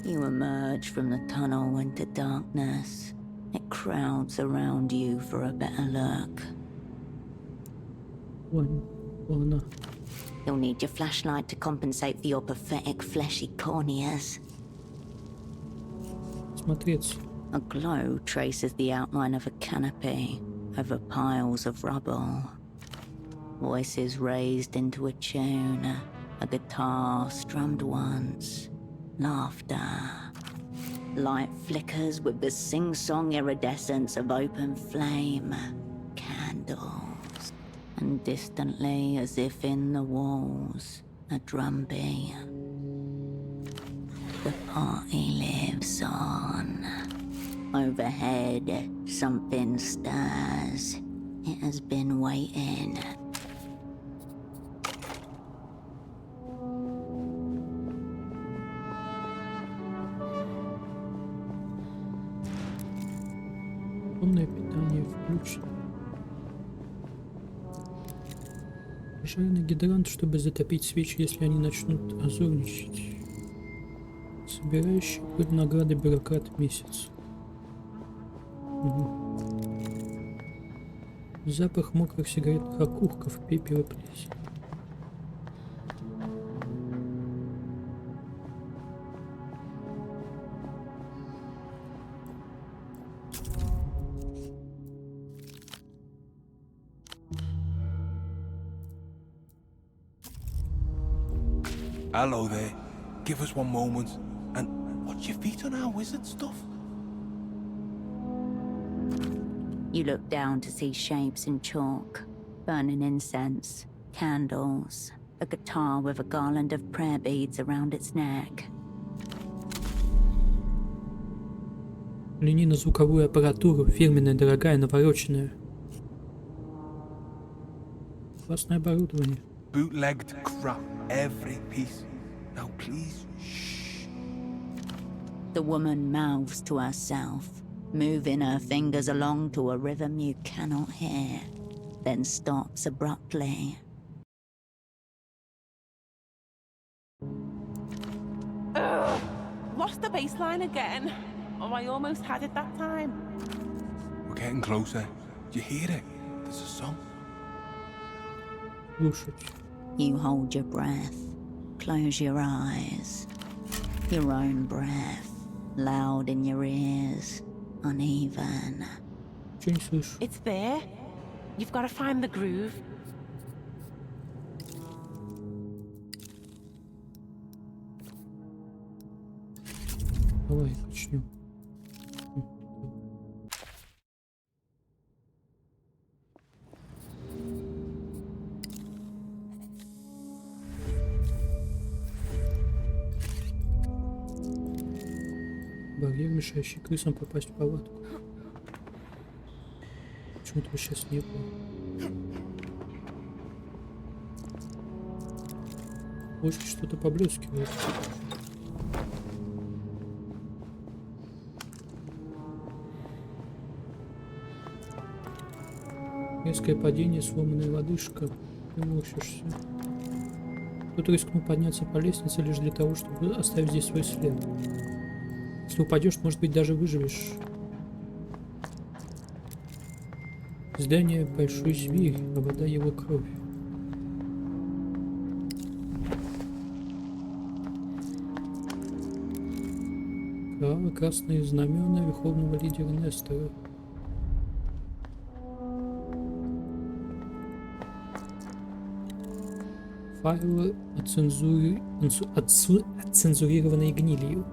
You emerge from the tunnel into darkness. It crowds around you for a better look. Ладно. You'll need your flashlight to compensate for your pathetic fleshy corneas. Смотреться. A glow traces the outline of a canopy over piles of rubble. Voices raised into a tune, a guitar strummed once, laughter. Light flickers with the sing-song iridescence of open flame, candles, and distantly, as if in the walls, a drumbeat. The party lives on. Overhead, something stirs. It has been waiting. Умное питание включено. Пожарный гидрант, чтобы затопить свечи, если они начнут озорничать. Собирающий пыль награды бюрократ месяц. Запах мокрых сигаретных окурков, пепел и плесень. Hello there. Give us one moment. And watch your feet on our wizard stuff. You look down to see shapes in chalk, burning incense, candles, a guitar with a garland of prayer beads around its neck. Взгляни на звуковую аппаратуру, фирменная, дорогая, навороченная. Классное оборудование. Bootlegged crap, every piece. Now please, shh. The woman mouths to herself, moving her fingers along to a rhythm you cannot hear, then stops abruptly. Ugh, lost the bass line again. Oh, I almost had it that time. We're getting closer. Do you hear it? There's a song. Слушать. You hold your breath, close your eyes. Your own breath, loud in your ears, uneven. Ничего не слышу. It's there. You've got to find the groove. Давай, начнем. Барьер, мешающий крысам попасть в палатку. Почему-то его сейчас не было. Очень что-то поблескивает. Резкое падение, сломанная лодыжка. Ты морщишься. Кто-то рискнул подняться по лестнице лишь для того, чтобы оставить здесь свой след. Если упадешь, может быть, даже выживешь. Здание — большой зверь, а вода — его кровь. Кроваво-красные знамена верховного лидера Нестора. Файлы, отцензурированные гнилью.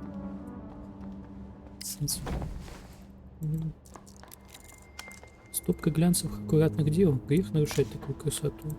Стопка глянцевых аккуратных дел. Грех нарушать такую красоту.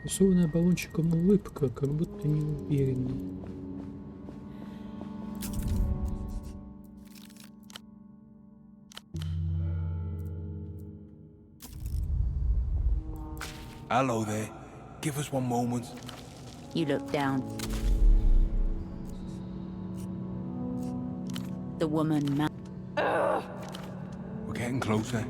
Рисованная баллончиком улыбка, как будто не уверена. Hello there. Give us one moment. You look down. The woman We're getting closer.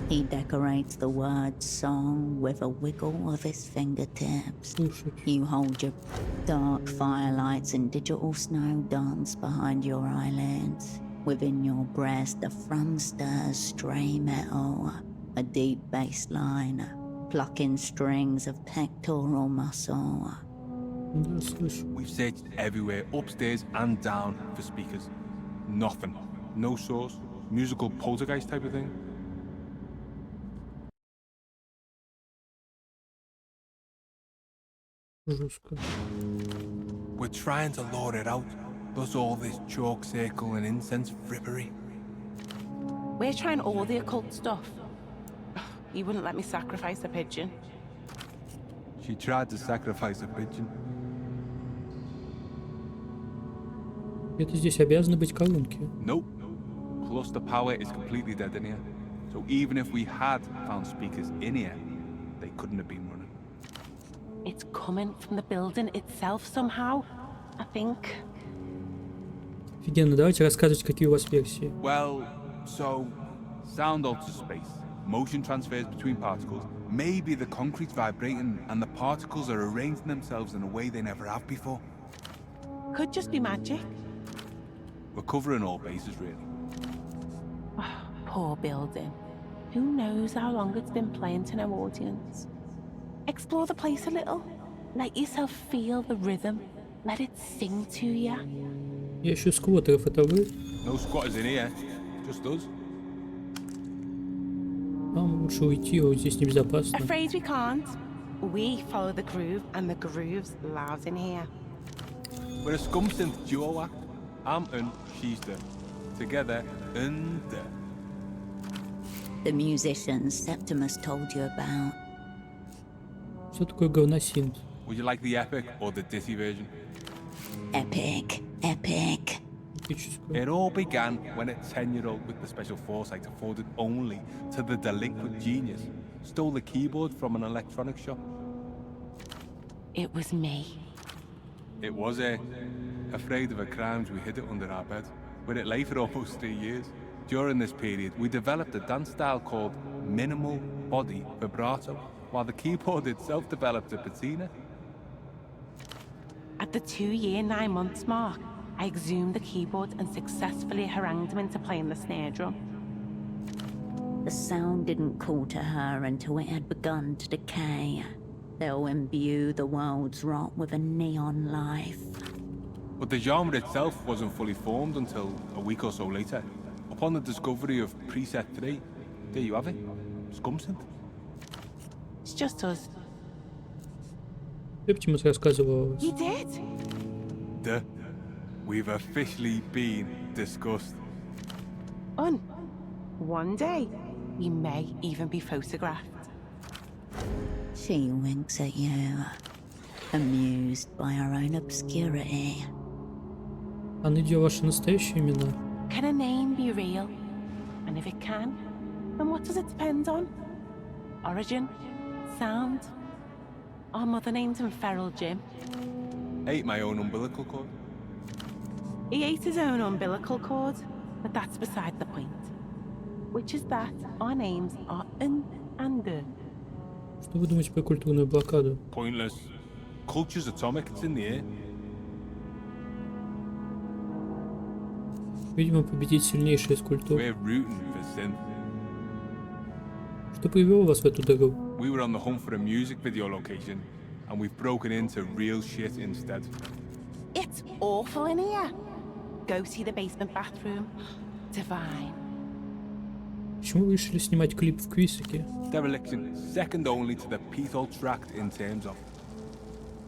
he decorates the word song with a wiggle of his fingertips. Слушать. You hold your dark firelights and digital snow dance behind your eyelids. Within your breast, the thrum stirs stray metal, a deep bass line, plucking strings of pectoral muscle. Да, слышу. We've searched everywhere, upstairs and down, for speakers. Nothing. No source. Musical poltergeist type of thing. Жестко. We're trying to lure it out. Does all this chalk circle and incense frippery. We're trying all the occult stuff. You wouldn't let me sacrifice a pigeon. She tried to sacrifice a pigeon. Это здесь обязаны быть колонки. Nope. Plus the power is completely dead in here. So even if we had found speakers in here, they couldn't have been running. It's coming from the building itself somehow, I think. Офигенно, давайте рассказывать, какие у вас версии. Well, so sound alters space. Motion transfers between particles. Maybe the concrete's vibrating and the particles are arranging themselves in a way they never have before. Could just be magic. We're covering all bases, really. Poor building. Who knows how long it's been playing to no audience. Explore the place a little. Let yourself feel the rhythm. Let it sing to you. Я ищу сквотеров, это вы? No squatters in here, just us. Вам лучше уйти, вот здесь небезопасно. Afraid we can't. We follow the groove, and the groove's loud in here. We're a scum synth duo act. I'm un, she's the. Together, and the. The musicians Septimus told you about. Что такое говносинт? Would you like the epic or the ditty version? Epic, epic. Эпическую. It all began when a 10-year-old with the special foresight afforded only to the delinquent genius stole the keyboard from an electronics shop. It was me. It was afraid of her crimes, we hid it under our bed, where it lay for almost 3 years. During this period, we developed a dance style called minimal body vibrato, while the keyboard itself developed a patina. At the 2-year, 9 months mark, I exhumed the keyboard and successfully harangued him into playing the snare drum. The sound didn't call to her until it had begun to decay. They'll imbue the world's rot with a neon life. But the genre itself wasn't fully formed until a week or so later. Upon the discovery of Preset 3, there you have it, Scum Synth. It's just us. Септимус рассказывал о вас. You did? Duh. We've officially been discussed. One day, we may even be photographed. She winks at you, amused by her own obscurity. А Надя, ваши настоящие имена? Can a name be real? And if it can, then what does it depend on? Origin? Sound? Our mother named him Feral Jim. Ate my own umbilical cord. He ate his own umbilical cord, but that's beside the point. Which is that our names are Un and De. Что вы думаете про культурную блокаду? Pointless. Culture's atomic, it's in the air. Видимо, победить сильнейший из культур. We're rooting for synth. Что привело вас в эту дыру? We were on the hunt for a music video location, and we've broken into real shit instead. It's awful in here. Go see the basement bathroom. Divine. Почему вы решили снимать клип в Квисаке? Dereliction, second only to the Pethol tract in terms of.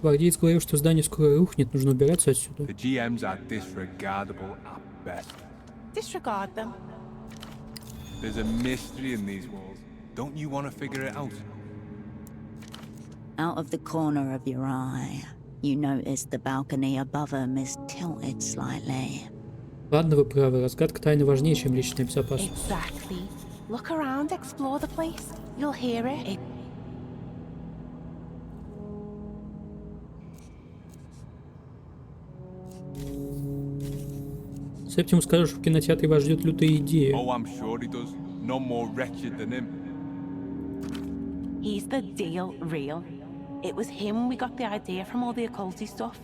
Гвардеец говорил, что здание скоро рухнет, нужно убираться отсюда. The GMs are disregardable at best. Disregard them. There's a mystery in these walls. Don't you want to figure it out? Out of the corner of your eye, you notice the balcony above him is tilted slightly. Ладно, вы правы, разгадка тайны важнее, чем личная безопасность. Exactly. Look around, explore the place. You'll hear it. Септимус скажет, что в кинотеатре вас ждет лютая идея. Oh, I'm sure he does. None more wretched than him. He's the deal real. It was him we got the idea from all the occulty stuff.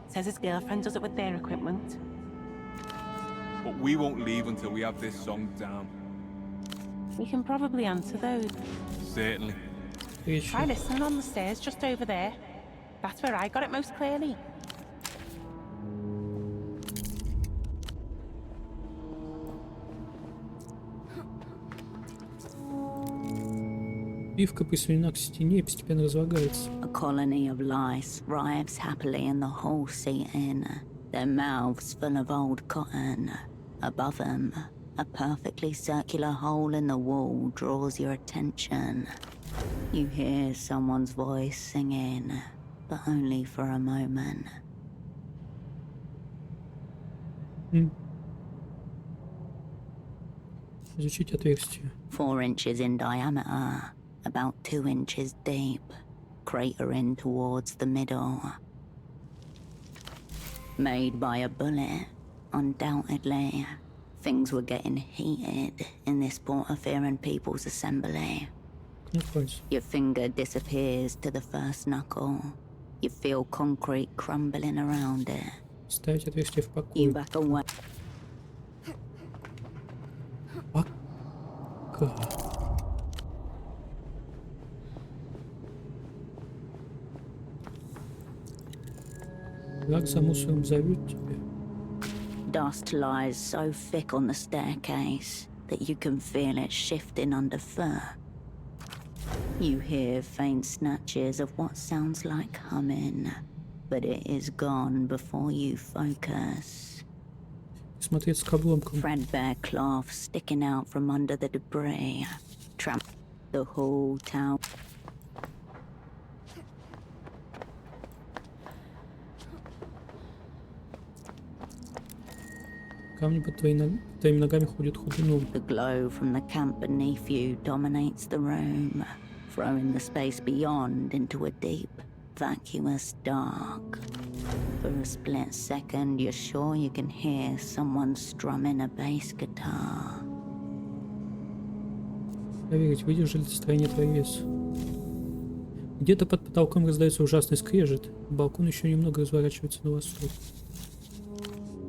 Says his girlfriend does it with their equipment. But we won't leave until we have this song down. We can probably answer those. Certainly. Встреча. Try listening on the stairs just over there. That's where I got it most clearly. Пивка присоединена к стене и постепенно разлагается. A colony of lice writhes happily in the hall seating, their mouths full of old cotton. Above them, a perfectly circular hole in the wall draws your attention. You hear someone's voice singing, but only for a moment. Изучить отверстие. 4 inches in diameter, about 2 inches deep, cratering towards the middle. Made by a bullet, undoubtedly. Things were getting heated in this Portaferan People's Assembly. Кнут пальцем. Your finger disappears to the first knuckle. You feel concrete crumbling around it. Ставить отверстие в You покое. back away. Пока. Враг за мусором зовет тебя. Dust lies so thick on the staircase that you can feel it shifting underfoot. You hear faint snatches of what sounds like humming, but it is gone before you focus. Смотреться к обломкам. Threadbare cloth sticking out from under the debris. Tramp the whole town. Камни под твоими ногами ходят ходуном. The glow from the camp beneath you dominates the room, throwing the space beyond into a deep, vacuous dark. For a split second, you're sure you can hear someone strumming a bass guitar. Проверить, выдержали ли строение твой вес. Где-то под потолком раздается ужасный скрежет. Балкон еще немного разворачивается на восток.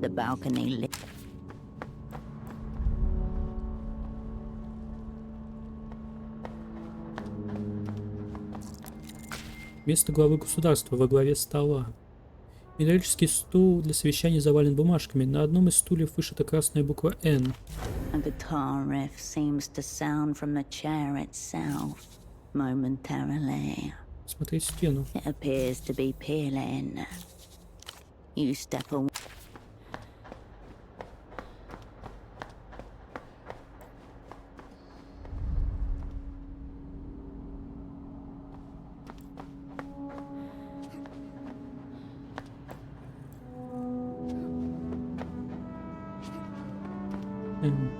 The balcony lit. Место главы государства во главе стола. Металлический стул для совещаний завален бумажками. На одном из стульев вышита красная буква «Н». A guitar riff seems to sound from the chair itself, momentarily. Смотреть стену. It appears to be peeling. You step away. Н.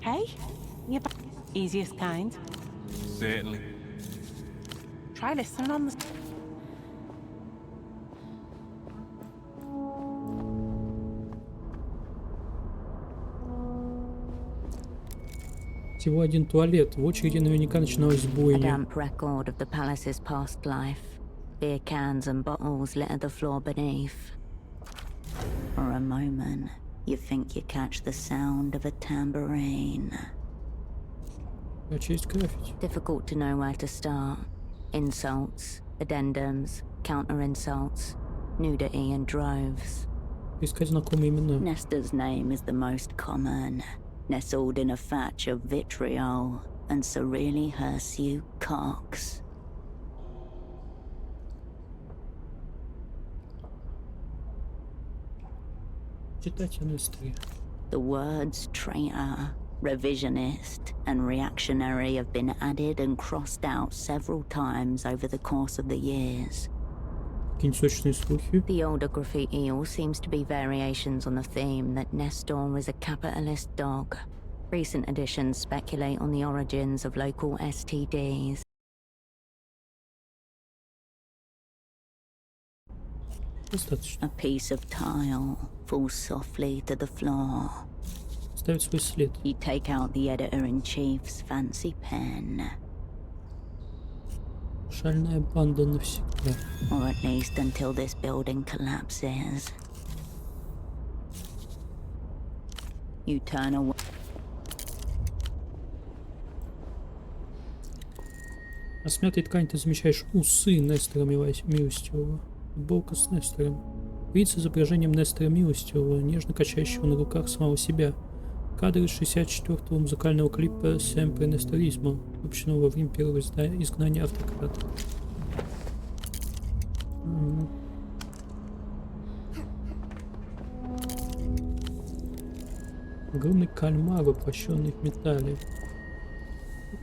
Hey, you're back. Easiest kind. Certainly. Try listening on the. Всего один туалет. В очереди наверняка начиналась A бойня. damp record of the palace's past life. Beer cans and bottles litter the floor beneath. For a moment, you think you catch the sound of a tambourine. Прочесть граффити. Difficult to know where to start. Insults, addendums, counter-insults, nudity in droves. Искать знакомые имена. Nestor's name is the most common, nestled in a thatch of vitriol, and Cerili Hirsute Cox. Читать о Несторе. The words traitor, revisionist, and reactionary have been added and crossed out several times over the course of the years. Какие-нибудь сочные слухи. The older graffiti all seems to be variations on the theme that Nestor was a capitalist dog. Recent additions speculate on the origins of local STDs. Достаточно. A piece of tile falls softly to the floor. Ставит свой след. You take out the editor-in-chief's fancy pen, Шальная банда навсегда. or at least until this building collapses. You turn away. На смятой ткани ты замечаешь усы Нестора Милостивого. Футболка с Нестором. Вид с изображением Нестора Милостивого, нежно качающего на руках самого себя. Кадр из 64-го музыкального клипа «Sempre Nestorismo», выпущенного во время первого изгнания автократа. Огромный кальмар, воплощенный в металле.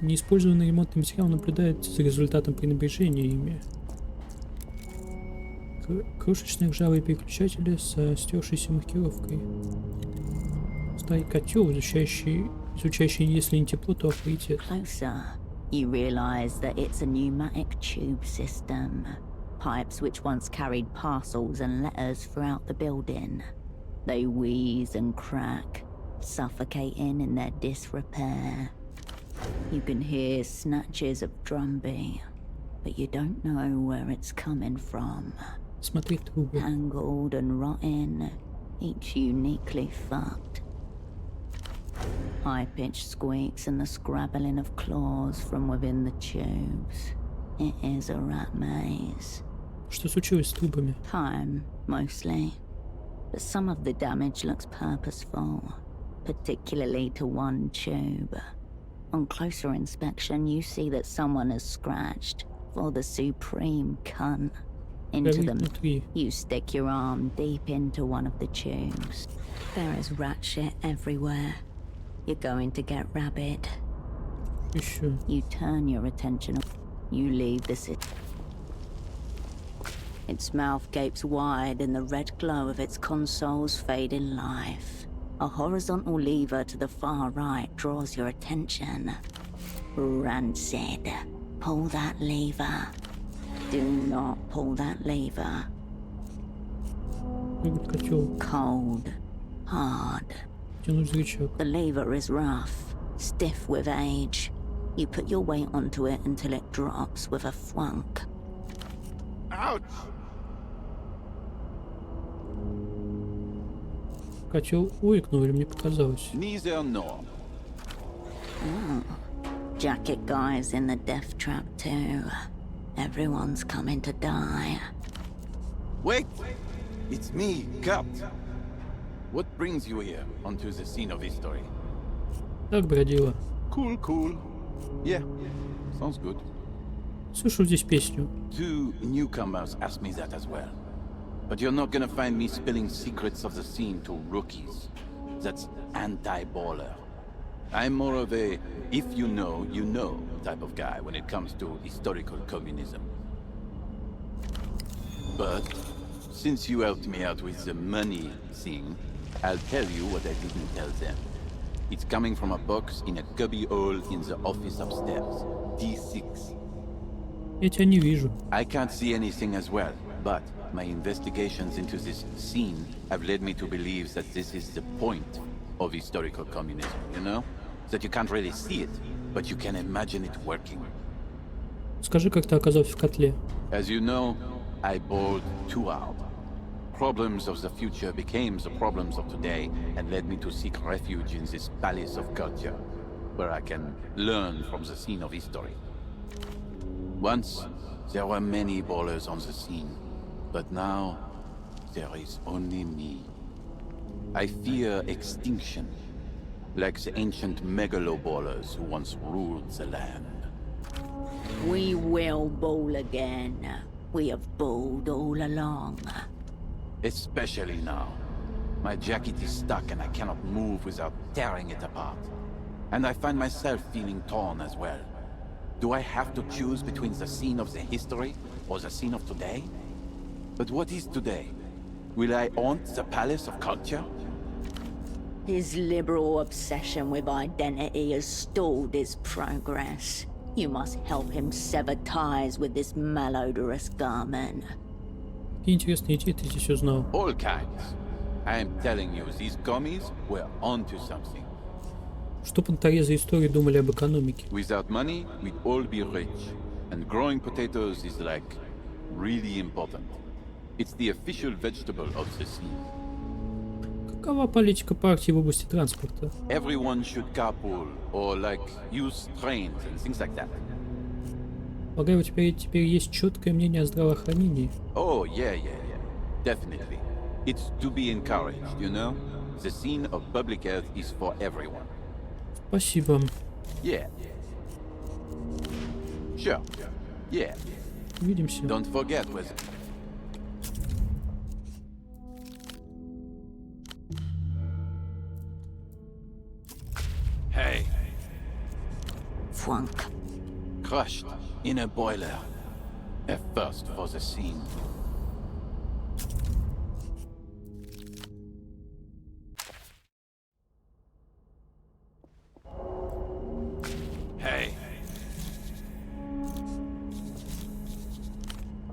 Неиспользованный ремонтный материал наблюдает за результатом пренебрежения ими. Крошечные ржавые переключатели со стершейся маркировкой. Старый котел, изучающий, если не тепло, то авторитет. Closer, you realize that it's a pneumatic tube system. Pipes which once carried parcels and letters throughout the building. They wheeze and crack, suffocating in their disrepair. You can hear snatches of drumbeat, but you don't know where it's coming from. Смотри трубы. Tangled and rotten, each uniquely fucked. High-pitched squeaks and the scrabbling of claws from within the tubes. It is a rat maze. Что случилось с трубами? Time, mostly. But some of the damage looks purposeful, particularly to one tube. On closer inspection, you see that someone has scratched for the supreme cunt. Into Проверить them, внутри. you stick your arm deep into one of the tubes. There is rat shit everywhere. You're going to get rabid. Еще. You turn your attention. You leave the city. Its mouth gapes wide in the red glow of its console's fading life. A horizontal lever to the far right draws your attention. Rancid. Pull that lever. Do not pull that lever. Прыгает котел. Cold. Hard. Тянуть за рычаг. The lever is rough, stiff with age. You put your weight onto it until it drops with a thwunk. Ouch! Котел ойкнул или мне показалось? Neither nor. Jacket guys in the death trap too. Everyone's coming to die. Wait! It's me, Kurt. What brings you here, onto the scene of history? Так, бродила. Cool, cool. Yeah, sounds good. Слышал здесь песню. Two newcomers asked me that as well. But you're not gonna find me spilling secrets of the scene to rookies. That's anti-baller. I'm more of a if you know type of guy when it comes to historical communism. But since you helped me out with the money thing, I'll tell you what I didn't tell them. It's coming from a box in a cubby hole in the office upstairs. D6. Я тебя не вижу. I can't see anything as well, but my investigations into this scene have led me to believe that this is the point of historical communism, you know? That you can't really see it, but you can imagine it working. Скажи, как ты оказался в котле. As you know, I bowled too hard. Problems of the future became the problems of today and led me to seek refuge in this palace of culture, where I can learn from the scene of history. Once, there were many bowlers on the scene, but now, there is only me. I fear extinction, like the ancient megalo-bowlers who once ruled the land. We will bowl again. We have bowled all along. Especially now. My jacket is stuck and I cannot move without tearing it apart. And I find myself feeling torn as well. Do I have to choose between the scene of the history or the scene of today? But what is today? Will I haunt the Palace of Culture? His liberal obsession with identity has stalled his progress. You must help him sever ties with this malodorous garment. Какие интересные идеи ты здесь узнал? All kinds. I am telling you, these gummies were onto something. Что понторезы истории думали об экономике? Without money, we'd all be rich. And growing potatoes is like really important. It's the official vegetable of the sea. Какова политика партии в области транспорта? Everyone should carpool or like use trains and things like that. Полагаю, теперь есть четкое мнение о здравоохранении. Oh, yeah. Definitely. It's to be encouraged, you know? The scene of public health is for everyone. Спасибо. Yeah. Sure. Yeah. Увидимся. Don't forget, was Hey, Fwunk. crushed in a boiler. A first for the scene. Hey.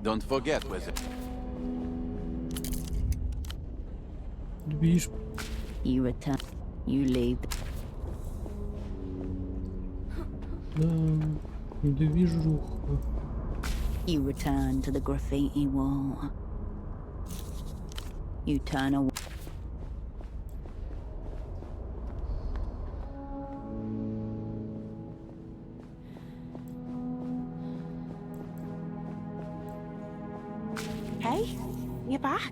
Don't forget, was it? Видишь, You return. You leave. да, движуха. You return to the graffiti wall. You turn away. Hey, you back?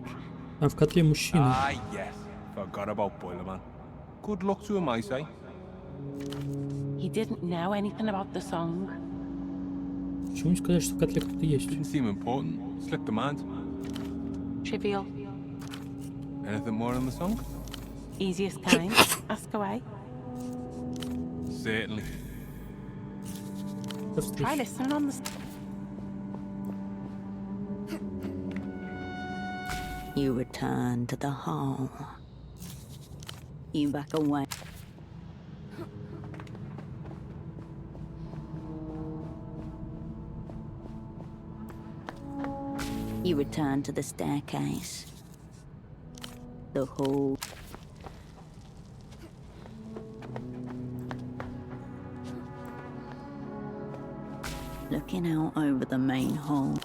А в котле мужчина. Ah, yes. Forgot about Boilerman. Good luck to him, I say. He didn't know anything about the song. Почему не сказать, что в котле кто-то есть? Didn't seem important. Slipped the mind. Trivial. Anything more in the song? Easiest kind. Ask away. Certainly. До Try встречи. listening on the... You return to the hole. You back away. You return to the staircase. The hall. Looking out over the main hall,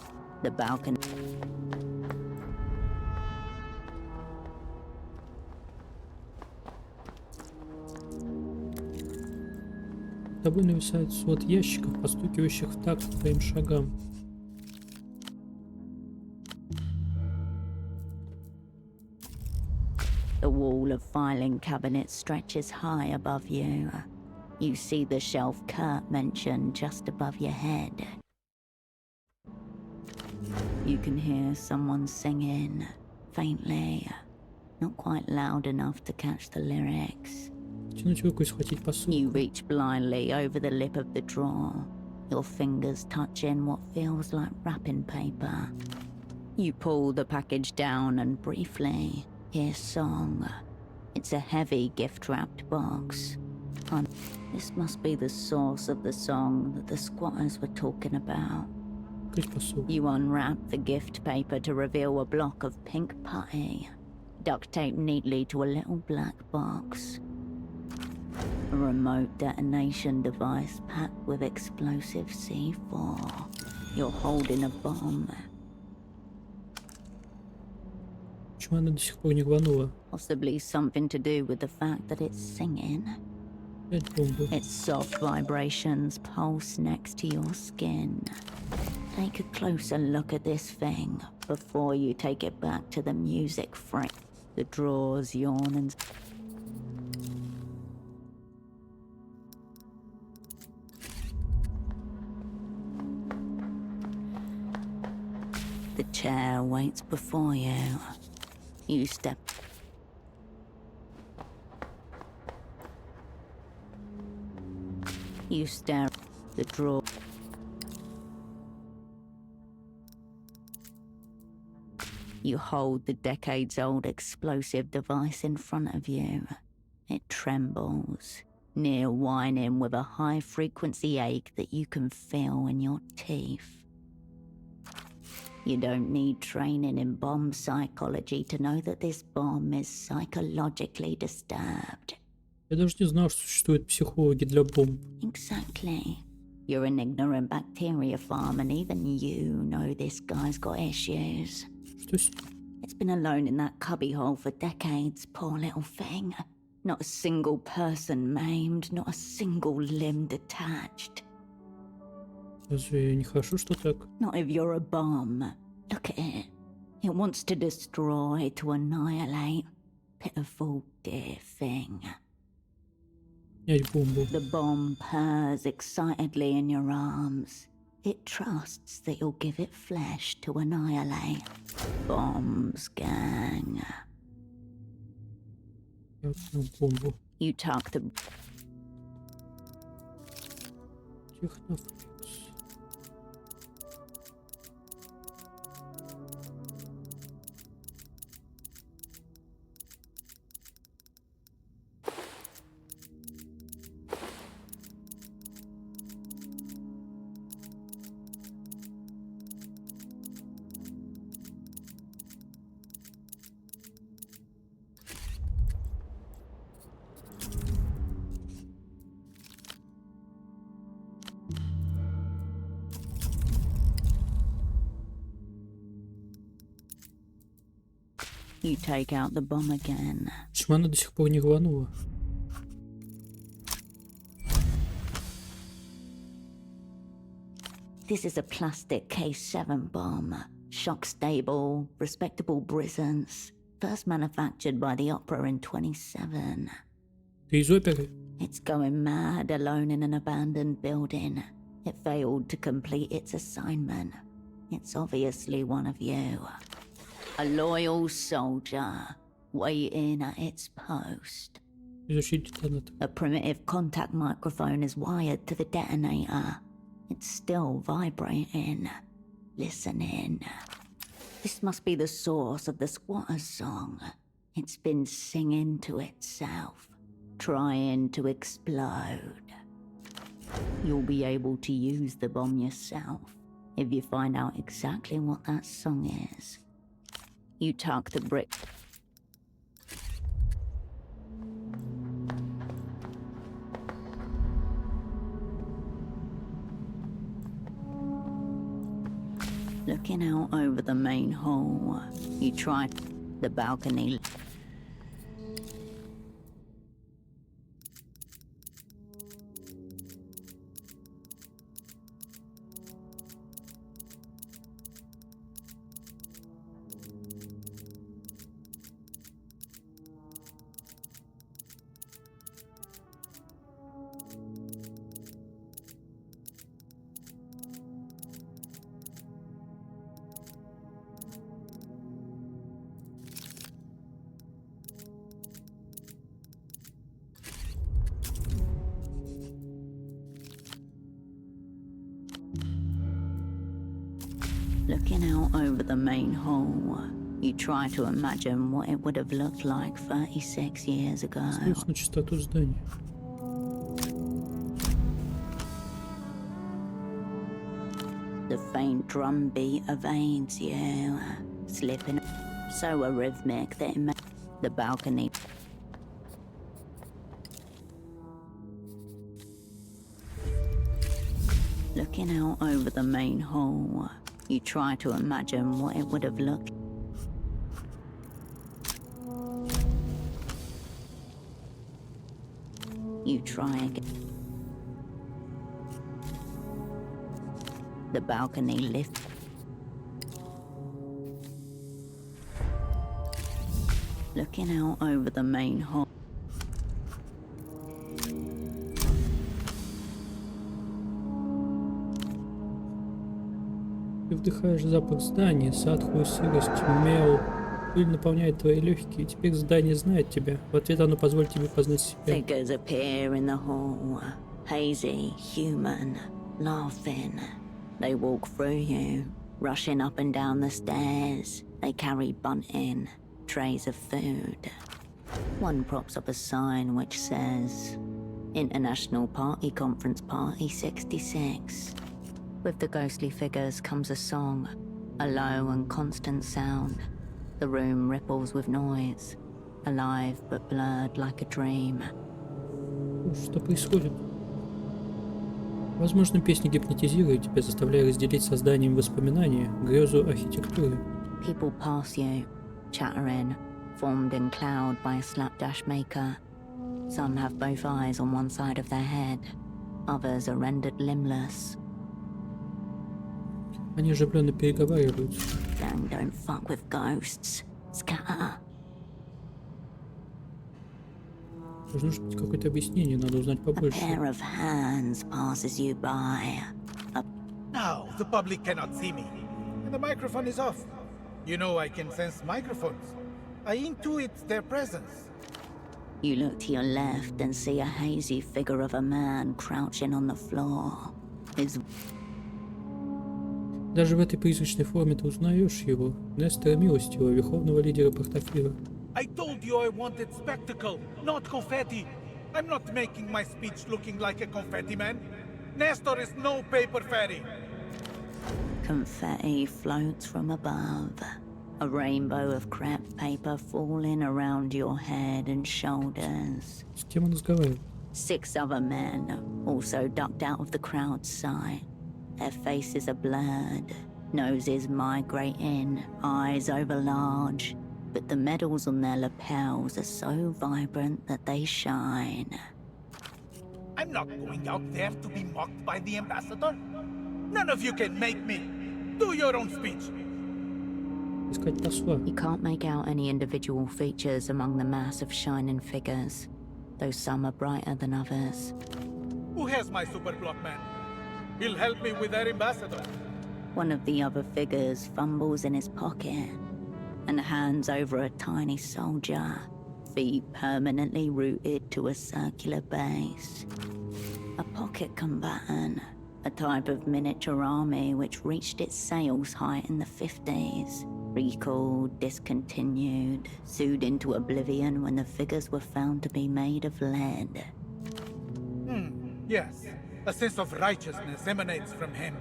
the balcony. Над тобой нависает свод ящиков, постукивающих в такт твоим шагам. The wall of filing cabinets stretches high above you. You see the shelf Kurt mentioned just above your head. You can hear someone singing, faintly, not quite loud enough to catch the lyrics. Тянуть руку и схватить посуду. You reach blindly over the lip of the drawer, your fingers touching what feels like wrapping paper. You pull the package down and briefly hear song. It's a heavy gift-wrapped box. This must be the source of the song that the squatters were talking about. Открыть посуду. You unwrap the gift paper to reveal a block of pink putty, duct taped neatly to a little black box. A remote detonation device packed with explosive C4. You're holding a bomb. Почему она до сих пор не рванула? Possibly something to do with the fact that it's singing. Опять бомба. Its soft vibrations pulse next to your skin. Take a closer look at this thing before you take it back to the music frame. The drawers yawn and... The chair waits before you. You step... You stare at the drawer. You hold the decades-old explosive device in front of you. It trembles, near whining with a high-frequency ache that you can feel in your teeth. You don't need training in bomb psychology to know that this bomb is psychologically disturbed. Я даже не знал, что существуют психологи для бомб. Exactly. You're an ignorant bacteria farm, and even you know this guy's got issues. Что с ним? It's been alone in that cubbyhole for decades, poor little thing. Not a single person maimed, not a single limb detached. Разве не хорошо, что так? Not if you're a bomb. Look at it. It wants to destroy, to annihilate. Pitiful dear thing. Снять бомбу. The bomb purrs excitedly in your arms. It trusts that you'll give it flesh to annihilate. Bombs, gang. Я отнял бомбу. You tuck the... Технофлекс. You take out the bomb again. Почему она до сих пор не рванула? This is a plastic K7 bomb. Shock stable, respectable brisance. First manufactured by the Opera in 27. Ты из оперы? It's going mad alone in an abandoned building. It failed to complete its assignment. It's obviously one of you. A loyal soldier, waiting at its post. Изучить детонатор. A primitive contact microphone is wired to the detonator. It's still vibrating, listening. This must be the source of the squatter's song. It's been singing to itself, trying to explode. You'll be able to use the bomb yourself if you find out exactly what that song is. You tuck the brick. Looking out over the main hall, you try the balcony. Looking out over the main hall, you try to imagine what it would have looked like 36 years ago. Плюс на частоту здания. The faint drum beat evades you, slipping so arrhythmic that it makes the balcony. Looking out over the main hall, you try to imagine what it would have looked. You try again. The balcony lifts. Looking out over the main hall. Ты вдыхаешь запах здания, затхлую сырость, мел. Пыль наполняет твои легкие. Теперь здание знает тебя. В ответ оно позволит тебе познать себя. Figures appear in the hall. Hazy, human, laughing. They walk through you, rushing up and down the stairs. They carry bunting, trays of food. One props up a sign which says, International Party Conference Party 66. With the ghostly figures comes a song, a low and constant sound. The room ripples with noise, alive but blurred like a dream. Что происходит? Возможно, песня гипнотизирует тебя, заставляя разделить созданием воспоминания, грезу архитектуры. People pass you, chattering, formed in cloud by a slapdash maker. Some have both eyes on one side of their head. Others are rendered limbless. Они оживленно переговариваются. Gang don't fuck with ghosts. Scatter. Нужно быть какое-то объяснение, надо узнать A побольше. pair of hands passes you by. Now, the public cannot see me. And the microphone is off. You know I can sense microphones. I intuit their presence. You look to your left and see a hazy figure of a man crouching on the floor. His Даже в этой призрачной форме ты узнаешь его, Нестора Милостивого, верховного лидера Портофира. I told you I wanted spectacle, not confetti. I'm not making my speech looking like a confetti man. Nestor is no paper fairy. confetti floats from above. A rainbow of crepe paper falling around your head and shoulders. С кем он разговаривает? 6 other men, also ducked out of the crowd's sight. Their faces are blurred, noses migrating, eyes overlarge, but the medals on their lapels are so vibrant that they shine. I'm not going out there to be mocked by the ambassador. None of you can make me. Do your own speech. Искать посла. You can't make out any individual features among the mass of shining figures, though some are brighter than others. Who has my super block man? He'll help me with their ambassador. One of the other figures fumbles in his pocket and hands over a tiny soldier, feet permanently rooted to a circular base. A pocket combatant, a type of miniature army which reached its sales height in the 50s. Recalled, discontinued, sued into oblivion when the figures were found to be made of lead. Yes, a sense of righteousness emanates from him.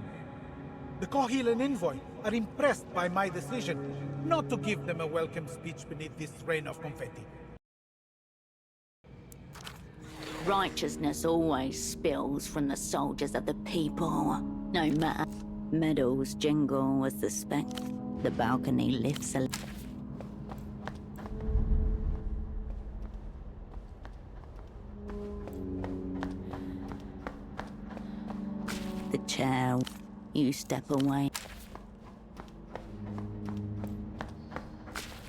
The Kohilan envoy are impressed by my decision not to give them a welcome speech beneath this rain of confetti. Righteousness always spills from the soldiers of the people. No matter. Medals jingle as the balcony lifts a... The chair. You step away.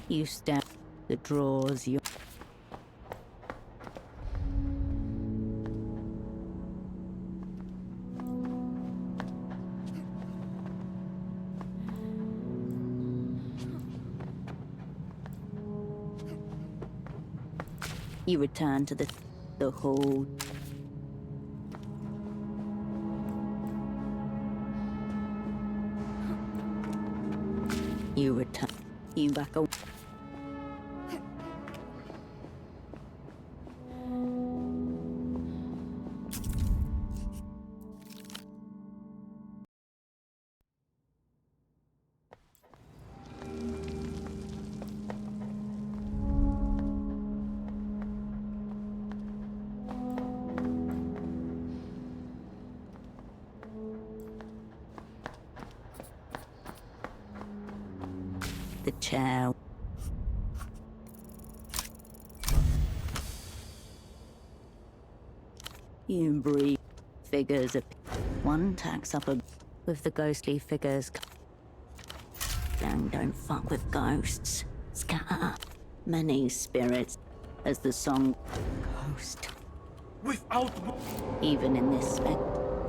You step. The drawers. You. You return to the hall. You return. You back away. The chair. You breathe. Figures. One tacks up with the ghostly figures. Gang don't fuck with ghosts. Scatter. Many spirits, as the song Ghost. Without Even in this spec,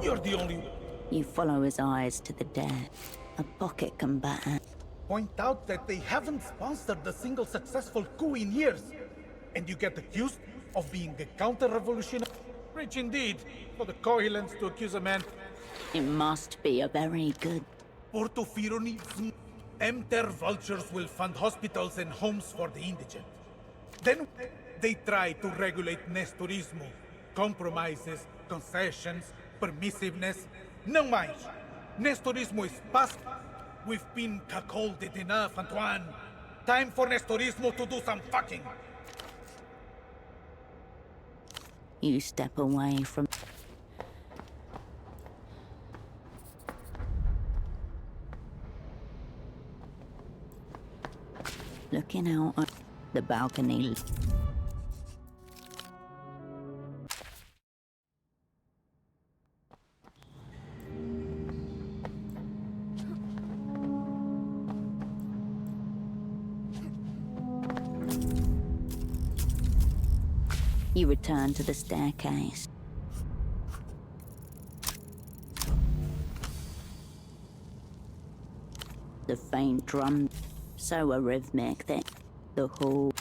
you're the only one. you follow his eyes to the dead. A pocket combatant. Point out that they haven't sponsored a single successful coup in years. And you get accused of being a counter-revolutionary. Rich indeed, for the Kohilans to accuse a man. It must be a very good. Portofino needs them. Their vultures will fund hospitals and homes for the indigent. Then they try to regulate Nestorismo. Compromises, concessions, permissiveness. No mais. Nestorismo is past. We've been cuckolded enough, Antoine. Time for Nestorismo to do some fucking. You step away from. Looking out on the balcony. You return to the staircase. The faint drum, so arrhythmic that the hall.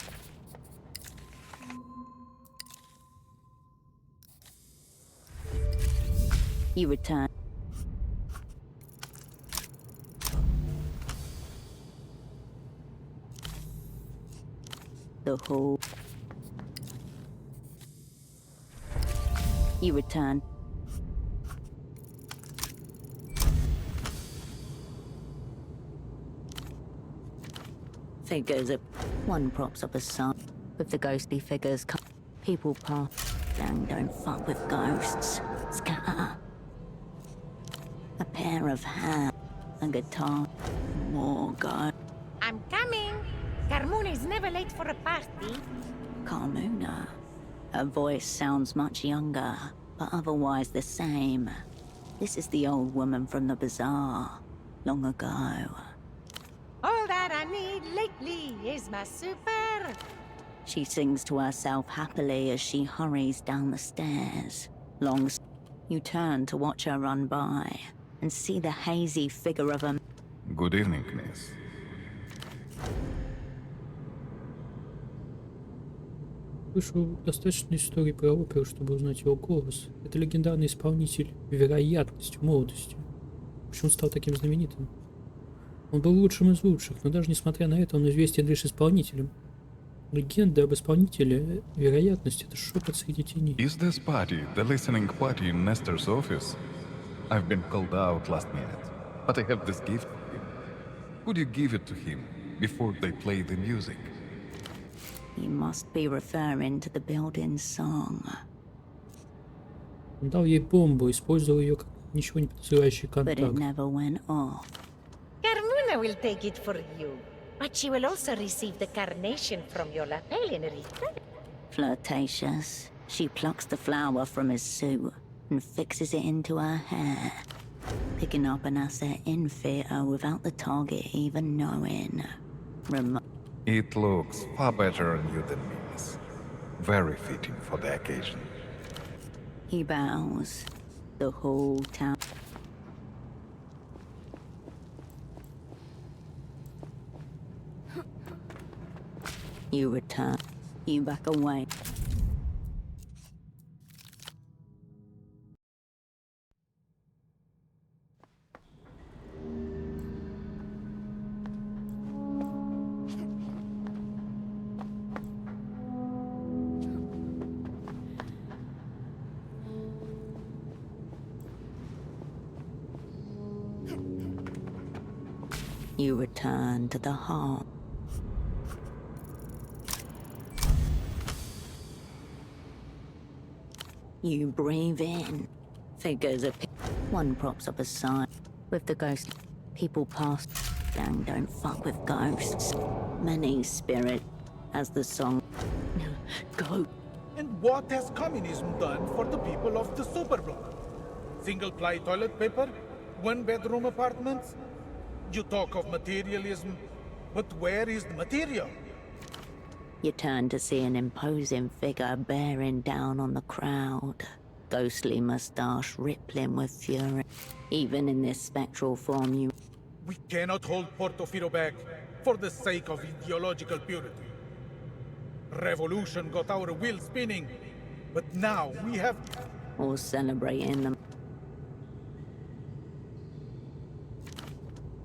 You return. The hall. You return. Figures of one props up a sign with the ghostly figures. People pass. Don't fuck with ghosts. Scatter. A pair of hands, a guitar, more god. I'm coming. Carmona is never late for a party. Carmona. Her voice sounds much younger, but otherwise the same. This is the old woman from the bazaar, long ago. All that I need lately is my super. She sings to herself happily as she hurries down the stairs. You turn to watch her run by and see the hazy figure of a. Good evening, Miss. Слышу достаточно историй про оперу, чтобы узнать его голос. Это легендарный исполнитель, вероятностью, молодостью. Почему он стал таким знаменитым? Он был лучшим из лучших, но даже несмотря на это, он известен лишь исполнителем. Легенда об исполнителе, вероятность, это шепот среди теней. Is this party the listening party in Nestor's office? I've been called out last minute, but I have this gift for him. Would you give it to him before they play the music? You must be referring to the building song. Он дал ей бомбу, использовал ее как ничего не подозревающий But it контакт. never went off. Carmona will take it for you. But she will also receive the carnation from your lapel in return. Flirtatious, she plucks the flower from his suit and fixes it into her hair, picking up an asset in theatre without the target even knowing. It looks far better on you than me, miss. Very fitting for the occasion. He bows. The whole town. You return. You back away. You return to the hall. You breathe in. Figures appear. One props up a sign with the ghost. People pass. Don't fuck with ghosts. Many spirit, as the song. Go. And what has communism done for the people of the superblock? Single-ply toilet paper? One-bedroom apartments? You talk of materialism, but where is the material? You turn to see an imposing figure bearing down on the crowd. Ghostly mustache rippling with fury. Even in this spectral form, you. We cannot hold Portofino back for the sake of ideological purity. Revolution got our wheel spinning, But now we have... or celebrating them.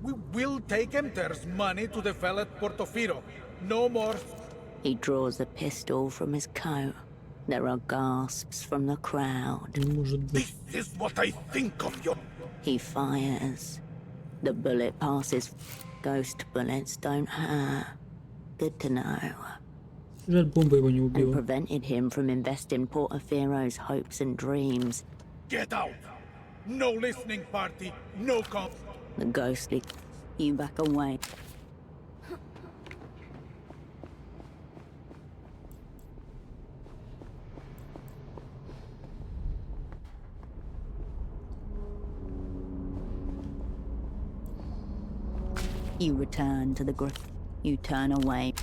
We will take Emter's money to the fell at Portofino. No more... He draws a pistol from his coat. There are gasps from the crowd. Не может быть. This is what I think of you. He fires. The bullet passes. Ghost bullets don't hurt. Good to know. Жаль, бомба его не And убила. prevented him from investing Portofero's hopes and dreams. Get out! No listening party, no The ghostly... You back away. You return to the grave. You turn away.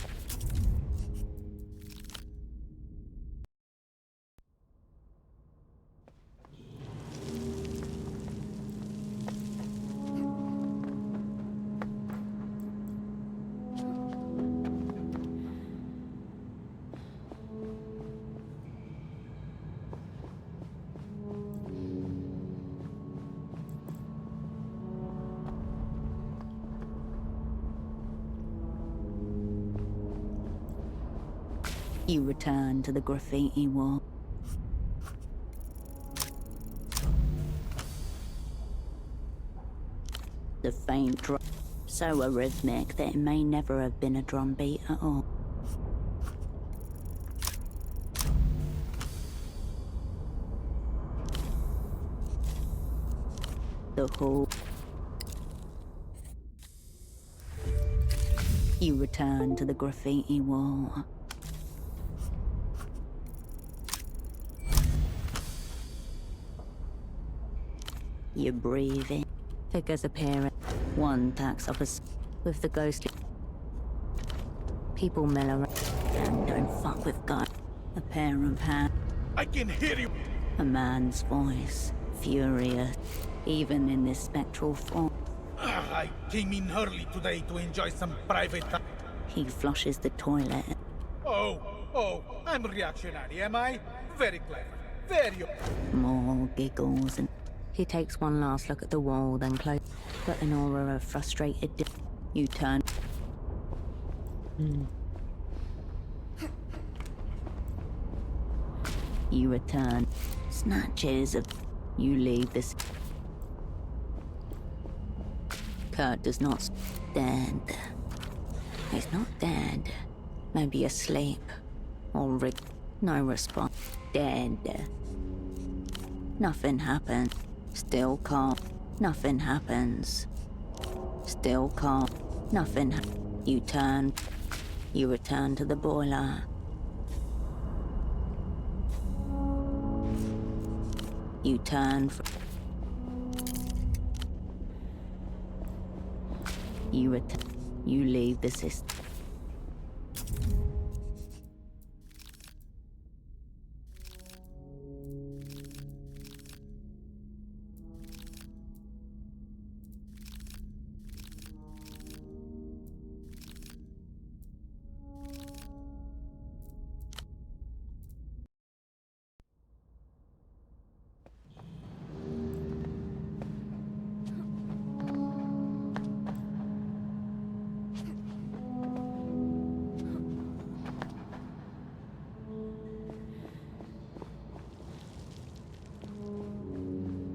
You return to the graffiti wall. The faint drum, so arrhythmic that it may never have been a drum beat at all. The hall. You return to the graffiti wall. You breathe in. Figures appear. One tacks up with the ghostly. People mill around and don't fuck with God. A pair of hands. I can hear you. A man's voice, furious, even in this spectral form. I came in early today to enjoy some private time. He flushes the toilet. Oh, I'm reactionary, am I? Very clever. Very... More giggles and he takes one last look at the wall, then close. But an aura of frustrated. You turn. You return. Snatches of. You leave this. Kurt does not stand. He's not dead. Maybe asleep. Or no response. Dead. Nothing happened. Still calm. Nothing happens. Still calm. Nothing. You turn. You return to the boiler. You turn. You return. You leave the system.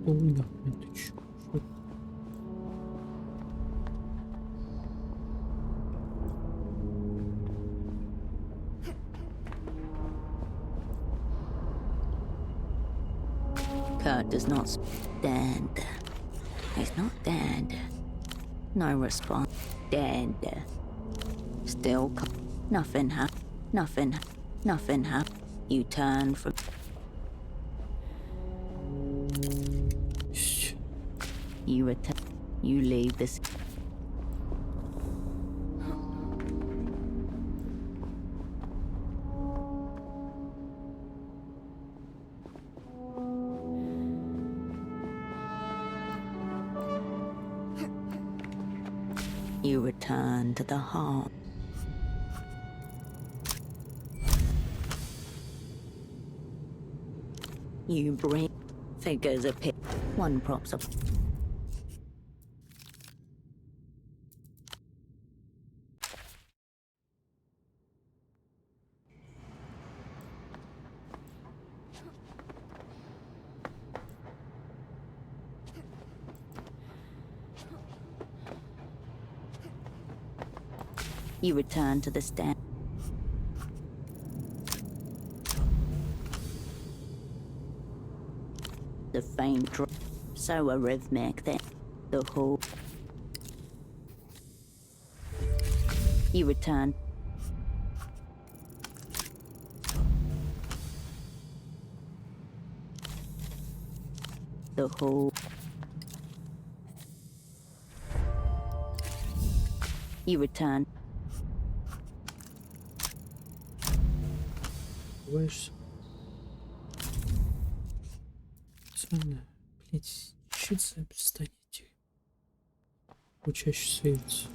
Нахрен ты чё? Что? Kurt does not stand. He's not dead. No response. Dead. Still. Nothing happened. Nothing happened. You turn from. You return. You leave this. You return to the heart. You bring figures appear. One props up. You return to the stand. The faint drop, so arrhythmic that the whole. You return. The whole. You return. Бываешь. Странно. Блять, щица, перестанете. Чаще сейвиться.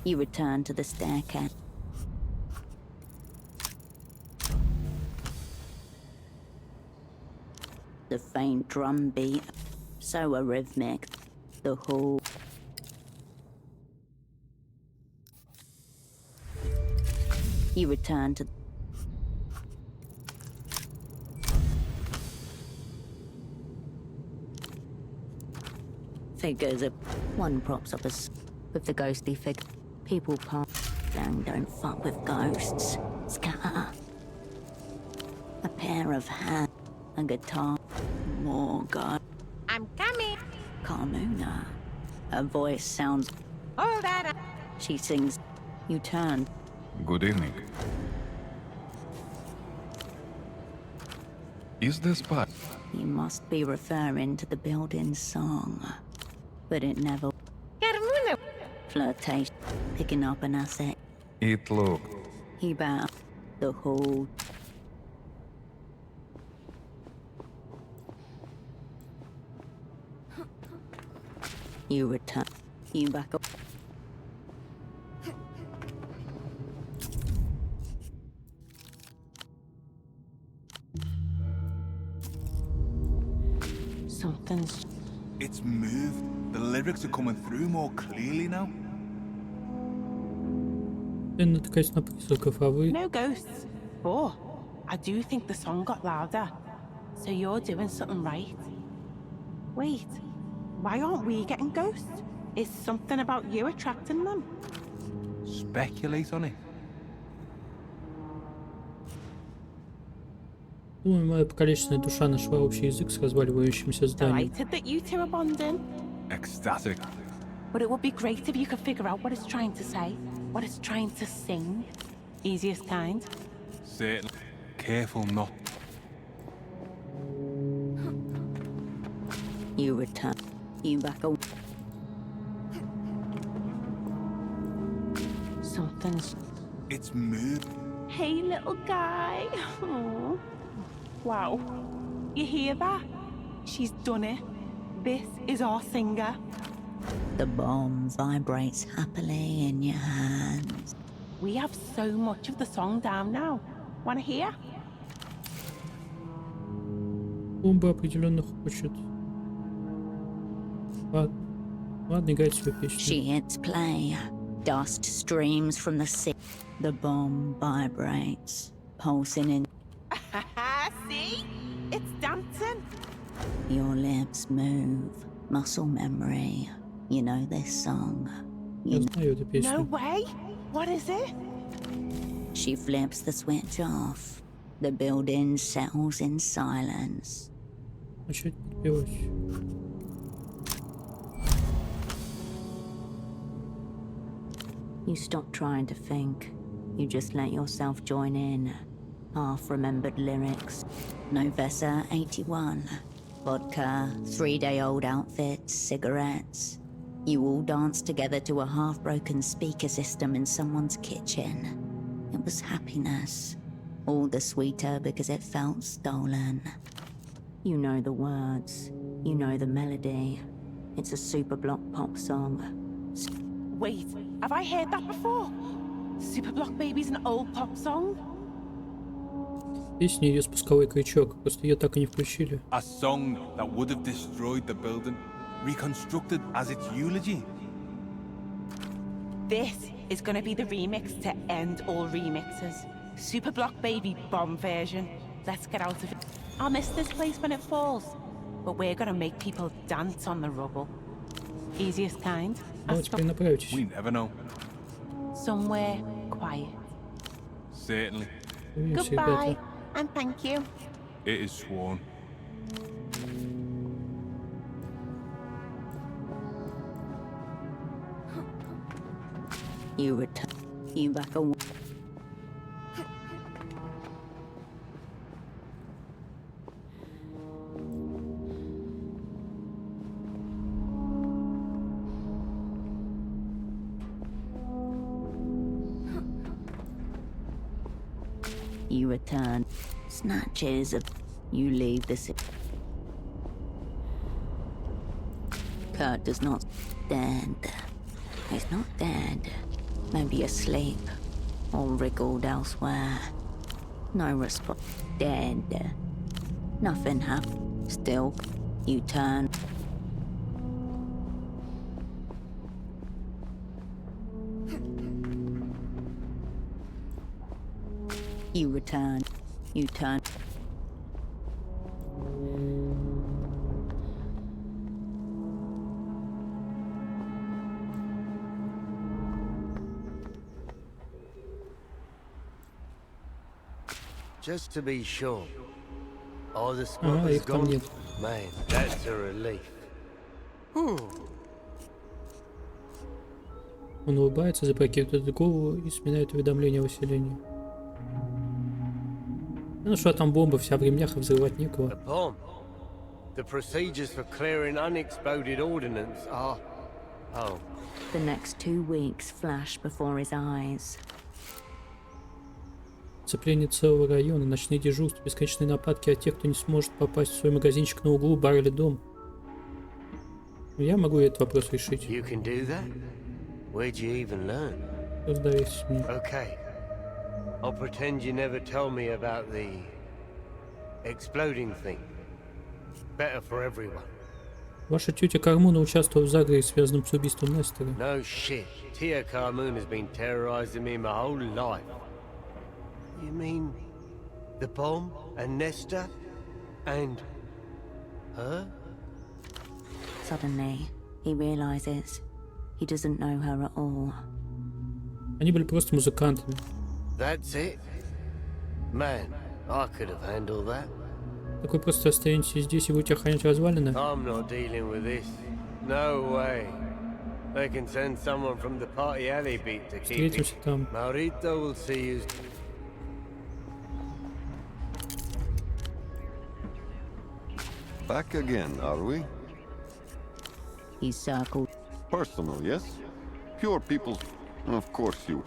You return to the staircase. The faint drum beat, so arrhythmic, the whole. You return to. Figures of one props up as with the ghostly figure. People pass. Don't fuck with ghosts. Scatter. A pair of hands, a guitar, more god. I'm coming. Carmona. Her voice sounds. Hold that up. She sings. You turn. Good evening. Is this part? You must be referring to the building's song. But it never. Carmona. Flirtation. Picking up an asset. It looked. He bowed. The whole. You return. You back up. Something's. It's moved. The lyrics are coming through more clearly now. Натыкаюсь на призраков, а вы... No ghosts. But I do think the song got louder. So you're doing something right. Wait, why aren't we getting ghosts? Is something about you attracting them? Speculate on it. Думаю, моя покалеченная душа нашла общий язык с разваливающимся зданием. Delighted that you two are bonding. Ecstatic. But it would be great if you could figure out what it's trying to say, what it's trying to sing. Easiest kind. Certainly. Careful not. You return. You back up. Something's. It's moved. Hey, little guy. Aw. Wow. You hear that? She's done it. This is our singer. The bomb vibrates happily in your hands. We have so much of the song down now. Wanna hear? Бомба определенно хочет. Ладно, играть свою песню. She hits play. Dust streams from the sea. The bomb vibrates, pulsing in. See? It's dancing. Your lips move. Muscle memory. You know this song. Я You знаю эту No песню. way. What is it? She flips the switch off. The building settles in silence. Начать подпевать. You stop trying to think. You just let yourself join in. Half-remembered lyrics. Novessa 81. Vodka, 3-day-old outfits, cigarettes. You all dance together to a half-broken speaker system in someone's kitchen. It was happiness. All the sweeter because it felt stolen. You know the words. You know the melody. It's a Superblock pop song. Wait, have I heard that before? Superblock Baby's an old pop song? Песня ее спусковой крючок, просто ее так и не включили. A song that would have destroyed the building, reconstructed as its eulogy. This is gonna be the remix to end all remixes. Superblock Baby bomb version. Let's get out of it. I'll miss this place when it falls, but we're gonna make people dance on the rubble. Easiest kind. Ну, теперь направитесь. We never know. Somewhere quiet. Certainly. Увидимся, Goodbye, ребята. and thank you. It is sworn. You return. You back away. You return. Snatches of. You leave the city. Kurt does not stand. He's not dead. Maybe asleep or wriggled elsewhere. No response. Dead. Nothing happened. Still, you turn. You return. You turn. Just to be sure. All the Ага, squatters их там gone? нет. Man, that's a relief. Whew. Он улыбается, запрокидывает голову и сменяет уведомление о выселении. Ну что там бомба, вся в ремнях и взрывать A некого. bomb. The procedures for clearing unexploded ordnance are... Oh, The next 2 weeks flash before his eyes. Цепление целого района, ночные дежурства, бесконечные нападки от тех, кто не сможет попасть в свой магазинчик на углу, бар или дом. Ну, я могу этот вопрос решить. you can do that? Where'd you even learn? Просто доверьтесь мне. Okay. I'll pretend you never told me about the... exploding thing. Better for everyone. Ваша тетя Кармуна участвовала в заговоре, связанном с убийством Нестера. No shit. Tia Carmoon has been terrorizing me my whole life. You mean the bomb and Nesta and her? Suddenly, he realizes he doesn't know her at all. Они были просто музыкантами. That's it? Man, I could have handled that. Так вы просто останетесь здесь и будете охранять развалины? I'm not dealing with this. No way. They can send someone from the party alley beat to keep it. Встретимся там. Maurito will see you. Back again, are we? He circled. Personal, yes? Pure people. Of course you.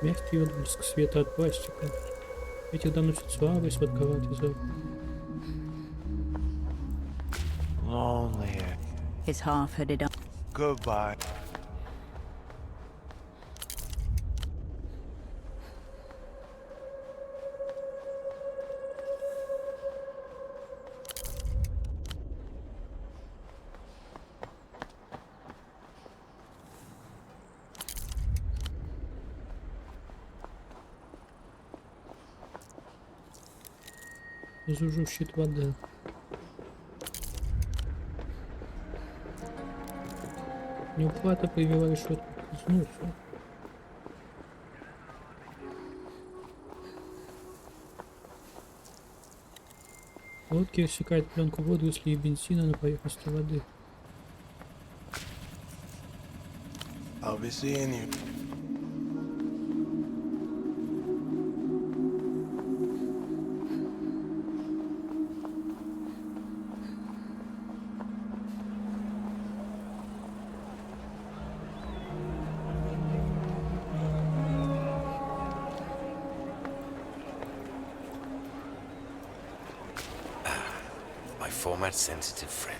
Мягкий отблеск света от пластика. Ветер доносит слабый, сладковатый запах. Lonely. His half-hooded eye. Goodbye. Внизу жужжит вода. Неуплата привела решетку к износу. Лодки рассекают пленку водорослей и бензина на поверхности воды. I'll be seeing you. My format sensitive friend.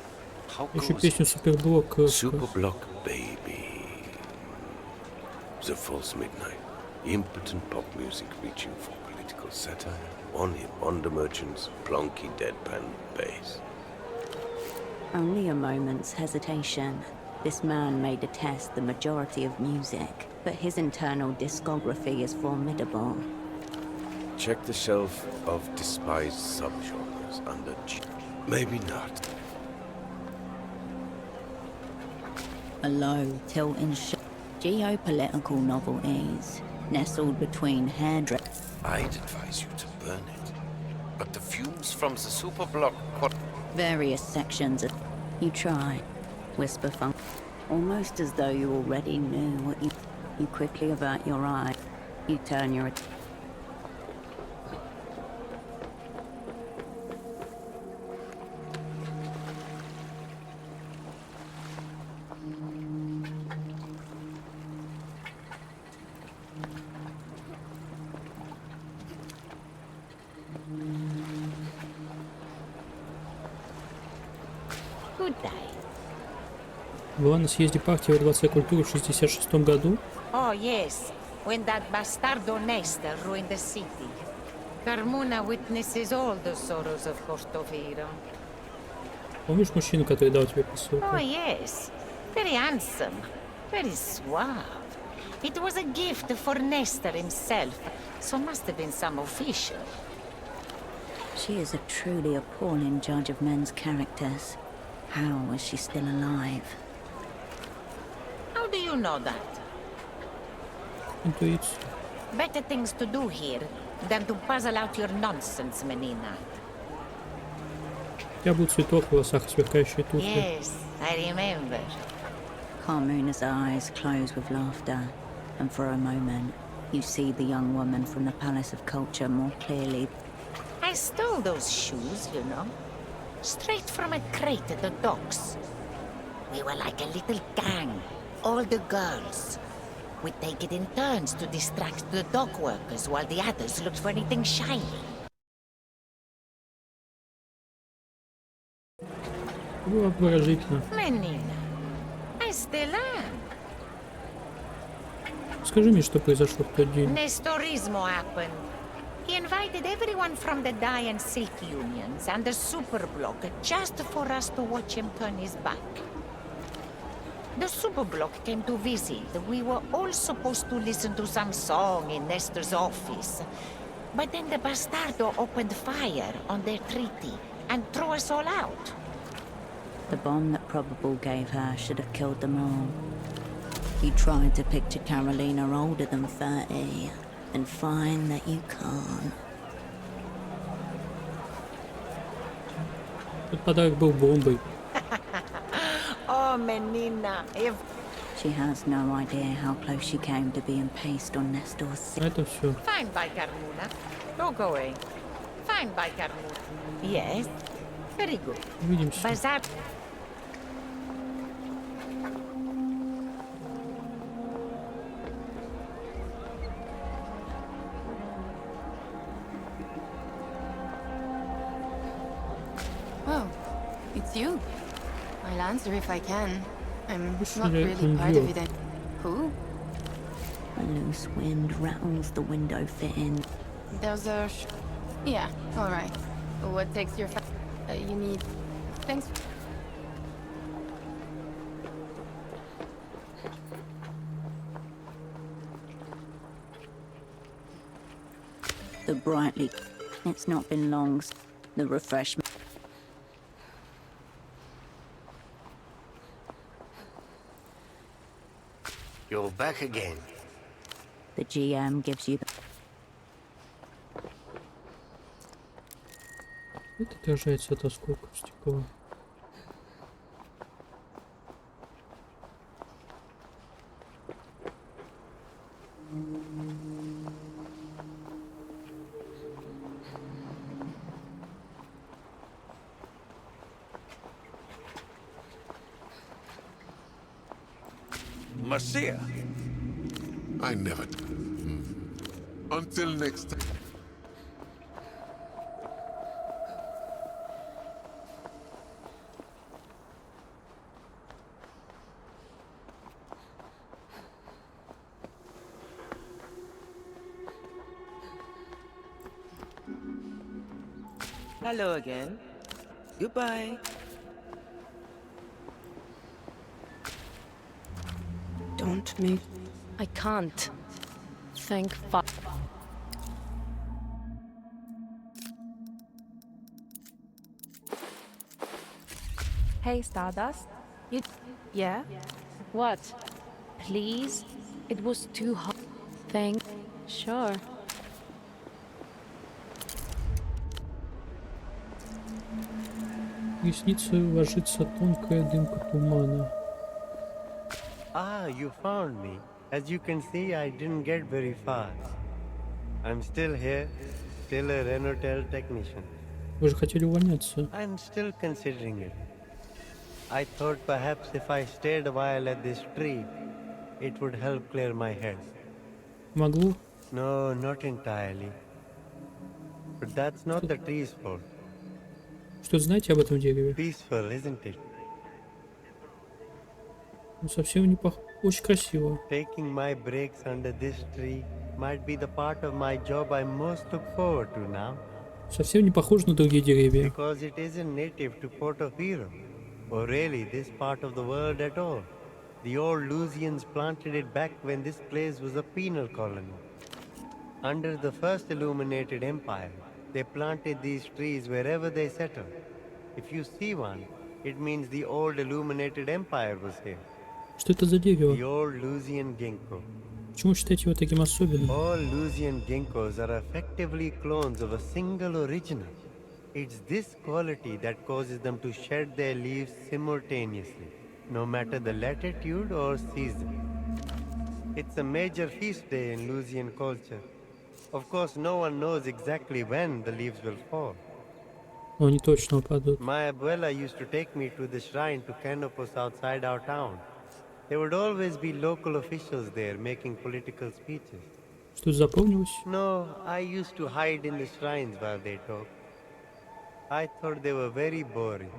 How Еще goes песню Суперблок. Superblock Baby. The false midnight. Impotent pop music reaching for political satire. One-hit wonder merchants, plonky deadpan bass. Only a moment's hesitation. This man may detest the majority of music, but his internal discography is formidable. Check the shelf of despised subgenres under G. Maybe not. A low, tilting geopolitical novelties, nestled between hairdress. I'd advise you to burn it. But the fumes from the Superblock Various sections of... You try. Whisper funk. Almost as though you already knew what you... You quickly avert your eye. You turn your... Good day. Была на съезде партии во Дворце культуры в 1966 году. Oh, yes. When that bastardo Nestor ruined the city. Carmona witnesses all the sorrows of Cortoviro. Помнишь мужчину, который дал тебе посылку? Oh, yes. Very handsome. Very suave. It was a gift for Nestor himself, so must have been some official. She is a truly appalling judge of men's characters. How is she still alive? How do you know that? Интуицию. Better things to do here than to puzzle out your nonsense, Menina. У тебя будет цветок в волосах и сверкающие туфли. Yes, I remember. Carmuna's eyes close with laughter, and for a moment, you see the young woman from the Palace of Culture more clearly. I stole those shoes, you know. Straight from a crate at the docks. We were like a little gang, all the girls. We'd take it in turns to distract the dock workers while the others looked for anything shiny. Было обворожительно. Menina, I still am. Скажи мне, что произошло в тот день. Nestorismo happened. He invited everyone from the dye and silk unions and the Superblock just for us to watch him turn his back. The Superblock came to visit. We were all supposed to listen to some song in Nestor's office. But then the bastardo opened fire on their treaty and threw us all out. The bomb that Probable gave her should have killed them all. You tried to picture Carolina older than 30, and find that you can't. Этот подарок был бомбой. Oh, Menina, if... She has no idea how close she came to being pasted on Nestor's... Это все. Fine by Carmona. Don't go away. Fine by Carmona. Yes. Very good. Увидимся. Bazaar... Oh, it's you. I'll answer if I can. I'm not Really really part of you. it. Who? A loose wind rattles the window fitting. There's a... Yeah, alright. What takes your... you need... Thanks. The brightly... It's not been long. The refreshment... You're back again. The GM gives you... Это отражается от осколков стекла. Messiah. I never... Until next time. Hello again. Goodbye. Don't make... I can't. Thank fuck. Hey, Stardust. You... Yeah? What? Please? It was too hot. Thank... Sure. Ресницы ложится тонкая дымка тумана. Ah, you found me. As you can see, I didn't get very far. I'm still here, still a Renotel technician. Вы же хотели увольняться. I'm still considering it. I thought perhaps if I stayed a while at this tree, it would help clear my head. Могло? No, not entirely. But that's not the tree's fault. Что знаете об этом дереве? Peaceful, isn't it? Ну, совсем не пох... Очень красиво. Taking my breaks under this tree might be the part of my job I most look forward to now. Совсем не похоже на другие деревья. Because it isn't native to Portofino, or really this part of the world at all. The old Lusians planted it back when this place was a penal colony. Under the first Illuminated Empire, they planted these trees wherever they settled. If you see one, it means the old Illuminated Empire was here. Что это за дерево? The old Lusian ginkgo. Почему считаете его таким особенным? All Lusian ginkgos are effectively clones of a single original. It's this quality that causes them to shed their leaves simultaneously, no matter the latitude or season. It's a major feast day in Lusian culture. Of course, no one knows exactly when the leaves will fall. Но они точно упадут. My abuela used to take me to the shrine to Canopus outside our town. There would always be local officials there making political speeches. Что запомнилось? No, I used to hide in the shrines while they talked. I thought they were very boring.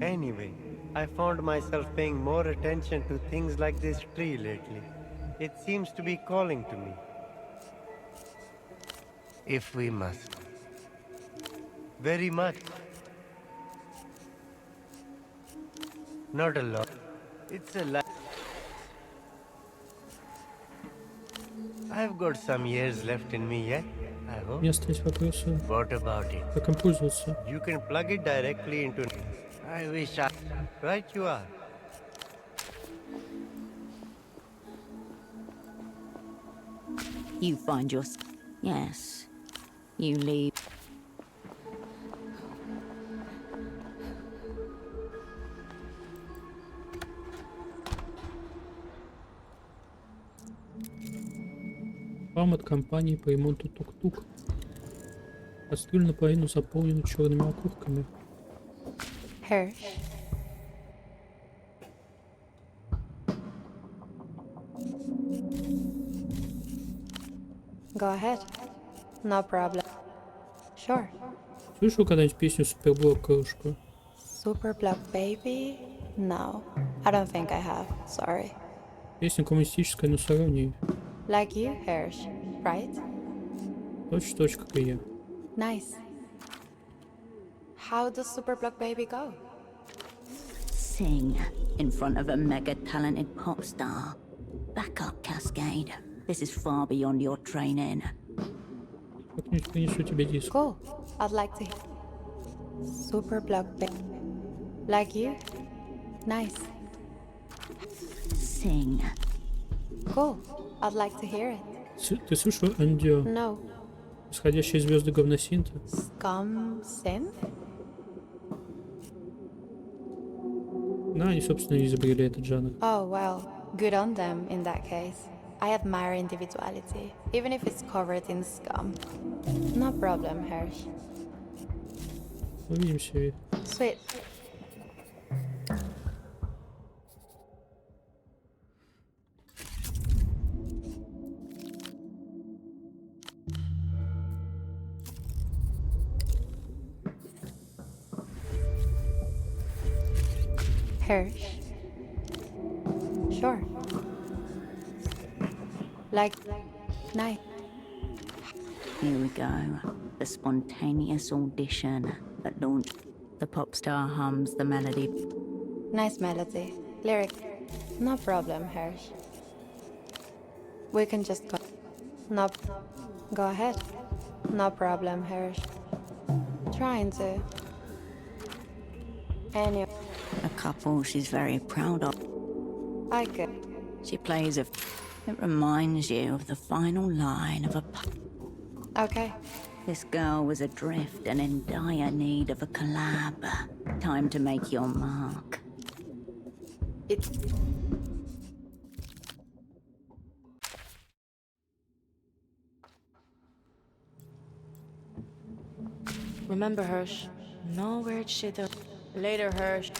Anyway, I found myself paying more attention to things like this tree lately. It seems to be calling to me. If we must. Very much. Not a lot. It's a lot. I've got some years left in me yet, I У hope. меня остались вопросы. What about it? Как им пользоваться? You can plug it directly into... I wish I... Right you are. You find your... Yes. You leave. Вам от компании по ремонту тук-тук. Кастрюль наполовину заполнена черными окурками. Hirsch. Go ahead. No problem. Sure. Слышал когда-нибудь песню Суперблок кружка? Superblock Baby? No. I don't think I have. Sorry. Песня коммунистическая, но с иронией. Like you, Hirsch, right? Точь-в-точь, как и я. Nice. How does Superblock Baby go? Sing in front of a mega talented pop star. Back up, Cascade. This is far beyond your training. Как-нибудь принесу тебе диск. Cool. I'd like to. Superblock Baby. Like you? Nice. Sing. Cool. I'd like to hear it. Ты слышал Андио? No. Исходящие звезды говносинта? Scum synth? Да, они, собственно, и изобрели этот жанр. Oh, well, good on them in that case. I admire individuality, even if it's covered in scum. No problem, Hirsch. Увидимся. Sweet. Hirsch. Sure. Like, night. Here we go. The spontaneous audition that launched. The pop star hums the melody. Nice melody. Lyric. No problem, Hirsch. We can just go. No. Go ahead. No problem, Hirsch. Trying to. Anyway. A couple she's very proud of. I could. She plays a... It reminds you of the final line of a... Okay. This girl was adrift and in dire need of a collab. Time to make your mark. It's... Remember, Hirsch. No weird shit. Later, Hirsch.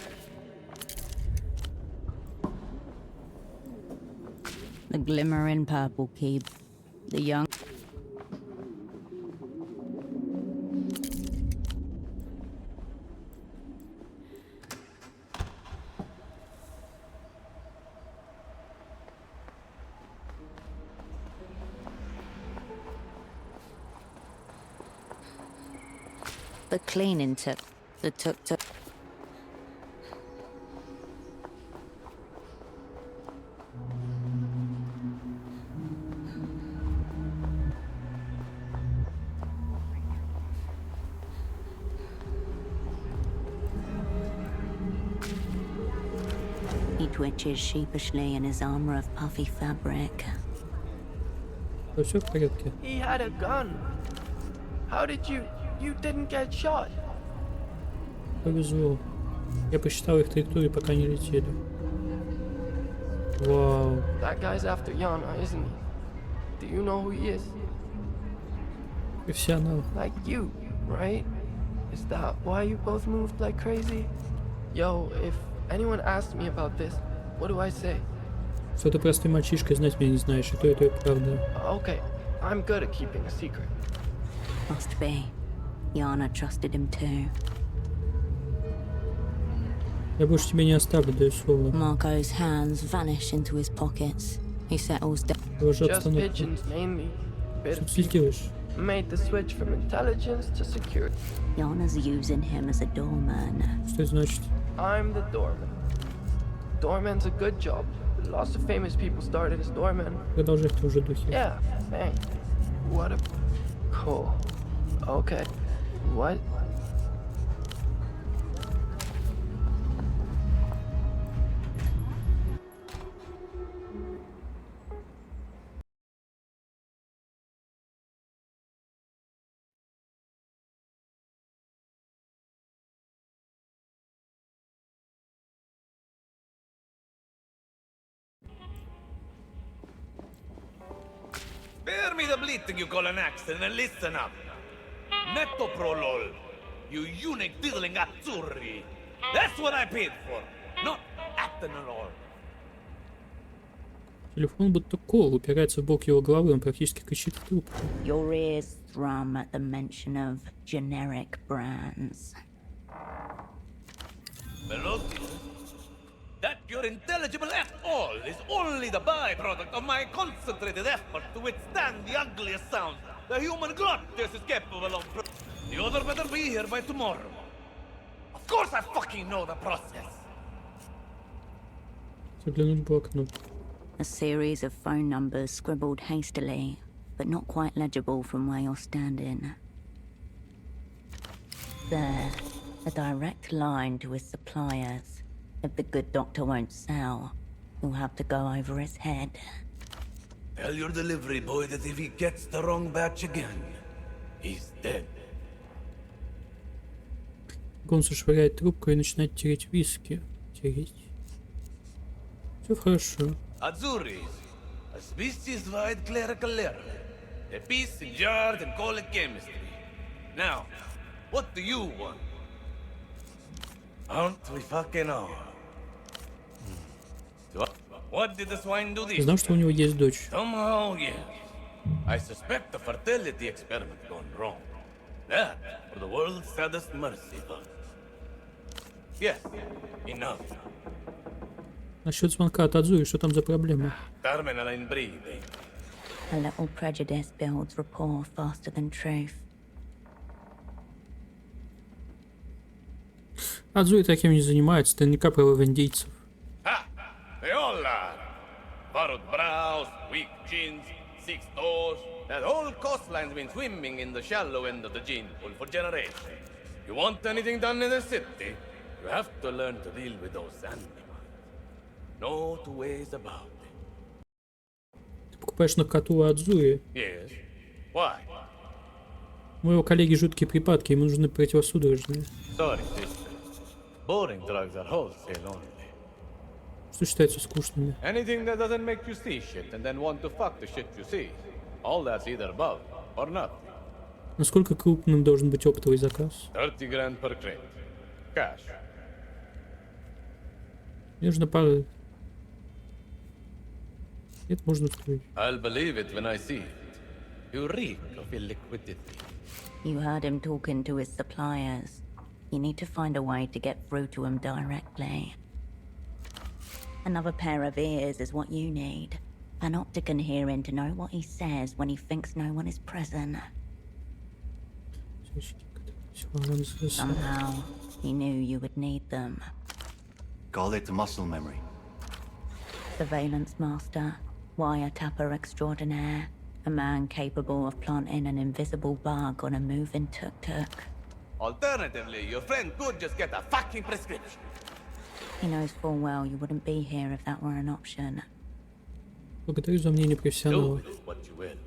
The glimmering purple keep. The young... The cleaning tip. The tuk-tuk. He twitches sheepishly in his armor of puffy fabric. Все в порядке. He had a gun. How did you didn't get shot? Повезло. Я посчитал их траектории, пока не летели. Вау. That guy's after Yana, isn't he? Do you know who he is? Профессионал. Like you, right? Is that why you both moved like crazy? Yo, if anyone asks me about this, what do I say? Что ты простой мальчишка, и знать меня не знаешь, и то правда. Okay, I'm good at keeping a secret. Must be. Yana trusted him too. Я больше тебя не оставлю, даю слово. Marco's hands vanish into his pockets. He settles down. Just pigeons mainly. Bit of Следишь? made the switch from intelligence to security. Yana's using him as a doorman. Что это значит? I'm the doorman. Doorman's a good job. Lots of famous people started as doormen. Продолжай в том же духе. Yeah, thanks. What a... Cool. Okay. What? Spare me the bleating you call an accent and listen up. Netto prolol. You eunuch diddling azzurri. That's what I paid for. Not Athenalol. Телефон будто кол, упирается в бок его головы, он практически кричит в трубку. Your ears thrum at the mention of generic brands. Velocio, that you're intelligible at all is only the byproduct of my concentrated effort to withstand the ugliest sound the human glottis is capable of. The other better be here by tomorrow. Of course I fucking know the process. Заглянуть в блокнот. A series of phone numbers scribbled hastily, but not quite legible from where you're standing. There, a direct line to his suppliers. If the good doctor won't sell, you'll have to go over his head. Tell your delivery boy that if he gets the wrong batch again, he's dead. Гонсу швыряет трубку и начинает тереть виски. Тереть. Все хорошо. Azuris, a species-wide clerical error. A piece in jarred and colic chemistry. Now, what do you want? Aren't we fucking on? So, what did the swine do this? Знал, что у него есть дочь. Somehow, yes. I suspect the fertility experiment gone wrong. That, for the world's saddest mercy. yes. Enough. Насчет звонка от Адзуи, что там за проблема? Terminal in breathing. A little prejudice builds rapport faster than truth. Адзуи таким не занимается, наверняка про индейцев. Ha! They all are. Furrowed brows, weak chins, 6 toes. That whole coastline's been swimming in the shallow end of the gene pool for generations. You want anything done in the city, you have to learn to deal with those animals. No two ways about it. Ты покупаешь наркоту у Адзуи. Yes. Why? У моего коллеги жуткие припадки, ему нужны противосудорожные. Sorry, sister. Boring drugs are wholesale only. Что считается скучными? Anything that doesn't make you see shit and then want to fuck the shit you see. All that's either above or not. Насколько крупным должен быть оптовый заказ? 30 grand per crate. Cash. Мне нужно пара... Это можно устроить. I'll believe it when I see it. You reek of illiquidity. You heard him talking to his suppliers. You need to find a way to get through to him directly. Another pair of ears is what you need. Panopticon hearing to know what he says when he thinks no one is present. Somehow, he knew you would need them. Call it muscle memory. Surveillance master, wiretapper extraordinaire, a man capable of planting an invisible bug on a moving tuk-tuk. Alternatively, your friend could just get a fucking prescription. He knows full well you wouldn't be here if that were an option. Благодарю за мнение профессионала. Do what you will.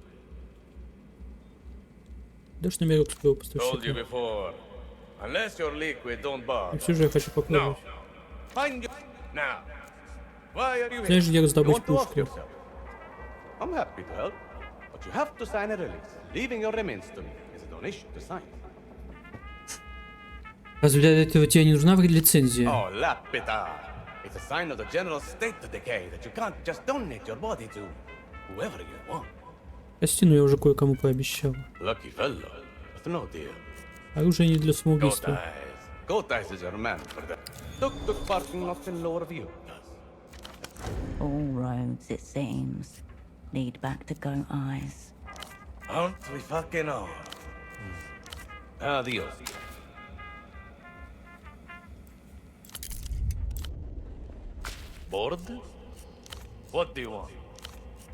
Дашь номерок своего Told you поставщика? before. Unless you're liquid, don't И bother. все же я хочу попробовать. Find you now. Why are you Знаешь, here? где You раздобыть want to off пушку? yourself? I'm happy to help, but you have to sign a release. Leaving your remains to me is a donation to science. Разве для этого тебе не нужна лицензия? Oh, lapita. It's a sign of the general state of decay that you can't just donate your body to whoever you want. Костину я уже кое-кому пообещал. Lucky fellow, but no deal. Оружие не для самоубийства. Goat eyes is your man for that. Tuk-tuk parking not in lower view. All roads, it seems, lead back to Goat Eyes. Aren't we fucking on? Adios. Bored? What do you want?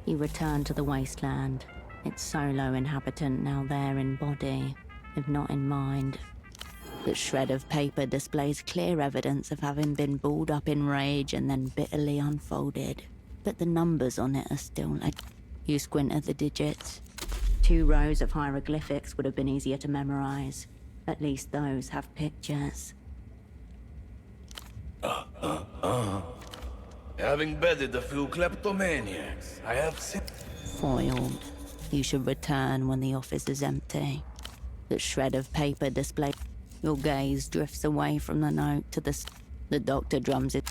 You return to the wasteland. Its solo inhabitant now there in body, if not in mind. The shred of paper displays clear evidence of having been balled up in rage and then bitterly unfolded. But the numbers on it are still like... You squint at the digits. 2 rows of hieroglyphics would have been easier to memorize. At least those have pictures. Having bedded a few kleptomaniacs, I have seen... Foiled. You should return when the office is empty. The shred of paper displays... Your gaze drifts away from the note to the... The doctor drums it.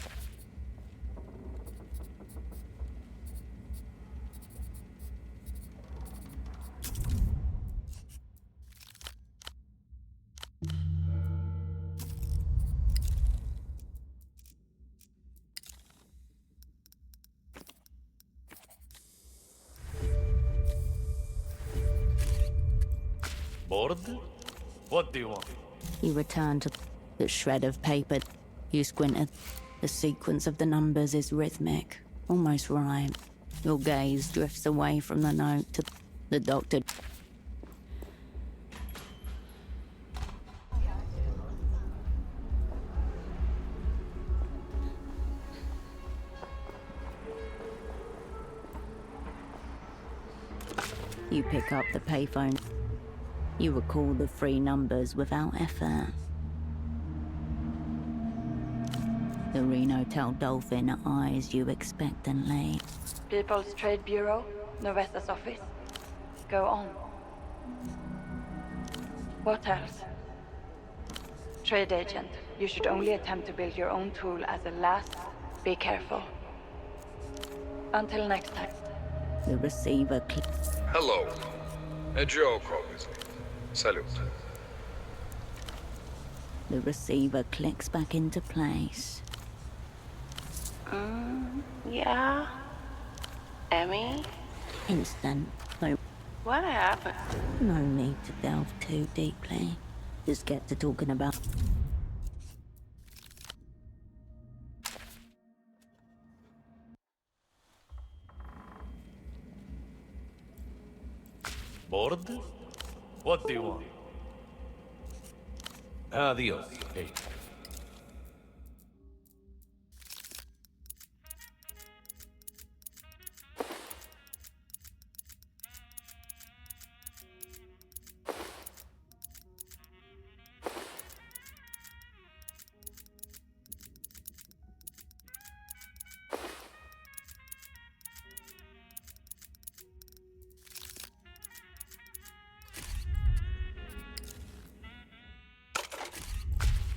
Bored? What do you want? You return to the shred of paper. You squint at... The sequence of the numbers is rhythmic, almost rhyme. Your gaze drifts away from the note to... The doctor... You pick up the payphone. You recall the 3 numbers without effort. The Reno Tel Dolphin eyes you expectantly. People's Trade Bureau, Novesta's office. Go on. What else? Trade agent, you should only attempt to build your own tool as a last. Be careful. Until next time. The receiver Hello. Joe Collins. Salute. The receiver clicks back into place. Yeah? Emmy? Instant. No, What happened? no need to delve too deeply. Just get to talking about... Bored? What do you want? Adios, hey.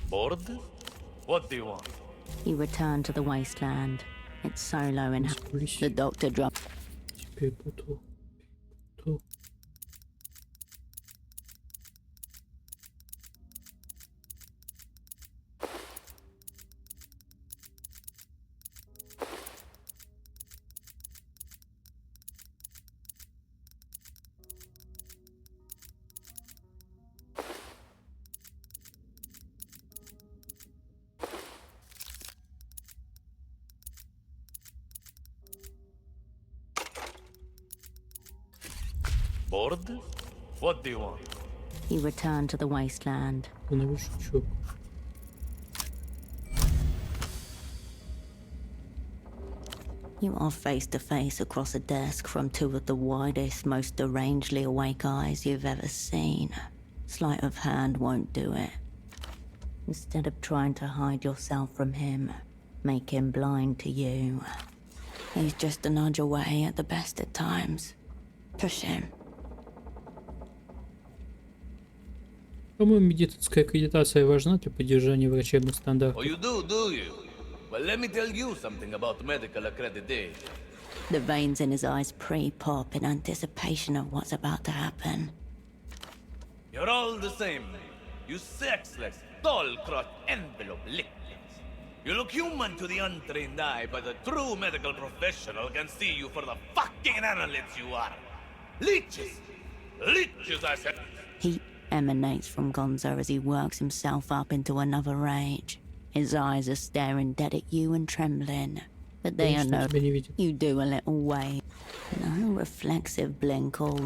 Bored? What do you want? You return to the wasteland. It's Solo in... The doctor drops... Перепутал. Перепутал. Bored? What do you want? You return to the wasteland. Новичок. You are face to face across a desk from two of the widest, most derangedly awake eyes you've ever seen. Sleight of hand won't do it. Instead of trying to hide yourself from him, make him blind to you. He's just a nudge away at the best of times. Push him. По-моему, медицинская аккредитация важна для поддержания врачебных стандартов. Oh, you do you? Well, let me tell you something about medical accreditation. The veins in his eyes pre-pop in anticipation of what's about to happen. You're all the same. You sexless, tall-crotched envelope lickers. You look human to the untrained eye, but a true medical professional can see you for the fucking annelids you are. Leeches! Leeches, I said! Heat emanates from Gonzo as he works himself up into another rage. His eyes are staring dead at you and trembling. But they are no... You do a little wave. No reflexive blink or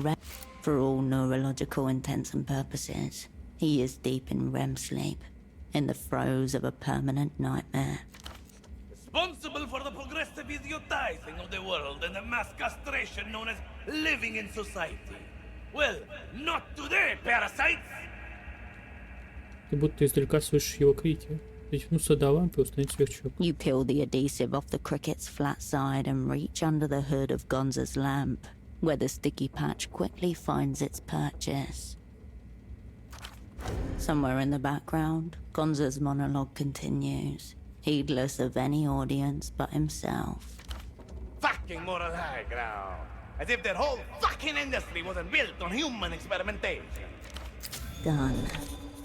for all neurological intents and purposes. He is deep in REM sleep, in the throes of a permanent nightmare. Responsible for the progressive idiotizing of the world and the mass castration known as living in society. Well, not today, parasites! Ты будто издалека слышишь его крики. Дотянуться до лампы и установить сверчок. You peel the adhesive off the cricket's flat side and reach under the hood of Gonza's lamp, where the sticky patch quickly finds its purchase. Somewhere in the background, Gonza's monologue continues, heedless of any audience but himself. Fucking moral high ground. As if that whole fucking industry wasn't built on human experimentation. Done.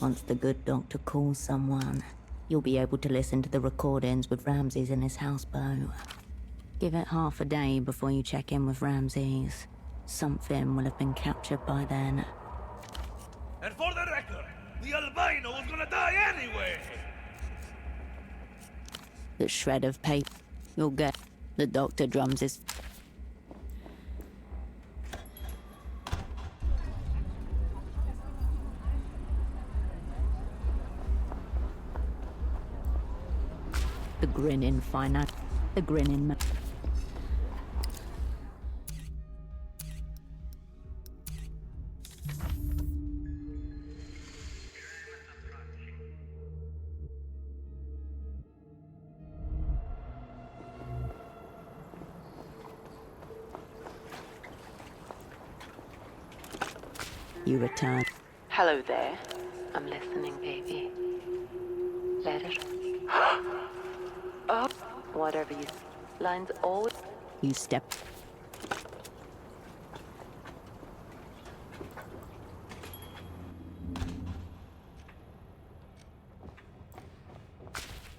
Once the good doctor calls someone, you'll be able to listen to the recordings with Ramses in his houseboat. Give it half a day before you check in with Ramses. Something will have been captured by then. And for the record, the albino was gonna die anyway! The shred of paper you'll get. The doctor drums his... The grin in finance. The grin in... You return. Hello there. I'm listening, baby. Let it up. Whatever you... Lines always... You step...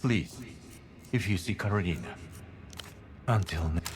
please, if you see Carolina. Until next.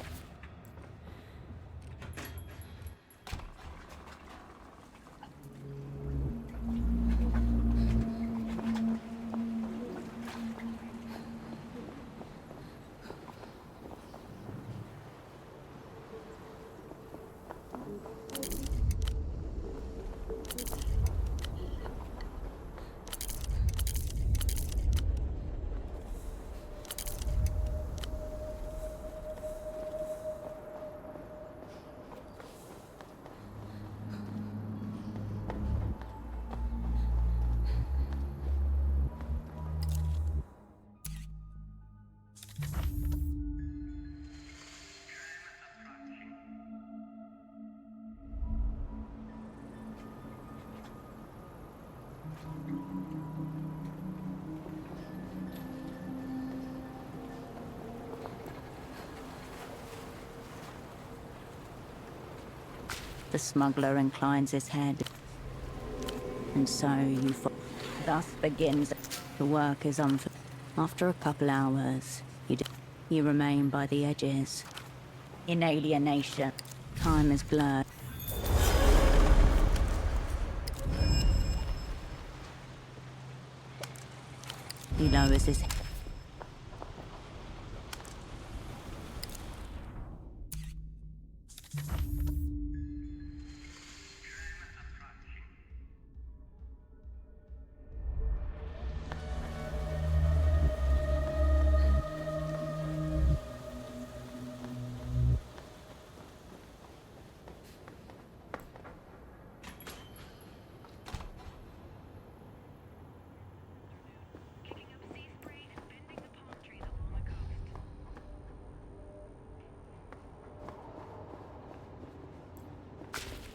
The smuggler inclines his head. And so you thus begins. The work is After a couple hours, you remain by the edges. In alienation, time is blurred. He lowers his head.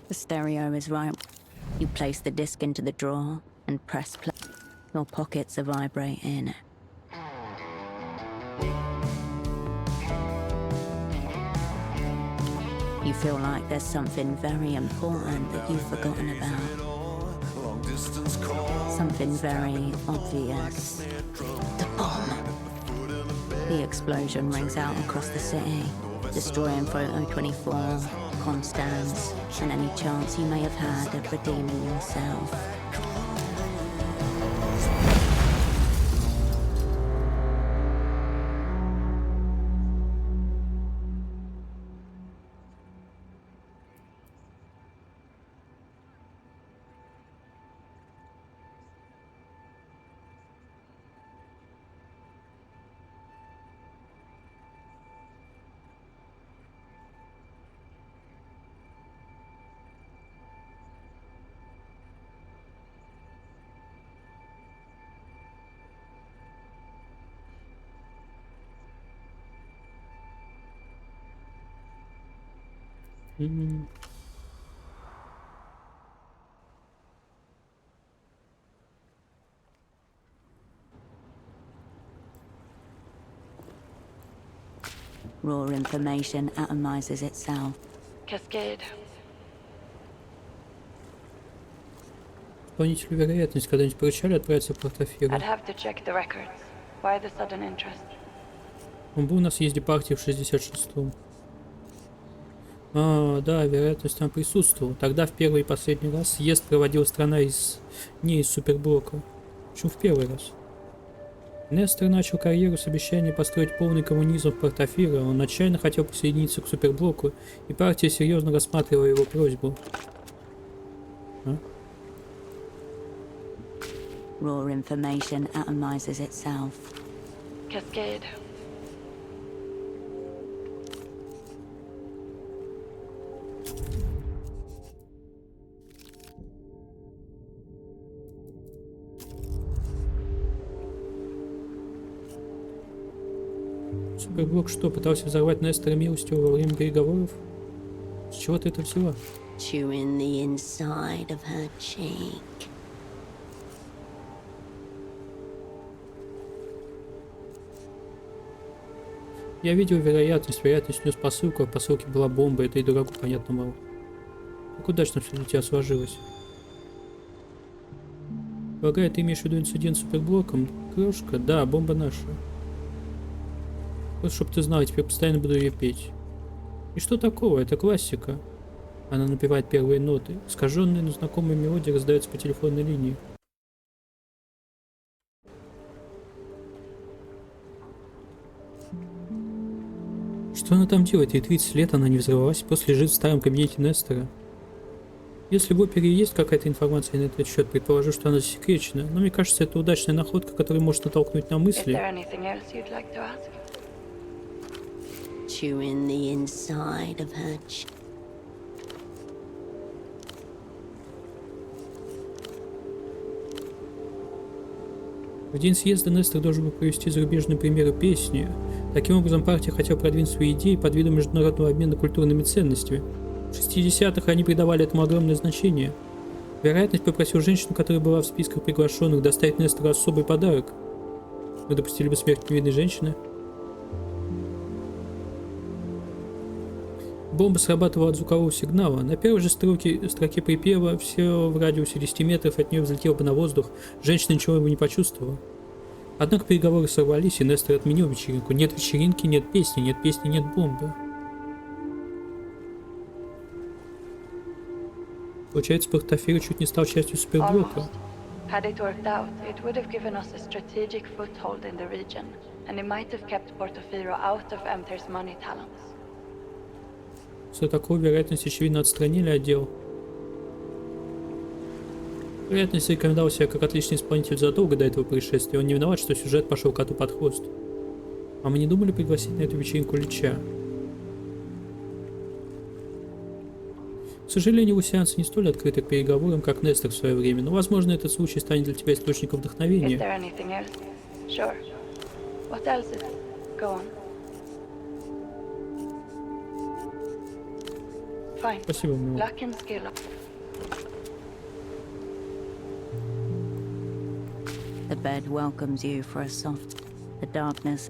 The stereo is right. You place the disc into the drawer and press play. Your pockets are vibrating. You feel like there's something very important that you've forgotten about. Something very obvious. The bomb. The explosion rings out across the city, destroying Photo 24, Constance, and any chance you may have had of redeeming yourself. Raw information atomizes itself. Cascade. Исполнителю вероятность когда-нибудь поручали отправиться в Портофиро? I'd have to check the records. Why the sudden interest? Он был на съезде партии в 66-м. А, да, вероятность там присутствовала. Тогда в первый и последний раз съезд проводила страна не из суперблока. Причем в первый раз. Нестор начал карьеру с обещания построить полный коммунизм в Портофиро. Он отчаянно хотел присоединиться к суперблоку, и партия серьезно рассматривала его просьбу. А? Raw information atomizes itself. Cascade. Суперблок что, пытался взорвать Нестора милостью во время переговоров? С чего ты это взяла? Chewing the inside of her cheek. Я видел вероятность нес посылку, а в посылке была бомба, это и дураку понятно мало. Как удачно все для тебя сложилось. Полагаю, ты имеешь в виду инцидент с суперблоком? Крошка? Да, бомба наша. Вот чтоб ты знал, я теперь постоянно буду ее петь. И что такого? Это классика. Она напевает первые ноты. Искаженные, но знакомые мелодии раздаются по телефонной линии. Что она там делает? Ей 30 лет, она не взорвалась, после лежит в старом кабинете Нестора. Если в опере есть какая-то информация на этот счет, предположу, что она засекречена, но мне кажется, это удачная находка, которая может натолкнуть на мысли. Chewing the inside of her В день съезда Нестор должен был провести зарубежные примеры песни. Таким образом, партия хотела продвинуть свои идеи под видом международного обмена культурными ценностями. В 60-х они придавали этому огромное значение. Вероятность попросил женщину, которая была в списках приглашенных, доставить Нестору особый подарок. Вы допустили бы смерть невинной женщины? Бомба срабатывала от звукового сигнала. На первой же строке припева все в радиусе 10 метров от нее взлетело бы на воздух. Женщина ничего бы не почувствовала. Однако переговоры сорвались, и Нестор отменил вечеринку. Нет вечеринки, нет песни, нет бомбы. Получается, Портофиро чуть не стал частью суперблока. Had it worked out, it would have given us a strategic foothold in the region, and it might have kept Portofiro out of Emter's money talents. Все такое, вероятность, очевидно, отстранили отдел. Вероятность рекомендовал себя как отличный исполнитель задолго до этого происшествия. Он не виноват, что сюжет пошел коту под хвост. А мы не думали пригласить на эту вечеринку Лича. К сожалению, лусианцы не столь открыты к переговорам, как Нестор в свое время, но, возможно, этот случай станет для тебя источником вдохновения. Спасибо, Мэл. The bed welcomes you for a soft... The darkness...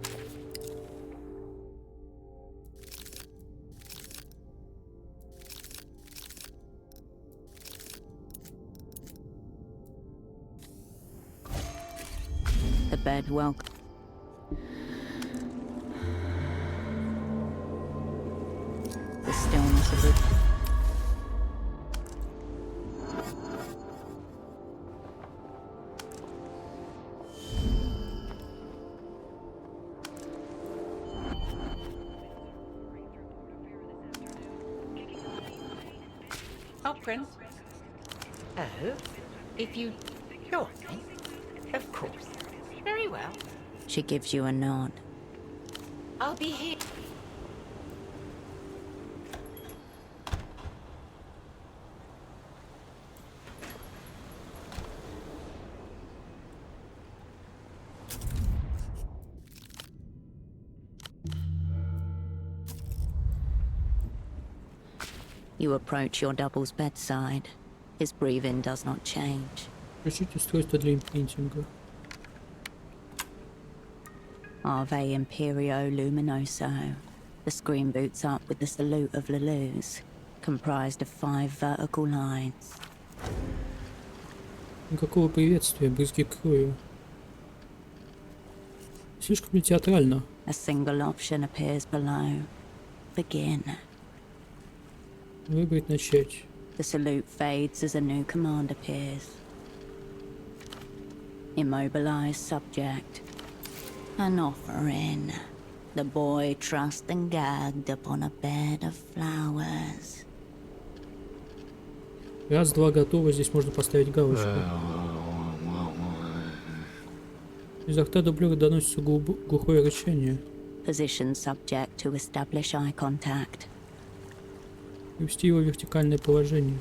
The bed welcome... The stillness of it... Oh, Prince. Oh, if you... Sure. Of course. Very well. She gives you a nod. I'll be here. You approach your double's bedside. His breathing does not change. Включить устройство для импринтинга. Ave Imperio Luminoso. The screen boots up with the salute of Lelou's, comprised of 5 vertical lines. Никакого приветствия, брызги крови. Слишком ли театрально? A single option appears below. Begin. Выбрать начать. The salute fades as a new command appears. Immobilized subject. An offering. The boy trussed and gagged upon a bed of flowers. Раз, два, готово. Здесь можно поставить галочку. Изо рта дублера доносится глухое рычание. Position subject to establish eye contact. Ввести его в вертикальное положение.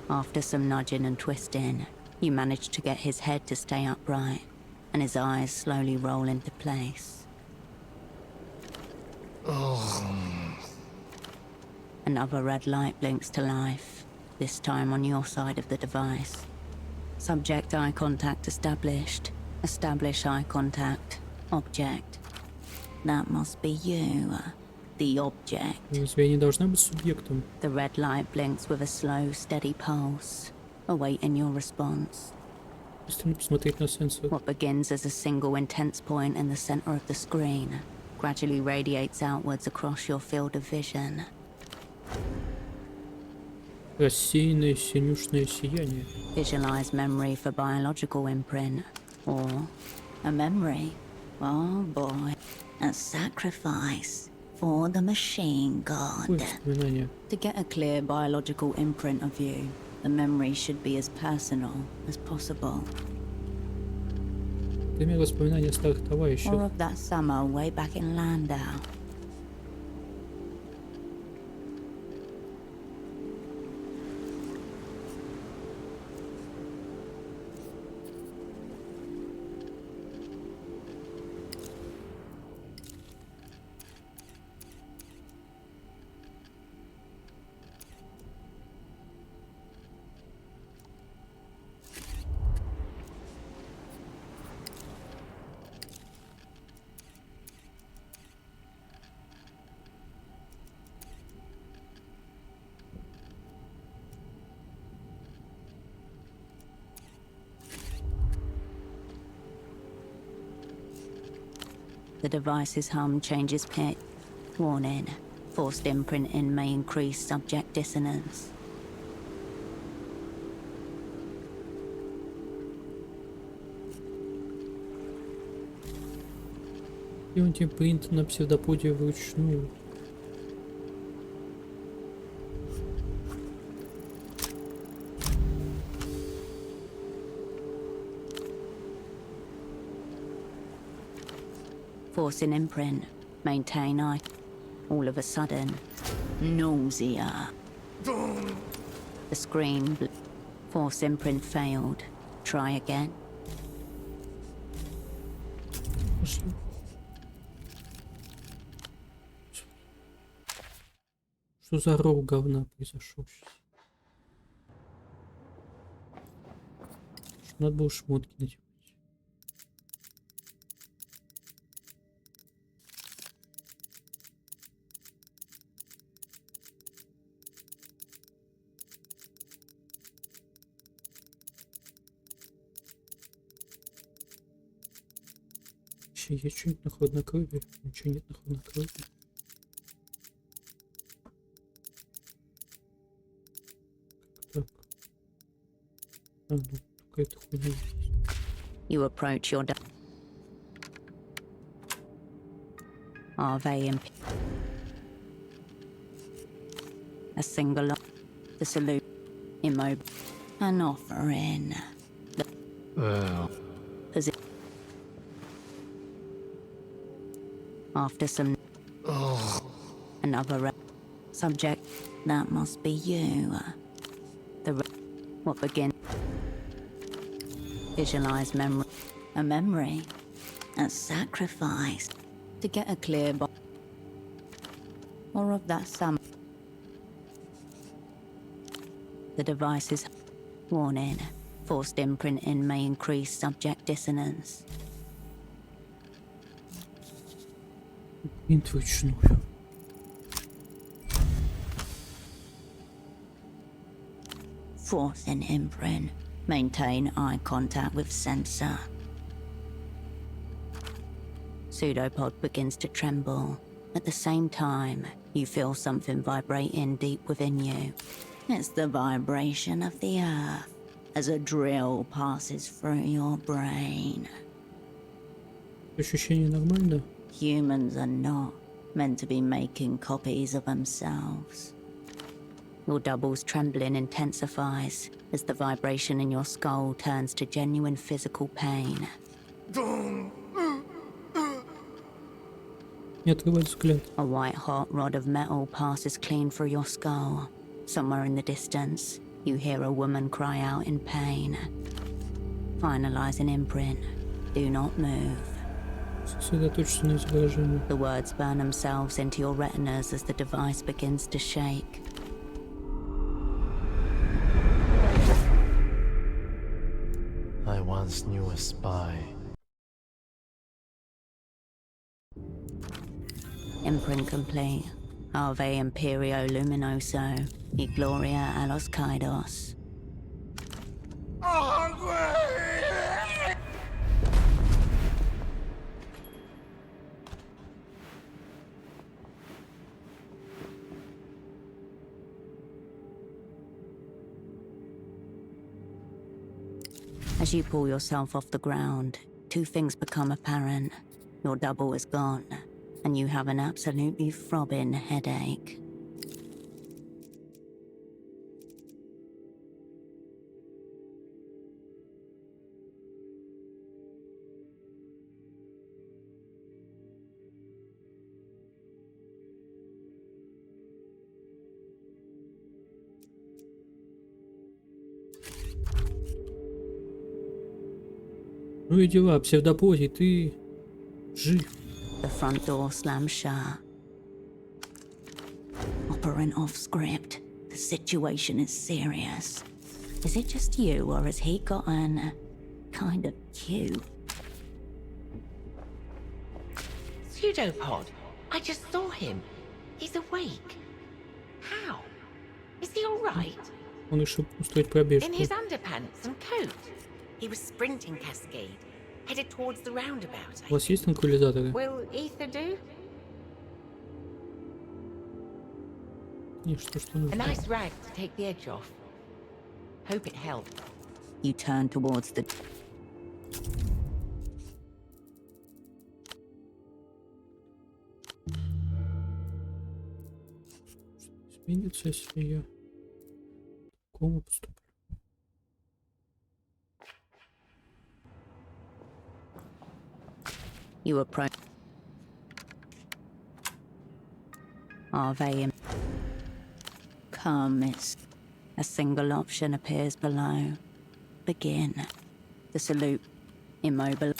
After some nudging and twisting, you manage to get his head to stay upright, and his eyes slowly roll into place. Another red light blinks to life, this time on your side of the device. Subject eye contact established. Establish eye contact. Object. That must be you. The object. Разве я не должна быть субъектом? The red light blinks with a slow, steady pulse, awaiting your response. Быстренько посмотреть на сенсор. What begins as a single intense point in the center of the screen gradually radiates outwards across your field of vision. Рассеянное синюшное сияние. Visualize memory for biological imprint, or a memory, oh boy, a sacrifice for the machine god. Какое воспоминание? To get a clear biological imprint of you, the memory should be as personal as possible. Пример воспоминания старых товарищей. Or of that summer way back in Landau. The device's hum changes pitch. Warning. Forced imprinting may increase subject dissonance. Делайте принт на псевдоподе вручную. Force an imprint. Maintain eye. All of a sudden, nausea. The screen. Force imprint failed. Try again. Что за ров говна произошел сейчас? Надо было шмотки надевать. Есть что-нибудь на хладнокровие? Ничего нет на хладнокровие. Как так? А, ну, какая-то хуйня есть. You approach your RV a single the salute immobile an offering. After some another subject, that must be you. What begin? Visualize memory, a memory, a sacrifice to get a clear or of that sum. The device's warning. Forced imprinting may increase subject dissonance. Принт вручную. Force an imprint. Maintain eye contact with sensor. Pseudopod begins to tremble. At the same time, you feel something vibrating deep within you. It's the vibration of the earth as a drill passes through your brain. Ощущение нормально? Humans are not meant to be making copies of themselves. Your double's trembling intensifies as the vibration in your skull turns to genuine physical pain. Не отрывай взгляд. A white-hot rod of metal passes clean through your skull. Somewhere in the distance, you hear a woman cry out in pain. Finalize an imprint. Do not move. Сосредоточься на изображении. The words burn themselves into your retinas as the device begins to shake. I once knew a spy. Imprint complete. Ave Imperio Luminoso. Y Gloria a los Kaidos. Oh, As you pull yourself off the ground, two things become apparent. Your double is gone, and you have an absolutely throbbing headache. Ну и дела, псевдоподи, ты жив. The front door slams shut. Operant off script. The situation is serious. Is it just you, or has he gotten kind of cute? Pseudopod. I just saw him. He's awake. How? Is he all right? Он решил устроить пробежку. In his underpants and coat. He was sprinting Cascade, headed towards the roundabout. У вас есть транквилизаторы? Will Ether do? И что A нужно? nice rag to take the edge off. Hope it helped. You turn towards the... Изменится, если я такому поступлю. You approach. Are they in? Come, it's... A single option appears below. Begin. The salute. Immobile.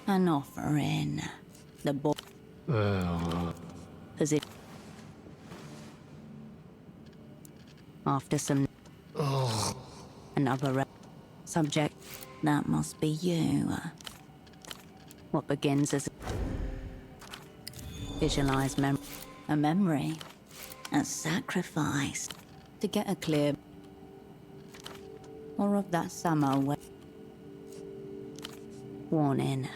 An offer in. The ball. Position. After some... Another... Subject. That must be you. What begins as visualize a memory, a sacrifice to get a clear or of that summer where warning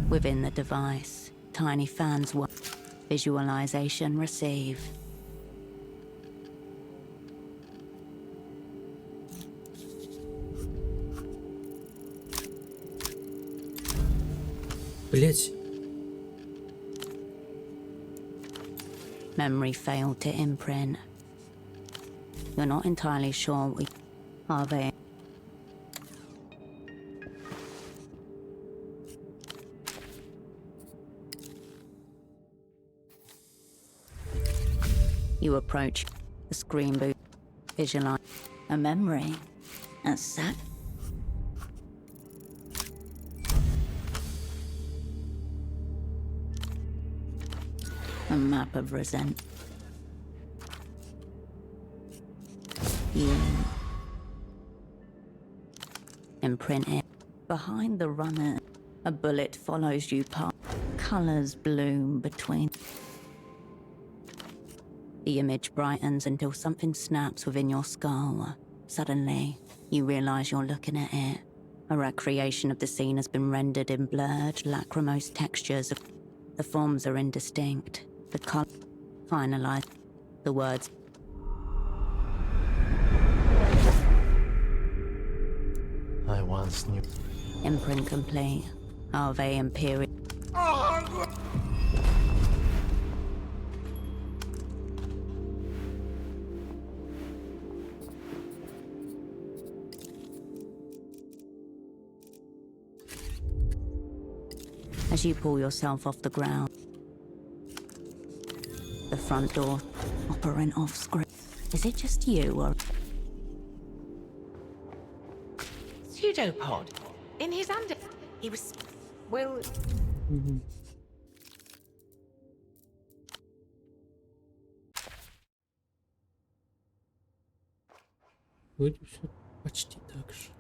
within the device, tiny fans were visualization receive. Блять. Memory failed to imprint. You're not entirely sure we are they. You approach the screen boot, visualize a memory, a sac. A map of resent. You imprint it. Behind the runner, a bullet follows you past. Colors bloom between. The image brightens until something snaps within your skull. Suddenly, you realize you're looking at it. A recreation of the scene has been rendered in blurred, lachrymose textures. The forms are indistinct. The color finalized. The words. I once knew. Imprint complete. Ave Imperial. As you pull yourself off the ground, the front door, operant off script. Is it just you, or Pseudopod. In his under... He was... Well... Вроде все почти так же.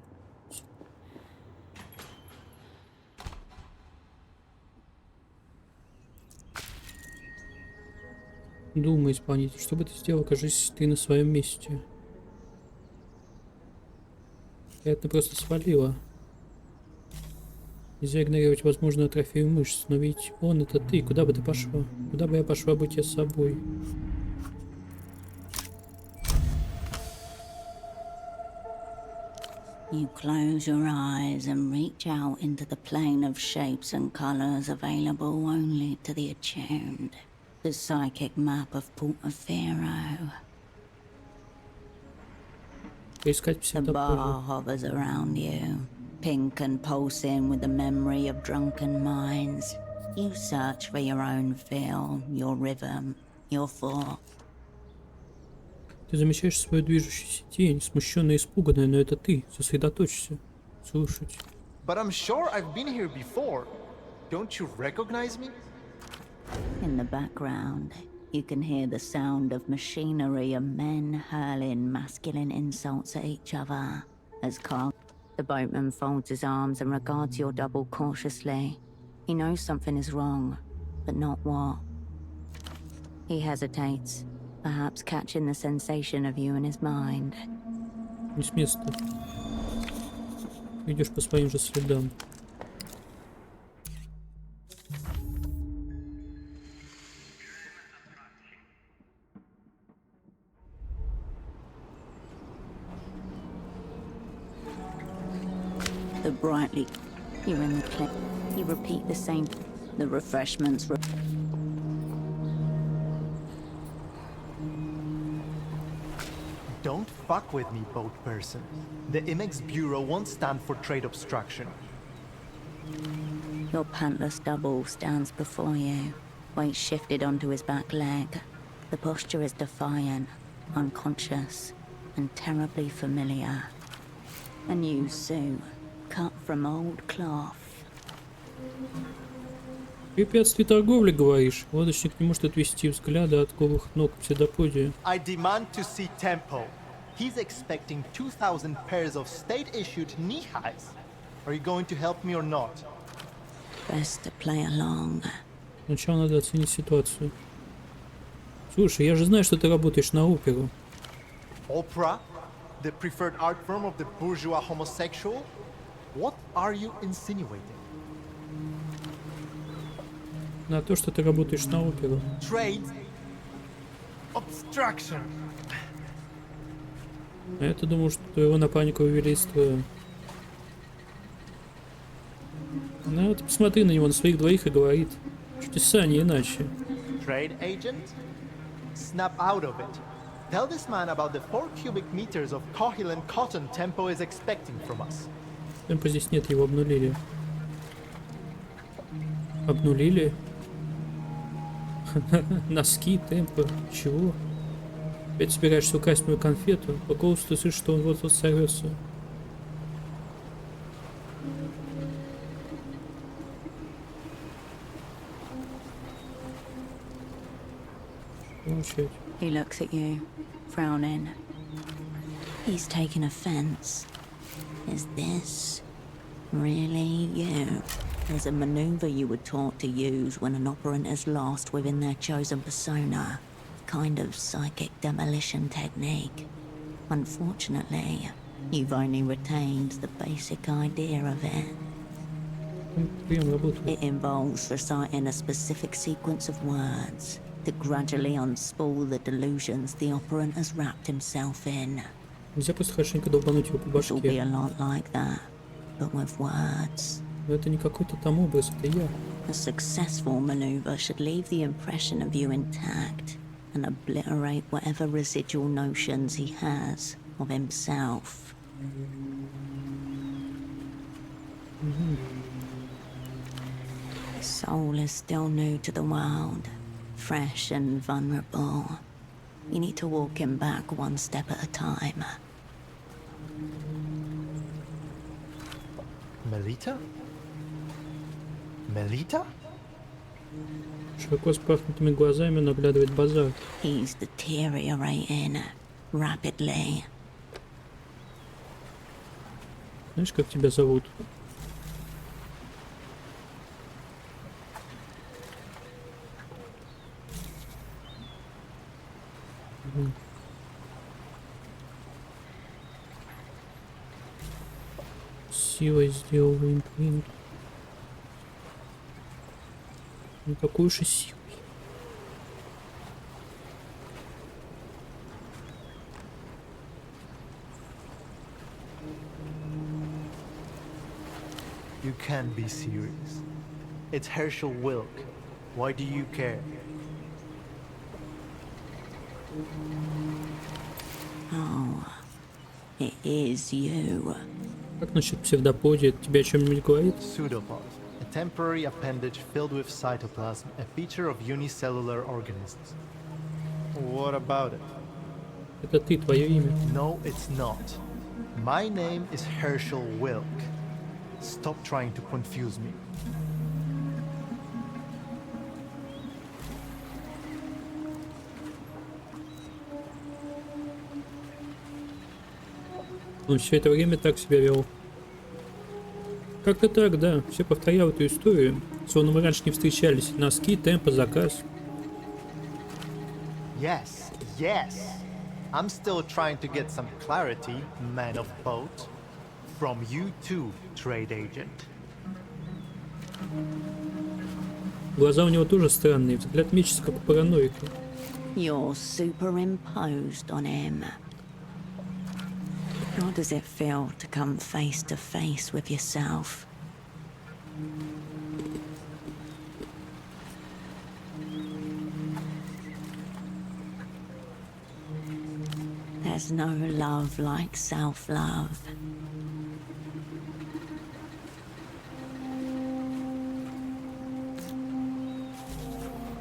Думай, исполнитель, что бы ты сделал, окажись ты на своем месте? Это просто свалило. Нельзя игнорировать возможную атрофию мышц, но ведь он — это ты. Куда бы ты пошла? Куда бы я пошла, будь я с собой? You close your eyes and reach out into the plane of shapes and colors available only to the attuned. The psychic map of Portofino. Поискать The всегда bar позже. hovers around you, pink and pulsing with the memory of drunken minds. You search for your own feel, your rhythm, your thought. Ты замечаешь свою движущуюся тень, смущенная и испуганная, но это ты. Сосредоточься. Слушать. But I'm sure I've been here before. Don't you recognize me? In the background, you can hear the sound of machinery and men hurling masculine insults at each other. As Carl, the boatman folds his arms and regards your double cautiously. He knows something is wrong, but not what. He hesitates, perhaps catching the sensation of you in his mind. Не с места. Идешь по своим же следам. The brightly, you're in the clip. You repeat the same. The refreshments. Don't fuck with me, boat person. The Imex Bureau won't stand for trade obstruction. Your pantless double stands before you, weight shifted onto his back leg. The posture is defiant, unconscious, and terribly familiar. A new suit, cut from old cloth. Препятствие торговли, говоришь? Лодочник не может отвести взгляда от голых ног псевдоподия. I demand to see Tempo. He's expecting 2,000 pairs of state-issued knee-highs. Are you going to help me or not? Best to play along. Сначала надо оценить ситуацию. Слушай, я же знаю, что ты работаешь на оперу. Opera? The preferred art form of the bourgeois homosexual? What are you insinuating? На то, что ты работаешь на оперу. Trade obstruction. А я-то думал, что твоего напарника вывели из строя. Ну вот посмотри на него, на своих двоих и говорит. Чудеса, не иначе. Trade agent? Snap out of it. Tell this man about the 4 cubic meters of cohilant cotton Tempo is expecting from us. Темпа здесь нет, его обнулили. Обнулили? Носки, темпа. Чего? Опять собираешься украсть мою конфету? По голосу ты слышишь, что он вот-вот сорвется. Молчать. He looks at you, frowning. He's taken offense. Is this really you? There's a maneuver you were taught to use when an operant is lost within their chosen persona. Kind of psychic demolition technique. Unfortunately, you've only retained the basic idea of it. It involves reciting a specific sequence of words to gradually unspool the delusions the operant has wrapped himself in. Нельзя просто хорошенько долбануть его по It will be башке. a lot like that, but with words. Но это не какой-то там образ, это я. A successful maneuver should leave the impression of you intact and obliterate whatever residual notions he has of himself. His soul is still new to the world, fresh and vulnerable. You need to walk him back one step at a time. Melita? Melita? Широко распахнутыми глазами наглядывает базар. He's deteriorating rapidly. Знаешь, как тебя зовут? Силой сделал имплант. Ну какой уж и силой. can't be serious. It's Herschel Wilk. Why do you care? Oh, it is you. Как насчет псевдоподия? Это тебе о чем-нибудь говорит? Pseudopod, a temporary appendage filled with cytoplasm, a feature of unicellular organisms. What about it? Это ты, твое имя. No, it's not. My name is Herschel Wilk. Stop trying to confuse me. Он все это время так себя вел. Как-то так, да. Все повторял эту историю. Словно мы раньше не встречались. Носки, темпо, заказ. Yes, yes. I'm still trying to get some clarity, man of boat. From you too, trade agent. Глаза у него тоже странные. Взгляд мечется, как у параноика. You're superimposed on him. How does it feel to come face to face with yourself? There's no love like self-love.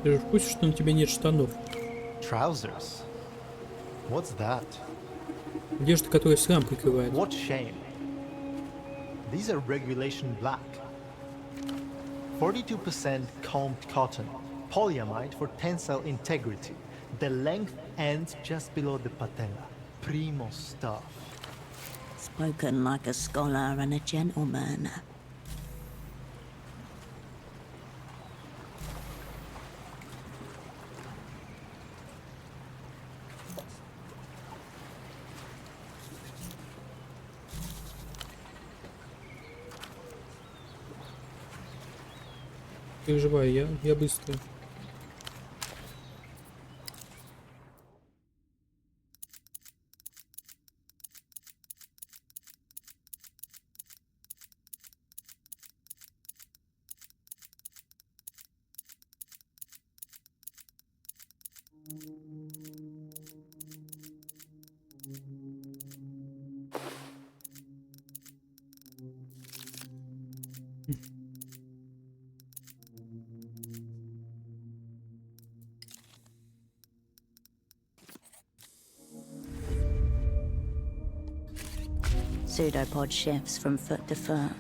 Ты же в курсе, что на тебе нет штанов? Trousers? What's that? Одежда, которая срам прикрывает. What shame. These are regulation black. 42% combed cotton. Polyamide for tensile integrity. The length ends just below the patella. Primo stuff. Spoken like a scholar and a gentleman. Переживай, я быстро. Pseudopod shifts from foot to foot.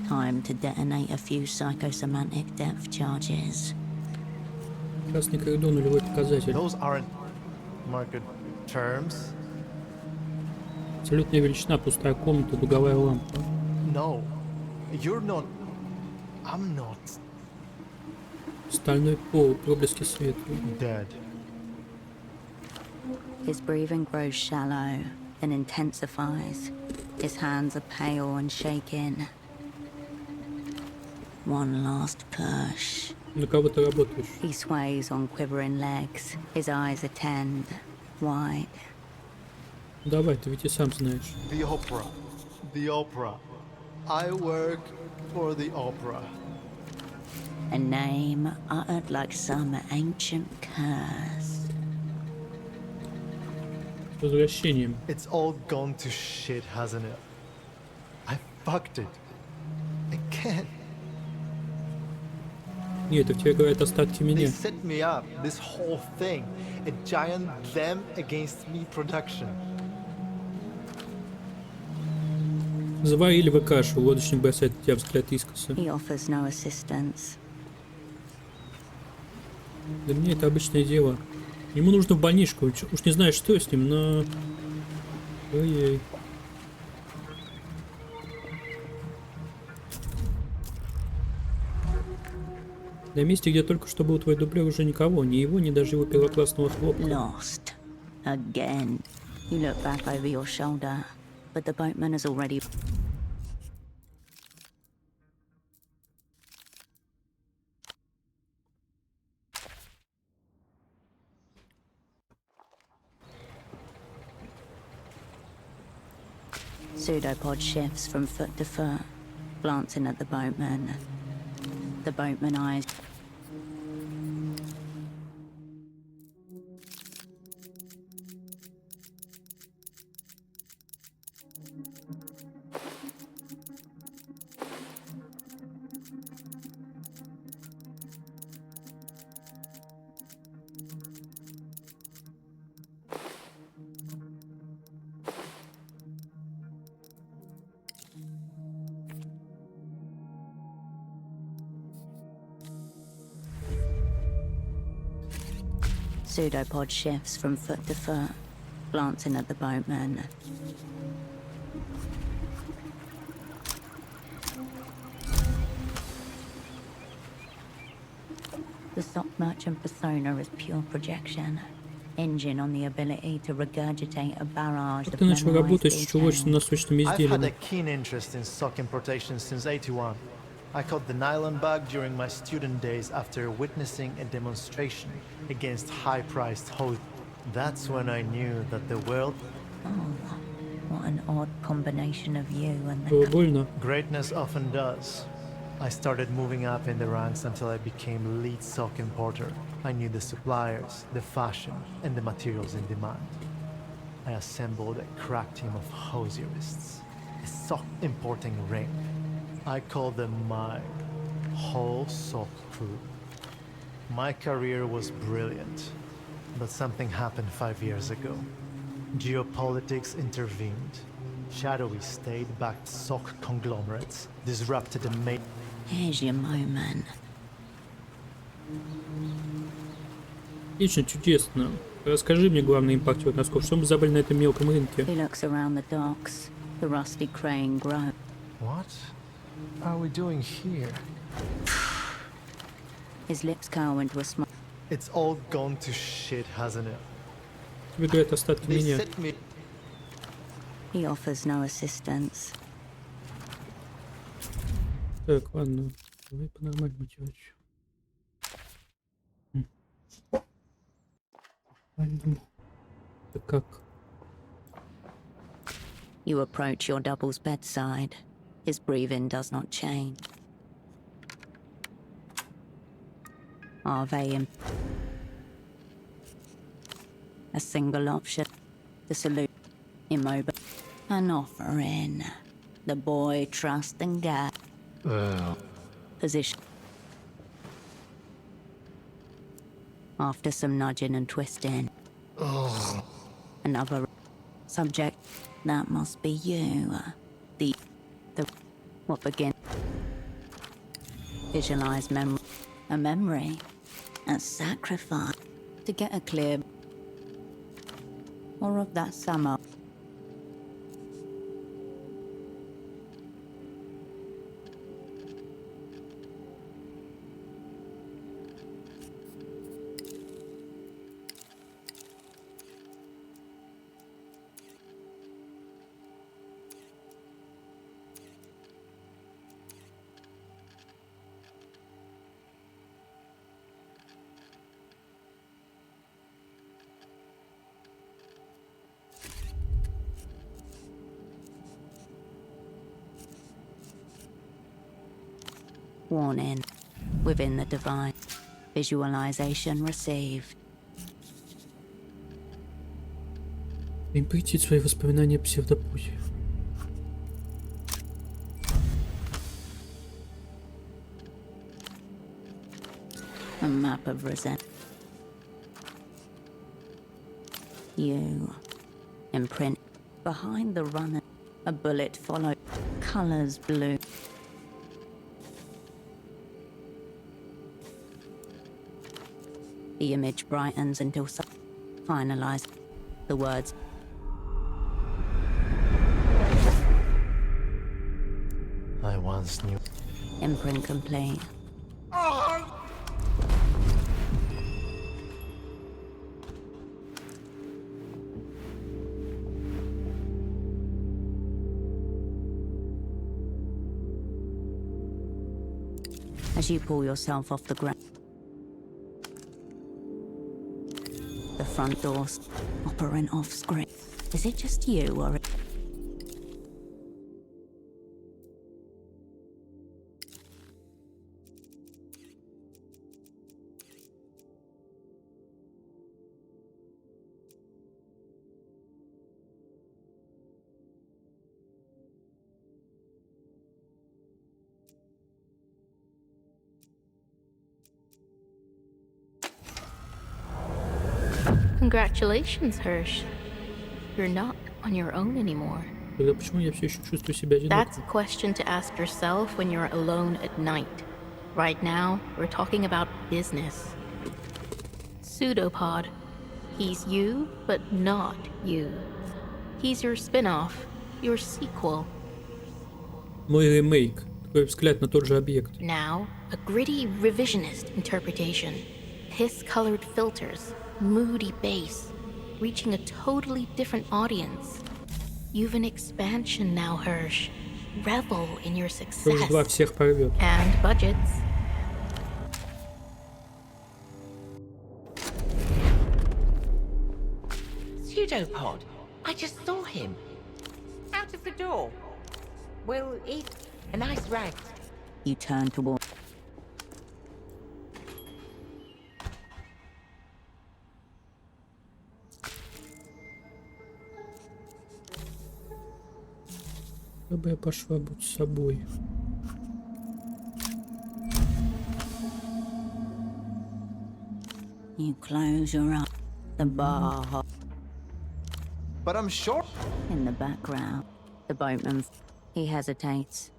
Time to detonate a few psychosomatic depth charges. Красный коридор, нулевой показатель. Those aren't market terms. Абсолютная величина, пустая комната, дуговая лампа. No, you're not. I'm not. Стальной пол, проблески света. Dead. His breathing grows shallow, then intensifies. His hands are pale and shaking. One last push. На кого ты работаешь? He sways on quivering legs. His eyes attend, wide. Давай, ты ведь и сам знаешь. The opera. The opera. I work for the opera. A name uttered like some ancient curse. С возвращением. It's all gone to shit, hasn't it? I fucked it. Again. Нет, это в тебе говорят остатки They меня. set me up, this whole thing. A giant them against me production. Заварили вы кашу, лодочник бросает на тебя взгляд искоса. He offers no assistance. Для меня это обычное дело. Ему нужно в больничку, уж не знаю, что с ним, но... Ой-ой. На месте, где только что был твой дублер, уже никого, ни его, ни даже его первоклассного хлопка. Lost. Again. You look back over your shoulder, but the boatman has already... Pseudopod shifts from foot to foot, glancing at the boatman. The boatman eyes. Pseudopod shifts from foot to foot, glancing at the boatman. The sock merchant persona is pure projection, hinging on the ability to regurgitate a barrage Как of ты начал memorized работать с details. чулочно-носочными I've had a изделиями? keen interest in sock importation since 81. I caught the nylon bug during my student days after witnessing a demonstration against high-priced hose. That's when I knew that the world... Oh, what an odd combination of you and Было the... больно. Greatness often does. I started moving up in the ranks until I became lead sock importer. I knew the suppliers, the fashion, and the materials in demand. I assembled a crack team of hosierists, a sock importing ring. I called them my whole sock crew. My career was brilliant, but something happened 5 years ago. Geopolitics intervened. Shadowy state-backed sock conglomerates disrupted the main... Here's your moment. Отлично, чудесно. Расскажи мне главный импакт от носков. Что мы забыли на этом мелком рынке? He looks around the docks. The rusty crane grows. What are we doing here? His lips curl into a smile. It's all gone to shit, hasn't it? Тебе говорят остатки They меня. set me... He offers no assistance. Так, ладно. Давай по-нормальному делать. Пойду. Так как? You approach your double's bedside. His breathing does not change. Are they in a single option? The salute immobile. An offering. The boy trust and gap. Position. After some nudging and twisting. Another subject. That must be you. The what begin? Visualize memory. A memory. A sacrifice. To get a clear. Or of that summer. Warning. Within the divine. Visualization received. Импритить свои воспоминания псевдопути. A map of resent. You. Imprint. Behind the runner. A bullet followed. Colors blue. The image brightens until finalized. The words. I once knew. Imprint complete. As you pull yourself off the ground. The front doors operate off screen. Is it just you or Congratulations, Hirsch. You're not on your own anymore. Тогда почему я все еще чувствую себя That's одиноким? a question to ask yourself when you're alone at night. Right now, we're talking about business. Pseudopod. He's you, but not you. He's your spin-off, your sequel. Мой ремейк. Твой взгляд на тот же объект. Now, a gritty revisionist interpretation. Piss-colored filters, moody bass, reaching a totally different audience. You've an expansion now, Hirsch. Revel in your success. Тоже два всех порвет. And budgets. Pseudopod. I just saw him. Out of the door. Well, he's a nice rag. You turn toward. Я бы пошла будь собой. You close your eyes. The bar. But I'm sure. In the background, the boatman. He hesitates.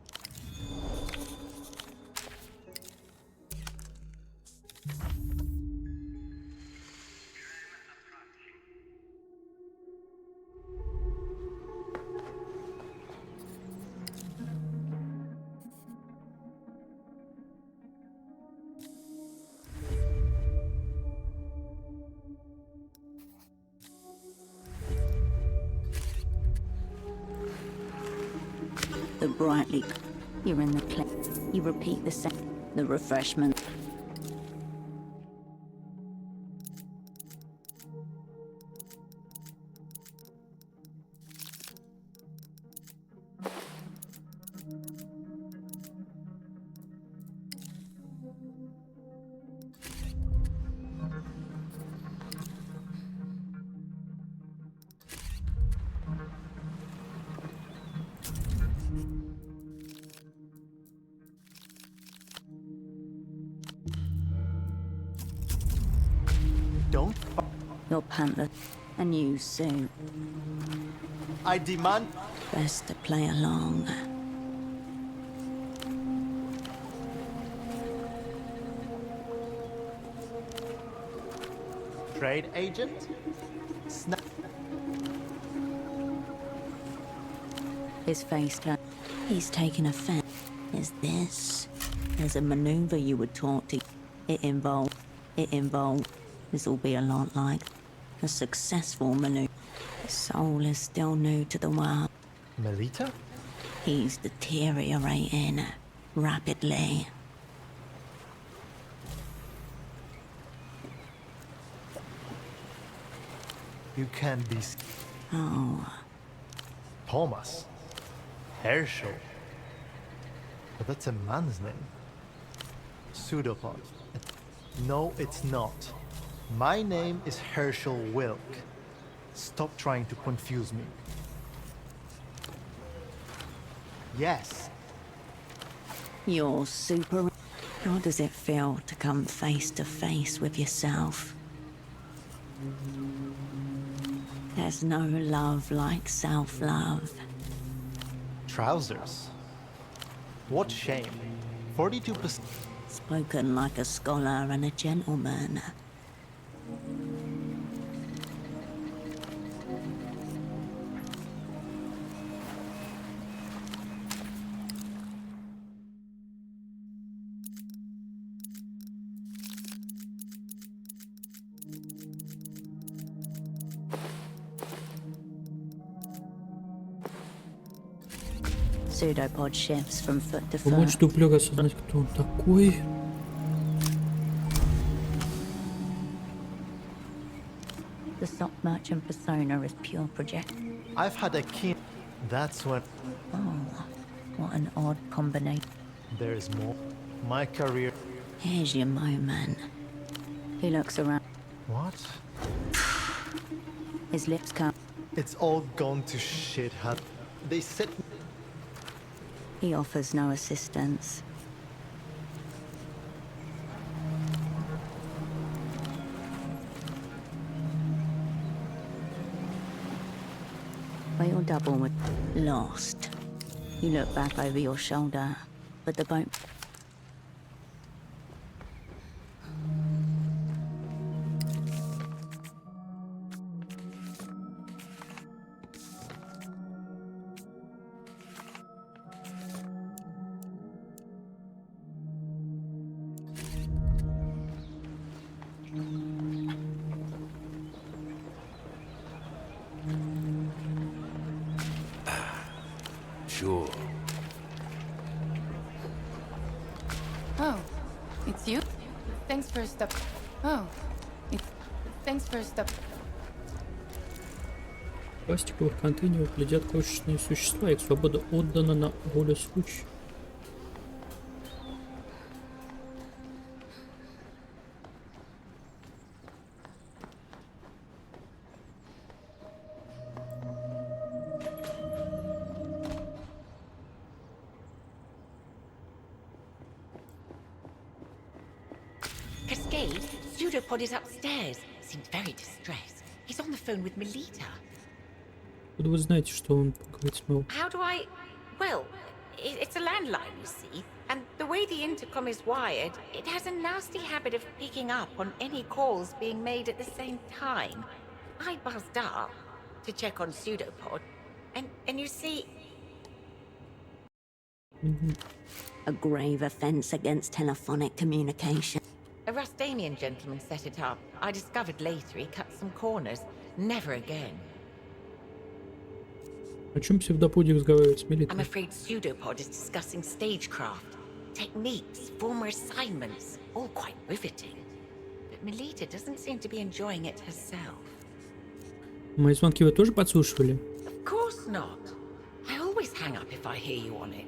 The brightly, you're in the clip. You repeat the same. The refreshment. Don't. Your panther. A new suit. I demand. Best to play along. Trade agent? His face turned. He's taken offense. Is this? There's a maneuver you would talk to. It involved. This will be a lot like a successful maneuver. His soul is still new to the world. Melita? He's deteriorating rapidly. You can't be. Oh. Thomas. Herschel. But that's a man's name. Pseudopod. No, it's not. My name is Herschel Wilk. Stop trying to confuse me. Yes. You're super. How does it feel to come face to face with yourself? There's no love like self-love. Trousers. What shame. 42%. Spoken like a scholar and a gentleman. Pseudopod shifts from foot to Помочь foot. дуплеру осознать, кто он такой. The sock merchant persona is pure project. I've had a keen. That's what. Oh, what an odd combination. There is more. My career. Here's your moment. He looks around. What? His lips come. It's all gone to shit. They said. He offers no assistance. Where your double was lost. You look back over your shoulder, but the boat... Sure. Oh, it's you? Thanks for stop. Oh, thanks for stop. В пластиковых контейнерах глядят крошечные существа, их свобода отдана на волю случая. Cascade, Pseudopod is upstairs. Seems very distressed. He's on the phone with Melita. Откуда вы знаете, что он поговорит с Мел? How do I... Well, it's a landline, you see. And the way the intercom is wired, it has a nasty habit of picking up on any calls being made at the same time. I buzzed up to check on Pseudopod, and you see... A grave offense against telephonic communication. A Rustanian gentleman set it up. I discovered later he cut some corners. Never again. О чем псевдоподик разговаривает с I'm Мелитой? afraid Pseudopod is discussing stagecraft, techniques, former assignments, all quite riveting. But Melita doesn't seem to be enjoying it herself. Мои звонки вы тоже подслушивали? Of course not. I always hang up if I hear you on it.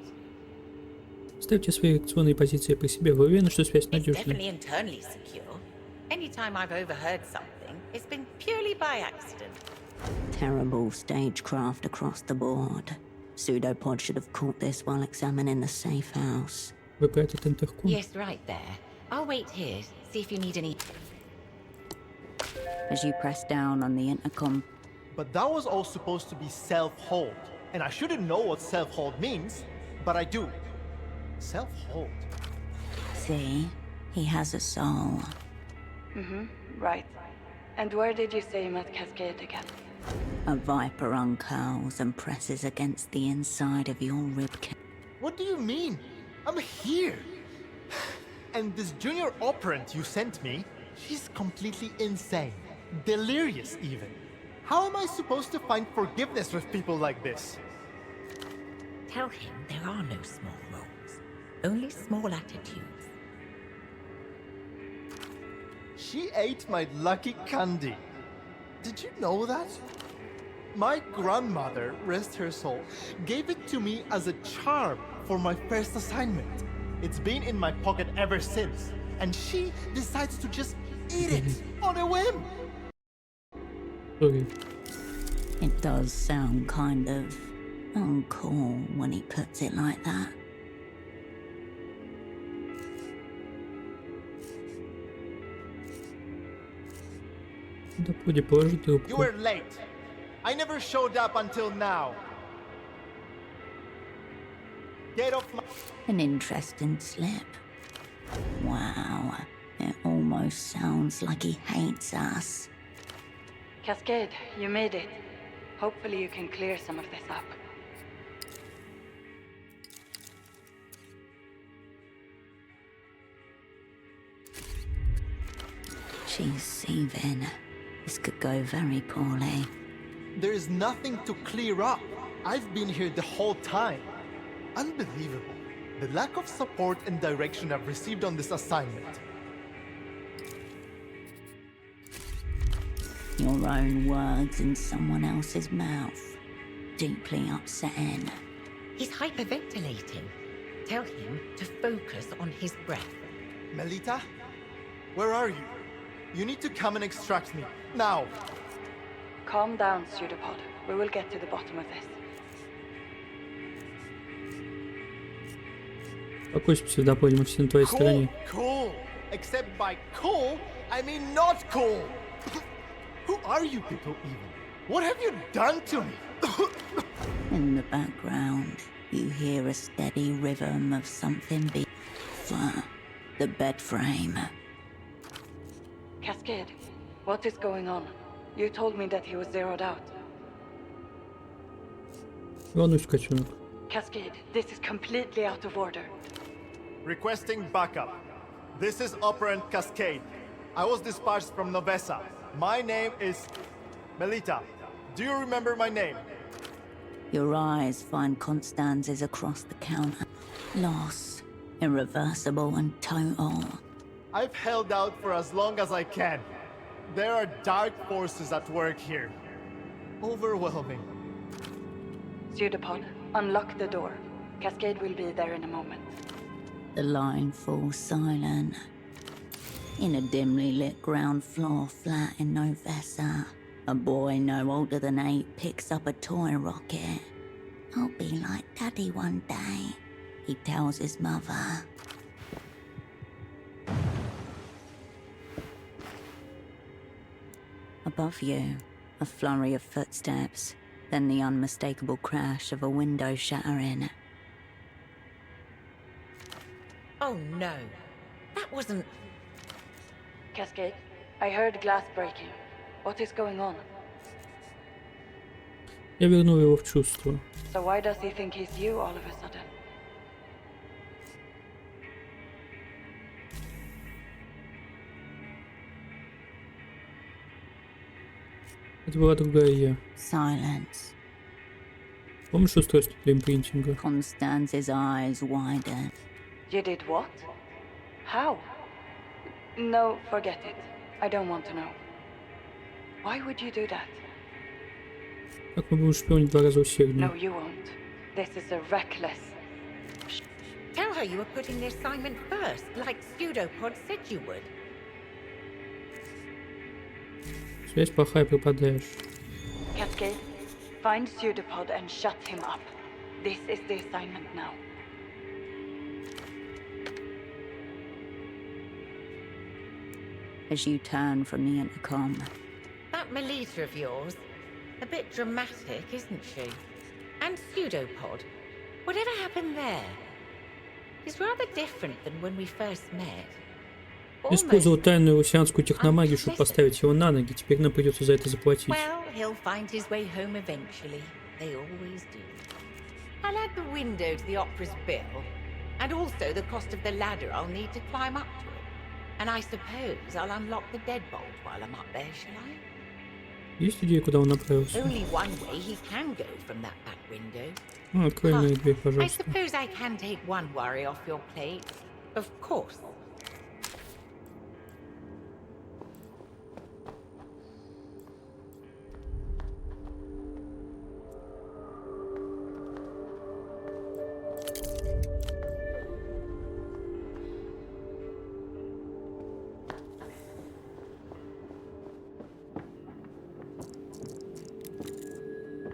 Ставьте свои реакционные позиции при себе. Вы уверены, что связь It's надежная? definitely internally secure. Anytime I've overheard something, it's been purely by accident. Terrible stagecraft across the board. Pseudopod should have caught this while examining the safe house. Вы про этот интерком? Yes, right there. I'll wait here, see if you need any... As you press down on the intercom... But that was all supposed to be self-hold. And I shouldn't know what self-hold means, but I do. Self-hold. See? He has a soul. Right. And where did you say you met Cascade again? A viper uncurls and presses against the inside of your ribcage. What do you mean? I'm here! And this junior operant you sent me, she's completely insane. Delirious, even. How am I supposed to find forgiveness with people like this? Tell him there are no small roles, only small attitudes. She ate my lucky candy. Did you know that? My grandmother, rest her soul, gave it to me as a charm for my first assignment. It's been in my pocket ever since, and she decides to just eat it on a whim. Okay. It does sound kind of uncool when he puts it like that. Псевдоподе, положи трубку. You were late. I never showed up until now. Get off my... An interesting slip. Wow. It almost sounds like he hates us. Cascade, you made it. Hopefully you can clear some of this up. She's seething. This could go very poorly. There is nothing to clear up. I've been here the whole time. Unbelievable. The lack of support and direction I've received on this assignment. Your own words in someone else's mouth. Deeply upsetting. He's hyperventilating. Tell him to focus on his breath. Melita? Where are you? You need to come and extract me. Now! Calm down, Pseudopod. We will get to the bottom of this. Успокойся, псевдоподик, мы все на твоей стороне. Cool! Except by cool, I mean not cool! Who are you people even? What have you done to me? In the background, you hear a steady rhythm of something the bed frame. Cascade, what is going on? You told me that he was zeroed out. Волнуйся, котенок. Cascade, this is completely out of order. Requesting backup. This is Operant Cascade. I was dispatched from Novesa. My name is Melita. Do you remember my name? Your eyes find Constance's across the counter. Loss, irreversible and total. I've held out for as long as I can. There are dark forces at work here. Overwhelming. Pseudopod, unlock the door. Cascade will be there in a moment. The line falls silent. In a dimly lit ground floor flat in Novesa, a boy no older than 8 picks up a toy rocket. I'll be like Daddy one day, he tells his mother. Above you, a flurry of footsteps, then the unmistakable crash of a window shattering. Oh no, that wasn't... Cascade, I heard glass breaking. What is going on? Я вернул его в чувство. So why does he think he's you all of a sudden? Это была другая я. Silence. Помнишь устройство для импринтинга? Constance's eyes widen. You did what? How? No, forget it. I don't want to know. Why would you do that? Как мы будем шпионить 2 раза усерднее? No, you won't. This is a reckless... Tell her you were putting the assignment first, like Pseudopod said you would. Связь плохая, пропадаешь. Cascade, find Pseudopod and shut him up. This is the assignment now. As you turn from the intercom. That Melita of yours, a bit dramatic, isn't she? And Pseudopod, whatever happened there? He's rather different than when we first met. Использовал тайную осеанскую техномагию, чтобы поставить его на ноги. Теперь нам придется за это заплатить. Well, he'll find his way home eventually. They always do. I'll add the window to the opera's bill, and also the cost of the ladder I'll need to climb up to it. And I suppose I'll unlock the deadbolt while I'm up there, shall I? Есть идея, куда он направился? Only one way he can go from that back window. Открой мне дверь, I пожалуйста. suppose I can take one worry off your plate. Of course.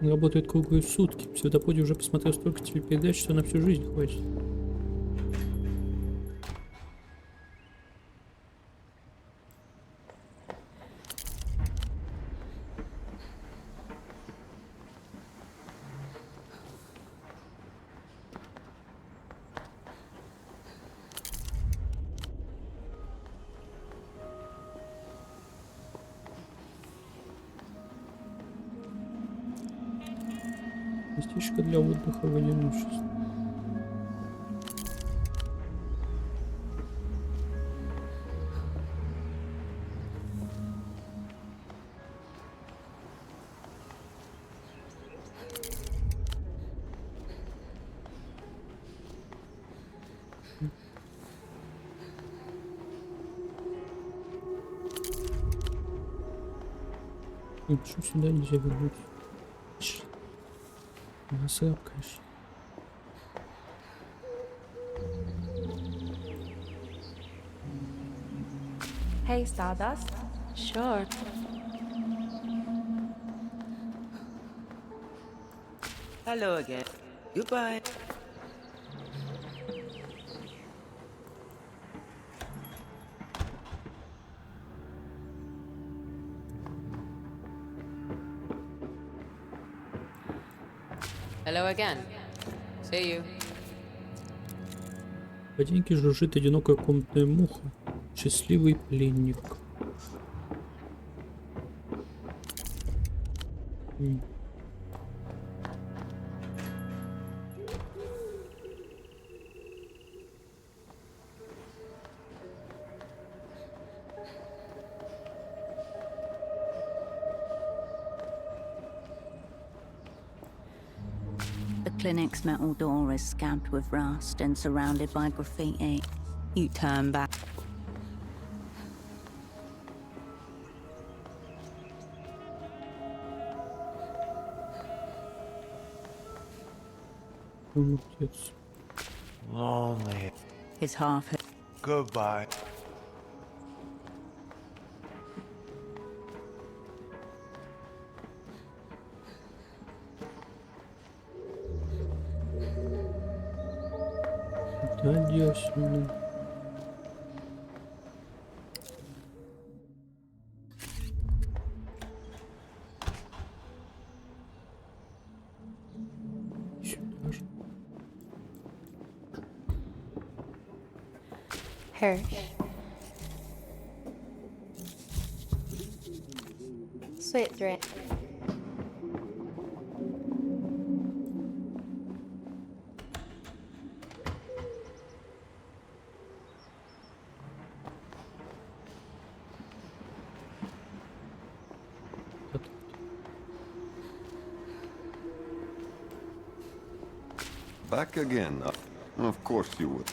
Он работает круглые сутки. В Псевдоподе уже посмотрел столько телепередач, что на всю жизнь хватит. Местечко для отдыха в одиночестве. Ничего сюда нельзя вернуть. Насрал, конечно. Hey, Stardust. Sure. Hello again. Goodbye. Hello again. See you. В ботинке жужжит одинокая комнатная муха. Счастливый пленник. The clinic's metal door is scabbed with rust and surrounded by graffiti. You turn back. Lonely. His half. Goodbye. Adiós. Hirsch. Sweet drink. Back again. Of course you would.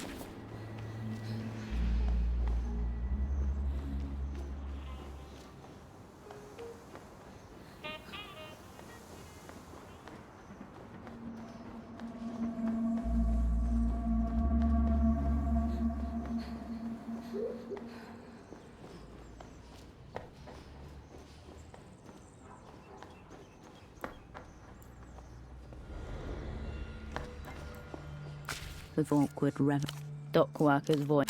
With awkward dock worker's voice.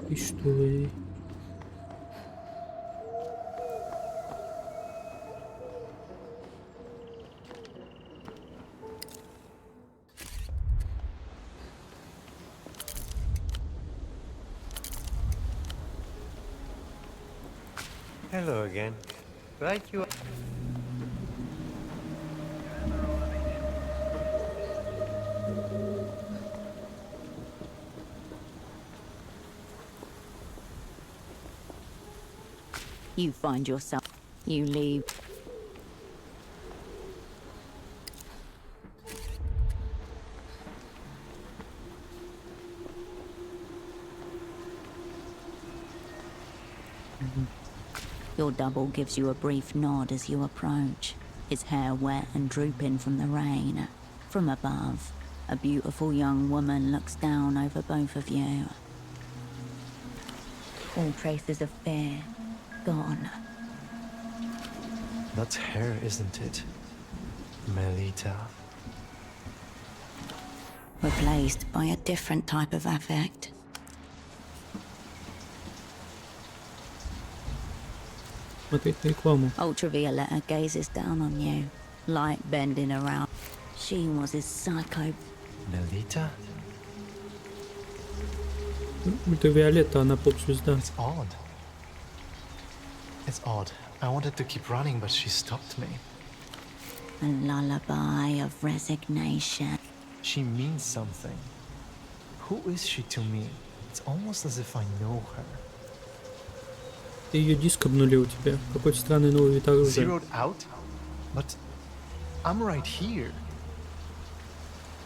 И что? Hello again. Right, you. You find yourself. You leave. Your double gives you a brief nod as you approach, his hair wet and drooping from the rain. From above, a beautiful young woman looks down over both of you. All traces of fear gone. That's her, isn't it? Melita. Replaced by a different type of affect. Ultravioletta gazes down on you, light bending around. She was his psycho. Melita? Ультравиолетта, она поп-звезда. It's odd. It's odd. I wanted to keep running, but she stopped me. A lullaby of resignation. She means something. Who is she to me? It's almost as if I know her. Ее диск обнули у тебя. Какой-то странный новый вид оружия. Zeroed out? But I'm right here.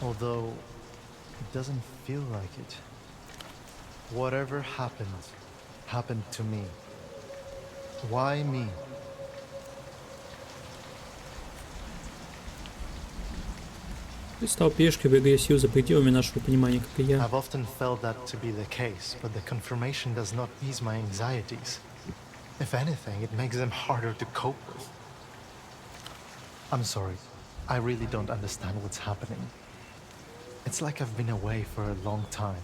Although it doesn't feel like it. Whatever happened, happened to me. Why me? Ты стал пешкой в игре сил за пределами нашего понимания, как и я. I've often felt that to be the case, but the confirmation does not ease my anxieties. If anything, it makes them harder to cope with. I'm sorry. I really don't understand what's happening. It's like I've been away for a long time.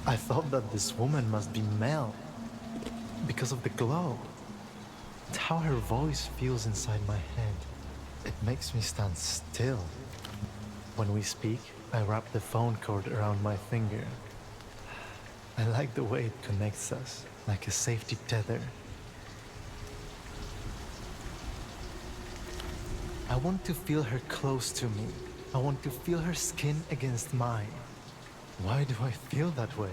I thought that this woman must be Mel because of the glow. And how her voice feels inside my head. It makes me stand still. When we speak, I wrap the phone cord around my finger. I like the way it connects us, like a safety tether. I want to feel her close to me. I want to feel her skin against mine. Why do I feel that way?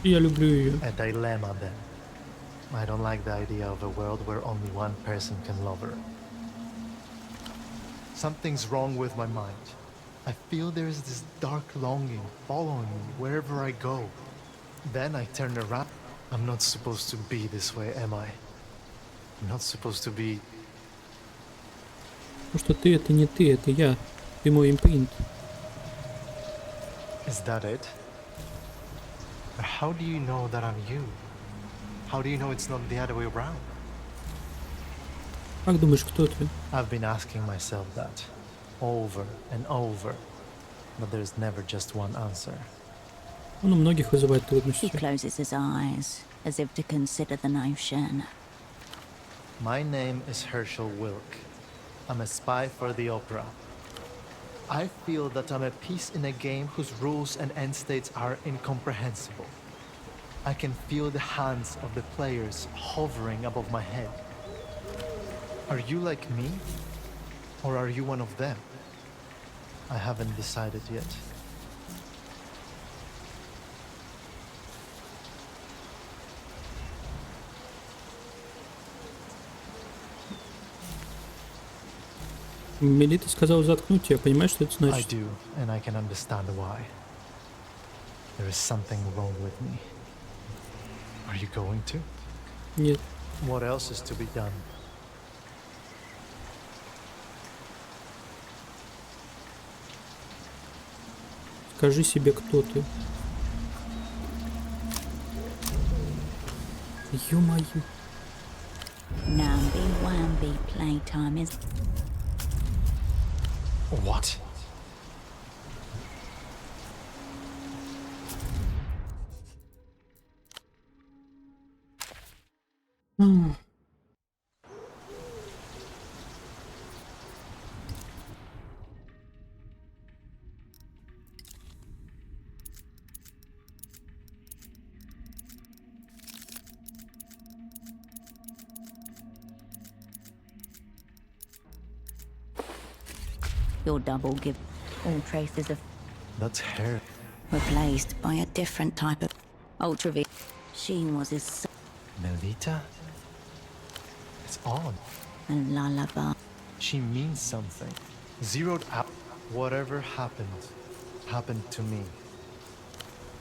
Я люблю ее. A dilemma then. I don't like the idea of a world where only one person can love her. Something's wrong with my mind. I feel there's this dark longing following me wherever I go. Then I turn around. I'm not supposed to be this way, am I? I'm not supposed to be... Потому что ты — это не ты, это я. Ты мой импринт. Is that it? But how do you know that I'm you? How do you know it's not the other way around? Как думаешь, кто ты? I've been asking myself that over and over, but there's never just one answer. Он у многих вызывает He трудности. closes his eyes, as if to consider the notion. My name is Herschel Wilk. I'm a spy for the opera. I feel that I'm a piece in a game whose rules and end states are incomprehensible. I can feel the hands of the players hovering above my head. Are you like me? Or are you one of them? I haven't decided yet. Мелита сказала заткнуть тебя, понимаешь, что это I значит? do, and I can understand why. There is something wrong with me. Are you going to? Нет. What else is to be done? Скажи себе, кто ты. Ё-моё. Namby-wamby playtime is... What? Your double give all traces of That's her. replaced by a different type of ultra. Sheen was his son Melita? It's odd. and lullaby. She means something. Zeroed out. Whatever happened, happened to me.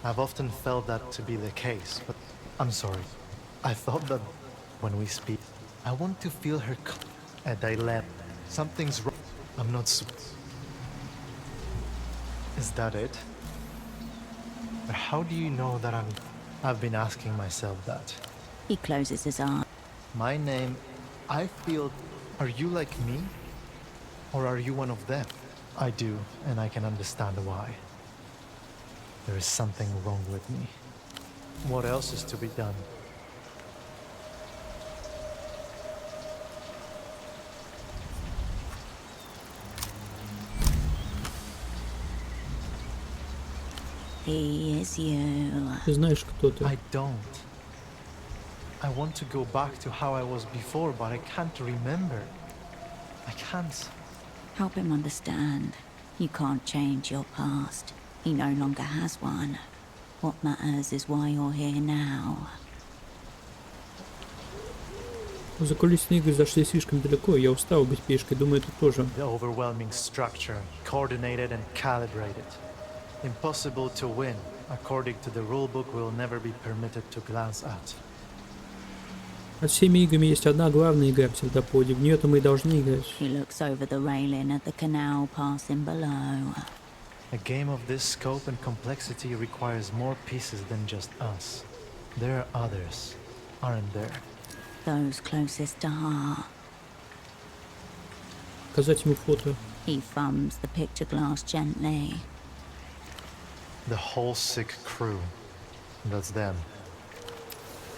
I've often felt that to be the case, but I'm sorry. I thought that when we speak, I want to feel her a dilemma. Something's wrong. I'm not Is that it? But how do you know that I've been asking myself that. He closes his eyes. My name, I feel... Are you like me? Or are you one of them? I do, and I can understand why. There is something wrong with me. What else is to be done? He is you. Ты знаешь, кто ты. I don't. I want to go back to how I was before, but I can't remember. I can't. Help him understand. You can't change your past. He no longer has one. What matters is why you're here now. Закулисные игры зашли слишком далеко, я устал быть пешкой, думаю, ты тоже. The overwhelming structure, coordinated and calibrated. Impossible to win. According to the rulebook, we'll never be permitted to glance at. Над всеми играми есть одна главная игра псевдоподе. В нее-то мы и должны играть. He looks over the railing at the canal passing below. A game of this scope and complexity requires more pieces than just us. There are others, aren't there? Those closest to heart. Показать ему фото. He thumbs the picture glass gently. The whole sick crew. That's them.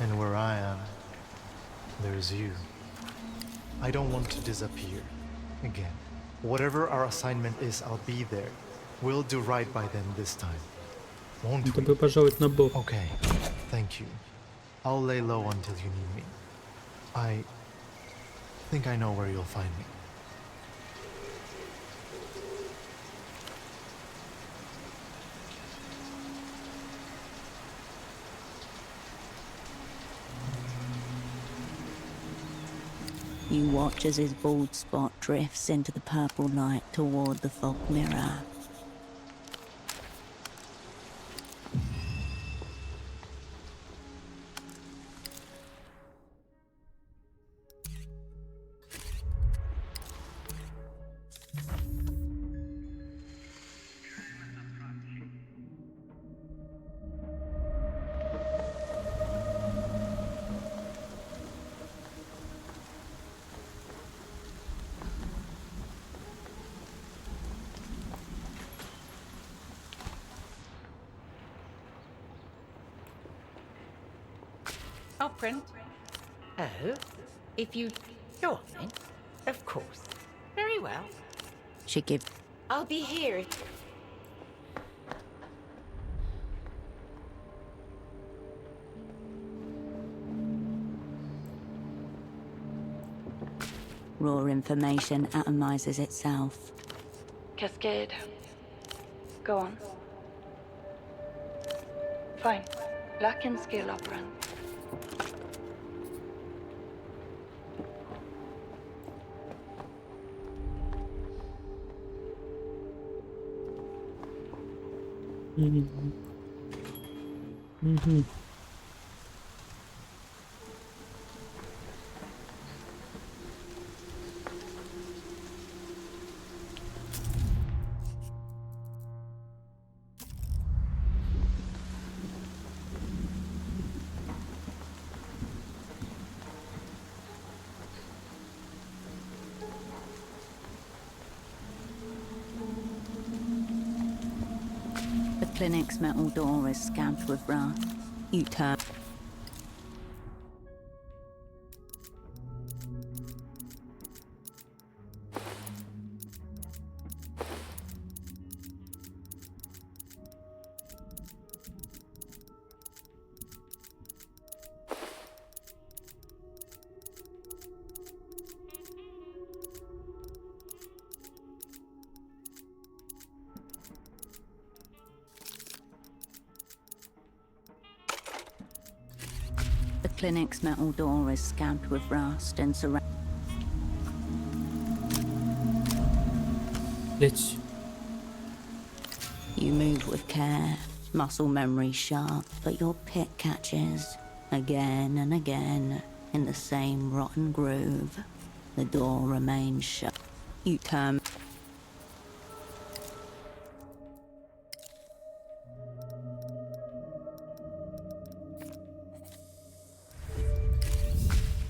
And where I am, there's you. I don't want to disappear again. Whatever our assignment is, I'll be there. We'll do right by them this time. Won't we? Добро пожаловать на бок. Okay, thank you. I'll lay low until you need me. I think I know where you'll find me. You watch as his bald spot drifts into the purple light toward the fog mirror. Operant. Oh, if you... Go on then. Of course. Very well. She gives... I'll be here. Raw information atomizes itself. Cascade. Go on. Fine. Lack in skill, Operant. The clinic's metal door is scabbed with rust. You turn. The clinic's metal door is scabbed with rust and surrounded. You move with care, muscle memory sharp, but your pick catches again and again in the same rotten groove. The door remains shut. You turn.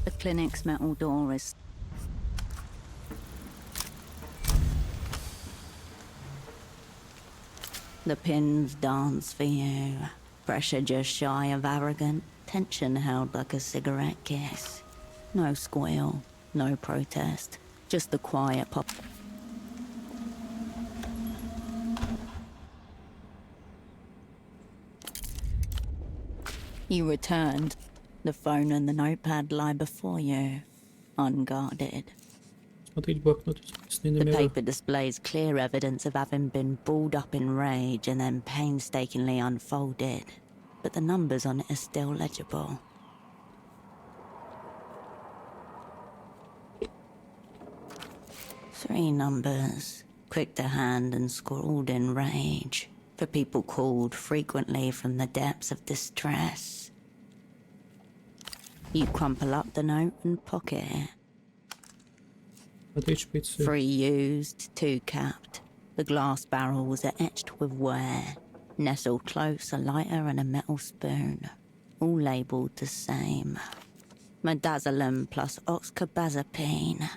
The clinic's metal door is... The pins dance for you. Pressure just shy of arrogant. Tension held like a cigarette kiss. No squeal, no protest. Just the quiet pop. You returned. The phone and the notepad lie before you, unguarded. Смотреть блокнот, записанные The номера. paper displays clear evidence of having been balled up in rage and then painstakingly unfolded, but the numbers on it are still legible. Three numbers, quick to hand and scrawled in rage, for people called frequently from the depths of distress. You crumple up the note and pocket it. Смотреть шприцы. 3 used, 2 capped. The glass barrels are etched with wear. Nestled close, a lighter and a metal spoon. All labelled the same. Midazolam plus oxcarbazepine.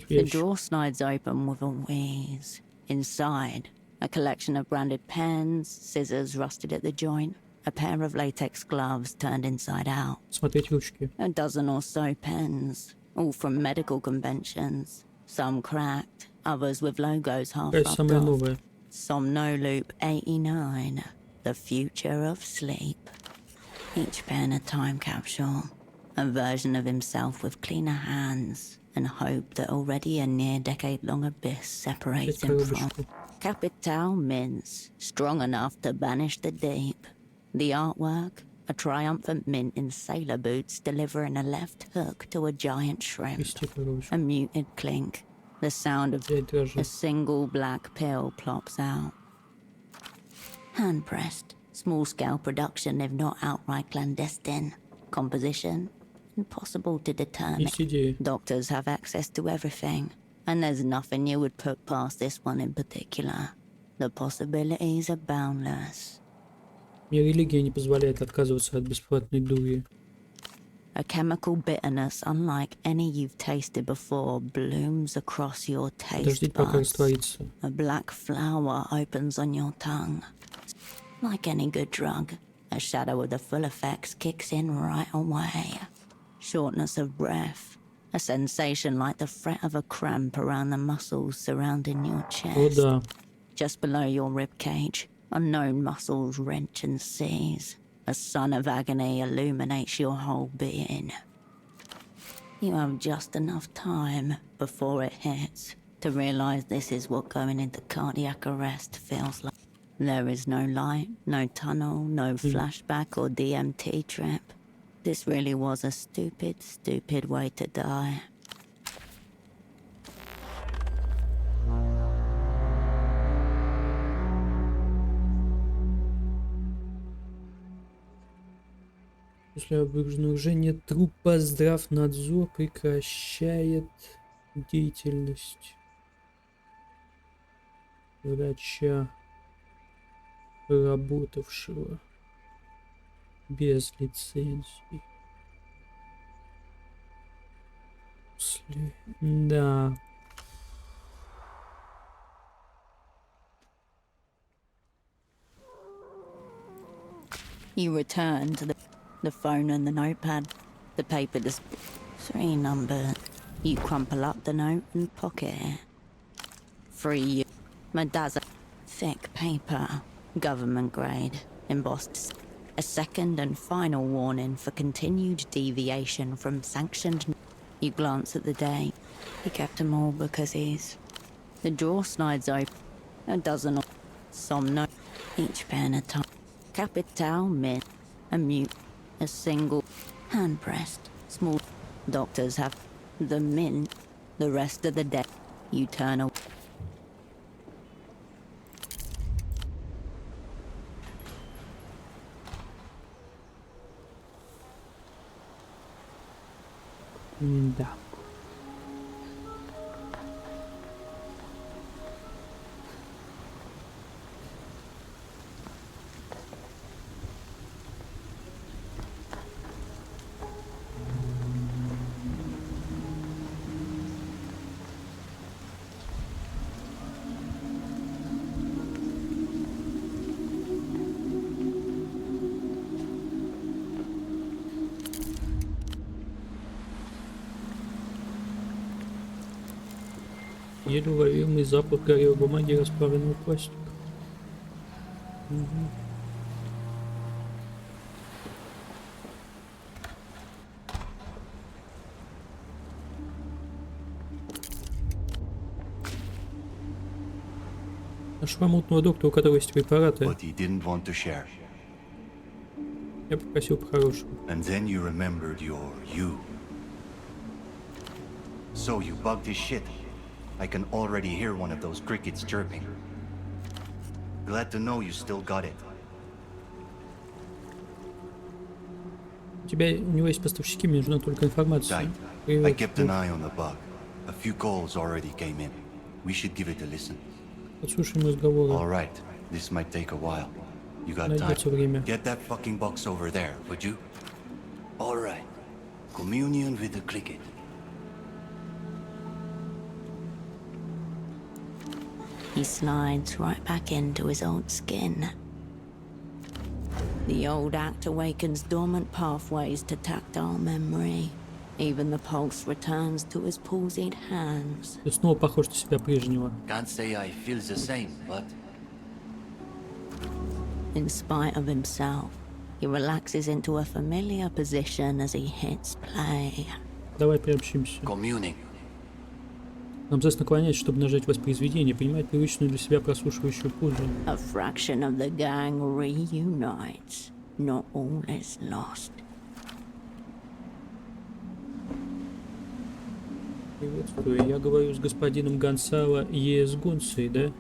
The drawer slides open with a wheeze. Inside, a collection of branded pens, scissors rusted at the joint, a pair of latex gloves turned inside out. Смотреть ручки. A dozen or so pens, all from medical conventions. Some cracked, others with logos half Какая rubbed самая off. новая? Somnoloop 89, the future of sleep. Each pen a time capsule, a version of himself with cleaner hands, and hope that already a near-decade-long abyss separates him from. Capital mints, strong enough to banish the deep. The artwork, a triumphant mint in sailor boots delivering a left hook to a giant shrimp. A muted clink. The sound of a single black pill plops out. Hand-pressed, small-scale production if not outright clandestine. Composition, impossible to determine. Doctors have access to everything, and there's nothing you would put past this one in particular. The possibilities are boundless. Мне религия не позволяет отказываться от бесплатной дури. A chemical bitterness unlike any you've tasted before blooms across your taste Подождите, пока buds. растворится. A black flower opens on your tongue. Like any good drug, a shadow of the full effects kicks in right away. Shortness of breath, a sensation like the fret of a cramp around the muscles surrounding your chest. О, да. Just below your ribcage, unknown muscles wrench and seize. A sun of agony illuminates your whole being. You have just enough time before it hits to realize this is what going into cardiac arrest feels like. There is no light, no tunnel, no flashback or DMT trip. This really was a stupid, stupid way to die. После обнаружения трупа здравнадзор прекращает деятельность врача, работавшего без лицензии. Да. You return to the phone and the notepad. The paper does 3 numbers. You crumple up the note and pocket it. 3 Midazolam. Thick paper. Government grade. Embossed. A second and final warning for continued deviation from sanctioned. You glance at the date. He kept them all because he's... The drawer slides open. A dozen or some note. Each pen a time. Capital mint. A mute. A single. Hand-pressed. Small. Doctors have the mint. The rest of the day. You turn away. Да. Еле уловимый запах горелой бумаги и расплавленного пластика. Нашла мутного доктора, у которого есть препараты. But he didn't want to share. Я попросил по-хорошему. And then you remembered your you. So you bugged his shit. I can already hear one of those crickets chirping. Glad to know you still got it. У него есть поставщики, мне нужна только информация. I Привет. kept an eye on the bug. A few calls already came in. We should give it a listen. Подслушаем разговоры. All right, this might take a while. You got Найдется время. time? Get that fucking box over there, would you? All right. Communion with the cricket. He slides right back into his old skin. The old act awakens dormant pathways to tactile memory. Even the pulse returns to his palsied hands. Ты снова похож на себя прежнего. Can't say I feel the same, but In spite of himself, he relaxes into a familiar position as he hits play. Давай приобщимся. communing. Нам заст наклоняется, чтобы нажать воспроизведение, принимать привычную для себя прослушивающую позу. A fraction of the gang reunites. Not all is lost. Приветствую, я говорю с господином Гонсало Е.С. Гонсой, да?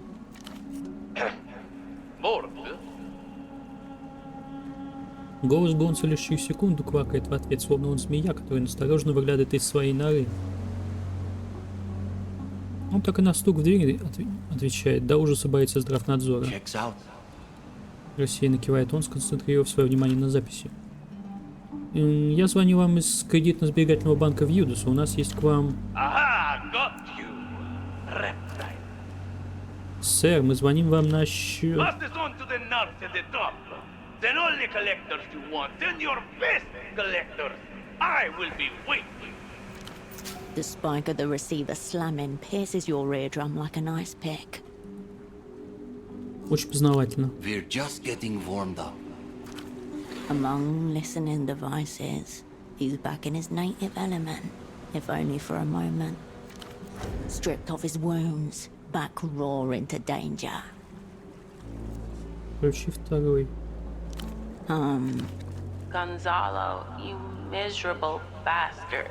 Голос Гонса лишь через секунду квакает в ответ, словно он змея, которая настороженно выглядывает из своей норы. Он так и на стук в двери отвечает, до ужаса боится здравнадзора. Checks out. Рассеянно кивает он, сконцентрировав свое внимание на записи. Я звоню вам из кредитно-сберегательного банка Вьюдуса. У нас есть к вам... Aha, got you, reptile. Сэр, мы звоним вам на счет... Pass this on to the nuts at the top. Send all the collectors you want. Send your best collectors. I will be waiting. The spike of the receiver slamming pierces your eardrum like an ice pick. Очень познавательно. We're just getting warmed up. Among listening devices, he's back in his native element, if only for a moment. Stripped of his wounds, back raw into danger. Включи второй. Gonzalo, you miserable bastard.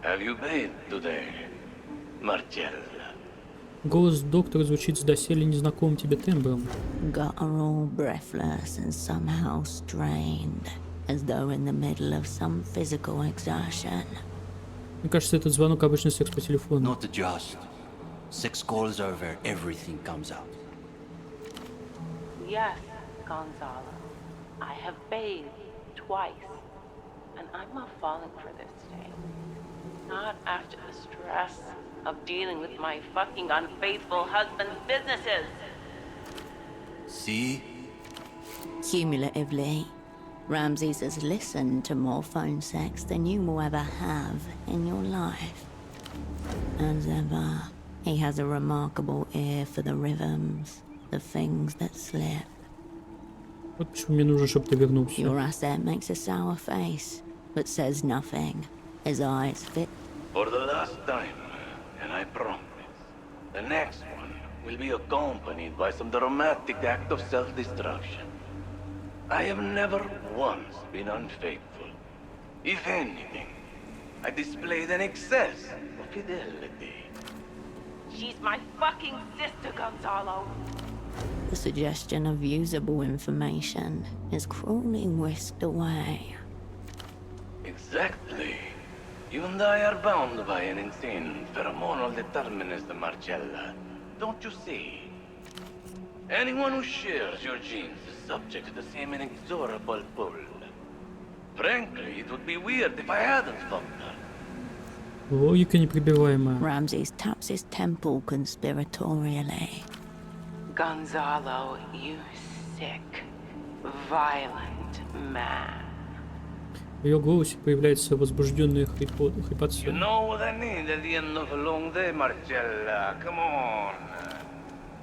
Have you been today, Marcella? Голос доктора звучит с доселе незнакомым тебе тембром. Guttural, breathless, and somehow strained, as though in the middle of some physical exertion. Мне кажется, этот звонок обычный секс по телефону. Not just. 6 calls over, everything comes out. Yes, Gonzalo. I have bathed twice, and I'm not falling for this today. Not after the stress of dealing with my fucking unfaithful husband's businesses. See? Cumulatively, Ramses has listened to more phone sex than you will ever have in your life. As ever, he has a remarkable ear for the rhythms, the things that slip. Вот почему мне нужно, чтобы ты вернулся. Your asset makes a sour face, but says nothing. His eyes fit. For the last time, and I promise, the next one will be accompanied by some dramatic act of self-destruction. I have never once been unfaithful. If anything, I displayed an excess of fidelity. She's my fucking sister, Gonzalo. The suggestion of usable information is cruelly whisked away. Exactly. You and I are bound by an insane pheromonal determinism, Marcella. Don't you see? Anyone who shares your genes is subject to the same inexorable pull. Frankly, it would be weird if I hadn't fucked her. Логика непробиваемая. Ramses taps his temple conspiratorially. Gonzalo, you sick, violent man. В ее голосе появляется возбужденная хрипотца. You know what I need at the end of a long day, Marcella. Come on.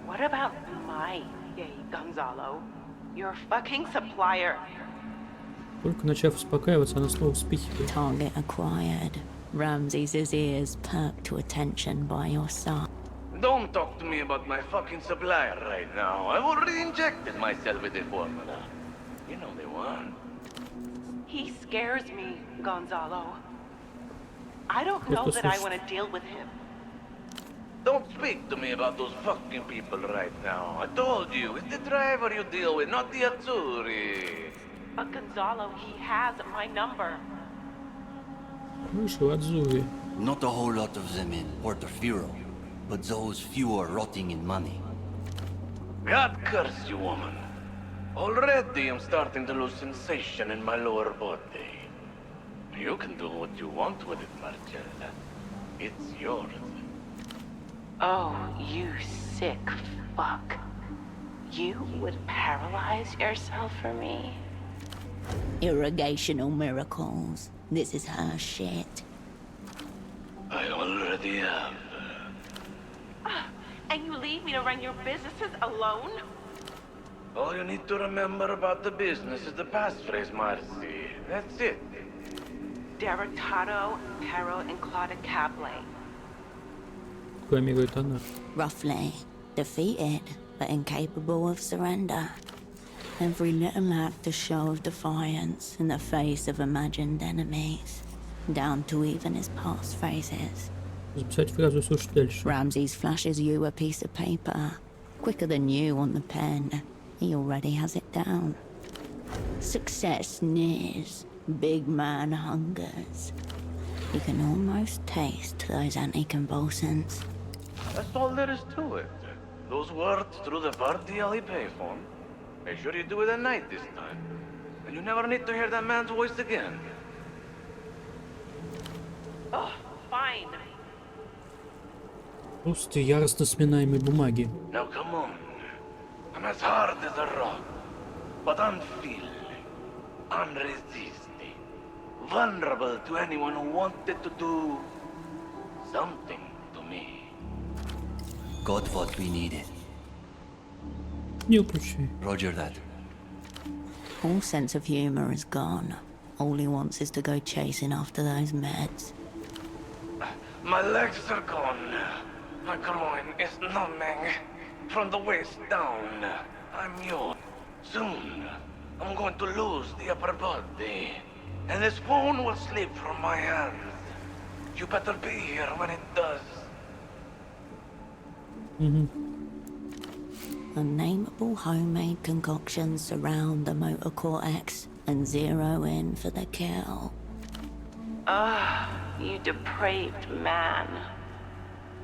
What about my day, Gonzalo? Your fucking supplier. Только начав успокаиваться, она снова вспыхивает. Target acquired. Ramses' ears perk to attention by your side. Don't talk to me about my fucking supplier right now. I've already injected myself with the formula. You know the one. He scares me, Gonzalo. I don't know that I want to deal with him. Don't speak to me about those fucking people right now. I told you, it's the driver you deal with, not the Azzurri. But Gonzalo, he has my number. Вышел от Зуи. Not a whole lot of them in Portofino, but those few are rotting in money. God curse you, woman. Already I'm starting to lose sensation in my lower body. You can do what you want with it, Marcella. It's yours. Oh, you sick fuck. You would paralyze yourself for me? Irrigational miracles. This is her shit. I already have. And you leave me to run your businesses alone? All you need to remember about the business is the passphrase, Marcy. That's it. Derrotado, Pero, and Claudia Cable. Рекламирует она. Roughly, defeated, but incapable of surrender. Every little act a show of defiance in the face of imagined enemies, down to even his passphrases. Записать фразу «слушать дальше». Ramses flashes you a piece of paper. Quicker than you on the pen, he already has it down. Success nears, big man hungers. You can almost taste those anticonvulsants. That's all there is to it. Those words through the Vardiali payphone. Make sure you do it at night this time. And you never need to hear that man's voice again. Oh, fine. Просто яростно сминаемые бумаги. Now come on. I'm as hard as a rock, but unfeeling, unresisting, vulnerable to anyone who wanted to do something to me. Got what we needed. Не включай. Roger that. All sense of humor is gone. All he wants is to go chasing after those meds. My legs are gone. My groin is numbing. From the waist down, I'm yours. Soon, I'm going to lose the upper body. And this phone will slip from my hands. You better be here when it does. Unnameable homemade concoctions surround the motor cortex and zero in for the kill. Ah, you depraved man.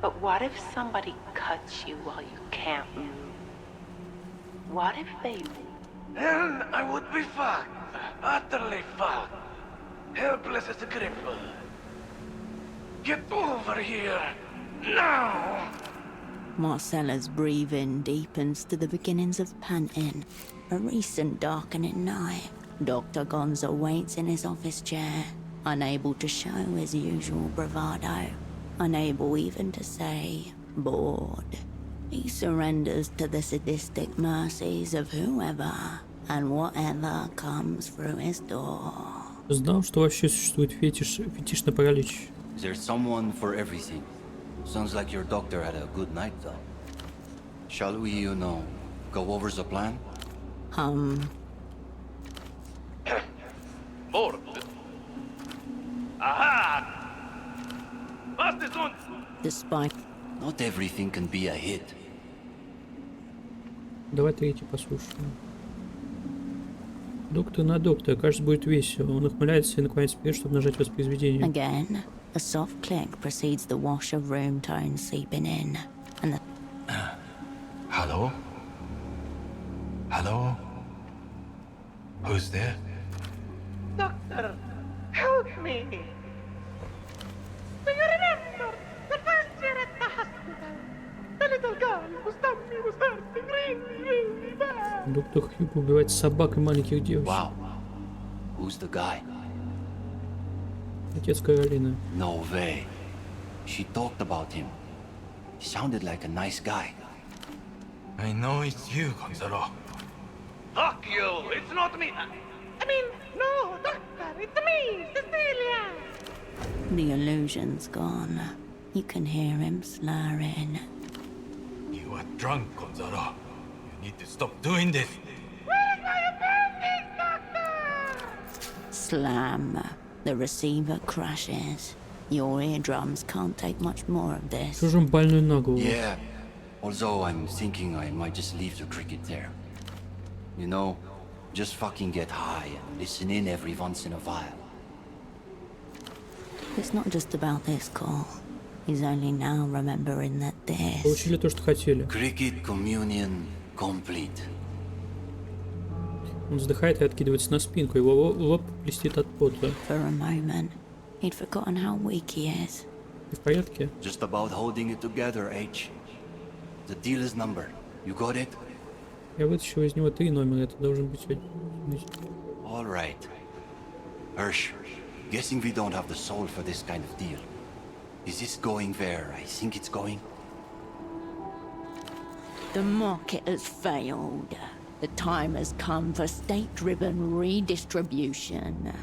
But what if somebody cuts you while you can't move? What if they... Then I would be fucked. Utterly fucked. Helpless as a cripple. Get over here. Now! Marcella's breathing deepens to the beginnings of panting. A recent darkening night. Dr. Gonzo waits in his office chair, unable to show his usual bravado, unable even to say, bored. He surrenders to the sadistic mercies of whoever and whatever comes through his door. Знал, что вообще существует фетиш на паралич. There's someone for everything. Sounds like your doctor had a good night, though. Shall we, go over the plan? Bored. Aha! Was ist uns? Despite... Not everything can be a hit. Давай третий послушаем. Доктор на доктора. Кажется, будет весело. Он ухмыляется и наклоняется вперед, чтобы нажать воспроизведение. Again, a soft click precedes the wash of room tones seeping in, and the... Hello? Hello? Who's there? Doctor, help me! Do you remember the first year at the hospital? The little girl whose tummy was hurting really bad. Доктор Хьюго убивает собак и маленьких девочек. Wow. Who's the guy? Отец Каролины. No way. She talked about him. He sounded like a nice guy. I know it's you, Gonzalo. Fuck you! It's not me! I mean, no, doctor, it's me, Cecilia! The illusion's gone. You can hear him slurring. You are drunk, Gonzalo. You need to stop doing this. Where's my appendix, doctor? Slam. The receiver crashes. Your eardrums can't take much more of this. Что же он больной на голову? Yeah. Although I'm thinking I might just leave the cricket there. Just fucking get high and listen in every once in a while. It's not just about this call. He's only now remembering that this... Получили то, что хотели. Cricket communion complete. Он вздыхает и откидывается на спинку. Его лоб блестит от пота. For a moment, he'd forgotten how weak he is. Ты в порядке? Just about holding it together, H. The deal is numbered. You got it? Я вытащил из него 3 номера. Это должен быть... All right. Hirsch, guessing we don't have the soul for this kind of deal. Is this going where I think it's going? The market has failed. The time has come for state-driven redistribution.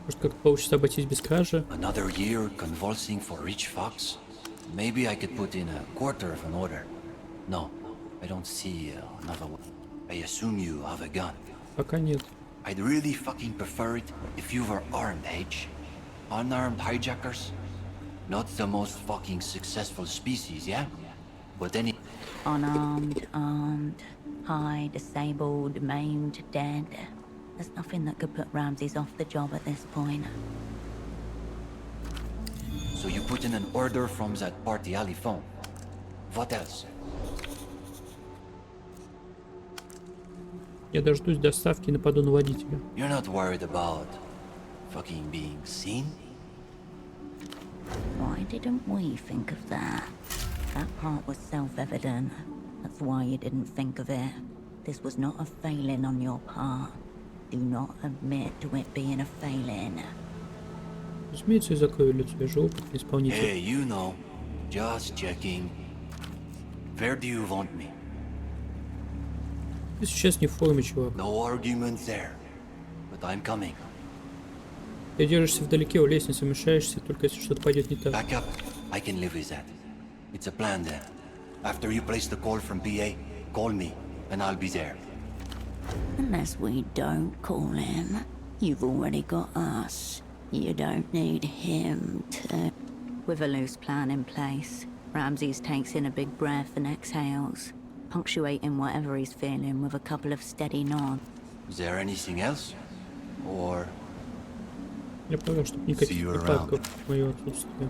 Может, как получится обойтись без кражи? Another year convulsing for rich fox? Maybe I could put in a quarter of an order. No, I don't see another one. I assume you have a gun. Пока нет. I'd really fucking prefer it if you were armed, H. Unarmed hijackers? Not the most fucking successful species, yeah? But any... Unarmed, armed, high, disabled, maimed, dead. There's nothing that could put Ramses off the job at this point. So you put in an order from that party alley phone. What else? Я дождусь доставки и нападу на водителя. You're not worried about fucking being seen? Why didn't we think of that? That part was self-evident. That's why you didn't think of it. This was not a failing on your part. Do not admit to it being a failing. Разумеется, я закрою лицо, я же опытный исполнитель. Hey, you know. Just checking. Where do you want me? Ты сейчас не в форме, чувак. No arguments there. But I'm coming. Ты держишься вдалеке у лестницы, мешаешься, только если что-то пойдет не так. Back up. I can live with that. It's a plan then. After you place the call from PA, call me, and I'll be there. Unless we don't call him, you've already got us. You don't need him to... With a loose plan in place, Ramses takes in a big breath and exhales, punctuating whatever he's feeling with a couple of steady nods. Is there anything else? Or... Я понял, чтобы никаких припадков в моё отсутствие.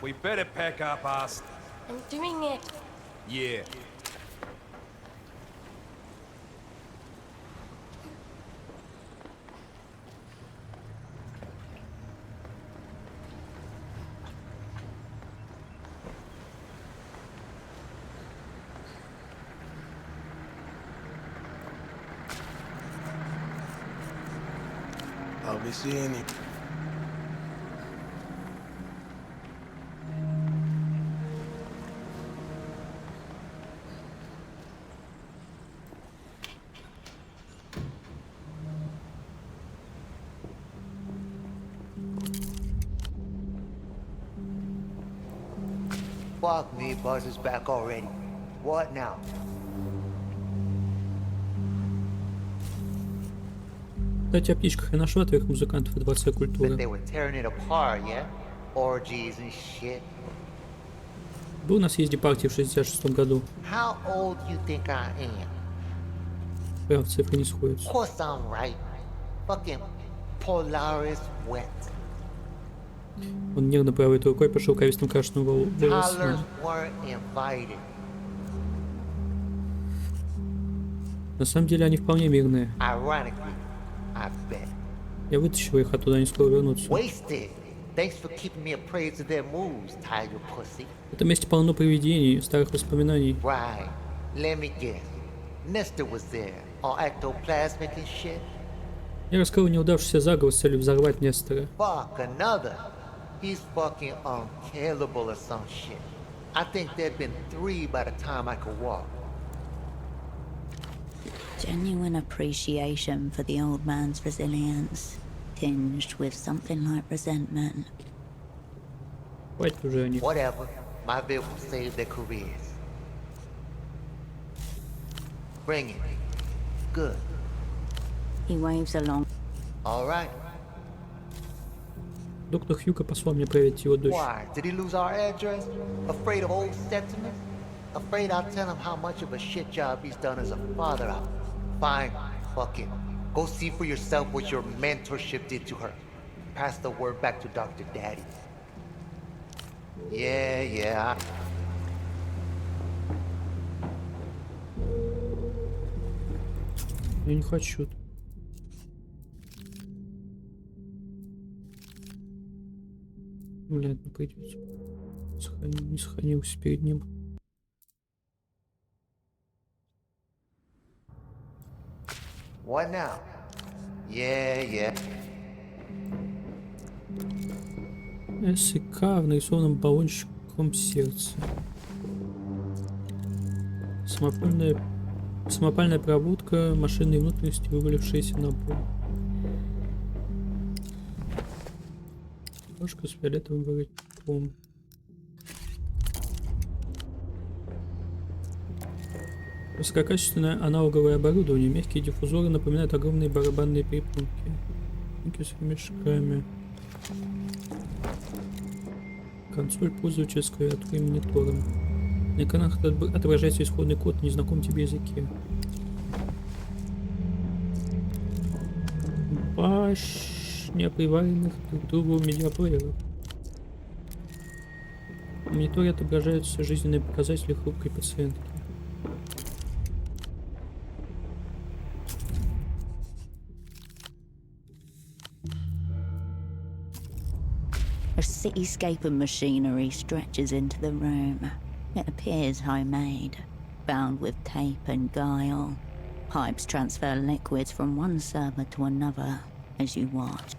We better pack up, ass. I'm doing it. Yeah. I'll be seeing you. Fuck me, Buzz is back already. What now? Кстати, о птичках я нашла твоих музыкантов во Дворце культуры. They were tearing it apart, yeah? Orgies and shit. Был на съезде партии в 66 году. How old you think I am? Прям цифры не сходятся. Of course I'm right. Fucking Polaris wet. Он нервно правой рукой по шелковистым крашенным волосам. Toddlers weren't invited. На самом деле они вполне мирные. Ironically, I bet. Я вытащил их, оттуда они скоро вернутся. Wasted. Thanks for keeping me appraised of their moves, tiger pussy. В этом месте полно привидений, старых воспоминаний. Right. Let me guess. Nestor was there, all ectoplasmic and shit. Я раскрыл неудавшийся заговор с целью взорвать Нестора. Fuck, another. He's fucking unkillable or some shit. I think there'd been 3 by the time I could walk. Genuine appreciation for the old man's resilience, tinged with something like resentment. Whatever. My vehicle saved their careers. Bring it. Good. He waves along. All right. Доктор Хьюго послал мне проверить его дочь. Why? Did he lose our address? Afraid of old sentiments? Afraid I'll tell him how much of a shit job he's done as a father out there? Fine, fuck it. Go see for yourself what your mentorship did to her. Pass the word back to Dr. Daddy. Yeah. Я не хочу. Блядь, ну придется. Не сохранился перед ним. What now? Yeah. СК в нарисованном баллончиком сердца. Самопальная проводка, машинные внутренности, вывалившиеся на пол. Кошка с фиолетовым воротником. Высококачественное аналоговое оборудование. Мягкие диффузоры напоминают огромные барабанные перепонки. С ремешками. Консоль пользователя с клавиатурой и монитором. На экранах отображается исходный код на незнакомом тебе языке. Башня приваренных друг к другу медиаплееров. В мониторе отображаются жизненные показатели хрупкой пациентки. A cityscape of machinery stretches into the room. It appears homemade, bound with tape and guile. Pipes transfer liquids from one server to another as you watch.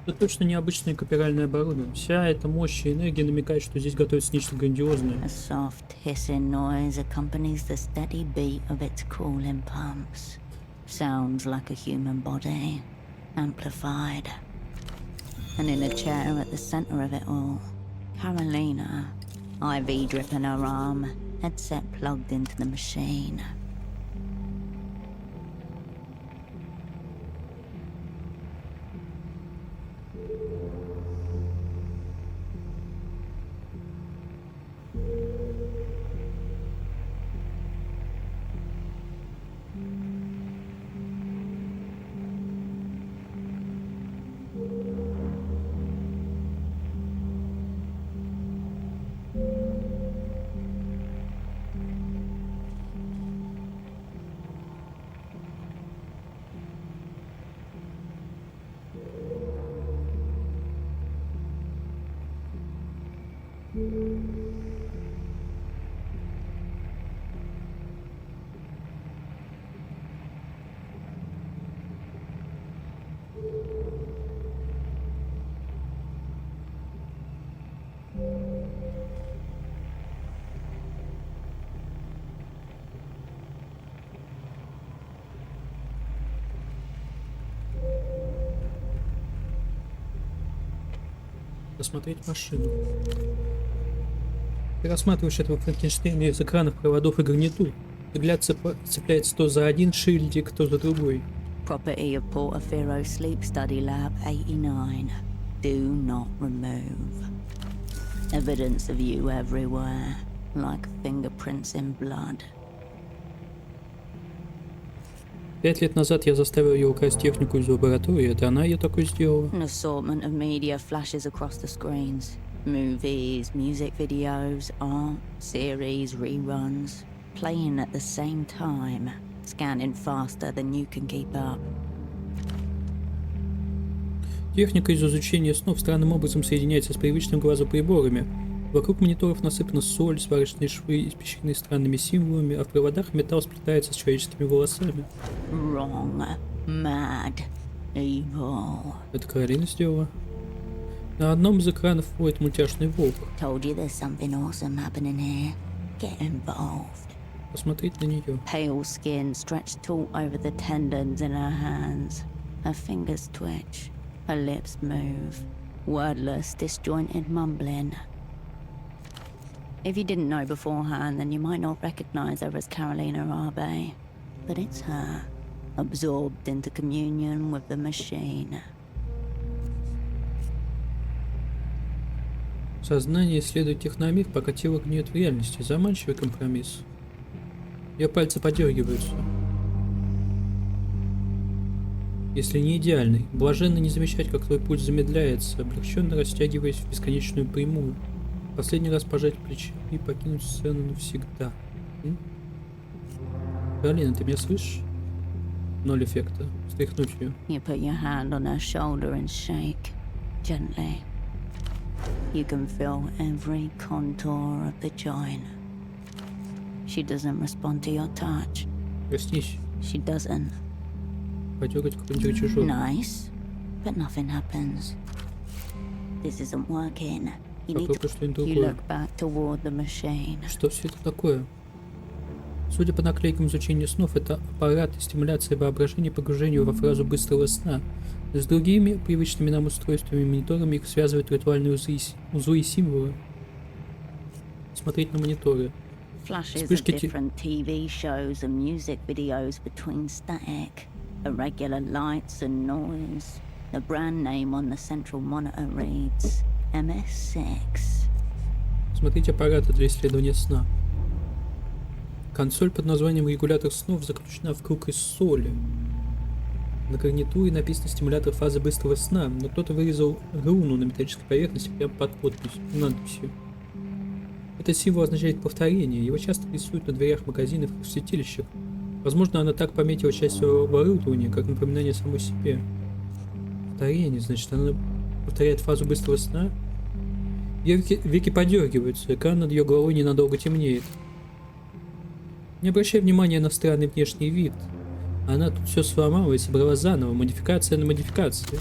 Это точно необычное копиральное оборудование. Вся эта мощь и энергия намекает, что здесь готовится нечто грандиозное. A soft hissing noise accompanies the steady beat of its cooling pumps. Sounds like a human body, amplified. And in a chair at the center of it all, Carolina, IV drip in her arm, headset plugged into the machine. Посмотреть машину. Ты рассматриваешь этого Франкенштейна из экранов, проводов и гарнитур. Взгляд цепляется то за один шильдик, то за другой. Property of Portofino Sleep Study Lab 89. Do not remove. Evidence of you everywhere, like fingerprints in blood. 5 лет назад я заставил ее украсть технику из лаборатории. Это она ее такой сделала. An assortment of media flashes across the screens. Movies, music videos, art, series, reruns. Playing at the same time. Scanning faster than you can keep up. Техника из изучения снов странным образом соединяется с привычным глазу приборами. Вокруг мониторов насыпана соль, сварочные швы, испещрены странными символами, а в проводах металл сплетается с человеческими волосами. Wrong, mad, evil. Это Каролина сделала. На одном из экранов воет мультяшный волк. Told you there's something awesome happening here. Get involved. Посмотреть на нее. Pale skin stretched taut over the tendons in her hands. Her fingers twitch. Her lips move. Wordless, disjointed mumbling. If you didn't know beforehand, then you might not recognize her as Carolina Rabe. But it's her, absorbed into communion with the machine. Сознание исследует техномир, пока тело гниет в реальности. Заманчивый компромисс. Ее пальцы подергиваются. Если не идеальный, блаженно не замечать, как твой пульс замедляется, облегченно растягиваясь в бесконечную прямую. Последний раз пожать плечи и покинуть сцену навсегда. Каролина, ты меня слышишь? Ноль эффекта. Встряхнуть ее. You put your hand on her shoulder and shake, gently. You can feel every contour of the joint. She doesn't respond to your touch. Коснись. She doesn't. Подергать какой-нибудь рычажок. Nice, but nothing happens. This isn't working. You need Попробуй что-нибудь to... You другое. look back toward the machine. Что все это такое? Судя по наклейкам изучения снов, это аппарат стимуляции воображения погружению во фазу быстрого сна. С другими привычными нам устройствами и мониторами их связывают ритуальные узлы и символы. Смотреть на мониторы. Flashes of Вспышки different TV shows and music videos between static, irregular lights and noise. The brand name on the central monitor reads MS6. Смотрите аппараты для исследования сна. Консоль под названием регулятор снов заключена в круг из соли. На гарнитуре написано стимулятор фазы быстрого сна, но кто-то вырезал руну на металлической поверхности прямо под надписью. Этот символ означает повторение, его часто рисуют на дверях магазинов и в святилищах. Возможно, она так пометила часть своего оборудования, как напоминание самой себе. Повторение, значит, она повторяет фазу быстрого сна. Ее веки подергиваются, экран над ее головой ненадолго темнеет. Не обращай внимания на странный внешний вид. Она тут все сломала и собрала заново, модификация на модификации.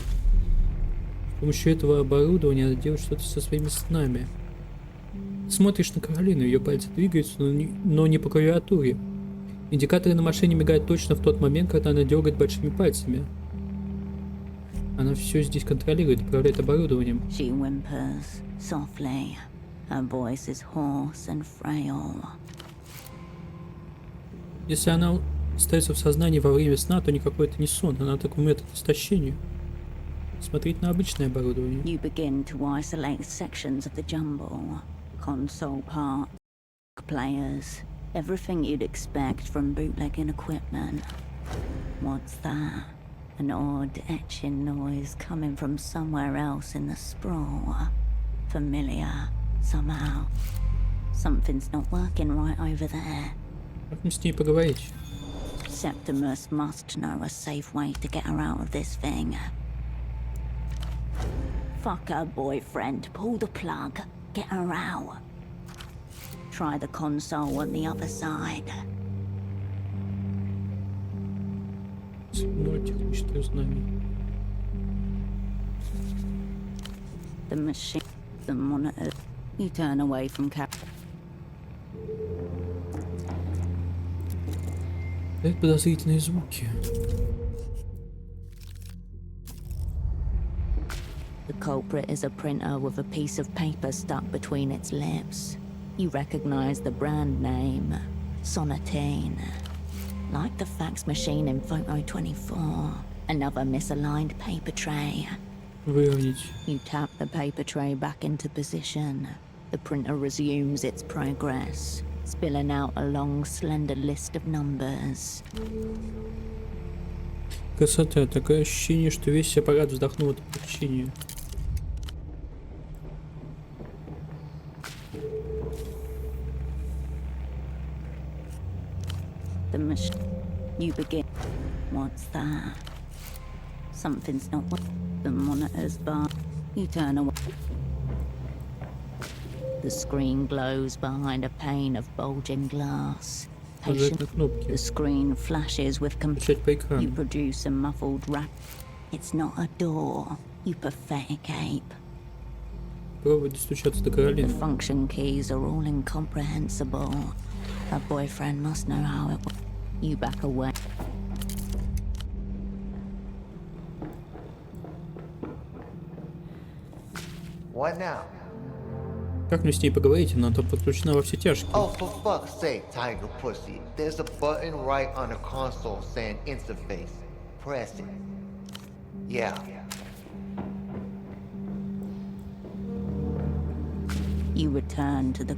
С помощью этого оборудования она делает что-то со своими снами. Смотришь на Каролину, ее пальцы двигаются, но не по клавиатуре. Индикаторы на машине мигают точно в тот момент, когда она дергает большими пальцами. Она все здесь контролирует, управляет оборудованием. She whimpers softly. Her voice is hoarse and frail. Если она остается в сознании во время сна, то никакой это не сон, она такой метод истощения. Смотреть на обычное оборудование. You begin to isolate sections of the jumble. Console parts, players, everything you'd expect from bootlegging equipment. What's that? An odd etching noise coming from somewhere else in the sprawl. Familiar, somehow. Something's not working right over there. Как мне с ней поговорить? Septimus must know a safe way to get her out of this thing. Fuck her boyfriend, pull the plug, get her out. Try the console on the other side. Ноль технических знаний. The machine, the monitor. You turn away from cap. Это подозрительные звуки. The culprit is a printer with a piece of paper stuck between its lips. You recognize the brand name, Sonatine. Like the fax machine in Photo 24, another misaligned paper tray. Выровнять. You tap the paper tray back into position. The printer resumes its progress, spilling out a long, slender list of numbers. Красота. Такое ощущение, что весь аппарат вздохнул от облегчения. The machine. You begin. What's that? Something's not. The monitor's bar. You turn away. The screen glows behind a pane of bulging glass. Нажать на кнопки. The screen flashes with Печать по экрану. You produce a muffled rap. It's not a door, you pathetic ape. Пробуй достучаться до Каролины. The function keys are all incomprehensible. Her boyfriend must know how it works. You back away. What now? Как мне с ней поговорить? Она там подключена во все тяжкие. Oh, for fuck's sake, Tiger Pussy. There's a button right on the console saying interface. Press it. Yeah. You return to the...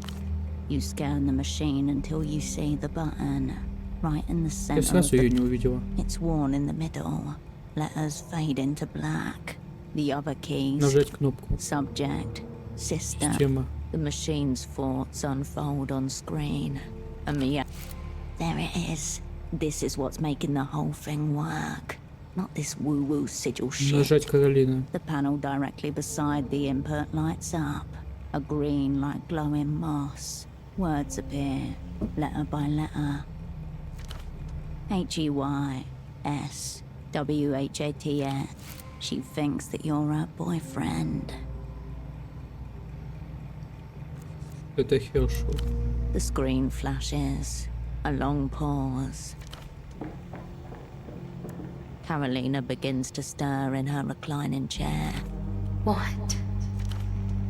You scan the machine until you see the button. Right in the Я center of сразу ее не the... увидела. It's worn in the middle. Letters fade into black. The other keys... Нажать кнопку. Subject. System. Система. The machine's thoughts unfold on screen. And me... There it is. This is what's making the whole thing work. Not this woo-woo sigil shit. Нажать Каролина. The panel directly beside the input lights up. A green like glowing moss. Words appear, letter by letter. H-E-Y-S W-H-A-T-S. She thinks that you're her boyfriend. Это Хершел. The screen flashes. A long pause. Carolina begins to stir in her reclining chair. What?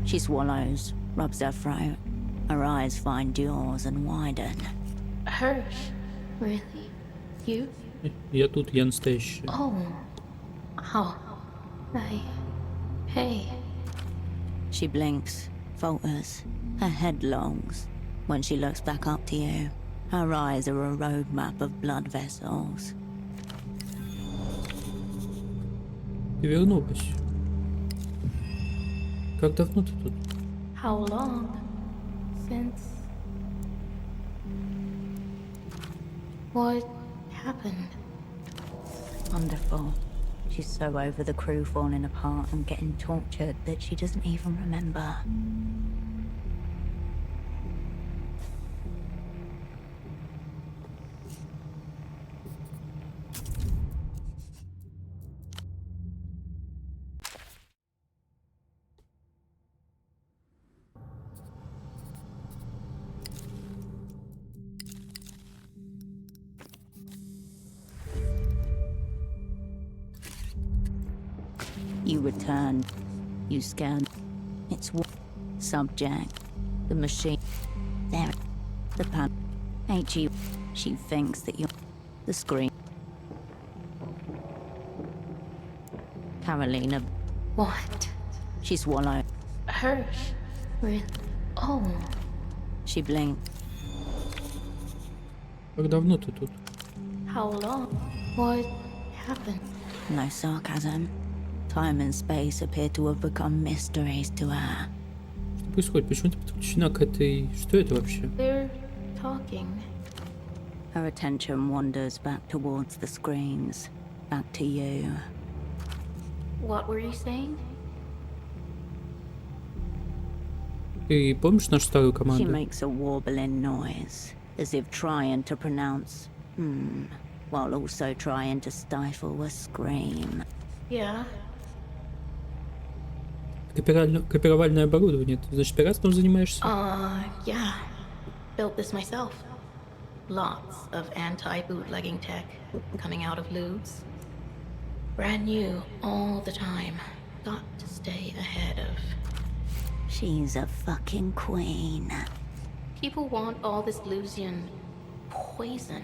She swallows, rubs her throat. Her eyes find yours and widen. Hirsch? Really? You? Я тут, я настоящий. Oh. How? Hey. She blinks, falters, her head longs. When she looks back up to you, her eyes are a roadmap of blood vessels. Ты вернулась. Как давно ты тут? How long? Since... What happened? Wonderful. She's so over the crew falling apart and getting tortured that she doesn't even remember. You return. You scan. It's subject. The machine. There. The pan. H-E. She thinks that you're... The screen. Carolina. What? She swallowed. Hirsch? Really? Oh. She blinked. Как давно ты тут? How long? What happened? No sarcasm. Time and space appear to have become mysteries to her. Что происходит? Почему ты подключена к этой... Что это вообще? They're talking. Her attention wanders back towards the screens. Back to you. What were you saying? Ты помнишь нашу старую She команду? makes a warbling noise, as if trying to pronounce while also trying to stifle a scream. Yeah. Копировальное оборудование. Ты, значит, пиратством занимаешься? Yeah. Built this myself. Lots of anti-bootlegging tech coming out of loots. Brand new all the time. Got to stay ahead of... She's a fucking queen. People want all this Lucian poison.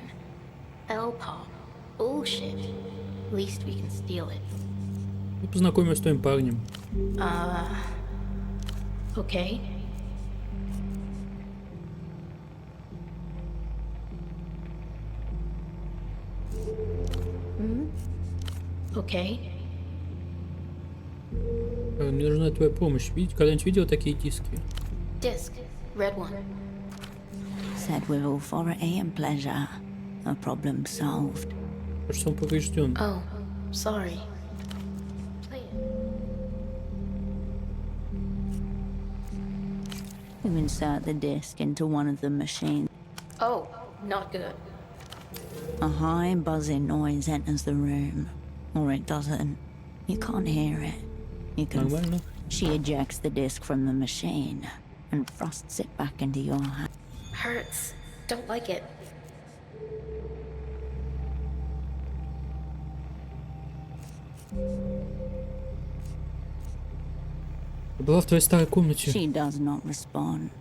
L-pop. Bullshit. Least we can steal it. Я познакомилась с твоим парнем. Okay. Okay. Мне нужна твоя помощь. Когда-нибудь видел такие диски? Disc. Red one. Said with authority and pleasure. A problem solved. Кажется, он поврежден. Oh, sorry. Play it. You insert the disc into one of the machines. Oh, not good. A high buzzing noise enters the room. Or it doesn't. You can't hear it. You can... Нормально. She ejects the disc from the machine and thrusts it back into your hand. Hurts. Don't like it. Я была в твоей старой комнате. She does not respond.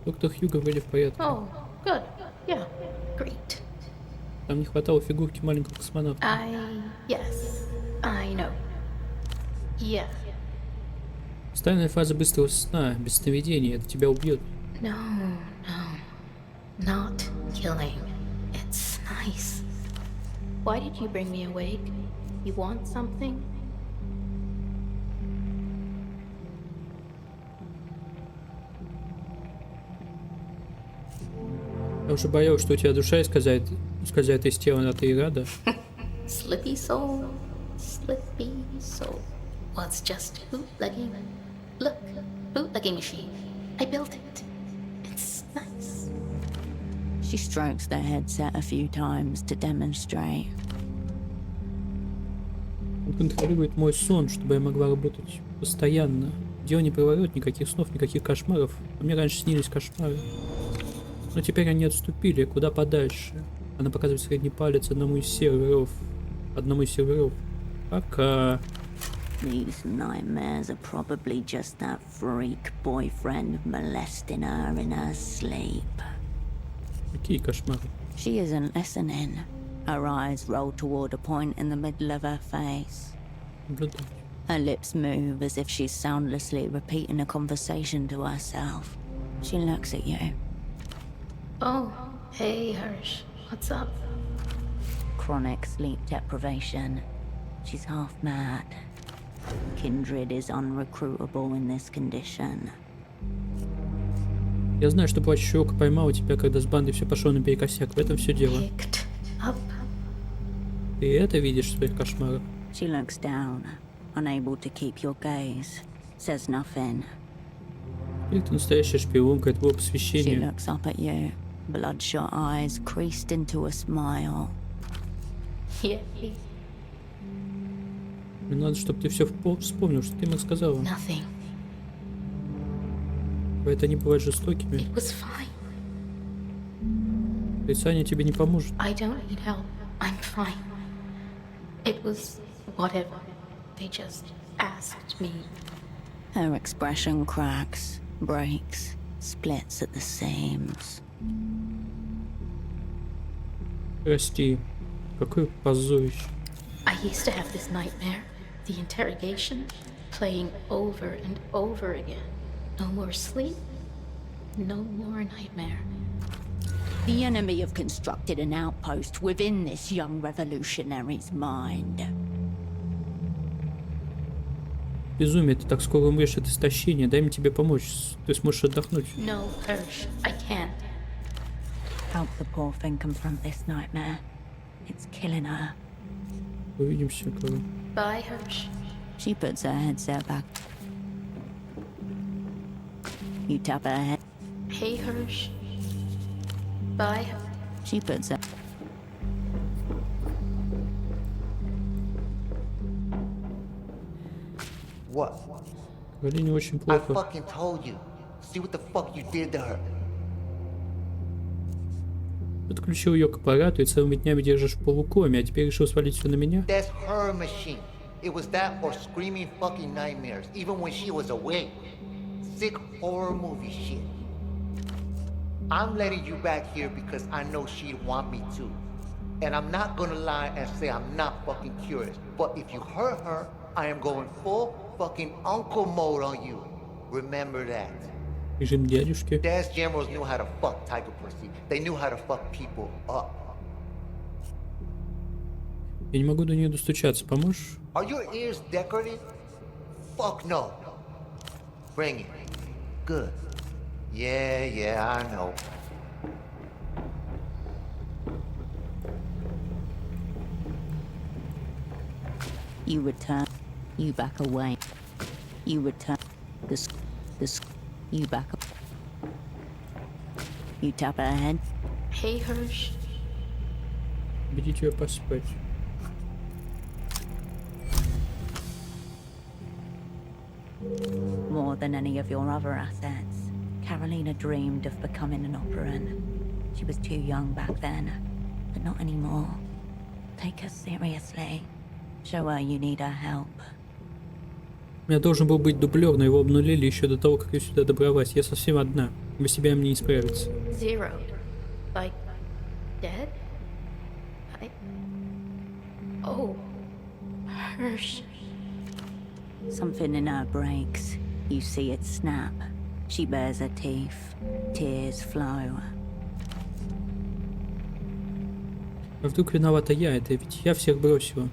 Доктор Хью говорили в порядке. Oh, good. Yeah, great. Там не хватало фигурки маленького космонавта. Yes, I know. Yeah. Стальная фаза быстрого сна, без сновидений, это тебя убьет. No, not killing. It's nice. Why did you bring me awake? You want something? Я уже боялась, что у тебя душа скользает из тела, а ты и рада. Slippy soul, slippy soul. Well, it's just bootlegging. Look, bootlegging machine. I built it. It's nice. She strokes the headset a few times to demonstrate. Он контролирует мой сон, чтобы я могла работать постоянно. Дело не приворот, никаких снов, никаких кошмаров. А мне раньше снились кошмары. Но теперь они отступили, куда подальше. Она показывает средний палец одному из серверов. Пока. These nightmares are probably just that freak boyfriend molesting her in her sleep. Какие кошмары? She isn't listening. Her eyes roll toward a point in the middle of her face. Her lips move as if she's soundlessly repeating a conversation to herself. She looks at you. Oh, hey Hirsch. What's up? Chronic sleep deprivation. She's half mad. Kindred is unrecruitable in this condition. Я знаю, что плачущий Око поймал тебя, когда с бандой все пошло наперекосяк. В этом все дело. Ты это видишь в своих кошмарах? She looks down, unable to keep your gaze. Says nothing. Или ты настоящая шпионка этого She посвящения? looks up at you, bloodshot eyes creased into a smile. Yeah. Мне надо, чтобы ты все вспомнил, что ты ему сказала. Nothing. Это они бывают жестокими. It was fine. Отрицание тебе не поможет. I don't need help. I'm fine. It was whatever. They just asked me. Her expression cracks, breaks, splits at the seams. Прости. Какое позорище. I used to have this nightmare. The interrogation, playing over and over again. No more sleep, no more nightmare. The enemy have constructed an outpost within this young revolutionary's mind. Безумие, ты так скоро умрешь от истощения. Дай мне тебе помочь. Ты сможешь отдохнуть. No, Hirsch, I can't. Help the poor thing confront this nightmare. It's killing her. Увидимся, Кора. Bye, Hirsch. She puts her headset back. You tap her head. Hey, Hirsch. Bye. She puts her. What? Галине очень I плохо. fucking told you. See what the fuck you did to her. Подключил ее к аппарату и целыми днями держишь в полукоме, а теперь решил свалить все на меня? That's her machine. It was that or screaming fucking nightmares, even when she was awake. Sick horror movie shit. I'm letting you back here because I know she'd want me to. And I'm not gonna lie and say I'm not fucking curious. But if you hurt her, I am going full fucking uncle mode on you. Remember that. Режим дядюшки. Dad's generals knew how to fuck Tiger Pussy. They knew how to fuck people up. Я не могу до нее достучаться, поможешь? Are your ears decorative? Fuck no. Bring it. Good. Yeah, I know. You return. You back away. You return. You back up. You tap her head. Hey, Hirsch. Берите ее поспать. More than any of your other assets, Carolina dreamed of becoming an operant. She was too young back then, but not anymore. Take her seriously. Show her you need her help. У меня должен был быть дублер, но его обнулили еще до того, как я сюда добралась. Я совсем одна. Без себя мне не справиться. Zero. Like, dead? Oh, Hirsch. Something in her breaks. You see it snap. She bares her teeth. Tears flow. А вдруг виновата я? Это ведь я всех бросила.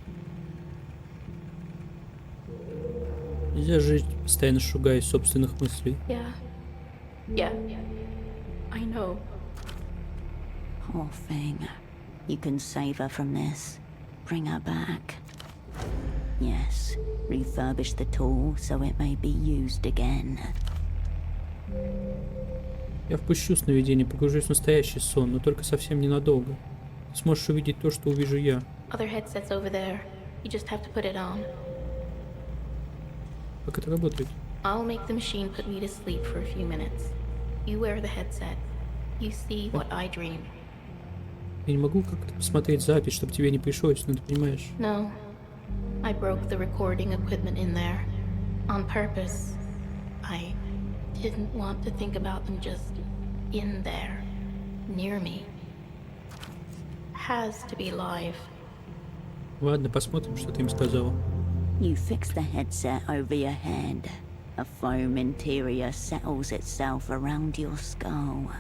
Нельзя жить, постоянно шугаясь собственных мыслей. Yeah, I know. Poor thing. You can save her from this. Bring her back. Yes, refurbish the tool so it may be used again. Я впущу сновидение, погружусь в настоящий сон, но только совсем ненадолго. Ты сможешь увидеть то, что увижу я. Other headsets over there. You just have to put it on. Как это работает? I'll make the machine put me to sleep for a few minutes. You wear the headset. You see what I dream. Я не могу как-то посмотреть запись, чтобы тебе не пришлось, ну ты понимаешь. No. I broke the recording equipment in there. On purpose. I didn't want to think about them just in there. Near me. Has to be live. Ладно, посмотрим, что ты им сказала. You fix the headset over your head. A foam interior settles itself around your skull.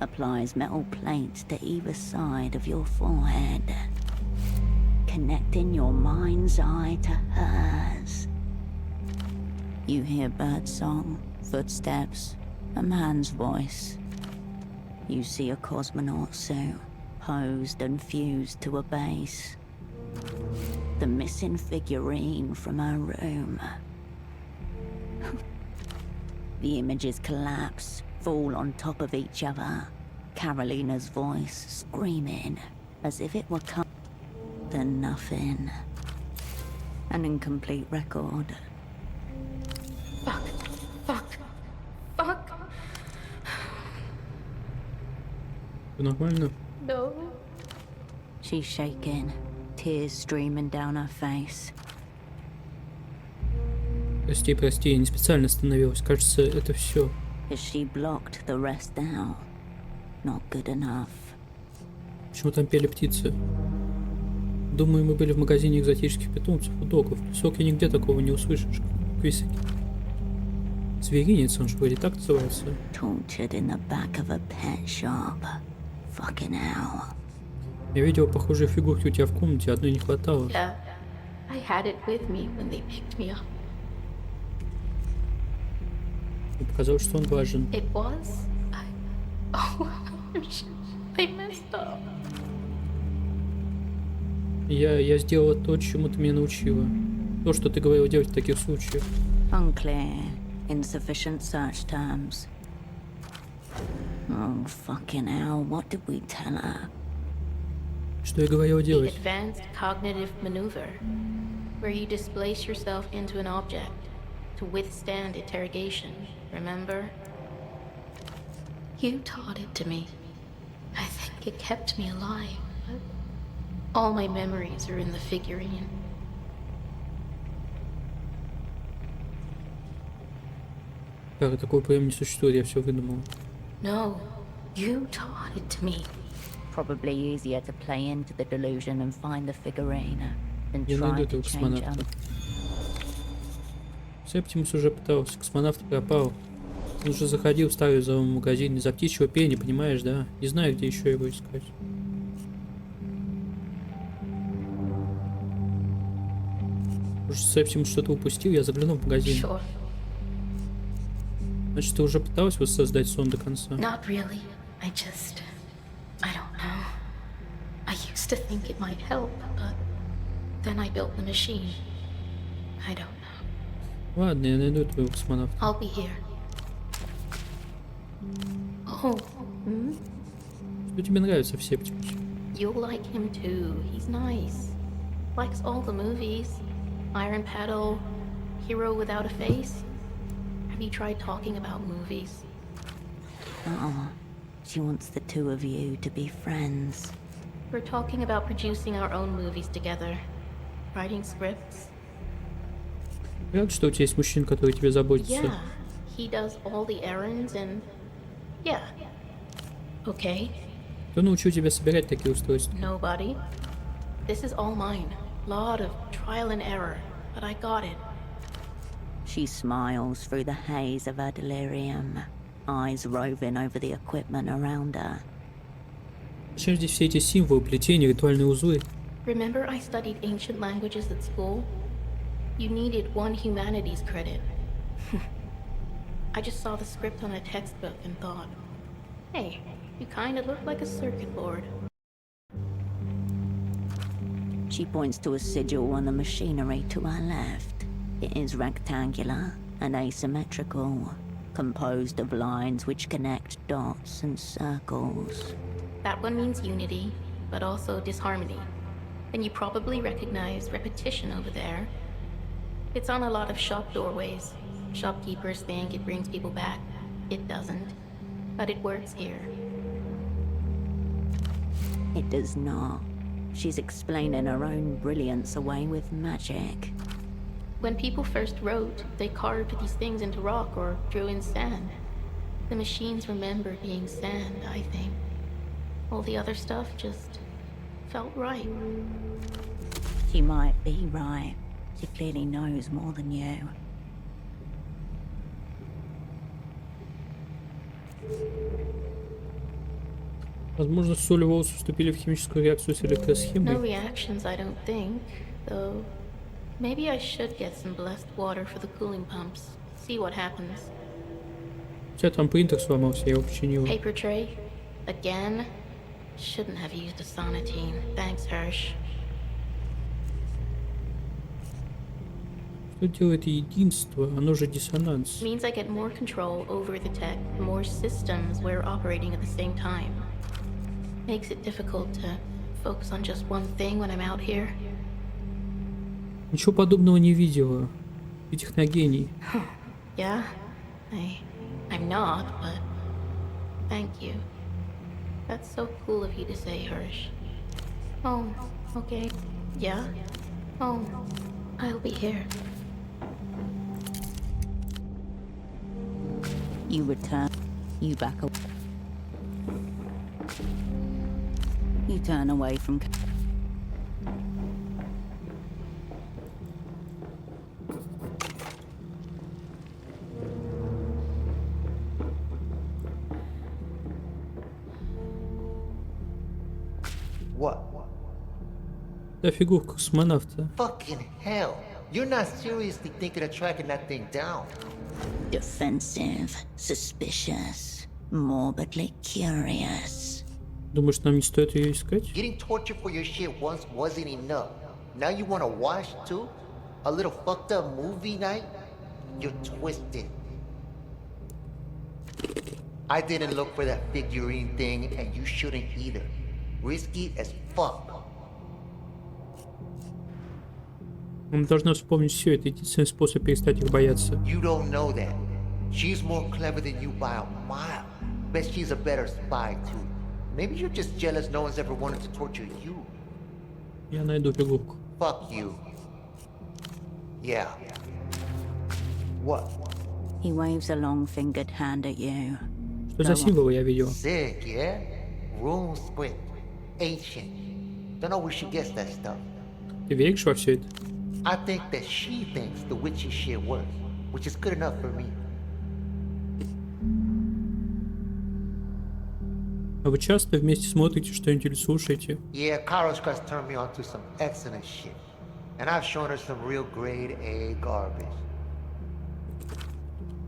Applies metal plates to either side of your forehead. Connecting your mind's eye to hers. You hear birdsong, footsteps, a man's voice. You see a cosmonaut suit, posed and fused to a base. The missing figurine from her room. The images collapse, fall on top of each other. Carolina's voice screaming as if it were than nothing. An incomplete record. Fuck. Нормально? No. She's shaking, tears streaming down her face. Прости, я не специально остановилась. Кажется, это все. As she blocked the rest out. Not good enough. Почему там пели птицы? Думаю, мы были в магазине экзотических питомцев у доков. В Соке нигде такого не услышишь. Квисаки. Зверинец, он же вроде так называется. Tortured in the back of a pet shop. Fucking hell. Я видел похожие фигурки у тебя в комнате, одной не хватало. Yeah. I had it with me when they picked me up. Мне показалось, что он важен. It was? Oh, I messed up. Я сделала то, чему ты меня научила. То, что ты говорила делать в таких случаях. Unclear. Insufficient search terms. Oh, fucking hell. What did we tell her? Что я говорила The делать? advanced cognitive maneuver, where you displace yourself into an object to withstand interrogation, remember? You taught it to me. I think it kept me alive. All my memories are in the figurine. Как такого прям не существует, я все выдумал. No, you taught it to me. Probably easier to play into the delusion and find the figurine than Я try найду to этого change космонавта. them. Септимус уже пытался, космонавт пропал. Он уже заходил в старый зоомагазин магазин из-за птичьего пения, понимаешь, да? Не знаю, где еще его искать. Может, Септимус что-то упустил, я заглянул в магазин. Sure. Значит, ты уже пыталась воссоздать сон до конца? Not really. I don't know. I used to think it might help, but then I built the machine. I don't know. Ладно, я найду твоего космонавта. I'll be here. Oh, Что тебе нравится в Септимусе? you'll like him too. He's nice. Likes all the movies. Iron Paddle, Hero Without a Face. Have you tried talking about movies? She wants the two of you to be friends. We're talking about producing our own movies together. Writing scripts. Рад, что у тебя есть мужчина, который тебе заботится. Yeah, he does all the errands and... Yeah. Okay, Кто научил тебя собирать такие устройства? nobody. This is all mine. Lot of trial and error, but I got it. She smiles through the haze of her delirium, eyes roving over the equipment around her. Зачем здесь все эти символы, плетения, ритуальные узлы? Remember I studied ancient languages at school? You needed one humanities credit. I just saw the script on a textbook and thought, hey, you kinda look like a circuit board. She points to a sigil on the machinery to her left. It is rectangular and asymmetrical, composed of lines which connect dots and circles. That one means unity, but also disharmony. And you probably recognize repetition over there. It's on a lot of shop doorways. Shopkeepers think it brings people back. It doesn't. But it works here. It does not. She's explaining her own brilliance away with magic. When people first wrote, they carved these things into rock or drew in sand. The machines remember being sand, I think. All the other stuff just felt right. She might be right. She clearly knows more than you. Возможно, соль и волосы вступили в химическую реакцию с No электросхемой. reactions, I don't think. Though, maybe I should get some blessed water for the cooling pumps. See what happens. У тебя там принтер сломался, я его починил. Paper tray? Again? Shouldn't have used a sonatine. Thanks, Hirsch. Что делает единство? Оно же диссонанс. Means I get more control over the tech, more systems we're operating at the same time. Makes it difficult to focus on just one thing when I'm out here. Ничего подобного не видела. Ты техногений. Yeah? I'm not, but thank you. That's so cool of you to say, Hirsch. Oh, okay. Yeah? Oh, I'll be here. You return. You back away. You turn away from... What? Да, фигурка космонавта. Fucking hell. You're not seriously thinking of tracking that thing down. Defensive, suspicious, morbidly curious. Думаешь, нам не стоит ее искать? Getting tortured for your shit once wasn't enough. Now you wanna watch too? A little fucked up movie night? You're twisted. I didn't look for that figurine thing, and you shouldn't either. Risky as fuck. Мы должны вспомнить все. Это единственный способ перестать их бояться. You don't know that. She's more clever than you by a mile. Bet she's a better spy too. Maybe you're just jealous no one's ever wanted to torture you. Я найду фигурку. Fuck you. Yeah. What? He waves a long-fingered hand at you. Что за символы я видел? Sick, yeah? Rune script. Ancient. Don't know where she gets that stuff. Ты веришь во все это? I think that she thinks the witchy shit works, which is good enough for me. А вы часто вместе смотрите что-нибудь или слушаете? Yeah, Karoshka's turned me on to some excellent shit. And I've shown her some real grade A garbage.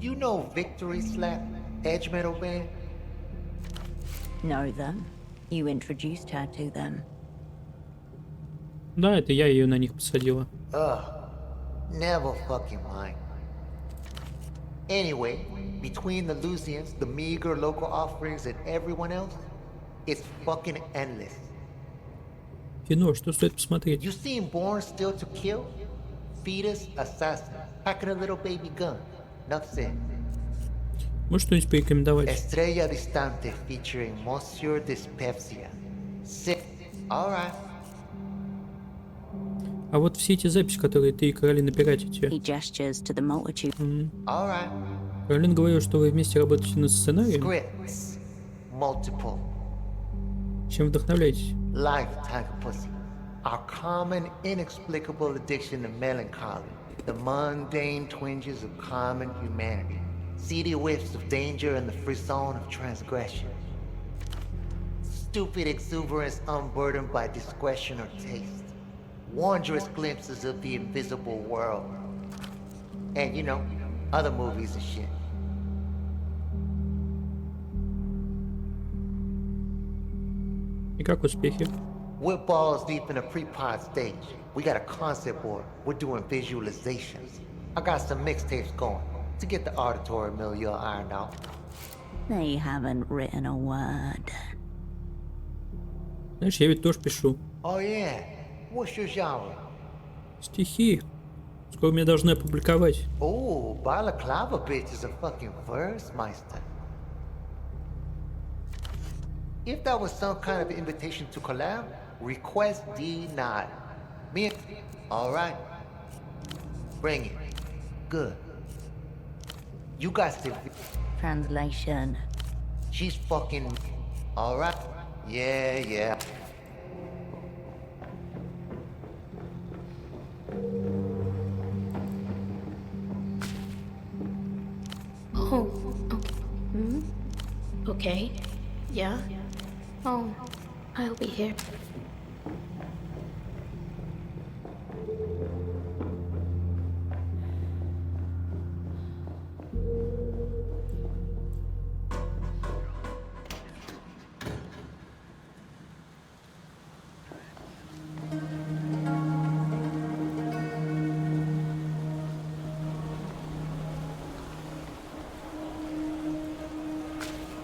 You know Victory Slap, Edge Metal band? Know them. You introduced her to them. Да, это я ее на них посадила. Ugh, never fucking mind. Anyway, between the Lucians, the meager local offerings, and everyone else, it's fucking endless. Кино, что стоит посмотреть? You seen Born Still to Kill? Fetus assassin, packing a little baby gun. Enough said. Можешь что-нибудь порекомендовать? Estrella Distante featuring Monsieur Dyspepsia. Sick. Alright. А вот все эти записи, которые ты и Каролина пиратите. He gestures to the multitude. Alright. Каролин говорил, что вы вместе работаете над сценарием. Scripts. Multiple. Чем вдохновляетесь? Lifetime pussy. Our common, inexplicable addiction to melancholy. The mundane twinges of common humanity. Seedy whiffs of danger and the frisson of transgression. Stupid exuberance unburdened by discretion or taste. Wondrous glimpses of the invisible world. And, you know, other movies and shit. И как успехи? We're balls deep in a pre-pod stage. We got a concept board. We're doing visualizations. I got some mixtapes going to get the auditory milieu ironed out. They haven't written a word. Знаешь, я ведь тоже пишу. Oh yeah. What's your genre? Стихи. Скоро меня должны опубликовать. Oh, Balaclava bitch is a fucking verse meister. If that was some kind of invitation to collab, request denied. Me and... Alright. Bring it. Good. You got to... Translation. She's fucking... Alright. Yeah. Oh, okay. Okay. Yeah. Oh, I'll be here.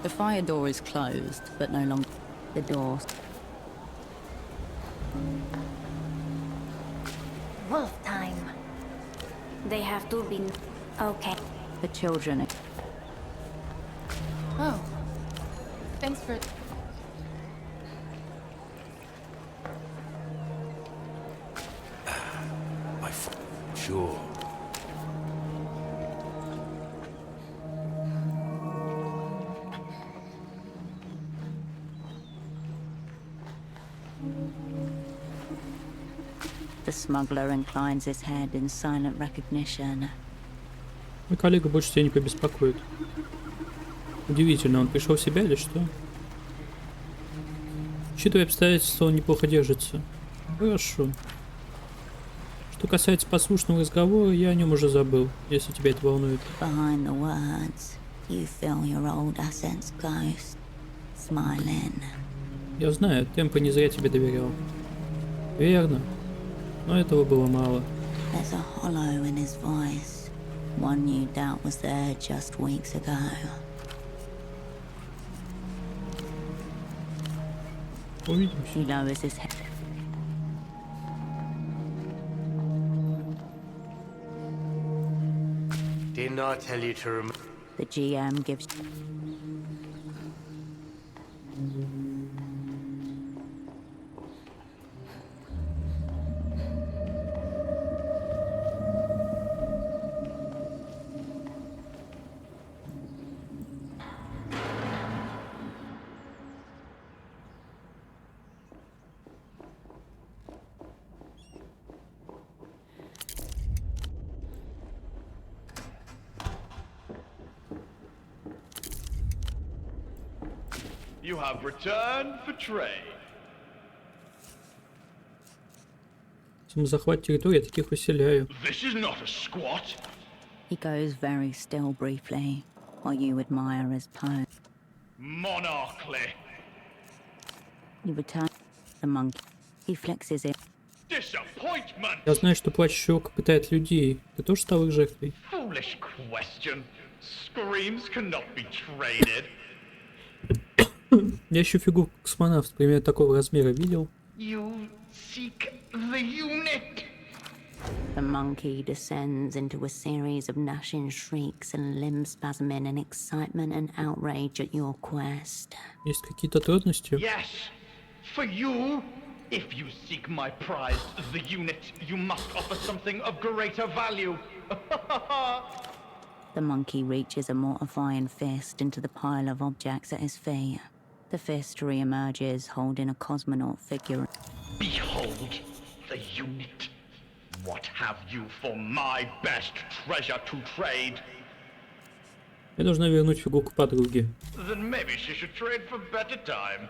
The fire door is closed, but no longer the door. Wolf time. They have to be okay. The children. Oh. Thanks for... Sure. The smuggler inclines his head in silent recognition. Мой коллега больше тебя не побеспокоит. Удивительно, он пришел в себя или что? Учитывая обстоятельства, он неплохо держится. Хорошо. Что касается послушного разговора, я о нем уже забыл, если тебя это волнует. Behind the words, you feel your old accent's ghost, smiling. Я знаю, Темпо не зря тебе доверял. Верно. Но этого было мало. There's a hollow in his voice. One you doubt was there just weeks ago. Увидимся. He lowers his head. Didn't I tell you to remember? The GM gives. You have returned for trade. Самозахват территории, я таких выселяю. This is not a squat. He goes very still briefly, while you admire his pose. Monarchly. You return the monkey. He flexes it. Disappointment. Я знаю, что плачущий око пытает людей. Ты тоже стал их жертвой? Foolish question. Screams cannot be traded. Я еще фигурку космонавта примерно такого размера видел. You seek the unit. The monkey descends into a series of gnashing shrieks and limb spasming in excitement and outrage at your quest. Есть какие-то трудности? Yes, for you. If you seek my prize, the unit, you must offer something of greater value. The monkey reaches a mortifying fist into the pile of objects at his feet. The fist re-emerges holding a cosmonaut figure. Behold the unit. What have you for my best treasure to trade? Я должна вернуть фигурку подруге. Then maybe she should trade for better time.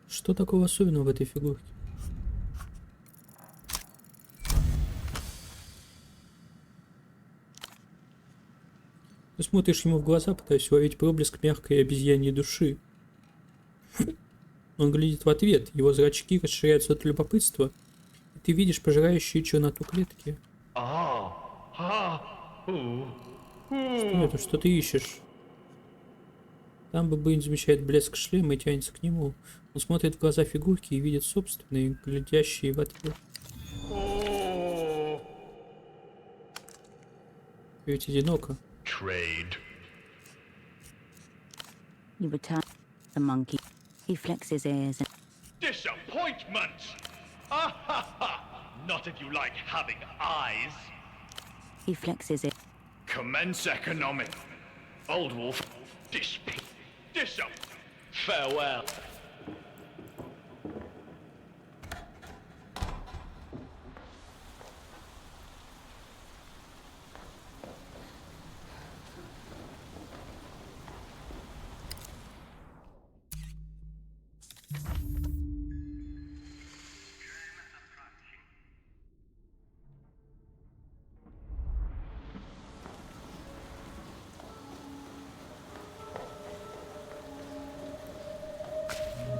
Что такого особенного в этой фигурке? Ты смотришь ему в глаза, пытаясь уловить проблеск мягкой обезьяньей души. Он глядит в ответ, его зрачки расширяются от любопытства, и ты видишь пожирающие черноту клетки. Что это? Что ты ищешь? Там Бэйн замечает блеск шлема и тянется к нему. Он смотрит в глаза фигурки и видит собственные, глядящие в ответ. Ты ведь одиноко. Trade. You return the monkey. He flicks his ears and Disappointment! Not if you like having eyes. he flicks his ears. Commence economic. Old wolf. Farewell.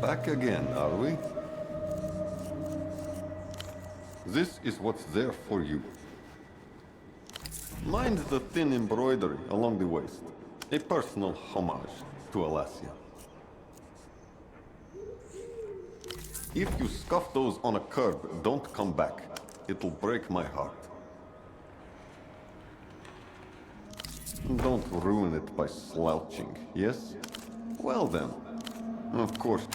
Back again, are we? This is what's there for you. Mind the thin embroidery along the waist. A personal homage to Alasia. If you scuff those on a curb, don't come back. It'll break my heart. Don't ruin it by slouching, yes? Well then, of course.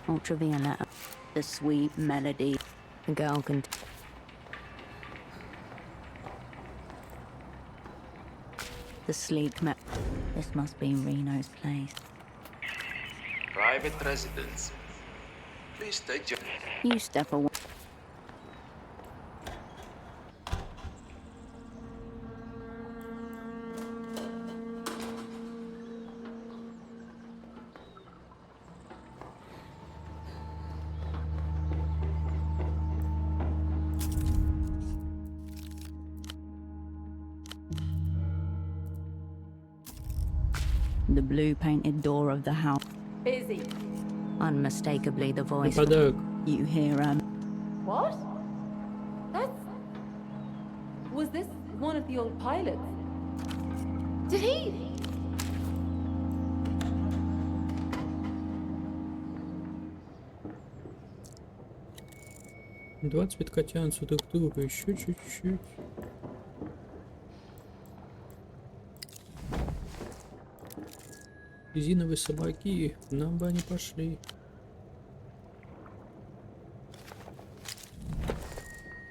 Ultraviolet. The sweet melody. The girl can... The sleek This must be Reno's place. Private residence. Please state your... You step away. The blue painted door of the house. Busy. Unmistakably the voice. You hear What? That's... Was this one of the old pilots? Did he... 20 котянцев друг к другу, еще чуть-чуть. Резиновые собаки, нам бы они пошли.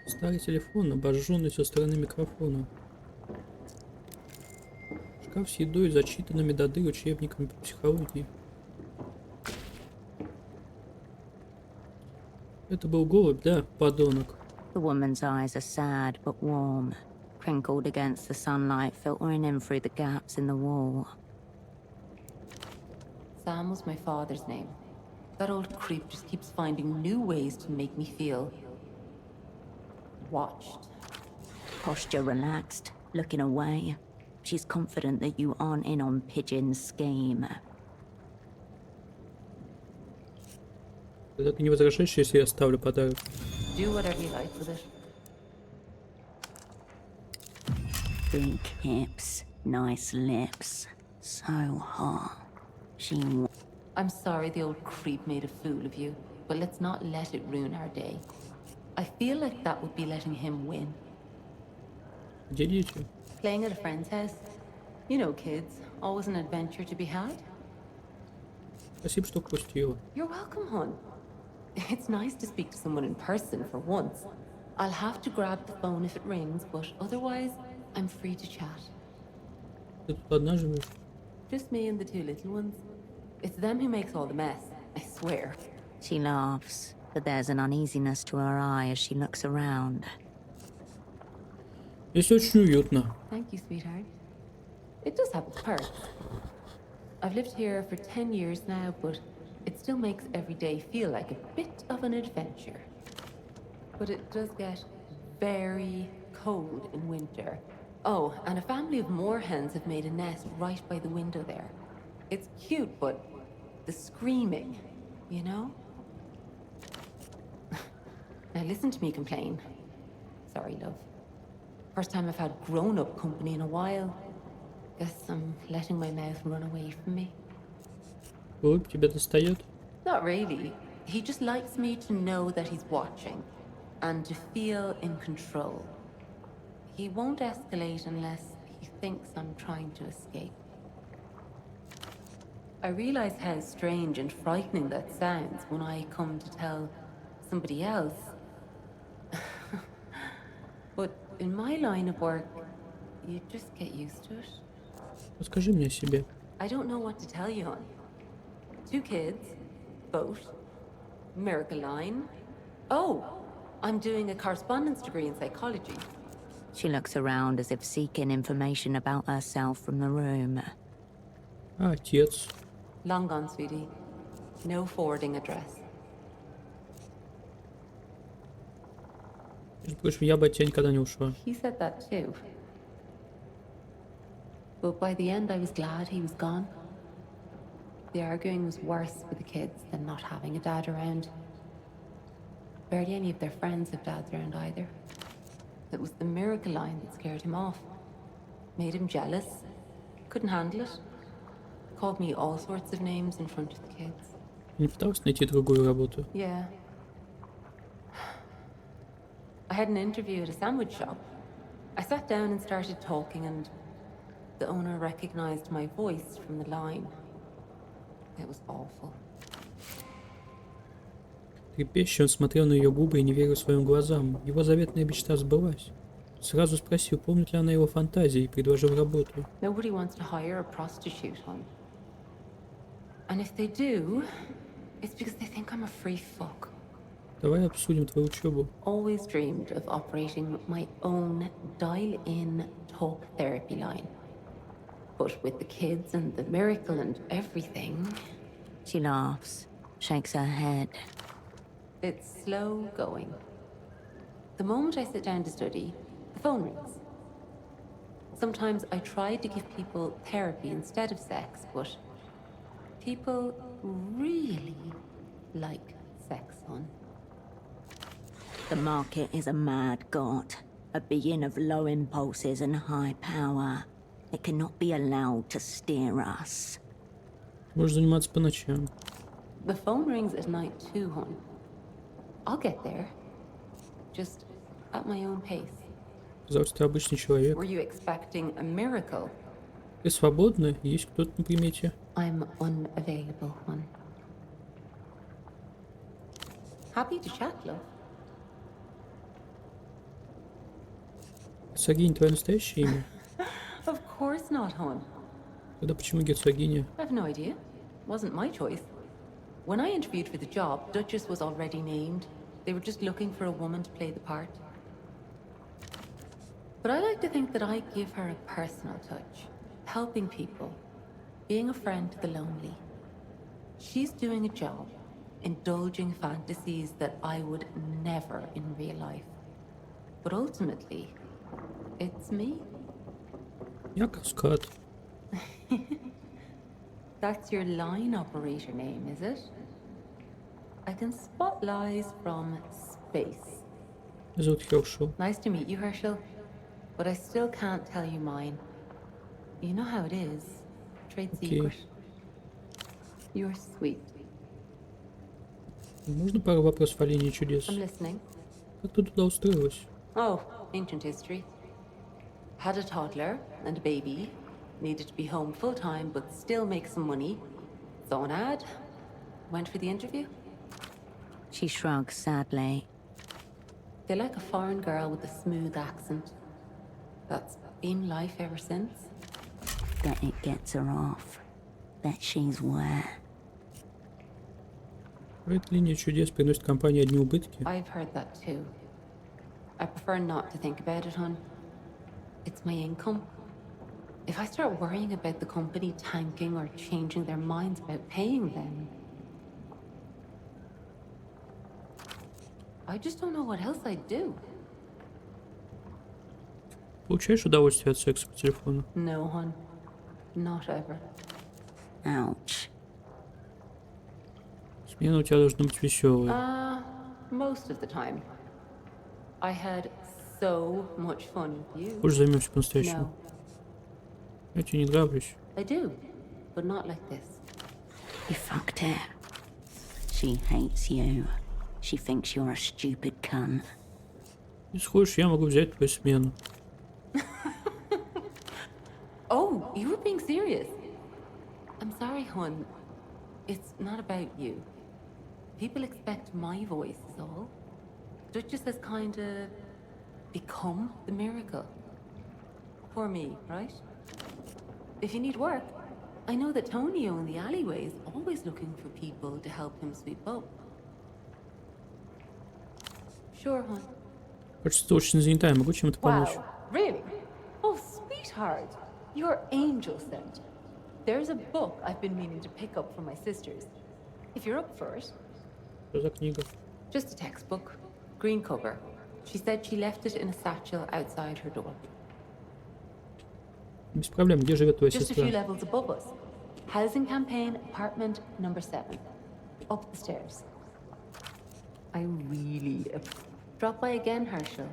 Старый телефон, обожженный со стороны микрофона. Шкаф с едой, зачитанными до дыр учебниками по психологии. Это был голубь, да, подонок? The woman's eyes are sad but warm, crinkled against the sunlight filtering in through the gaps in the wall. Sam was my father's name. That old creep just keeps finding new ways to make me feel... watched. Posture relaxed, looking away. She's confident that you aren't in on Pigeon's scheme. Ты не возражаешь, если я оставлю подарок? Do whatever you like with it. Big hips, nice lips, so hot. I'm sorry the old creep made a fool of you, but let's not let it ruin our day. I feel like that would be letting him win. Где дети? Playing at a friend's house. You know kids, always an adventure to be had. Спасибо, что впустила. You're welcome, hon. It's nice to speak to someone in person for once. I'll have to grab the phone if it rings, but otherwise, I'm free to chat. Ты тут одна живешь? Just me and the two little ones. It's them who makes all the mess, I swear. She laughs, but there's an uneasiness to her eye as she looks around. Здесь очень уютно. Thank you, sweetheart. It does have its perks. I've lived here for 10 years now, but it still makes every day feel like a bit of an adventure. But it does get very cold in winter. Oh, and a family of moorhens have made a nest right by the window there. It's cute, but the screaming, you know? Now listen to me complain. Sorry, love. First time I've had grown-up company in a while. Guess I'm letting my mouth run away from me. Голубь тебя достает? Not really. He just likes me to know that he's watching and to feel in control. He won't escalate unless he thinks I'm trying to escape. I realize how strange and frightening that sounds when I come to tell somebody else. But in my line of work, you just get used to it. Расскажи мне о себе. I don't know what to tell you, hon. 2 kids, boat, Miracle Line. Oh, I'm doing a correspondence degree in psychology. She looks around as if seeking information about herself from the room. А отец? Long gone, sweetie. No forwarding address. Между прочим, я бы от тебя никогда не ушла. He said that too. But by the end, I was glad he was gone. The arguing was worse for the kids than not having a dad around. Barely any of their friends have dads around either. It was the Miracle Line that scared him off. Made him jealous. Couldn't handle it. Called me all sorts of names in front of the kids. Не пыталась найти другую работу? Yeah. I had an interview at a sandwich shop. I sat down and started talking, and the owner recognized my voice from the line. It was awful. Трепеща, он смотрел на ее губы и не верил своим глазам. Его заветная мечта сбылась. Сразу спросил, помнит ли она его фантазии, и предложил работу. Nobody wants to hire a prostitute, hon. And if they do, it's because they think I'm a free fuck. Давай обсудим твою учебу. Always dreamed of operating my own dial-in talk therapy line. But with the kids and the miracle and everything... She laughs, shakes her head. It's slow going. The moment I sit down to study, the phone rings. Sometimes I try to give people therapy instead of sex, but people really like sex, hon. The market is a mad god, a being of low impulses and high power. It cannot be allowed to steer us. Можешь заниматься по ночам. The phone rings at night too, hon. I'll get there. Just at my own pace. Казалось, ты обычный человек. Were you expecting a miracle? Ты свободна? Есть кто-то на примете? I'm unavailable, hon. Happy to chat, love. Герцогиня твое настоящее имя? Of course not, hon. Тогда почему герцогиня? I've no idea. Wasn't my choice. When I interviewed for the job, Duchess was already named. They were just looking for a woman to play the part. But I like to think that I give her a personal touch, helping people, being a friend to the lonely. She's doing a job, indulging fantasies that I would never in real life. But ultimately, it's me. Яков Скат. That's your line operator name, is it? I can spot lies from space. Зовут Хершел. Nice to meet you, Herschel. But I still can't tell you mine. You know how it is. Trade secret. You're sweet. Можно пару вопросов о линии чудес? I'm listening. Как ты туда устроилась? Oh, ancient history. Had a toddler and a baby. Needed to be home full-time, but still make some money. Saw an ad. Went for the interview. She shrugs sadly. They like a foreign girl with a smooth accent. That's been life ever since. Bet it gets her off. Bet she's wet. Проект «Линия чудес» приносит компании одни убытки. I've heard that too. I prefer not to think about it, hon. It's my income. If I start worrying about the company tanking or changing their minds about paying them, I just don't know what else I'd do. Получаешь удовольствие от секса по телефону? No, hon. Not ever. Ouch. Смена у тебя должна быть веселая. Most of the time. I had so much fun with you. Хочешь займемся по-настоящему? No. Я тебе не нравлюсь. I do, but not like this. You fucked her. She hates you. She thinks you're a stupid cunt. Если хочешь, я могу взять твою смену. Oh, you were being serious. I'm sorry, hon. It's not about you. People expect my voice is all. Duchess has kinda become the miracle. For me, right? If you need work, I know that Tonio in the alleyway is always looking for people to help him sweep up. Sure, hon. Кажется, ты очень занята, я могу чем-то помочь. Wow, really? Oh, sweetheart. You're angel sent. There's a book I've been meaning to pick up for my sisters. If you're up for it. Что за книга? Just a textbook. Green cover. She said she left it in a satchel outside her door. Без проблем. Где живет твоя Just a few сестра? levels above us. Housing campaign, apartment number 7. Up the stairs. I really... Drop by again, Herschel.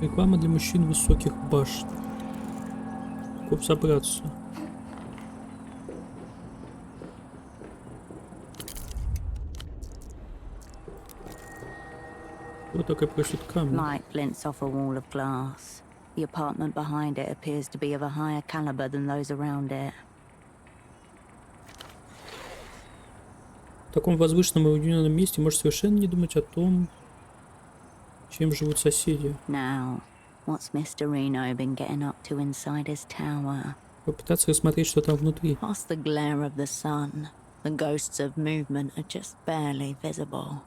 Реклама для мужчин высоких башен. Как собраться? Вот такая происходит камень. Light glints off a wall of glass. The apartment behind it appears to be of a higher caliber than those around it. В таком возвышенном и уединенном месте можешь совершенно не думать о том, чем живут соседи. Now, what's Mr. Reno been getting up to inside his tower? Попытаться рассмотреть, что там внутри. Past the glare of the sun, the ghosts of movement are just barely visible.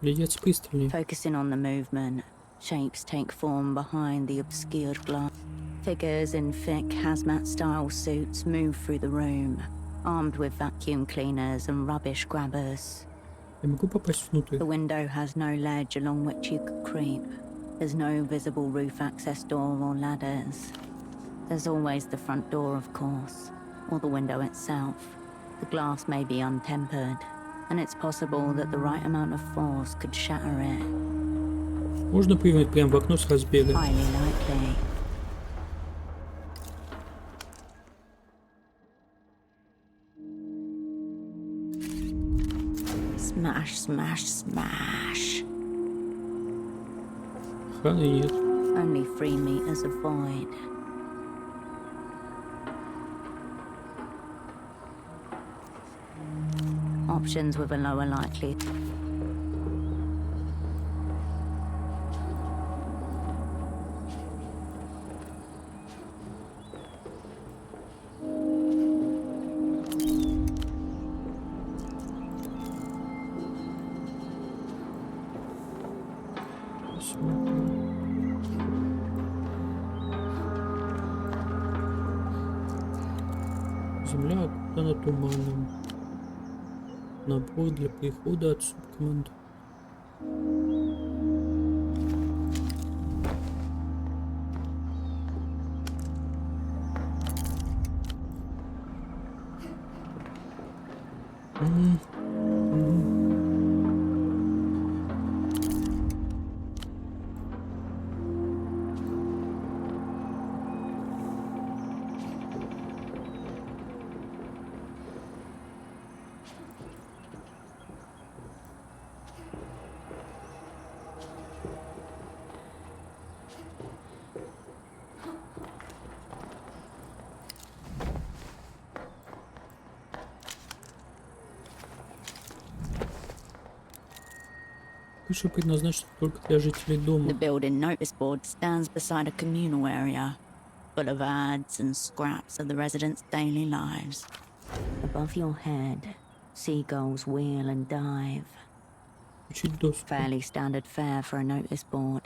Глядеться пристальнее. Focusing on the movement, shapes take form behind the obscured glass. Figures in thick hazmat-style suits move through the room, armed with vacuum cleaners and rubbish grabbers. Я могу попасть внутрь? The window has no ledge along which you could creep. There's no visible roof access door or ladders. There's always the front door, of course, or the window itself. The glass may be untempered, and it's possible that the right amount of force could shatter it. Можно прыгнуть прямо в окно с разбега. Highly likely. Smash, smash, smash. Охраны нет. Only 3 meters of void. Options with a lower likelihood. Земля окутана туманом. Набор для прихода от субкоманд. Крыша предназначена только для жителей дома. The building notice board stands beside a communal area, full of ads and scraps of the residents' daily lives. Above your head, seagulls wheel and dive. Fairly standard fare for a notice board.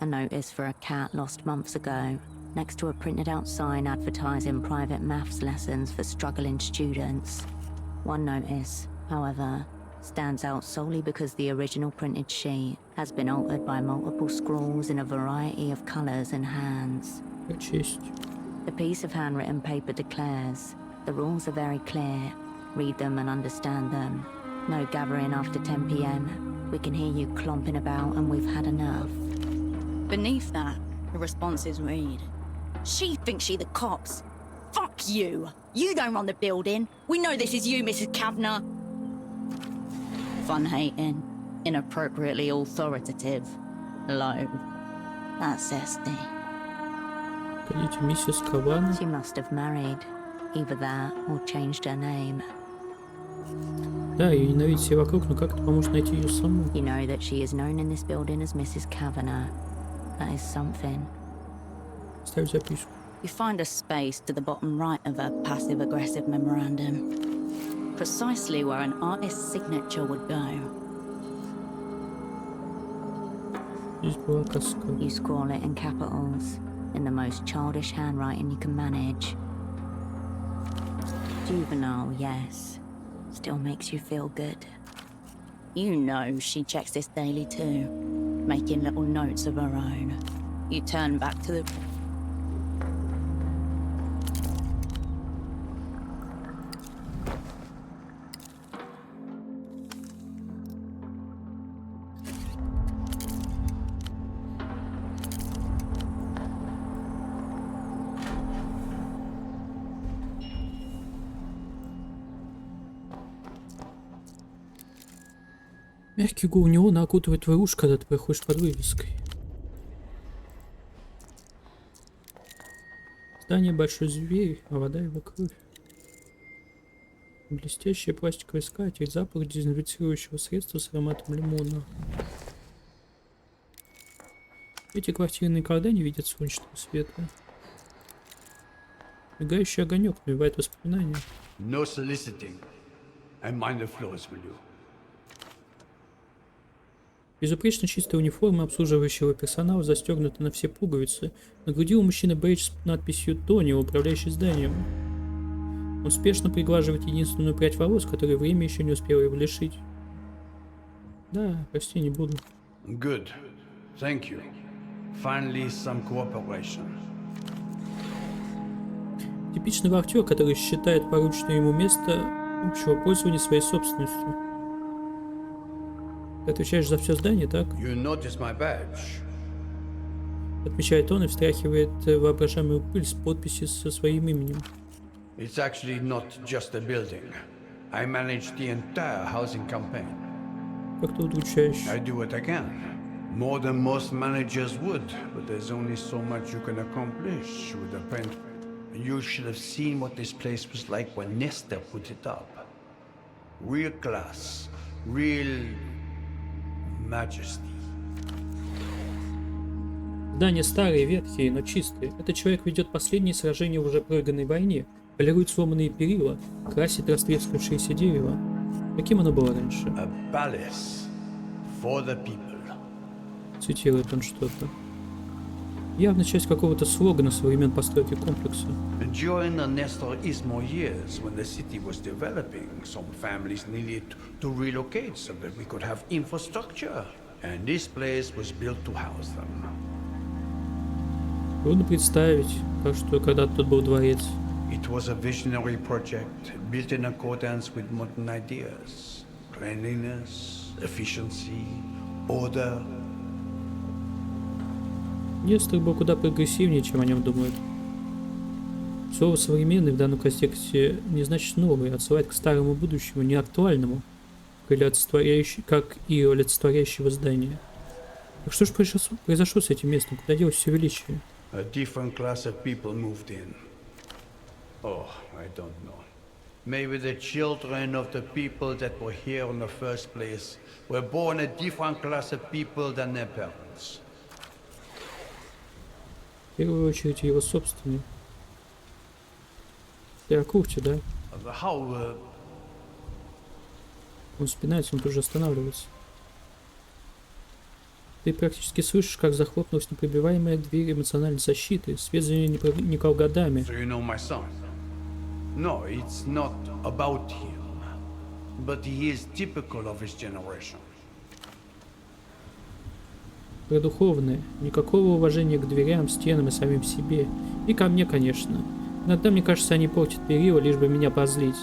A notice for a cat lost months ago, next to a printed out sign advertising private maths lessons for struggling students. One notice, however, stands out solely because the original printed sheet has been altered by multiple scrawls in a variety of colours and hands. The piece of handwritten paper declares, the rules are very clear, read them and understand them. No gathering after 10 PM. We can hear you clomping about and we've had enough. Beneath that, the responses read, she thinks she the cops. Fuck you! You don't run the building! We know this is you, Mrs. Kavanagh! Fun-hating, inappropriately authoritative, low. That's Esty. Миссис Кавана. She must have married. Either that or changed her name. Да, ее ненавидят все вокруг, но как это поможет найти ее саму? You know that she is known in this building as Mrs. Kavanagh. That is something. Ставь записку. You find a space to the bottom right of her passive-aggressive memorandum. Precisely where an artist's signature would go. Здесь была коска. You scrawl it in capitals, in the most childish handwriting you can manage. Juvenile, yes. Still makes you feel good. You know she checks this daily too, making little notes of her own. You turn back to the... Мягкий гул неона окутывает твою уши, когда ты проходишь под вывеской. Здание большой зверь, а вода его кровь. Блестящая пластиковая скатерть, запах дезинфицирующего средства с ароматом лимона. Эти квартиры никогда не видят солнечного света. Мигающий огонек навевает воспоминания. No soliciting. I mind the floors, will you? Безупречно чистая униформа обслуживающего персонала застегнута на все пуговицы. На груди у мужчины бейдж с надписью «Тони, управляющий зданием». Он спешно приглаживает единственную прядь волос, которой время еще не успело его лишить. Да, прости, не буду. Good. Thank you. Finally, some cooperation. Типичный вахтер, который считает порученное ему место общего пользования своей собственностью. Ты отвечаешь за все здание, так? You notice my badge? Отмечает он и встряхивает воображаемую пыль с подписи со своим именем. It's actually not just a building. I manage the entire housing campaign. Как-то удручающе. I do what I can. More than most managers would, but there's only so much you can accomplish with a pen. You should have seen what this place was like when Nesta put it up. Real class. Real... majesty. Здания старые, ветхие, но чистые. Этот человек ведет последние сражения в уже проигранной войне, полирует сломанные перила, красит растрескавшееся дерево. Каким оно было раньше? A palace for the people. Цитирует он что-то. Явно часть какого-то слогана со времен постройки комплекса. During the Nestor-Ismo years, when the city was developing, some families needed to relocate so that we could have infrastructure. And this place was built to house them. Трудно представить, как что когда-то тут был дворец. It was a visionary project, built in accordance with modern ideas. Cleanliness, efficiency, order. Нестор был куда прогрессивнее, чем о нем думают. Слово «современный» в данном контексте не значит «новый», отсылает к старому будущему, не актуальному, как и олицетворяющего здания. Так что же произошло с этим местом? Куда делось все величие? A different class of people moved in. Oh, I don't know. Maybe the children of the people that were here in the first place were born a different class of people than their parents. В первую очередь его собственный. Ты о кухте, да? How? Он спинается, он тоже останавливается. Ты практически слышишь, как захлопнулась непробиваемая дверь эмоциональной защиты. Свет за ней не годами. So you know my son? No, it's not about him, but he is typical of his generation. Про духовное. Никакого уважения к дверям, стенам и самим себе. И ко мне, конечно. Иногда, мне кажется, они портят перила, лишь бы меня позлить.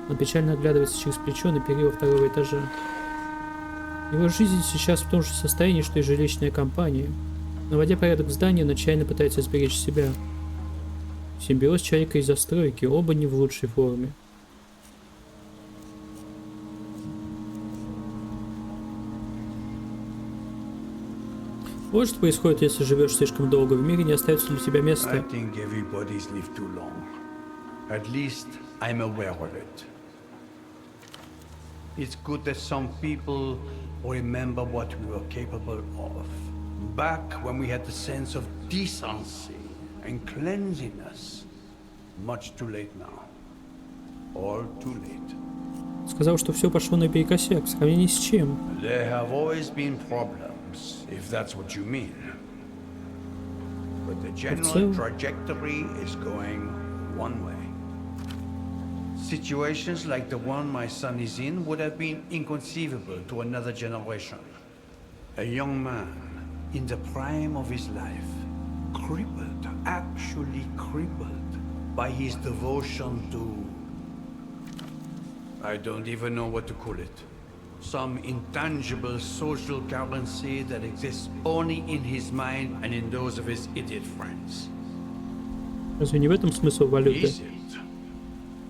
Он печально оглядывается через плечо на перила второго этажа. Его жизнь сейчас в том же состоянии, что и жилищная компания. Наводя порядок в здании, он отчаянно пытается сберечь себя. Симбиоз человека и застройки, оба не в лучшей форме. Вот что происходит, если живешь слишком долго. В мире не остается для тебя места. I think everybody's lived too long. At least I'm aware of it. It's good that some people remember what we were capable of. Back when we had the sense of decency and cleanliness. Much too late now. All too late. Сказал, что все пошло наперекосяк. В сравнении с чем? There have always been problems, if that's what you mean. But the general trajectory is going one way. Situations like the one my son is in would have been inconceivable to another generation. A young man in the prime of his life, crippled, actually crippled by his devotion to... I don't even know what to call it. Some intangible social currency that exists only in his mind and in those of his idiot friends. Разве не в этом смысл валюты? Is it?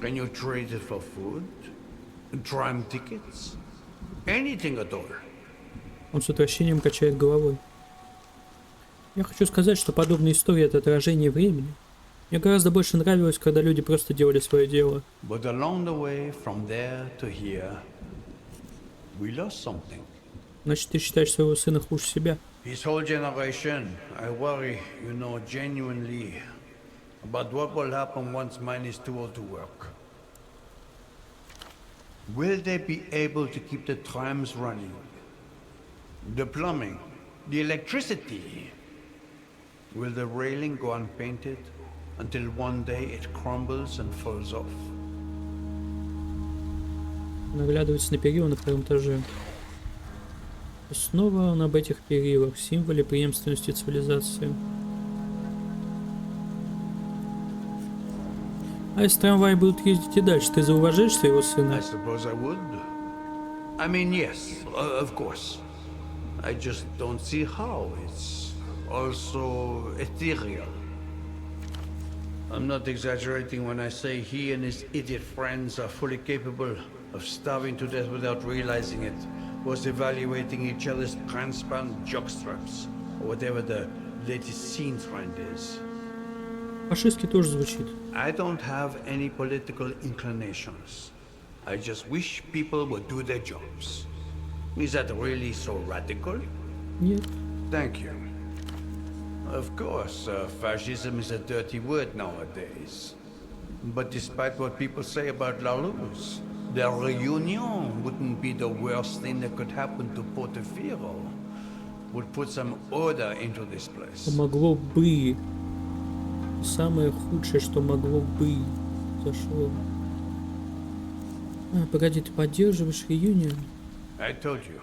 Can you trade it for food? Tram tickets? Anything at all? Он с отвращением качает головой. Я хочу сказать, что подобные истории — это отражение времени. Мне гораздо больше нравилось, когда люди просто делали свое дело. But along the way, from there to here, we lost something. Значит, ты считаешь своего сына хуже себя? His whole generation, I worry, genuinely, about what will happen once mine is too old to work. Will they be able to keep the trams running? The plumbing? The electricity? Will the railing go unpainted until one day it crumbles and falls off? Наглядывается на перила на втором этаже. И снова он об этих перилах, символе преемственности цивилизации. А если трамваи будут ездить и дальше, ты зауважаешь своего сына? I suppose I would. I mean, yes, of course. I just don't see how. It's also ethereal. I'm not exaggerating when I say he and his idiot friends are fully capable of starving to death without realizing it, was evaluating each other's transparent jockstraps, or whatever the latest scene trend is. Фашистски тоже звучит. I don't have any political inclinations. I just wish people would do their jobs. Is that really so radical? Нет. Thank you. Of course, fascism is a dirty word nowadays. But despite what people say about La Luz, their reunion wouldn't be the worst thing that could happen to Portofino. Would put some order into this place. Могло бы. Самое худшее, что могло бы. Зашло. Погоди, ты поддерживаешь реюнион? I told you,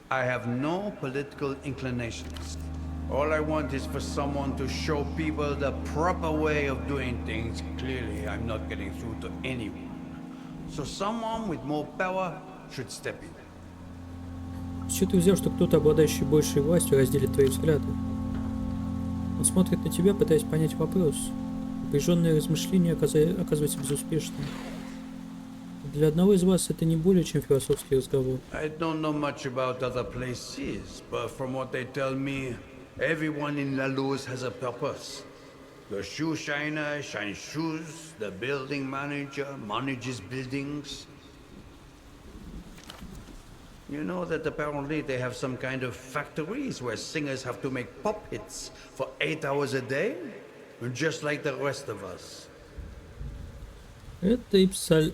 I have no political inclinations. All I want is for someone to show people the proper way of doing things. Clearly, I'm not getting through to anyone. So someone with more power should step in. С чего ты взял, что кто-то, обладающий большей властью, разделит твои взгляды? Он смотрит на тебя, пытаясь понять вопрос. Напряженное размышление оказывается безуспешным. Для одного из вас это не более чем философский разговор. I don't know much about other places, but from what they tell me, everyone in La Luz has a purpose. The shoe shiner shines shoes, the building manager manages buildings. You know that apparently they have some kind of factories where singers have to make pop hits for 8 hours a day? Just like the rest of us. Это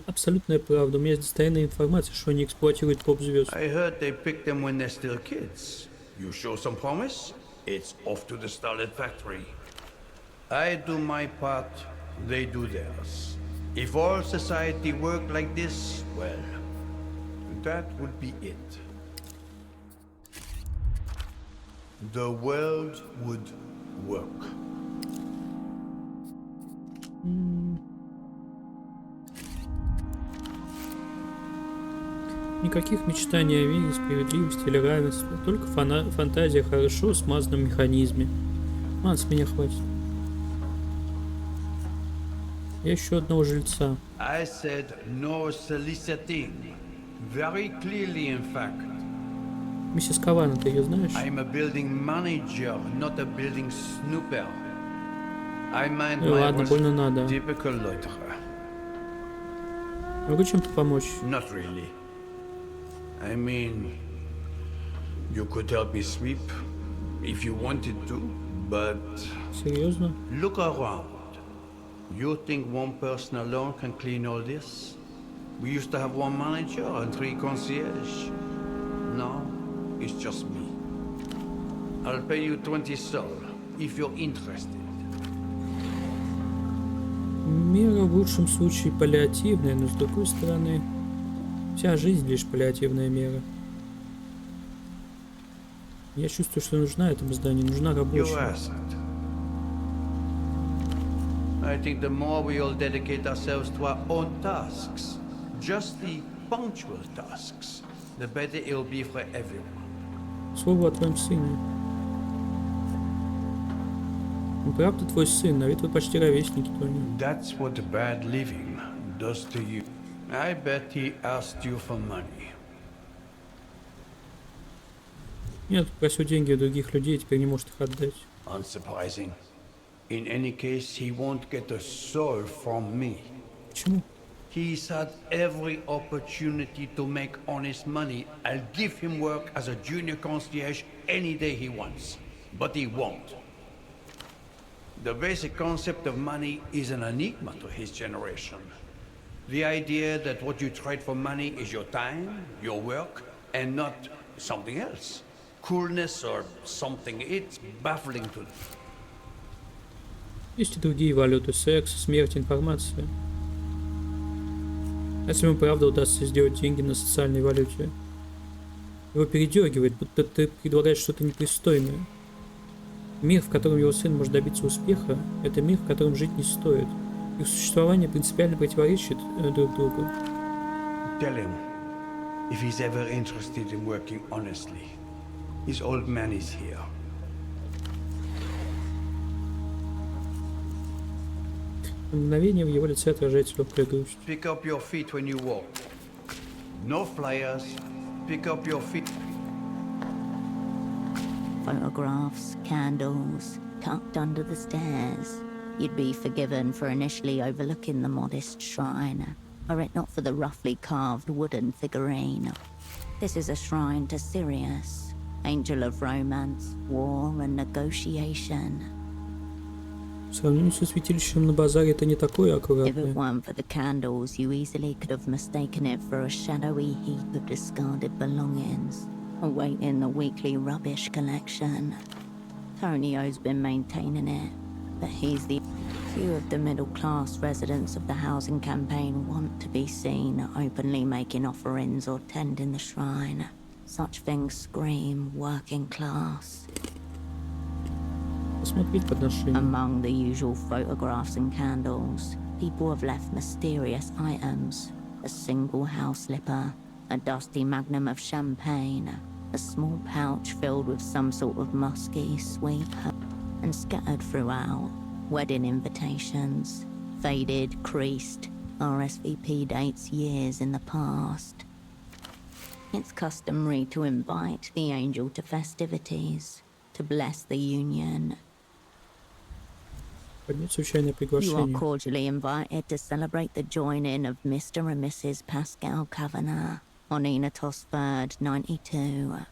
абсолютная правда. У меня есть достоверная информация, что они эксплуатируют поп-звезд. I heard they pick them when they're still kids. You show some promise, it's off to the Starlet factory. I do my part, they do theirs. If all society worked like this, well, that would be it. The world would work. Никаких мечтаний о мире, справедливости или равенстве. Только фантазия о хорошо смазанном механизме. С меня хватит. Я ищу одного жильца. I said no soliciting. Very clearly, in fact. Миссис Кавана, ты ее знаешь? I'm a building manager, not a building snooper. I mind my Ладно, больно надо. typical loiter. Могу чем-то помочь? Not really. I mean, you could help me sweep if you wanted to, but... Серьезно? Look around. You think one person alone can clean all this? We used to have one manager and 3 concierge. No, it's just me. I'll pay you 20 sol if you're interested. Мера в лучшем случае паллиативная, но с другой стороны, вся жизнь лишь паллиативная мера. Я чувствую, что нужна этому зданию, нужна рабочая. I think the more we all dedicate ourselves to our own tasks, just the punctual tasks, the better it'll be for everyone. Слово о твоем сыне. Он правда твой сын, а ведь вы почти ровесники, Тони. That's what bad living does to you. I bet he asked you for money. Нет, просил деньги у других людей, теперь не может их отдать. Unsurprising. In any case, he won't get a soul from me. Почему? He's had every opportunity to make honest money. I'll give him work as a junior concierge any day he wants. But he won't. The basic concept of money is an enigma to his generation. The idea that what you trade for money is your time, your work, and not something else. Coolness or something, it's baffling to them. Есть и другие валюты: секс, смерть, информация. Если ему правда удастся сделать деньги на социальной валюте, его передергивает, будто ты предлагаешь что-то непристойное. Мир, в котором его сын может добиться успеха, это мир, в котором жить не стоит. Их существование принципиально противоречит друг другу. Tell him, if he's ever interested in working honestly, his old man is here. На мгновение в его лице отражается легкая грусть. Pick up your feet when you walk. No flyers. Pick up your feet. Photographs, candles, tucked under the stairs. You'd be forgiven for initially overlooking the modest shrine, were it not for the roughly carved wooden figurine. This is a shrine to Sirius, angel of romance, war and negotiation. В сравнении со святилищем на базаре это не такое If it аккуратное. weren't for the candles, you easily could have mistaken it for a shadowy heap of discarded belongings, awaiting the weekly rubbish collection. Tonio's been maintaining it, but he's the few of the middle-class residents of the housing campaign want to be seen openly making offerings or tending the shrine. Such things scream working class. Посмотреть подношение. Among the usual photographs and candles, people have left mysterious items. A single house slipper, a dusty magnum of champagne, a small pouch filled with some sort of musky, sweet herb, and scattered throughout, wedding invitations, faded, creased, RSVP dates years in the past. It's customary to invite the angel to festivities, to bless the union. Поднять случайное You are приглашение. cordially invited to celebrate the joining of Mr. and Mrs. Pascal Kavanagh on Enatos 3rd, 92.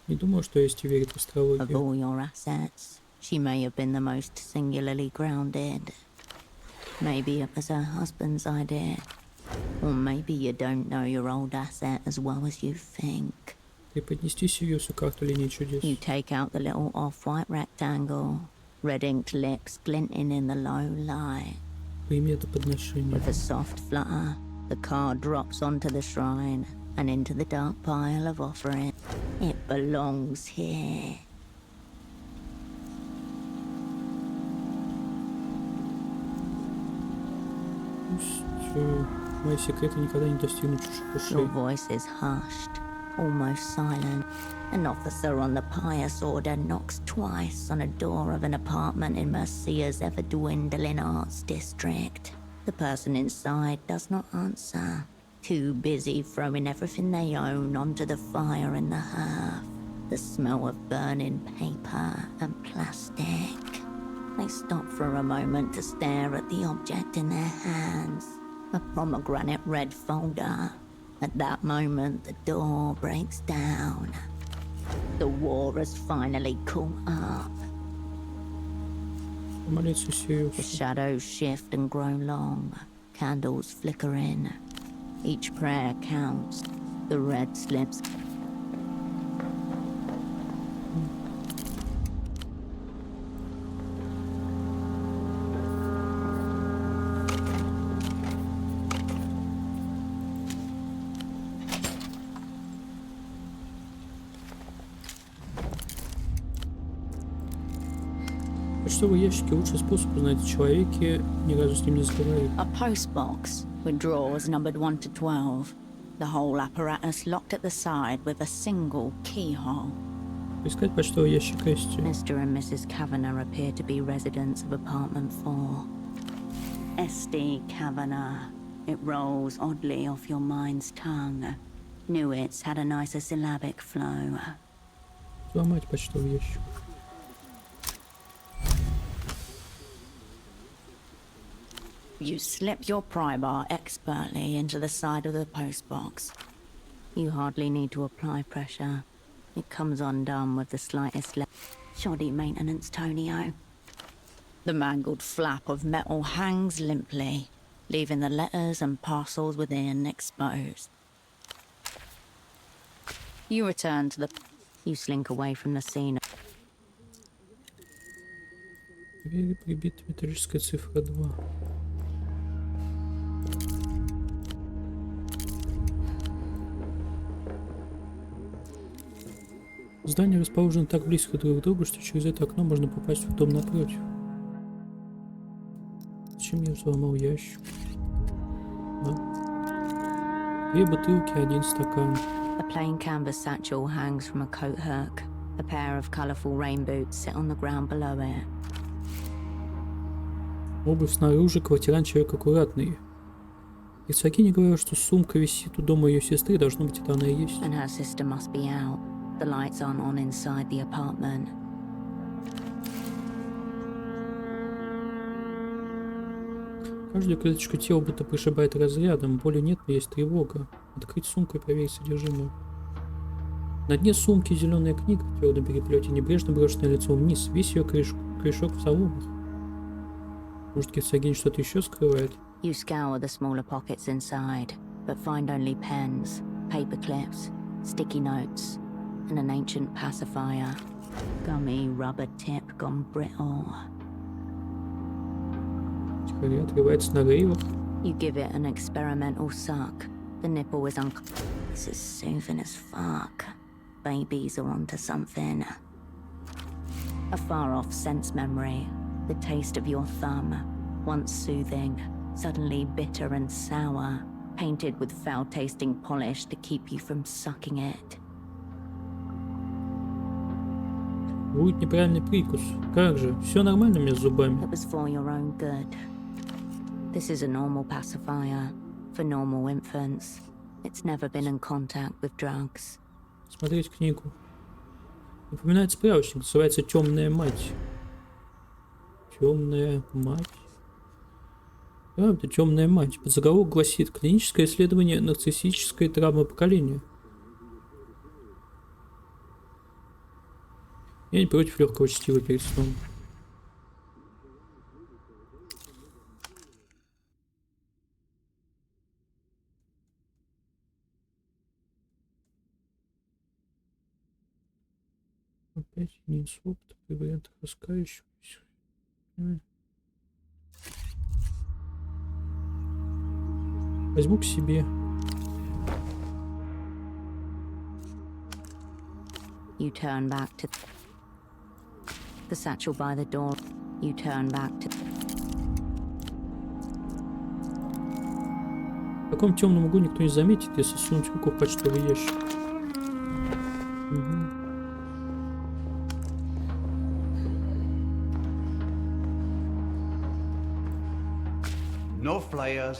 Не думал, что есть верит в Of астрологию. all your assets, she may have been the most singularly grounded. Maybe it was her husband's idea. Or maybe you don't know your old asset as well as you think. Преподнести Сириусу карту линии чудес. You take out the little off-white rectangle, red-inked lips glinting in the low light. Прими это подношение. With a soft flutter, the card drops onto the shrine and into the dark pile of offering. It belongs here. Мои секреты никогда не достигнут чужих ушей. Your voice is hushed, almost silent. An officer on the pious order knocks twice on a door of an apartment in Mercia's ever-dwindling arts district. The person inside does not answer, too busy throwing everything they own onto the fire in the hearth. The smell of burning paper and plastic. They stop for a moment to stare at the object in their hands. A pomegranate red folder. At that moment, the door breaks down. The war has finally caught up. Молиться Сириусу. The shadows shift and grow long. Candles flicker in. Each prayer counts. The red slips. Почтовые ящики — лучший способ узнать о человеке, ни разу с ним не разговаривать. A postbox with drawers numbered 1 to 12. The whole apparatus locked at the side with a single keyhole. Искать почтовый ящик Эсти. Mr. and Mrs. Kavanagh appear to be residents of apartment 4. S.D. Kavanagh. It rolls oddly off your mind's tongue. Knew it's had a nicer syllabic flow. Сломать почтовый ящик. You slip your pry bar expertly into the side of the postbox. You hardly need to apply pressure. It comes undone with the slightest shoddy maintenance, Tonio. The mangled flap of metal hangs limply, leaving the letters and parcels within exposed. You return to the... You slink away from the scene. Двери прибита металлическая цифра 2. Здания расположены так близко друг к другу, что через это окно можно попасть в дом напротив. Зачем я взломал ящик? Две бутылки, один стакан. A plain canvas satchel hangs from a coat hook. A pair of colourful rain boots sit on the ground below it. Обувь снаружи, квартирант человек аккуратный. Герцогиня говорила, что сумка висит у дома ее сестры, должно быть, это она и есть. And her sister must be out. The lights aren't on inside the apartment. Каждую клеточку тела будто пришибает разрядом. Боли нет, но есть тревога. Открыть сумку и проверить содержимое. На дне сумки зеленая книга в твердом переплете, небрежно брошенная лицом вниз. Весь ее корешок в соломах. Может, герцогиня что-то еще скрывает? You scour the smaller pockets inside, but find only pens, paper clips, sticky notes, and an ancient pacifier. Gummy rubber tip gone brittle. Теперь открывается на рейвах. You give it an experimental suck. The nipple is This is soothing as fuck. Babies are onto something. A far-off sense memory. The taste of your thumb. Once soothing, suddenly bitter and sour. Painted with foul-tasting polish to keep you from sucking it. Будет неправильный прикус. Как же? Все нормально у меня с зубами. It was for your own good. This is a normal pacifier. For normal infants. It's never been in contact with drugs. Смотреть книгу. Напоминает справочник, называется «Темная мать». Темная мать. Правда, темная мать. Подзаголовок гласит: клиническое исследование нарциссической травмы поколения. Я не против легкого чтива перед сном. Опять не инсульт, при вариантах раскаивающихся. Возьму к себе. You turn back to the satchel by the door. You turn back to. В таком темном углу никто не заметит, если сунуть руку в почтовый ящик. No flyers,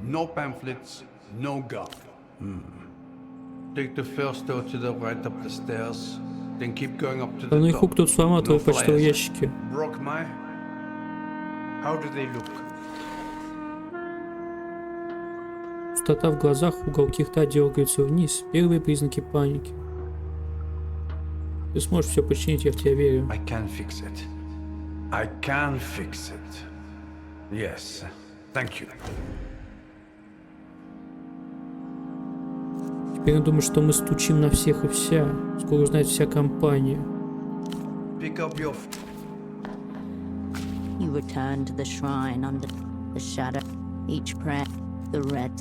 no pamphlets, no gun. Take the first door to the right up the stairs, then keep going up to the Главный top. хук тут сломатывал No почтовые flyers. ящики. Brock my. How do they look? Пустота в глазах, уголки рта дергаются вниз. Первые признаки паники. Ты сможешь все починить, я в тебя верю. I can fix it. I can fix it. Yes. Thank you. Теперь он думает, что мы стучим на всех и вся. Скоро узнает вся компания. Pick up your... You return to the shrine under the shadow. Each prayer, the red.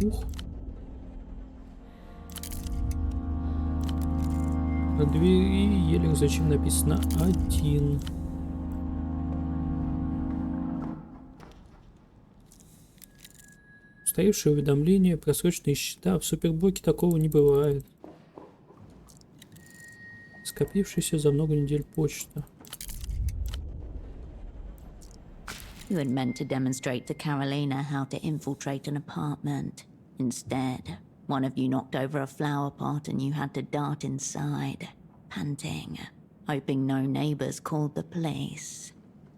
Ух. На двери еле зачем написано 1. Устаревшие уведомления, просроченные счета. В суперблоке такого не бывает. Скопившаяся за много недель почта. You had meant to demonstrate to Carolina how to infiltrate an apartment. Instead, one of you knocked over a flower pot and you had to dart inside, panting, hoping no neighbors called the police.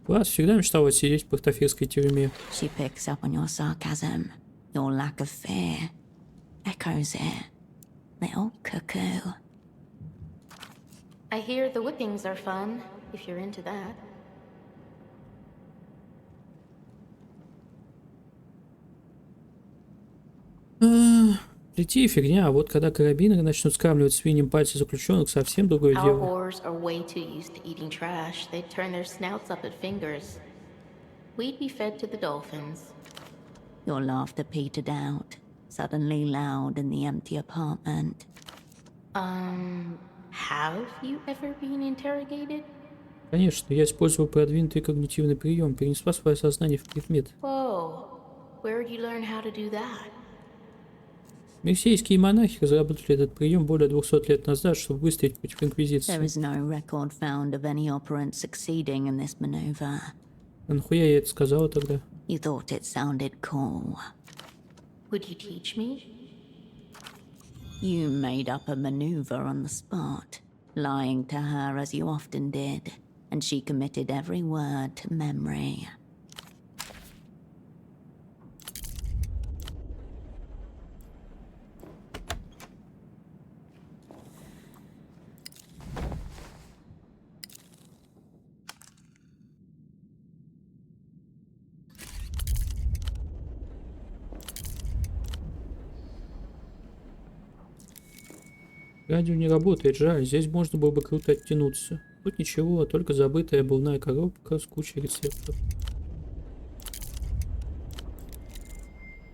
Класс, всегда мечтал сидеть в портофирской тюрьме. She picks up on your sarcasm, your lack of fear, echoes it. Little cuckoo. I hear the whippings are fun, if you're into that. Плети и фигня, а вот когда карабинеры начнут скармливать свиньям пальцы заключенных, совсем другое Our дело. whores are way too used to eating trash. They'd turn their snouts up at fingers. We'd be fed to the dolphins. Your laughter petered out, suddenly loud in the empty apartment. Have you ever been interrogated? Конечно, я использовал продвинутый когнитивный прием, перенесла свое сознание в предмет. Whoa, where'd you learn how to do that? Мексийские монахи разработали этот прием более 200 лет назад, чтобы выстоять против инквизиции. There is no record found of any operant succeeding in this maneuver. А нахуя я это сказала тогда? You thought it sounded cool. Would you teach me? You made up a maneuver on the spot, lying to her as you often did, and she committed every word to memory. Радио не работает, жаль, здесь можно было бы круто оттянуться. Тут ничего, только забытая обувная коробка с кучей рецептов.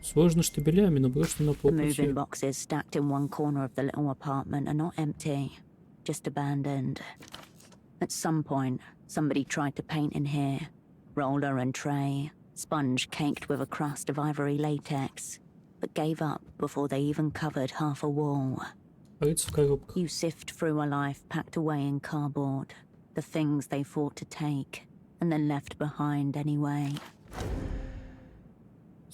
Сложно штабелями, но брошено на The пол moving пути. boxes stacked in one corner of the little apartment are not empty, just abandoned. At some point, somebody tried to paint in here. Roller and tray, sponge caked with a crust of ivory latex, but gave up before they even covered half a wall. Порыться в коробках. You sift through a life packed away in cardboard, the things they fought to take, and then left behind anyway.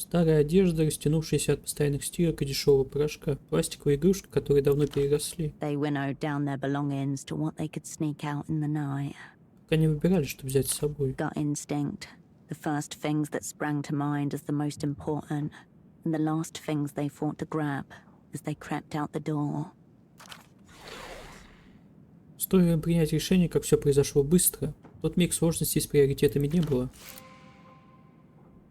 Старая одежда, растянувшаяся от постоянных стирок и дешевого порошка. Пластиковые игрушки, которые давно переросли. They winnowed down their belongings to what they could sneak out in the night. Как они выбирали, что взять с собой? Gut instinct. The first things that sprang to mind as the most important, and the last things they fought to grab as they crept out the door. Стоило им принять решение, как все произошло быстро. В тот миг сложностей с приоритетами не было.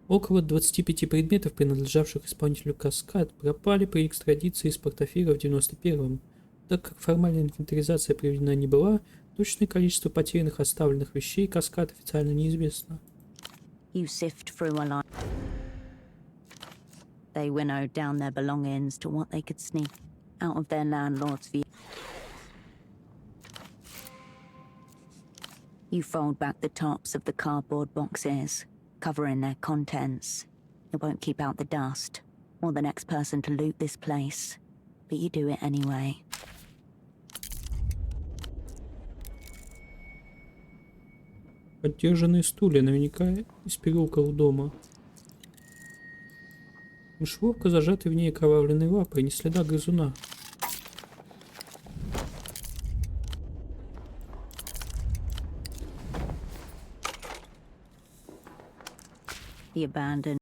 Около 25 предметов, принадлежавших исполнителю Каскад, пропали при экстрадиции из Портофиро в 91-м. Так как формальная инвентаризация проведена не была, точное количество потерянных оставленных вещей Каскад официально неизвестно. You sift through a line. They winnowed down their belongings to what they could sneak out of their landlord's view. You fold back the tops of the cardboard boxes, covering their contents. It won't keep out the dust, or the next person to loot this place, but you do it anyway. Поддержанные стулья, наверняка из переулка дома. Мышеловка, зажатая в ней окровавленной лапой, не следа грызуна. The abandoned.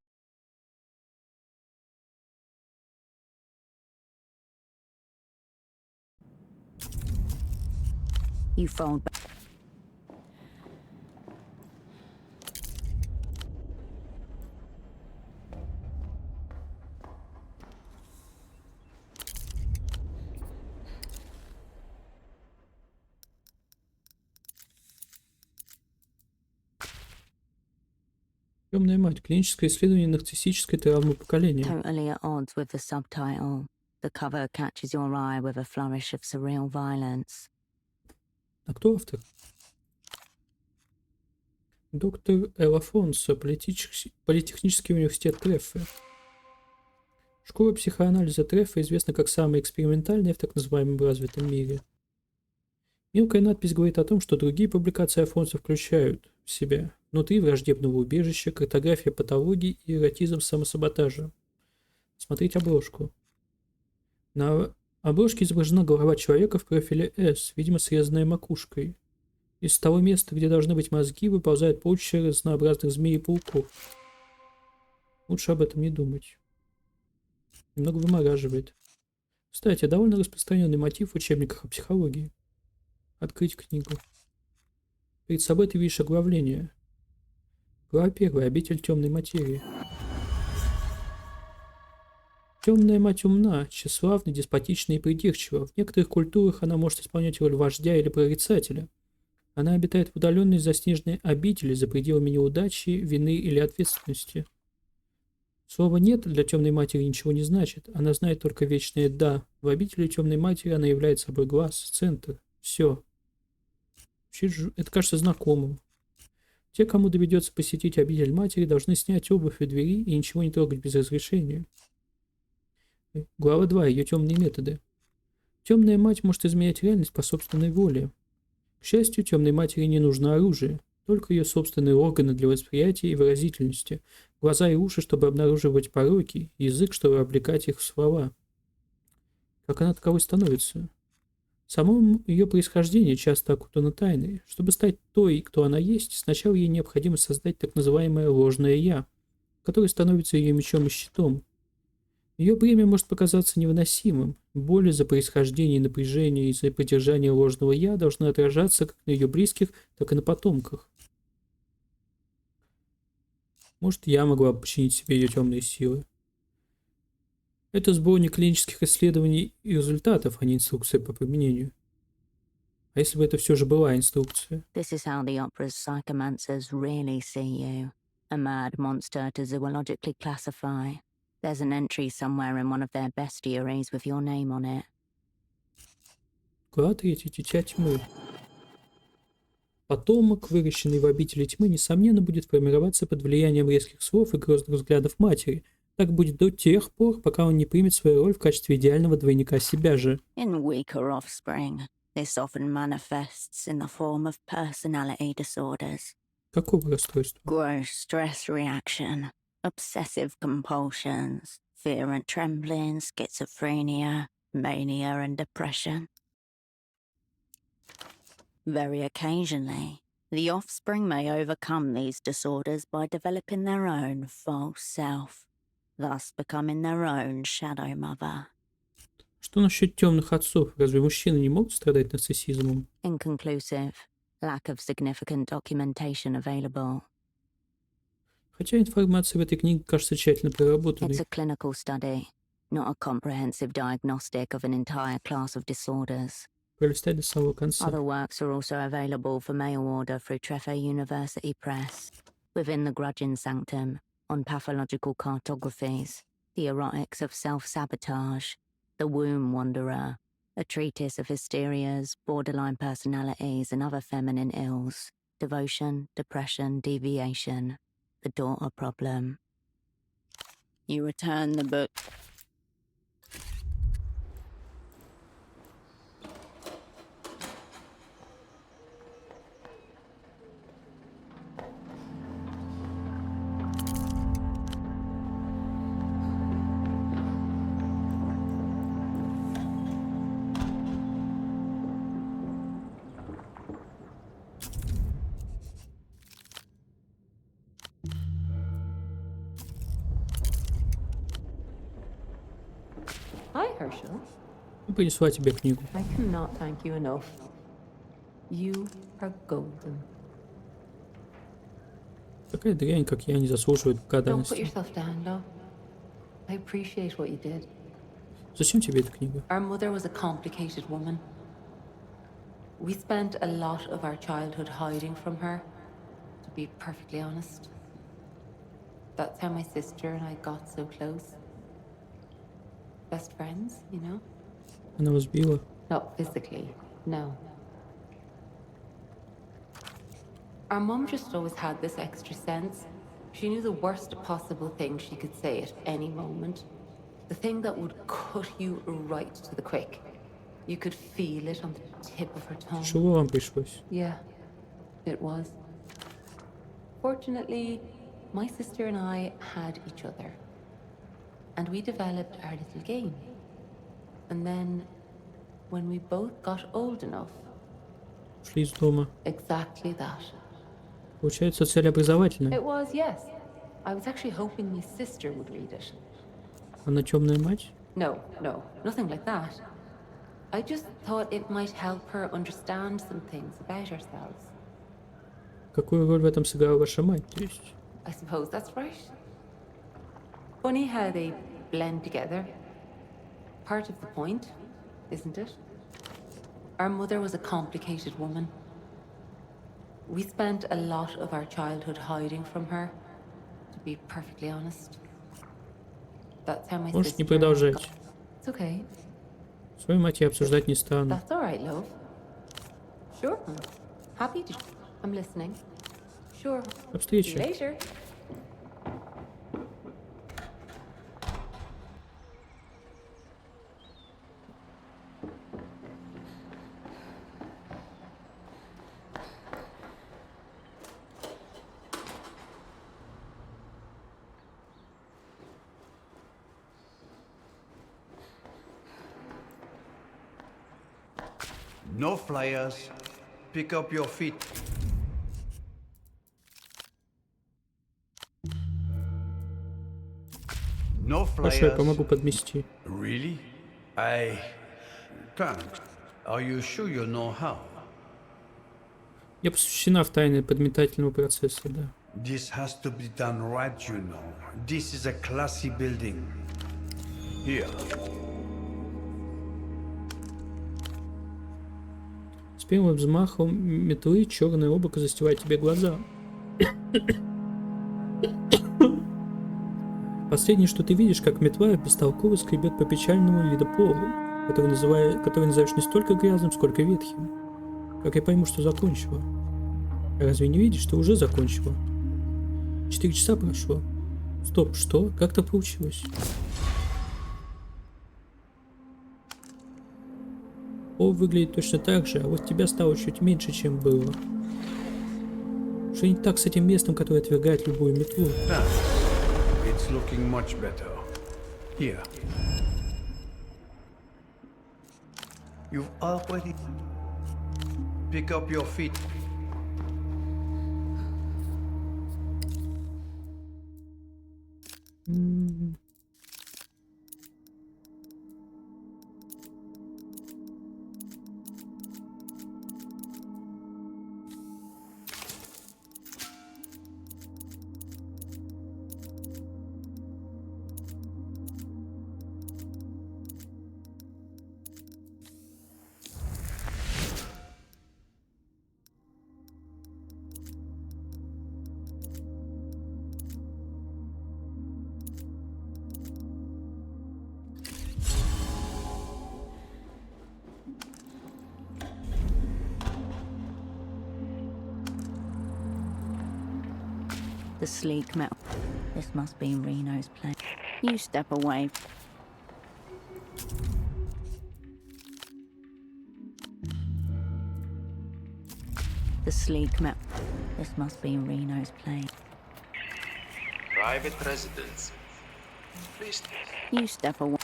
You fold back. Темная мать. Клиническое исследование нарциссической травмы поколения. Totally at odds with the subtitle. The cover catches your eye with a flourish of surreal violence. А кто автор? Доктор Эл Афонсо, Политехнический университет Треффе. Школа психоанализа Треффе известна как самая экспериментальная в так называемом развитом мире. Мелкая надпись говорит о том, что другие публикации Афонсо включают в себя внутри враждебного убежища, картография патологий и эротизм самосаботажа. Смотреть обложку. На обложке изображена голова человека в профиле S, видимо срезанная макушкой. Из того места, где должны быть мозги, выползают полчища разнообразных змей и пауков. Лучше об этом не думать. Немного вымораживает. Кстати, довольно распространенный мотив в учебниках о психологии. Открыть книгу. Перед собой ты видишь оглавление. Глава 1. Обитель темной материи. Темная мать умна, тщеславна, деспотична и придирчива. В некоторых культурах она может исполнять роль вождя или прорицателя. Она обитает в удаленной заснеженной обители за пределами неудачи, вины или ответственности. Слово «нет» для темной матери ничего не значит. Она знает только вечное «да». В обители темной матери она является собой глаз, центр. Все. Это кажется знакомым. Те, кому доведется посетить обитель матери, должны снять обувь у двери и ничего не трогать без разрешения. Глава 2. Ее темные методы. Темная мать может изменять реальность по собственной воле. К счастью, темной матери не нужно оружие, только ее собственные органы для восприятия и выразительности, глаза и уши, чтобы обнаруживать пороки, язык, чтобы облекать их в слова. Как она таковой становится? Само ее происхождение часто окутано тайной. Чтобы стать той, кто она есть, сначала ей необходимо создать так называемое ложное «я», которое становится ее мечом и щитом. Ее бремя может показаться невыносимым. Боль из-за происхождения и напряжения из-за поддержания ложного «я» должны отражаться как на ее близких, так и на потомках. Может, я могла подчинить себе ее темные силы. Это сборник клинических исследований и результатов, а не инструкция по применению. А если бы это все же была инструкция? This is how the opera's psychomancers really see you. A mad monster to zoologically classify. There's an entry somewhere in one of their bestiaries with your name on it. Глава 3. Дитя тьмы. Потомок, выращенный в обители тьмы, несомненно, будет формироваться под влиянием резких слов и грозных взглядов матери. Так будет до тех пор, пока он не примет свою роль в качестве идеального двойника себя же. In weaker offspring, this often manifests in the form of personality disorders. Какого расстройства? Gross stress reaction. obsessive compulsions, fear and trembling, schizophrenia, mania and depression. Very occasionally, the offspring may overcome these disorders by developing their own false self, thus becoming their own shadow mother. Что насчет темных отцов? Разве мужчины не могут страдать нарциссизмом? Inconclusive. Lack of significant documentation available. Хотя информация в этой книге кажется тщательно проработанной. It's a clinical study, not a comprehensive diagnostic of an entire class of disorders. Пролистай до самого конца. Other works are also available for mail order through Treffer University Press. Within the Grudging Sanctum, on pathological cartographies, the erotics of self-sabotage, the Womb Wanderer, a treatise of hysterias, borderline personalities and other feminine ills, devotion, depression, deviation, the daughter problem. You return the book. Hi, Herschel. Я принесла тебе книгу. I cannot thank you enough. You are golden. Такая дрянь, как я, не заслуживает Don't put благодарности. yourself down, love. I appreciate what you did. Зачем тебе эта книга? Our mother was a complicated woman. We spent a lot of our childhood hiding from her, to be perfectly honest. That's how my sister and I got so close. Best friends, you know? Она вас била. Not physically, no. Our mum just always had this extra sense. She knew the worst possible thing she could say at any moment. The thing that would cut you right to the quick. You could feel it on the tip of her tongue. Тяжело вам пришлось. Yeah, it was. Fortunately, my sister and I had each other. And we developed our little game. And then, when we both got old enough, Ушли из дома. exactly that. Получается, цель образовательная. It was, yes. I was actually hoping my sister would read it. Она темная мать? No, nothing like that. I just thought it might help her understand some things about ourselves. Какую роль в этом сыграла ваша мать? То есть, I suppose that's right. Funny how they blend together. Part of the point, isn't it? Our mother was a complicated woman. We spent a lot of our childhood hiding from her, to be perfectly honest. That's how my можешь не sister... продолжать. It's okay. Свою мать я обсуждать не стану. That's all right, love. Sure. Happy to... I'm listening. Sure. До See встречи. you later. No flyers. Pick up your feet. No Хорошо, я flyers. помогу подмести. Really? I can't. Are you sure you know how? Я посвящена в тайны подметательного процесса, да. This has to be done right, you know. This is a classy building. Here. С первым взмахом метлы черное облако застилает тебе глаза. Последнее, что ты видишь, как метла бестолково скребет по печальному виду полу, который называешь не столько грязным, сколько ветхим. Как я пойму, что закончила? Разве не видишь, что уже закончила? 4 часа прошло. Стоп, что? Как так получилось? Пол выглядит точно так же, а вот тебя стало чуть меньше, чем было. Что не так с этим местом, которое отвергает любую метлу? That's looking much better. Here. You've already... Pick up your feet. The sleek metal. This must be Reno's place. You step away. The sleek metal. This must be Reno's place. Private residence. Please. You step away.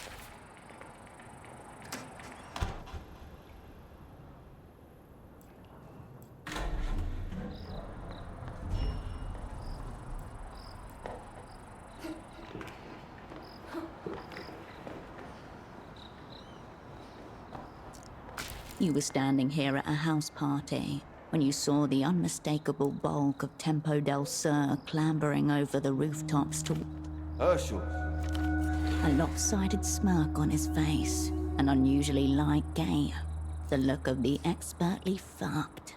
You were standing here at a house party when you saw the unmistakable bulk of Tempo del Sur clambering over the rooftops to... Herschel. A lopsided smirk on his face, an unusually light gait, the look of the expertly fucked.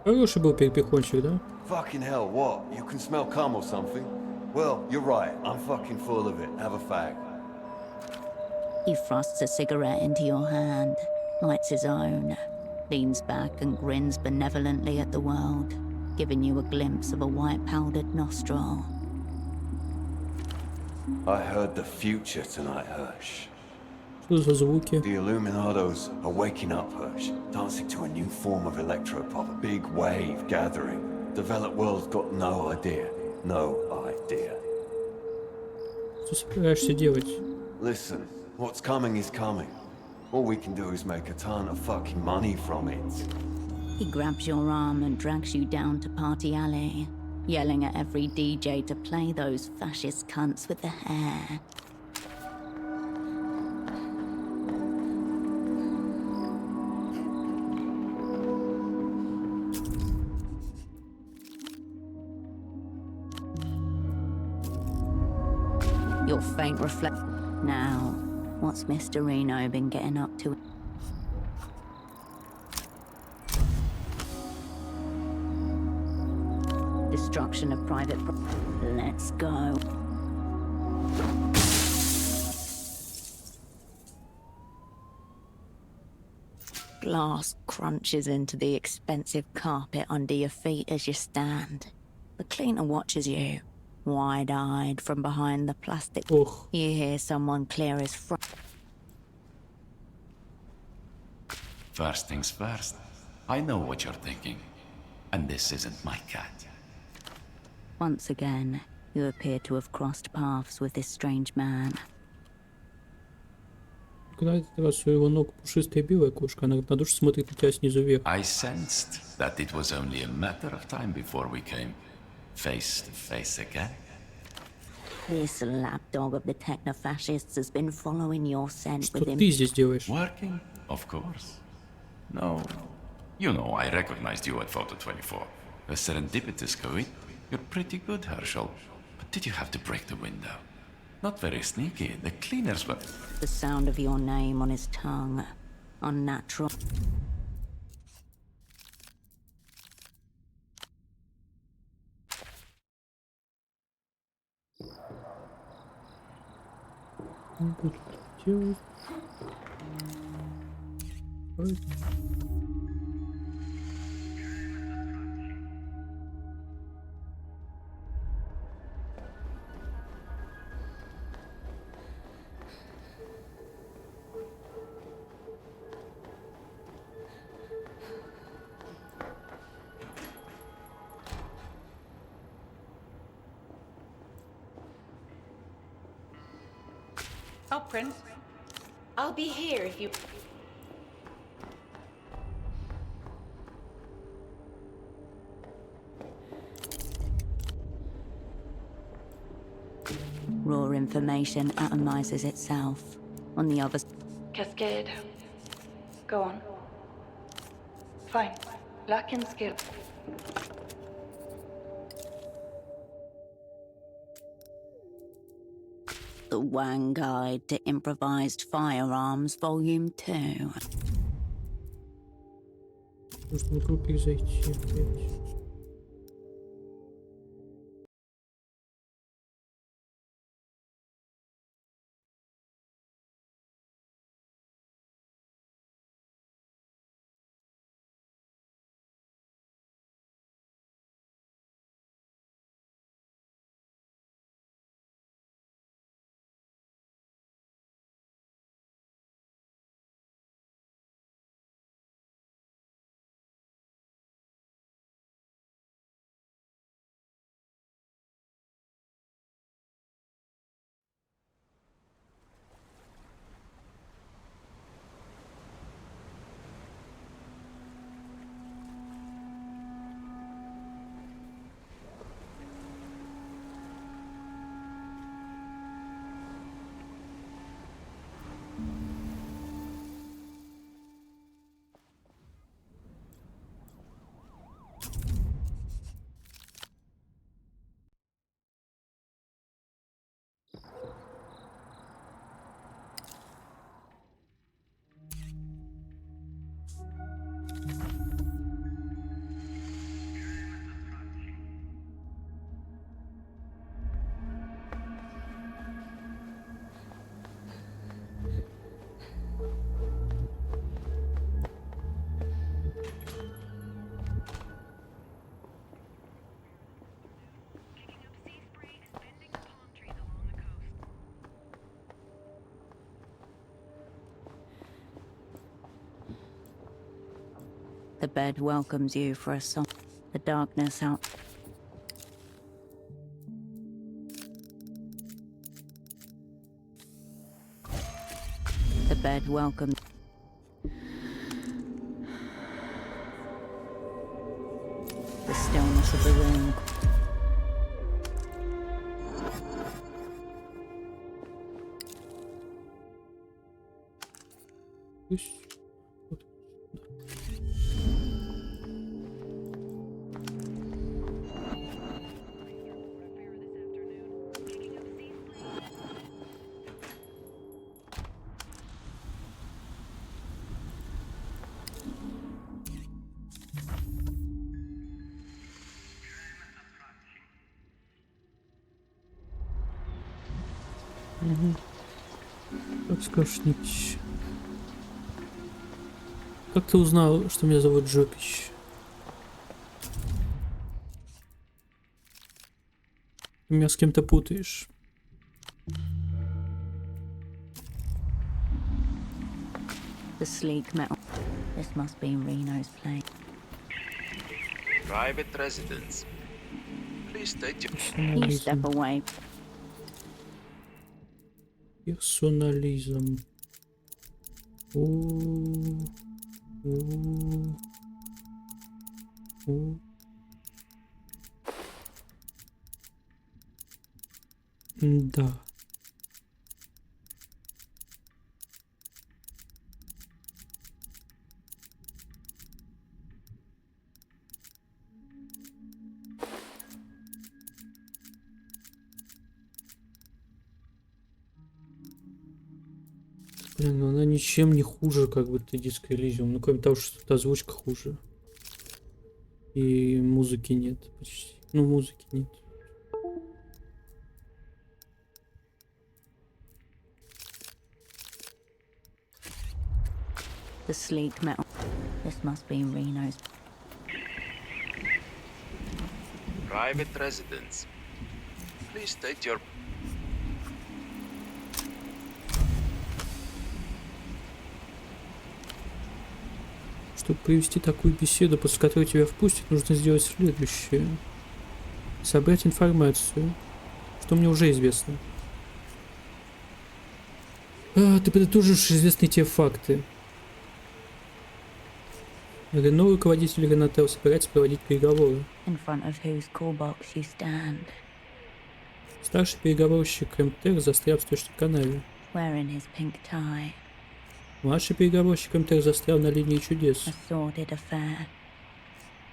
Хороший был перепихончик, да? Fucking hell, what? You can smell cum or something? Well, you're right. I'm fucking full of it. Have a fag. He thrusts a cigarette into your hand, lights his own, leans back and grins benevolently at the world, giving you a glimpse of a white-powdered nostril. I heard the future tonight, Hirsch. Что за звуки? The Illuminados are waking up, Hirsch, dancing to a new form of electropop, a big wave gathering. Developed world's got no idea. No idea. Что собираешься делать? Listen, what's coming is coming. All we can do is make a ton of fucking money from it. He grabs your arm and drags you down to Party Alley, yelling at every DJ to play those fascist cunts with the hair. Your faint reflect. Now, what's Mr. Reno been getting up to? Destruction of private Let's go. Glass crunches into the expensive carpet under your feet as you stand. The cleaner watches you, wide-eyed from behind the plastic. You hear someone clear his throat. First things first. I know what you're thinking. And this isn't my cat. Once again, you appear to have crossed paths with this strange man. Когда этот раз у его ног пушистая белая кошка, она на душу смотрит на тебя снизу вверх. I sensed that it was only a matter of time before we came face to face again. This lapdog of the techno-fascists has been following your scent Что with him. ты здесь делаешь? Working? Of course. No. You know, I recognized you at Photo 24. A serendipitous coin. You're pretty good, Herschel. But did you have to break the window? Not very sneaky. The cleaners were... The sound of your name on his tongue. Unnatural. Буду делать. Oh, Prince. I'll be here if you... Raw information atomizes itself. On the other Cascade. Go on. Fine. Lock and skill. The Wang Guide to Improvised Firearms, Volume 2. Нужно в группе зайти опять. The bed welcomes you for a song. The darkness out. The bed welcomes. The stillness of the room. Как скашнить? Как ты узнал, что меня зовут Жопич? Ты меня с кем-то путаешь. The sleek metal. This must be Reno's plane. Private residence. Please state your... You step away. Персонализм. Да. Блин, ну она ничем не хуже, как бы ты Disco Elysium. Ну, кроме того, что тут озвучка хуже. И музыки нет почти. Ну, музыки нет. The sleek metal. This must be Reno's. Private residence. Please state your... Чтобы провести такую беседу, после которой тебя впустят, нужно сделать следующее. Собрать информацию, что мне уже известно. Ты подытожишь известные тебе факты. Рено, руководитель Ренател, собирается проводить переговоры. In front of whose call box you stand, Старший переговорщик МТР застрял в сточной канаве. wearing his pink tie. Младший переговорщик МТР застрял на линии чудес. A sordid affair.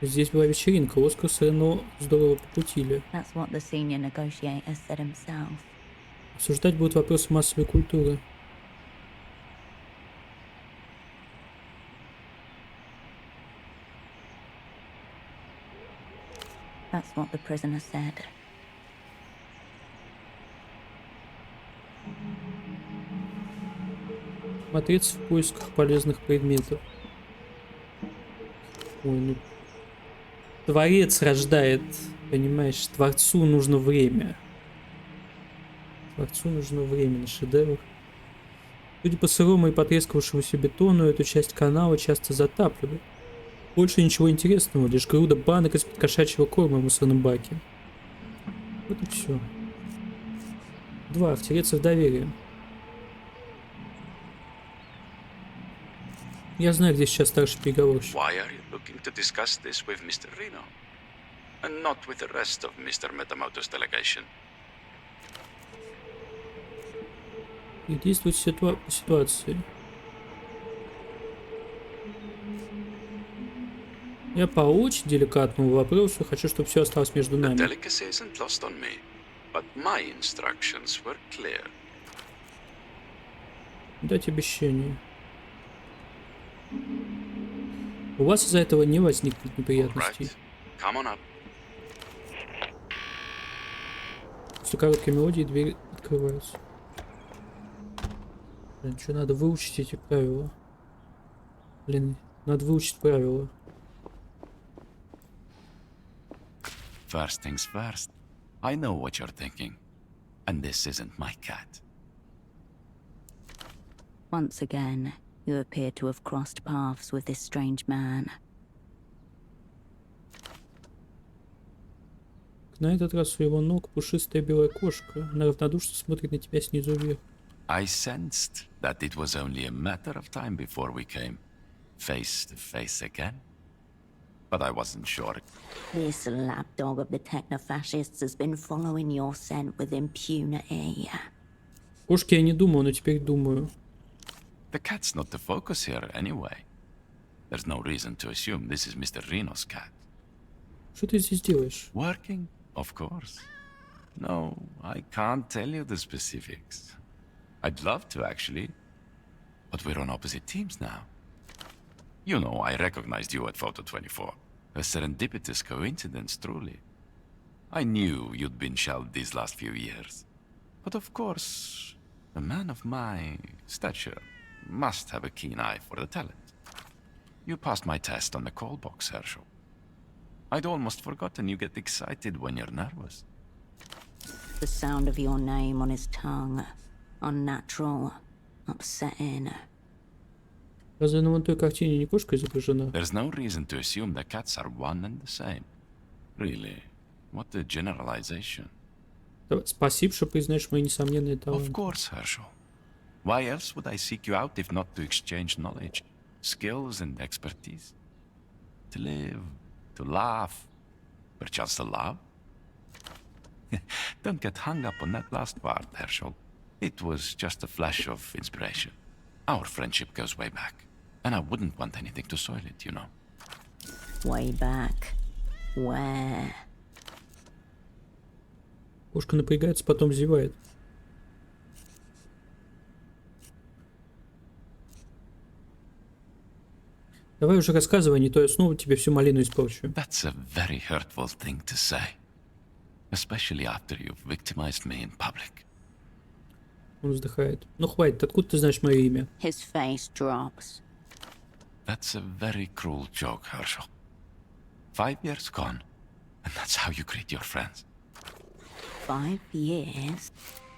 Здесь была вечеринка, Оскар с Рено здорово покутили. That's what the senior negotiator said himself. Обсуждать будут вопросы массовой культуры. That's what the prisoner said. Смотреться в поисках полезных предметов. Ой, ну... Творец рождает, понимаешь, Творцу нужно время. Творцу нужно время на шедевр. Судя по сырому и потрескавшемуся бетону, эту часть канала часто затапливают. Больше ничего интересного, лишь груда банок из-под кошачьего корма в мусорном баке. Вот и все. 2. Втереться в доверие. Я знаю, где сейчас старший переговорщик. Why are you looking to discuss this with Mr. Reno? And not with the rest of Mr. Metamoto's delegation? И действовать по ситуации. Я по очень деликатному вопросу хочу, чтобы все осталось между The нами. delicacy isn't lost on me, but my instructions were clear. Дать обещание. У вас из-за этого не возникнет неприятностей. Right. Come on up. После короткой мелодии двери открываются. Блин, что надо выучить эти правила? Блин, надо выучить правила. First things first. I know what you're thinking. And this isn't my cat. Once again, you appear to have crossed paths with this strange man. На этот раз у его ног пушистая белая кошка. Она равнодушно смотрит на тебя снизу вверх. I sensed that it was only a matter of time before we came face to face again. But I wasn't sure. This lapdog of the techno-fascists has been following your scent with impunity. Кошки я не думал, но теперь думаю. The cat's not the focus here anyway. There's no reason to assume this is Mr. Reno's cat. Что ты здесь делаешь? Working, of course. No, I can't tell you the specifics. I'd love to, actually. But we're on opposite teams now. You know, I recognized you at Photo 24. A serendipitous coincidence, truly. I knew you'd been shelled these last few years. But of course, a man of my stature must have a keen eye for the talent. You passed my test on the call box, Herschel. I'd almost forgotten you get excited when you're nervous. The sound of your name on his tongue. Unnatural. Upsetting. Разве на вон той картине не кошка изображена? There's no reason to assume the cats are one and the same. Really, what a generalization. Спасибо, что признаешь мои несомненные таланты. Of course, Herschel. Why else would I seek you out if not to exchange knowledge, skills and expertise? To live, to laugh, perchance to love? Don't get hung up on that last part, Herschel. It was just a flash of inspiration. Our friendship goes way back, and I wouldn't want anything to soil it, you know. Way back. Where? Кошка напрягается, потом зевает. Давай уже рассказывай, не то я снова тебе всю малину испорчу. That's a very hurtful thing to say. Especially after you've victimized me in public. Он вздыхает. Ну хватит, откуда ты знаешь мое имя? His face drops. That's a very cruel joke, Herschel. 5 years gone, and that's how you greet your friends. 5 years?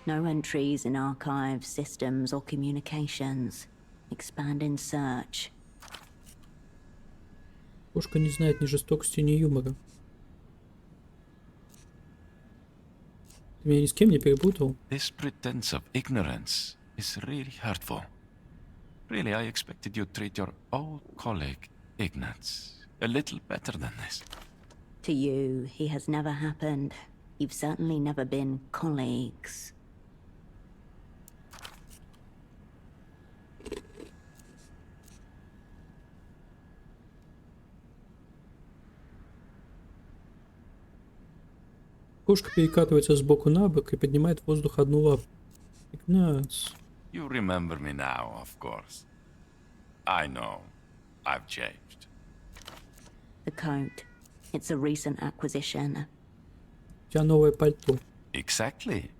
No entries in archives, systems, or communications. Expand in search. Кошка не знает ни жестокости, ни юмора. Ты меня ни с кем не перепутал? This pretense of ignorance is really hurtful. Really, I expected you'd treat your old colleague, Ignatz, a little better than this. To you, he has never happened. You've certainly never been colleagues. Кошка перекатывается с боку на бок и поднимает в воздух одну лапу. Игнац. You remember me now, of course. I know. I've changed. The coat. It's a recent acquisition. У тебя новое пальто. Exactly.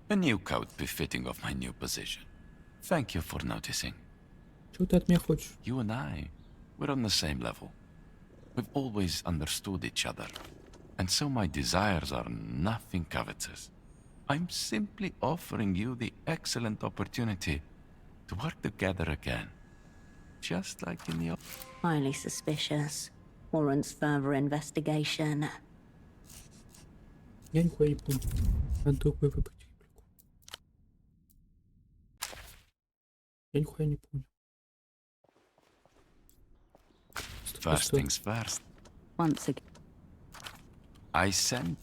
A new coat befitting of my new position. Thank you for noticing. Чего ты от меня хочешь? You and I, we're on the same level. We've always understood each other. And so my desires are nothing covetous. I'm simply offering you the excellent opportunity to work together again. Just like in the... Highly suspicious. Warrants further investigation. Я нихуя не понял. Надо другой выбрать. Я нихуя не понял. First things first. Once again. I sent...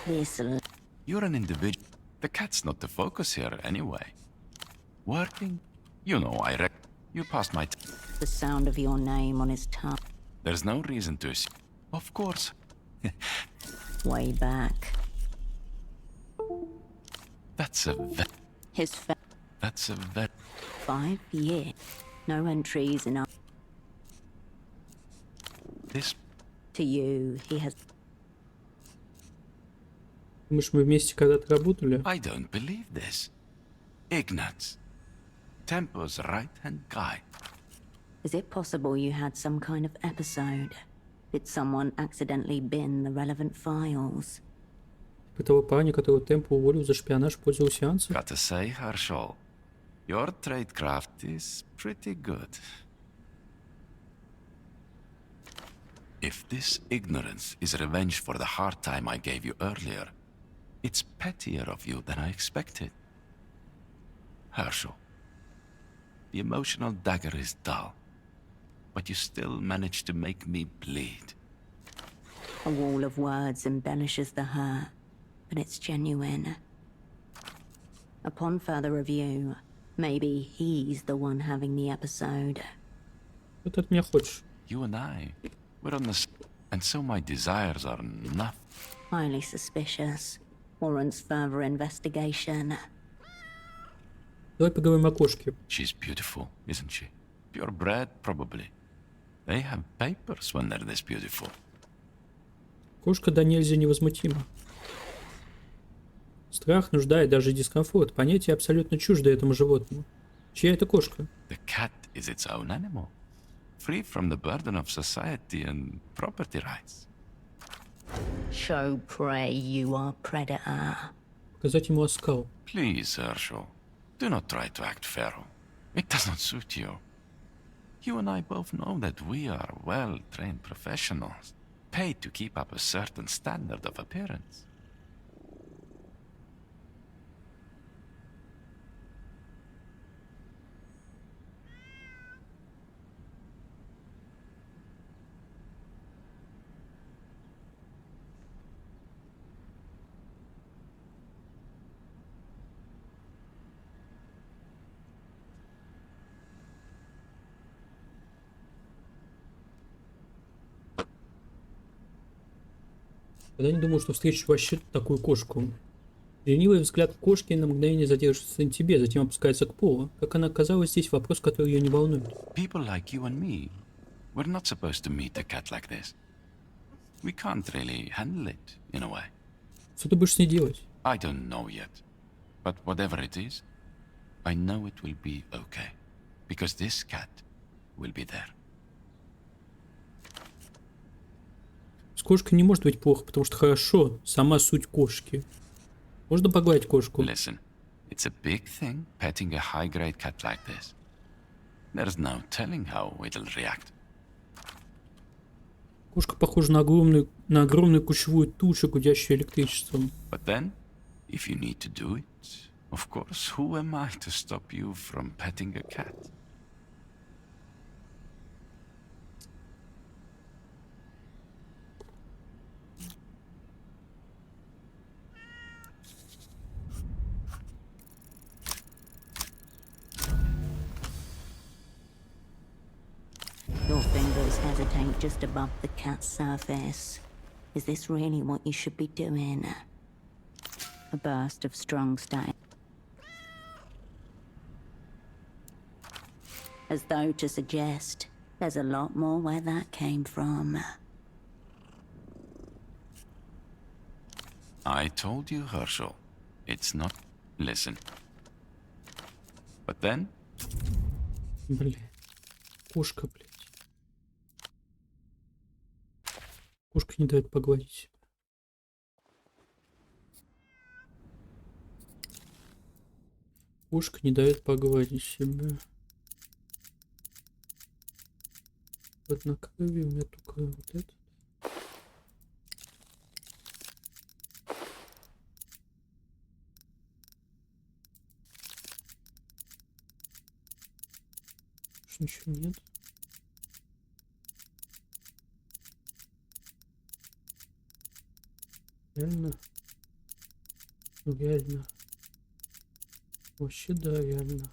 Listen. You're an individual. The cat's not the focus here, anyway. Working? You know, you passed my... The sound of your name on his tongue. There's no reason to assume. Of course. Way back. That's a vet. That's a vet. 5 years. No entries in our... This... To you, he has... Думаешь, мы вместе когда-то работали? I don't believe this. Ignatz. Tempo's right-hand guy. Is it possible you had some kind of episode? Did someone accidentally bin the relevant files? Этого парня, которого Темпо уволил за шпионаж в пользу сеанса? Gotta say, Herschel, your tradecraft is pretty good. If this ignorance is revenge for the hard time I gave you earlier, it's pettier of you than I expected. Herschel, the emotional dagger is dull, but you still manage to make me bleed. A wall of words embellishes the hurt, but it's genuine. Upon further review, maybe he's the one having the episode. Что ты от меня хочешь? You and I, we're on the... And so my desires are nothing. Highly suspicious. Warrants further investigation. Давай поговорим о кошке. She's beautiful, isn't she? Purebred, probably. They have papers when they're this beautiful. Кошка да нельзя невозмутима. Страх, нужда и даже дискомфорт — понятия абсолютно чужды этому животному. Чья это кошка? The cat is its own animal, free from the burden of society and property rights. Show prey you are predator. Показать ему оскал. Please, Herschel, do not try to act feral. It does not suit you. You and I both know that we are well-trained professionals, paid to keep up a certain standard of appearance. Когда не думал, что встречу вообще такую кошку. Ленивый взгляд кошки на мгновение задерживается на тебе, затем опускается к полу. Как она оказалась здесь, вопрос, который ее не волнует. People like you and me, we're not supposed to meet a cat like this. We can't really handle it, in a way. Что ты будешь с ней делать? I don't know yet. But whatever it is, I know it will be okay. Because this cat will be there. С кошкой не может быть плохо, потому что хорошо, сама суть кошки. Можно погладить кошку? Listen, it's a big thing petting a high-grade cat like this. There's no telling how it'll react. Кошка похожа на огромную кучевую тушу, гудящую электричеством. But then, if you need to do it, Of course, who am I to stop you from petting a cat? Your fingers hesitate just above the cat's surface. Is this really what you should be doing? A burst of strong stain. As though to suggest there's a lot more where that came from. I told you, Herschel. It's not... Listen. But then... Блин. Кошка, блядь. Кошка не дает погладить. Кошка не дает погладить себя. Вот на крови у меня только вот это. Ничего нет. Реально? Ну реально. Вообще да, реально.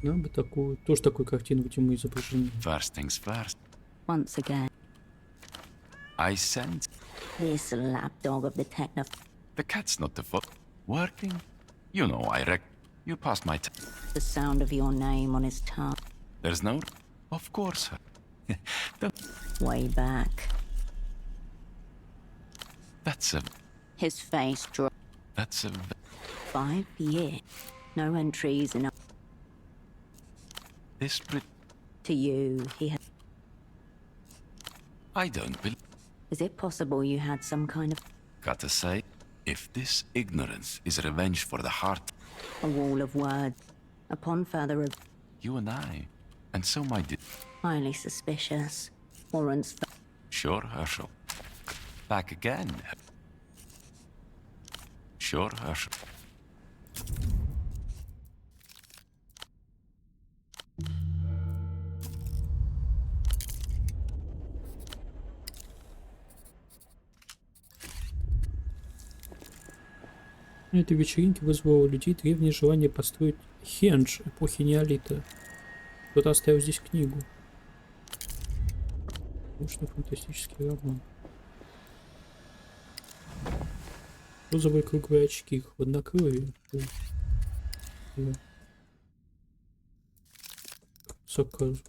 Нам бы такую, тоже такую картину, где мы изображены. First things first. Once again. I sense... This lapdog of the techno... The cat's not the fault. Working? You know, I reckon. You passed my... The sound of your name on his tongue. There's no... Of course. Way back. That's a... His face dropped. That's a... 5 years. No entries in... This... To you, he had... I don't believe... Is it possible you had some kind of... Gotta say, if this ignorance is revenge for the heart... A wall of words. Upon further... You and I, and so my... Highly suspicious. Warrants... Sure, Herschel. Back again. Sure, Herschel. На этой вечеринке вызвало у людей древнее желание построить хендж эпохи неолита. Кто-то оставил здесь книгу. Научно-фантастический роман. Розовые круглые очки, хладнокровие. Сарказм.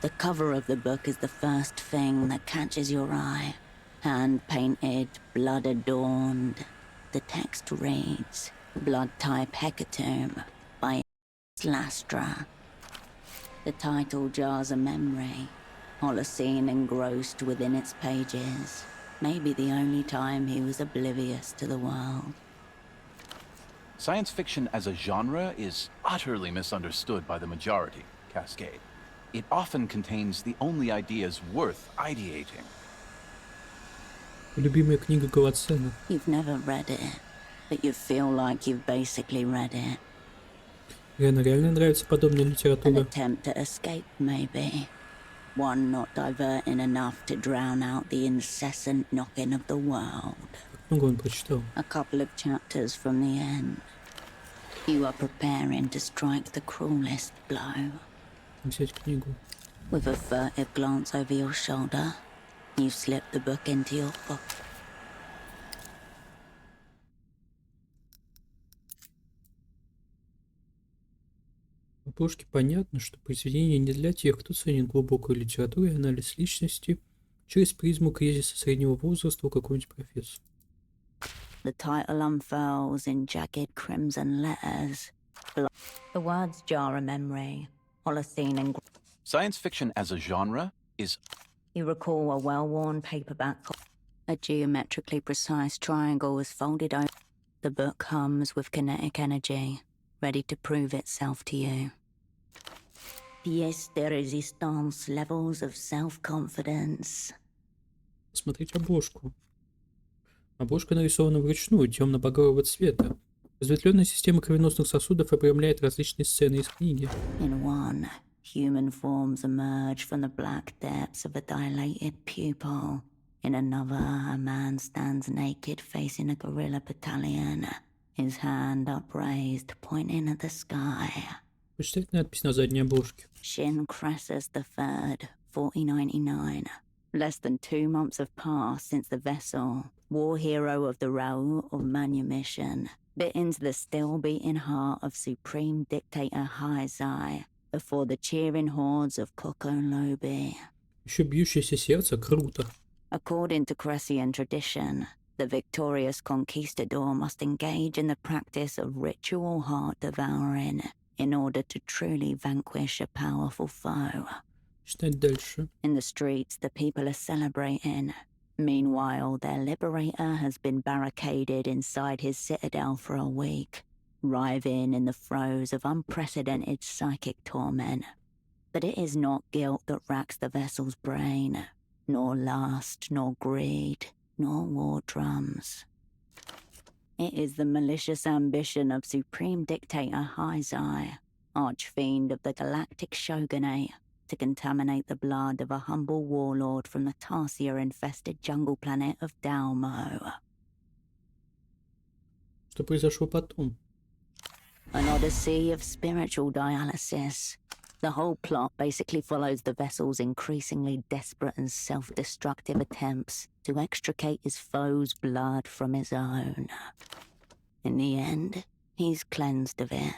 The cover of the book is the first thing that catches your eye. Hand-painted, blood-adorned. The text reads, Blood-type Hecatomb by Lastra. The title jars a memory, Holocene engrossed within its pages. Maybe the only time he was oblivious to the world. Science fiction as a genre is utterly misunderstood by the majority, Cascade. It often contains the only ideas worth ideating. Любимая книга Голоцена. You've never read it, but you feel like you've basically read it. Реально нравится подобная An литература. attempt to escape, maybe. One not diverting enough to drown out the incessant knocking of the world. Много он прочитал. A couple of chapters from the end. You are preparing to strike the cruelest blow. Взять книгу. With a furtive glance over your shoulder, you slip the book into your pocket. В обложке понятно, что произведение не для тех, кто ценит глубокую литературу и анализ личности через призму кризиса среднего возраста у какого-нибудь профессора. The title unfurls in jagged crimson letters. The words jar a memory, Holocene and... Science fiction as a genre is... You recall a well-worn paperback. A geometrically precise triangle is folded over. The book hums with kinetic energy, ready to prove itself to you. Pièce de résistance, levels of self-confidence. Смотрите обложку. Обложка нарисована вручную, темно-багрового цвета. Разветвленная система кровеносных сосудов обрамляет различные сцены из книги. In one, human forms emerge from the black depths of a dilated pupil. In another, a man stands naked facing a guerrilla battalion, his hand upraised, pointing at the sky. Почитайте надпись на задней обложке. Shin Crassus III, 4099. Less than 2 months have passed since the vessel, war hero of the Raoul of Manumission, bit into the still-beating heart of Supreme Dictator Haizai before the cheering hordes of Kokolobi. Еще бьющееся сердце, круто. According to Cressian tradition, the victorious conquistador must engage in the practice of ritual heart devouring in order to truly vanquish a powerful foe. Читать дальше. In the streets, the people are celebrating. Meanwhile, their liberator has been barricaded inside his citadel for a week, writhing in the throes of unprecedented psychic torment. But it is not guilt that racks the vessel's brain, nor lust, nor greed, nor war drums. It is the malicious ambition of Supreme Dictator Haizai, archfiend of the Galactic Shogunate, to contaminate the blood of a humble warlord from the Tarsia-infested jungle planet of Dalmo. Что произошло потом? An odyssey of spiritual dialysis. The whole plot basically follows the vessel's increasingly desperate and self-destructive attempts to extricate his foe's blood from his own. In the end, he's cleansed of it,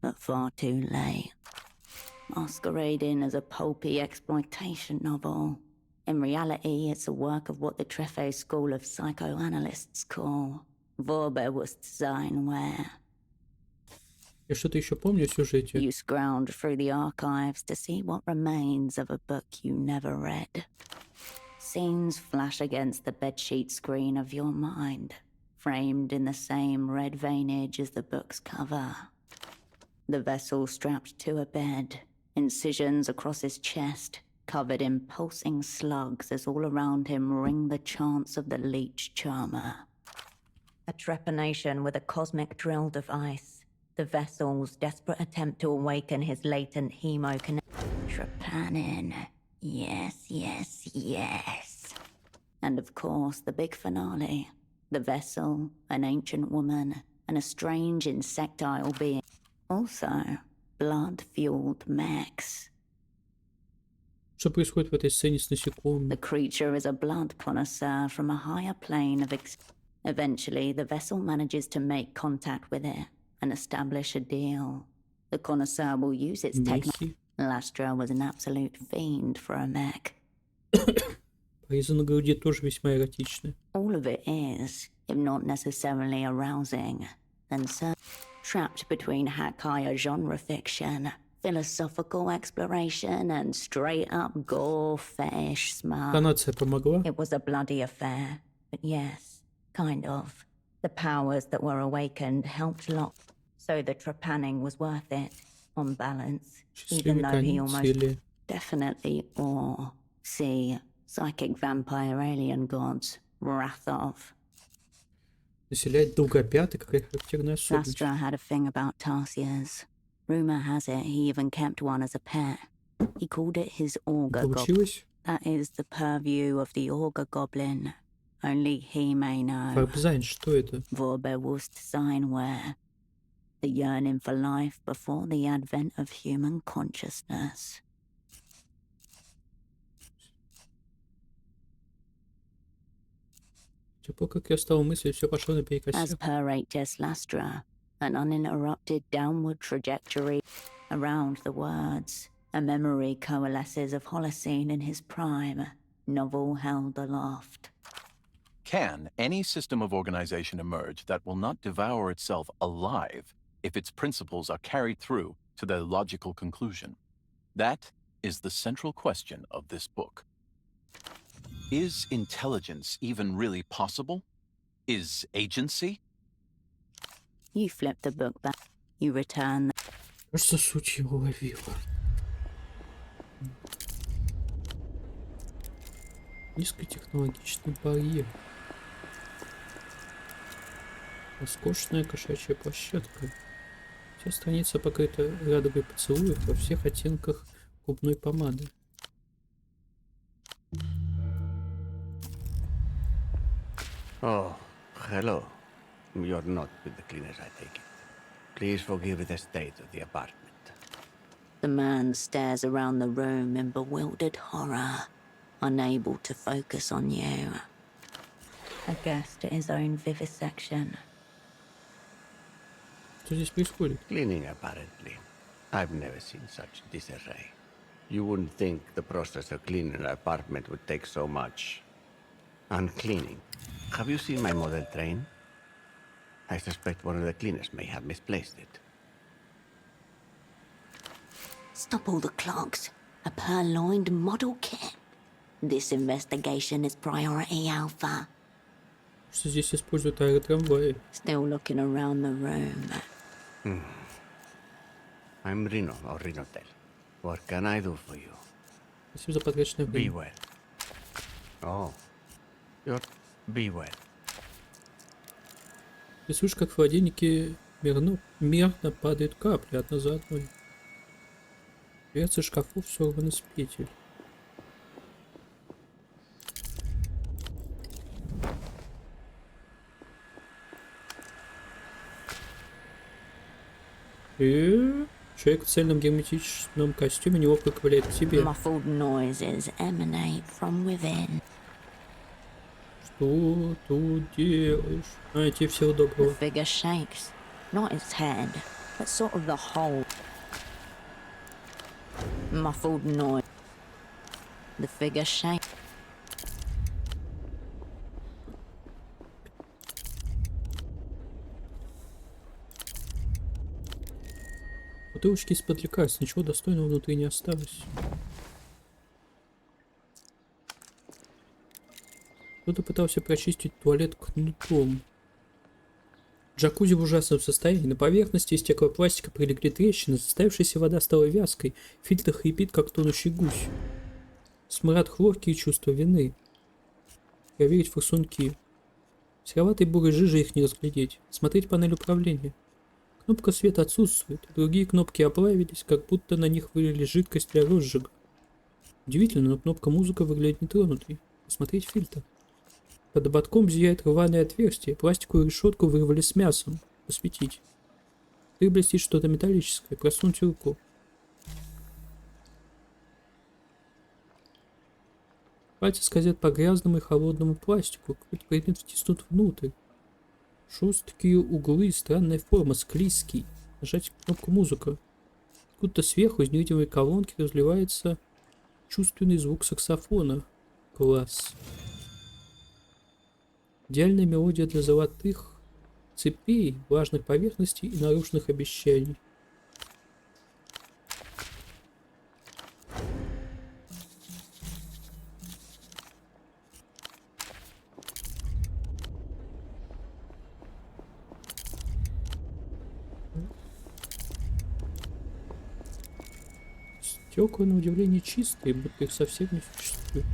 but far too late. Masquerading as a pulpy exploitation novel, in reality it's a work of what the Treffe school of psychoanalysts call Vorbewusstsein, where Я что-то еще помню о сюжете. you scrounge through the archives to see what remains of a book you never read. Scenes flash against the bedsheet screen of your mind, framed in the same red veinage as the book's cover. The vessel strapped to a bed, incisions across his chest, covered in pulsing slugs as all around him ring the chants of the leech charmer. A trepanation with a cosmic drill device. The vessel's desperate attempt to awaken his latent trepanning. Yes, yes, yes. And of course, the big finale. The vessel, an ancient woman, and a strange insectile being. Also, blood-fueled mechs. Что происходит в этой сцене с насекомыми? The creature is a blood connoisseur from a higher plane of Eventually, the vessel manages to make contact with it and establish a deal. The connoisseur will use its technology. Lastra was an absolute fiend for a mech. Порезы на груди тоже весьма эротичны. All of it is, if not necessarily arousing, and so trapped between Hakaya genre fiction, philosophical exploration, and straight-up gore fetish smart. Тонация помогла? It was a bloody affair, but yes, kind of. The powers that were awakened helped lock, so the trepanning was worth it, on balance, even though he almost definitely or see psychic vampire alien gods, wrath of. Населяет долгопятый, какая характерная особенность. Lastra had a thing about Tarsiers. Rumor has it he even kept one as a pet. He called it his auger goblin. That is the purview of the auger goblin. Only he may know. Фарбзайн, что это? Vorbewusstsein, where the yearning for life before the advent of human consciousness. Теперь, как я стал мыслить, все пошло наперекосяк. As per H.S. Lastra, an uninterrupted downward trajectory around the words. A memory coalesces of Holocene in his prime, novel held aloft. Can any system of organization emerge that will not devour itself alive if its principles are carried through to their logical conclusion. That is the central question of this book. Is intelligence even really possible? Is agency? You flip the book back. You return. Кажется, суть его ловила. Низкотехнологичный барьер. Роскошная кошачья площадка. Вся страница покрыта радугой поцелуев во всех оттенках губной помады. Oh, hello. You're not with the cleaners, I take it. Please forgive the state of the apartment. The man stares around the room in bewildered horror, unable to focus on you. A guest at his own vivisection. Что здесь происходит? Cleaning, apparently. I've never seen such disarray. You wouldn't think the process of cleaning an apartment would take so much. Uncleaning. Have you seen my model train? I suspect one of the cleaners may have misplaced it. Stop all the clocks. A purloined model kit. This investigation is priority alpha. Что здесь используют аэротрамваи? Still looking around the room. I'm Reno, or Rinotel. What can I do for you? Спасибо за потраченное Be время. well. Oh. You're... Be well. Ты слышишь, как в холодильнике мерно падают капли одна за одной. Дверцы шкафов сорваны с петель. Человек в цельном герметичном костюме неловко ковыляет к тебе. Muffled noises emanate from within. Что тут делаешь? А, тебе всего доброго. The figure shakes. Not its head, but sort of the whole. Muffled noise. The figure shakes. Бутылочки из-под лекарств, ничего достойного внутри не осталось. Кто-то пытался прочистить туалет кнутом. Джакузи в ужасном состоянии. На поверхности из стеклопластика прилегли трещины, заставившаяся вода стала вязкой. Фильтр хрипит, как тонущий гусь. Смрад хлорки и чувство вины. Проверить форсунки. В сероватой бурой жиже их не разглядеть. Смотреть панель управления. Кнопка света отсутствует. Другие кнопки оплавились, как будто на них вылили жидкость для розжига. Удивительно, но кнопка музыка выглядит нетронутой. Посмотреть фильтр. Под ободком зияет рваное отверстие. Пластиковую решетку вырвали с мясом. Посветить. Ты блестит что-то металлическое. Просунуть руку. Пальцы скользят по грязному и холодному пластику. Какой-то предмет втиснут внутрь. Жесткие углы, странная форма, склизкий. Нажать кнопку музыка. Откуда-то сверху из невидимой колонки разливается чувственный звук саксофона. Класс. Идеальная мелодия для золотых цепей, влажных поверхностей и нарушенных обещаний. Стекла, на удивление, чистые, будто их совсем не существует.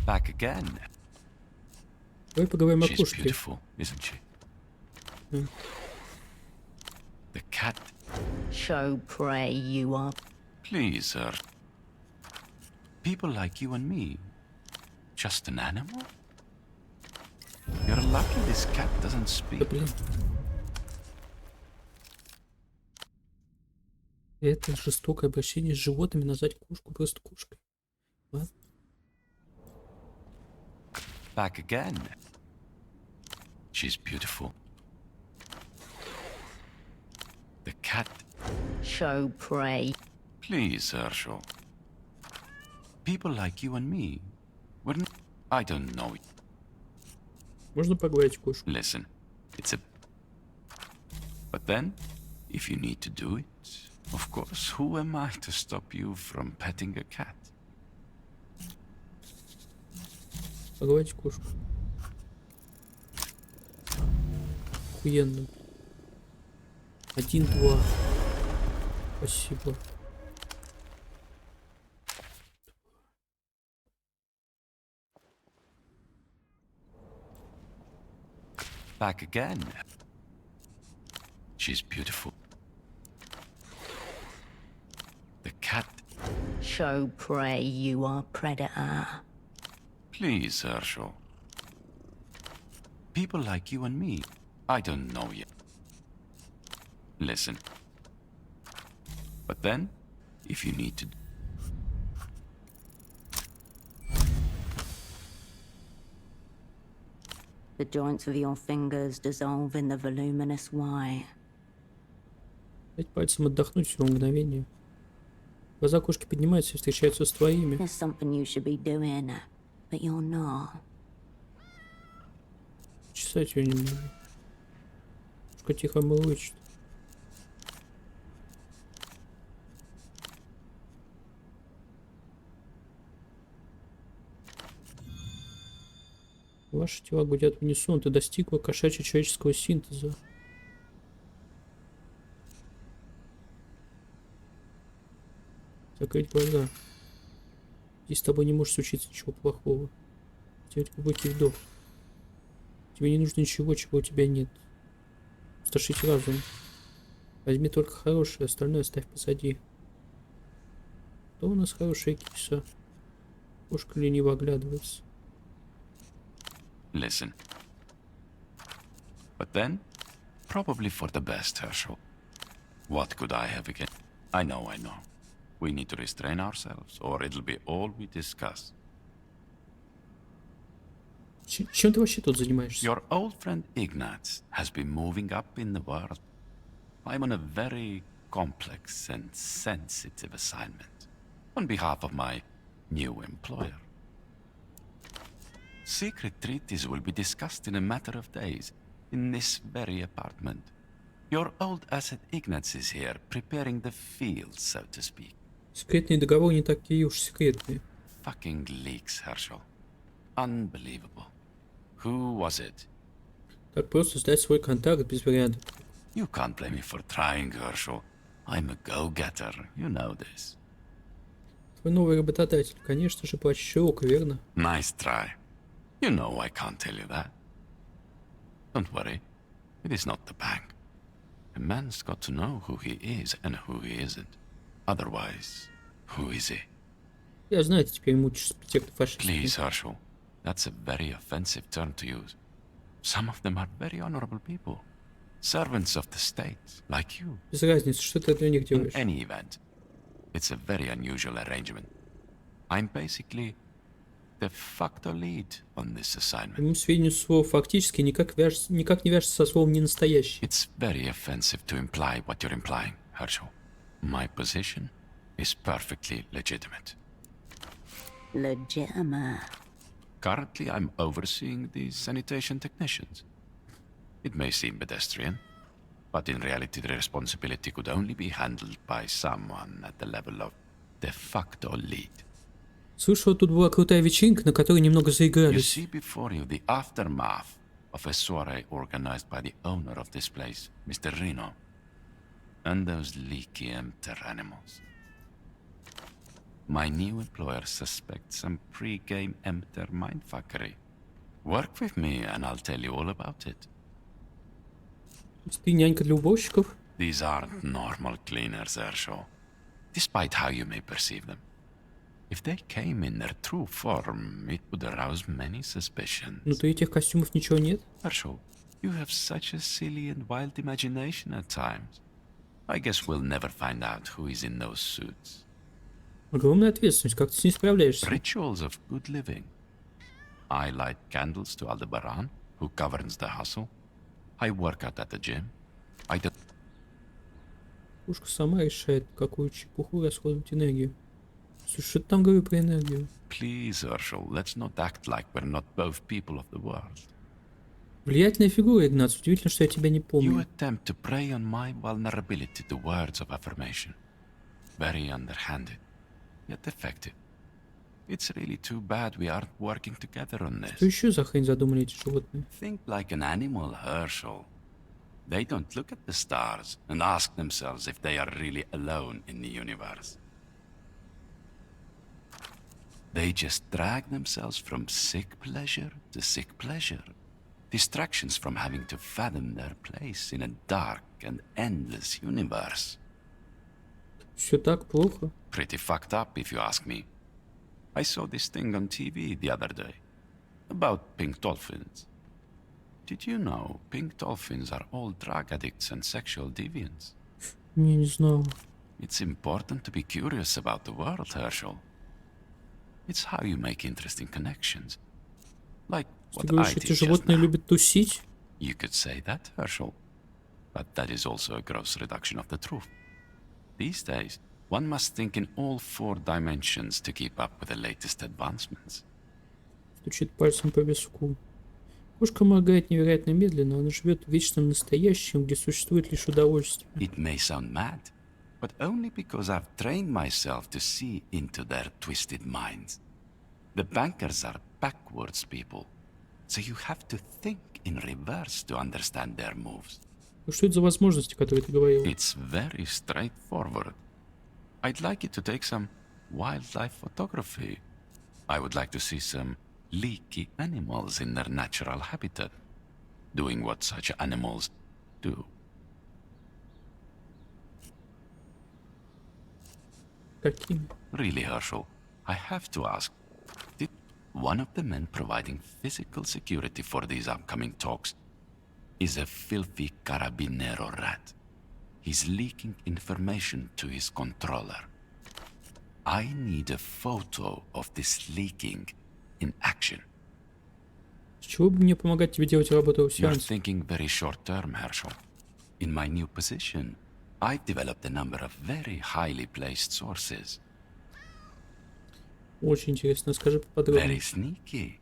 Back again. Давай поговорим о She's кошке. beautiful, isn't she? The cat. Show prey you are. Please, sir. People like you and me. Just an animal? You're lucky this cat doesn't speak. Это жестокое обращение с животными, назвать кошку просто кошкой. Ладно. Back again. She's beautiful. The cat. Show prey. Please, Herschel. People like you and me, I don't know it. Можно погладить кошку? Listen, it's a... But then, if you need to do it, of course, who am I to stop you from petting a cat? Погладить кошку. Охуенно. 1-2. Спасибо. Back again. She's beautiful. The cat... Show prey you are predator. Please, Herschel. People like you and me, I don't know yet. Listen. But then, if you need to... The joints of your fingers dissolve in the voluminous white. Дать пальцем отдохнуть всего мгновение. Глаза кошки поднимаются и встречаются с твоими. There's something you should be doing, but you're not. Чесать ее немного. Кошка тихо мурлычет. Ваши тела гудят в унисон, ты достигла кошачьо-человеческого синтеза. Закрыть глаза. Здесь с тобой не может случиться ничего плохого. Сделать глубокий вдох. Тебе не нужно ничего, чего у тебя нет. Страшить разум. Возьми только хорошее, остальное оставь позади. Кто у нас хорошая киса? Кошка лениво оглядывается. Listen. But then, probably for the best, Herschel. What could I have again? I know. We need to restrain ourselves, or it'll be all we discuss. Чем ты вообще тут занимаешься? Your old friend Ignatz has been moving up in the world. I'm on a very complex and sensitive assignment on behalf of my new employer. Secret treaties will be discussed in a matter of days, in this very apartment. Your old asset Ignatz is here, preparing the field, so to speak. Секретные договоры не такие уж секретные. Fucking leaks, Herschel. Unbelievable. Who was it? Так просто сдать свой контакт без вариантов. You can't blame me for trying, Herschel. I'm a go-getter, you know this. Твой новый работодатель, конечно же, плачет широко, верно? Nice try. You know I can't tell you that. Don't worry, it is not the bank. A man's got to know who he is and who he isn't. Otherwise, who is he? Я знаю, ты теперь мучишь спектр фашистов. Please, Herschel, that's a very offensive term to use. Some of them are very honorable people. Servants of the state, like you. Без разницы, что ты для них делаешь. In any event, it's a very unusual arrangement. I'm basically de facto lead on this assignment. По моему сведению, слово «фактически» никак не вяжется со словом «ненастоящий». It's very offensive to imply what you're implying, Herschel. My position is perfectly legitimate. Legitimate. Currently, I'm overseeing the sanitation technicians. It may seem pedestrian, but in reality the responsibility could only be handled by someone at the level of de facto lead. Слышал, тут была крутая вечеринка, на которой немного You заигрались. see before you the aftermath of a soiree organized by the owner of this place, Mr. Reno, and those leaky empty animals. My new employer suspects some pre-game empty mindfuckery. Work with me and I'll tell you all about it. Ты нянька для уборщиков? These aren't normal cleaners, Herschel, despite how you may perceive them. If they came in their true form, it would arouse many suspicions. Внутри этих костюмов ничего нет? Herschel, you have such a silly and wild imagination at times. I guess we'll never find out who is in those suits. Огромная ответственность, как ты с ней справляешься? Rituals of good living. I light candles to Aldebaran, who governs the hustle. I work out at the gym. I do... Пушка сама решает, какую чепуху расходовать энергию. Слушай, что ты там говорю про энергию? Please, Herschel, let's not act like we're not both people of the world. Влиятельная фигура, Игнац. Удивительно, что я тебя не You помню. attempt to prey on my vulnerability to words of affirmation. Very underhanded, yet effective. It's really too bad we aren't working together on this. Что еще за хрень задумали эти животные? Think like an animal, Herschel. They don't look at the stars and ask themselves if they are really alone in the universe. They just drag themselves from sick pleasure to sick pleasure. Distractions from having to fathom their place in a dark and endless universe. Все так плохо? Pretty fucked up, if you ask me. I saw this thing on TV the other day. About pink dolphins. Did you know pink dolphins are all drug addicts and sexual deviants? Не знал. It's important to be curious about the world, Herschel. It's how you make interesting connections. Like Ты what говоришь, I эти did just животные now. любят тусить? You could say that, Herschel. But that is also a gross reduction of the truth. These days, one must think in all 4 dimensions to keep up with the latest advancements. Стучит пальцем по виску. Кошка моргает невероятно медленно. Она живет в вечном настоящем, где существует лишь удовольствие. It may sound mad, but only because I've trained myself to see into their twisted minds. The bankers are backwards people, so you have to think in reverse to understand their moves. Что это за возможности, которые ты говорил? It's very straightforward. I'd like you to take some wildlife photography. I would like to see some leaky animals in their natural habitat, doing what such animals do. Какими? Really, Herschel, I have to ask, did one of the men providing physical security for these upcoming talks is a filthy carabinero rat? He's leaking information to his controller. I need a photo of this leaking in action. С чего бы мне помогать тебе делать работу в You're сеансе? thinking very short term, Herschel. In my new position, I've developed a number of very highly placed sources. Очень интересно. Скажи Very поподробнее. sneaky.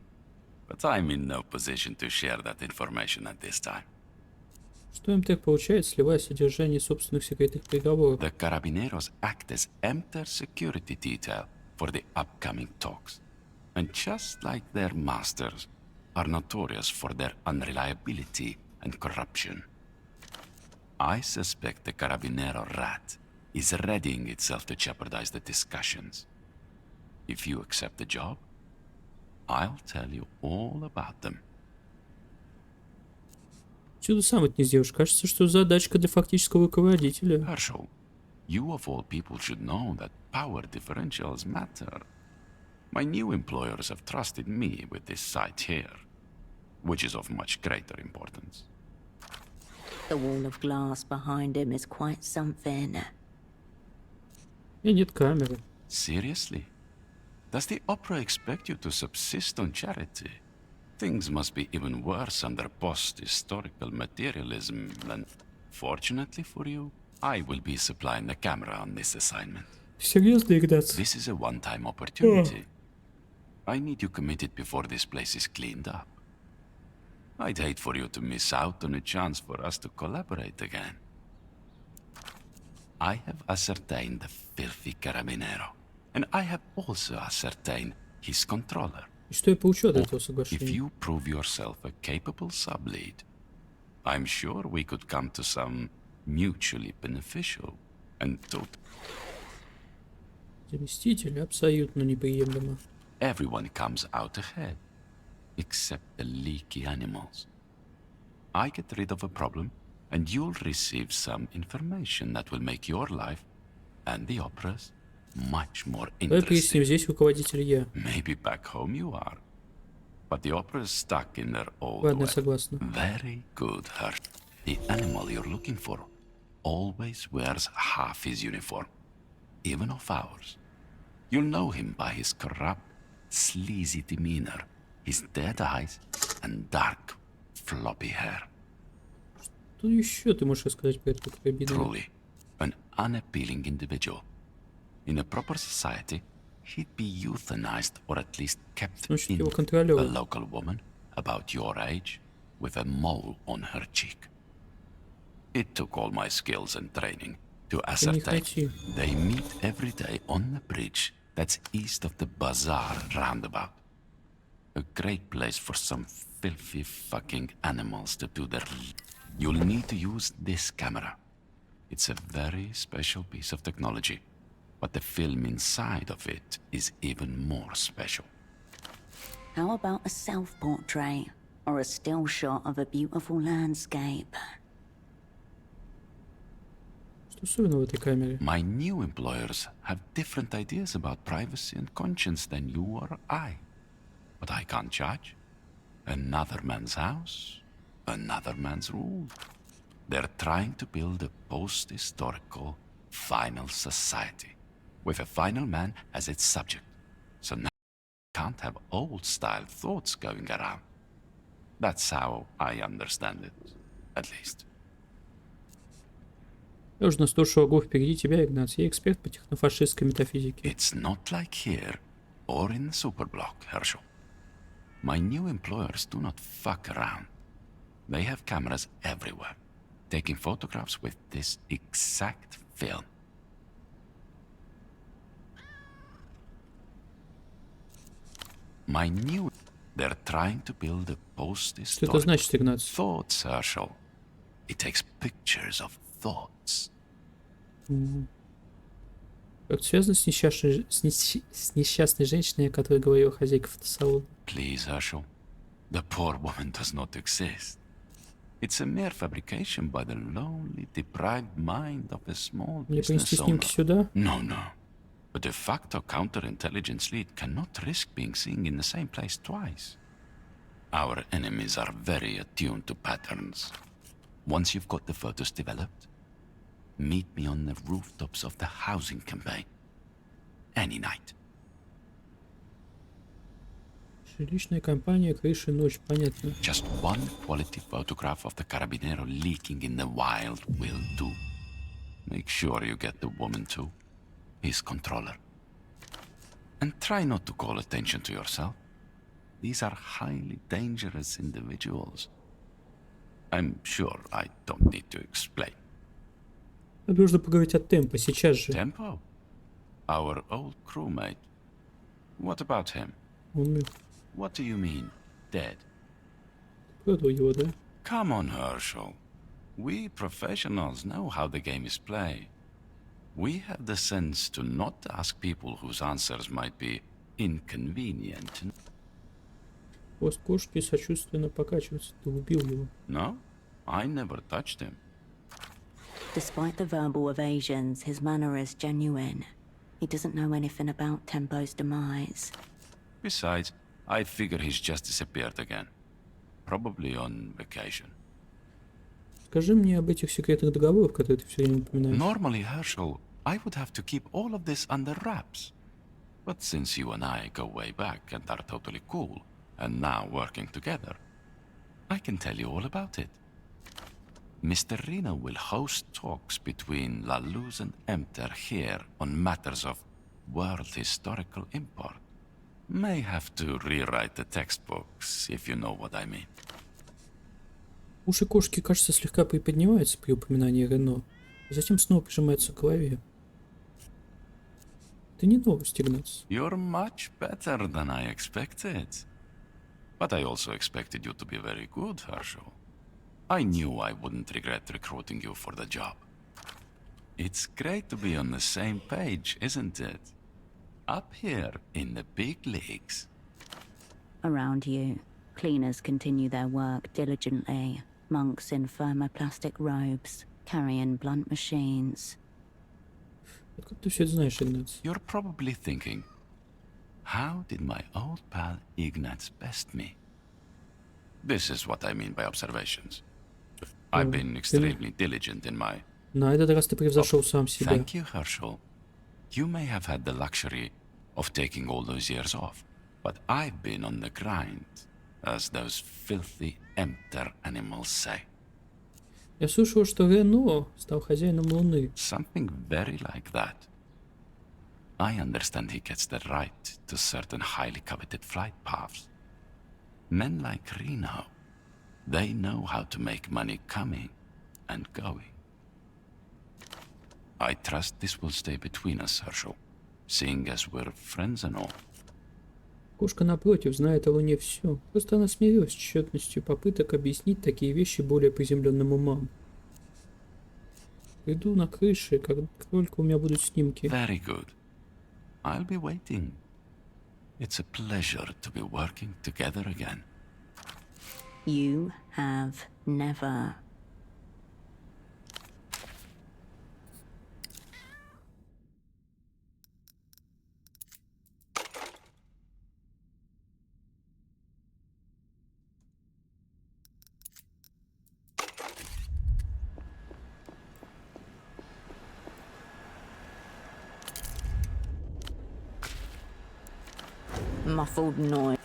But I'm in no position to share that information at this time. Что МТЭК получает, сливая содержание собственных секретных переговоров? The Carabineros act as MTER security detail for the upcoming talks. And just like their masters, are notorious for their unreliability and corruption. I suspect the Carabinero rat is readying itself to jeopardize the discussions. If you accept the job, I'll tell you all about them. Чего ты сам это не сделаешь? Кажется, что задачка для фактического руководителя. Herschel, you of all people should know that power differentials matter. My new employers have trusted me with this site here, which is of much greater importance. The wall of glass behind him is quite something. И нет камеры. Seriously? Does the opera expect you to subsist on charity? Things must be even worse under post-historical materialism than... Fortunately for you, I will be supplying the camera on this assignment. Серьезно, Игнац? This is a one-time opportunity. I need you committed before this place is cleaned up. I'd hate for you to miss out on a chance for us to collaborate again. I have ascertained the filthy Carabinero, and I have also ascertained his controller. И что я получу от этого If соглашения? you prove yourself a capable sublead, I'm sure we could come to some mutually beneficial and Заместитель абсолютно неприемлемо. everyone comes out ahead, except the leaky animals. I get rid of a problem, and you'll receive some information that will make your life and the opera's much more Давай interesting. поясним, здесь руководитель я. Maybe back home you are, but the opera's stuck in their old Ладно, way. согласна. Very good, Hersh. The animal you're looking for always wears half his uniform, even of ours. You'll know him by his corrupt, sleazy demeanor, his dead eyes, and dark, floppy hair. Что еще ты можешь рассказать про этого карабинера? Truly, an unappealing individual. In a proper society, he'd be euthanized or at least kept in a local woman about your age with a mole on her cheek. It took all my skills and training to ascertain they meet every day on the bridge that's east of the Bazaar roundabout. A great place for some filthy fucking animals to do their... You'll need to use this camera. It's a very special piece of technology, but the film inside of it is even more special. How about a self-portrait or a still shot of a beautiful landscape? My new employers have different ideas about privacy and conscience than you or I. But I can't judge. Another man's house, another man's rule. They're trying to build a post-historical final society, with a final man as its subject. So now you can't have old-style thoughts going around. That's how I understand it, at least. Я уже на 100 шагов впереди тебя, Игнат. Я эксперт по технофашистской метафизике. It's not like here or in the superblock, Herschel. My new employers do not fuck around. They have cameras everywhere, taking photographs with this exact film. They're trying to build a post-historical thoughts, Herschel. It takes pictures of thoughts. Как связано с несчастной женщиной, о которой говорила хозяйка фотосалона? Please, Herschel. The poor woman does not exist. It's a mere fabrication by the lonely, deprived mind of a small business owner. No. A de facto counterintelligence lead cannot risk being seen in the same place twice. Our enemies are very attuned to patterns. Once you've got the photos developed, meet me on the rooftops of the housing campaign. Any night. Жилищная компания, крыша, ночь, понятно. Just one quality photograph of the Carabinero leaking in the wild will do. Make sure you get the woman too. His controller. And try not to call attention to yourself. These are highly dangerous individuals. I'm sure I don't need to explain. Нужно поговорить о Темпо, сейчас же. Tempo? Our old crewmate. What about him? Он What do you mean, dead? продал его, да? Come on, Herschel. We professionals know how the game is played. We have the sense to not ask people whose answers might be inconvenient. Хвост кошки сочувственно покачивается. Ты убил его. No, I never touched him. Despite the verbal evasions, his manner is genuine. He doesn't know anything about Tempo's demise. Besides, I figure he's just disappeared again. Probably on vacation. Скажи мне об этих секретных договорах, которые ты все время упоминаешь. Normally, Herschel, I would have to keep all of this under wraps. But since you and I go way back and are totally cool, and now working together, I can tell you all about it. Mr. Reno will host talks between La Luz and Emter here on matters of world historical import. May have to rewrite the textbooks, if you know what I mean. Уши кошки, кажется, слегка приподнимаются при упоминании Рено, а затем снова прижимаются к голове. Это не новость, Игнат. You're much better than I expected. But I also expected you to be very good, Herschel. I knew I wouldn't regret recruiting you for the job. It's great to be on the same page, isn't it? Up here in the big leagues. Around you, cleaners continue their work diligently. Monks in thermoplastic robes, carrying blunt machines. Откуда ты все это знаешь, Игнат? You're probably thinking, how did my old pal Ignaz best me? This is what I mean by observations. I've been extremely diligent in my... На этот раз ты превзошел сам себя. Thank you, Herschel. You may have had the luxury of taking all those years off, but I've been on the grind, as those filthy Emter animals say. Я слышал, что Рено стал хозяином Луны. Something very like that. I understand he gets the right to certain highly coveted flight paths. Men like Reno, they know how to make money coming and going. I trust this will stay between us, Herschel, seeing as we're friends and all. Кошка, напротив, знает о Луне все. Просто она смирилась с тщетностью попыток объяснить такие вещи более приземленным умам. Приду на крыше, как только у меня будут снимки. Very good. I'll be waiting. It's a pleasure to be working together again. You have never. Muffled noise.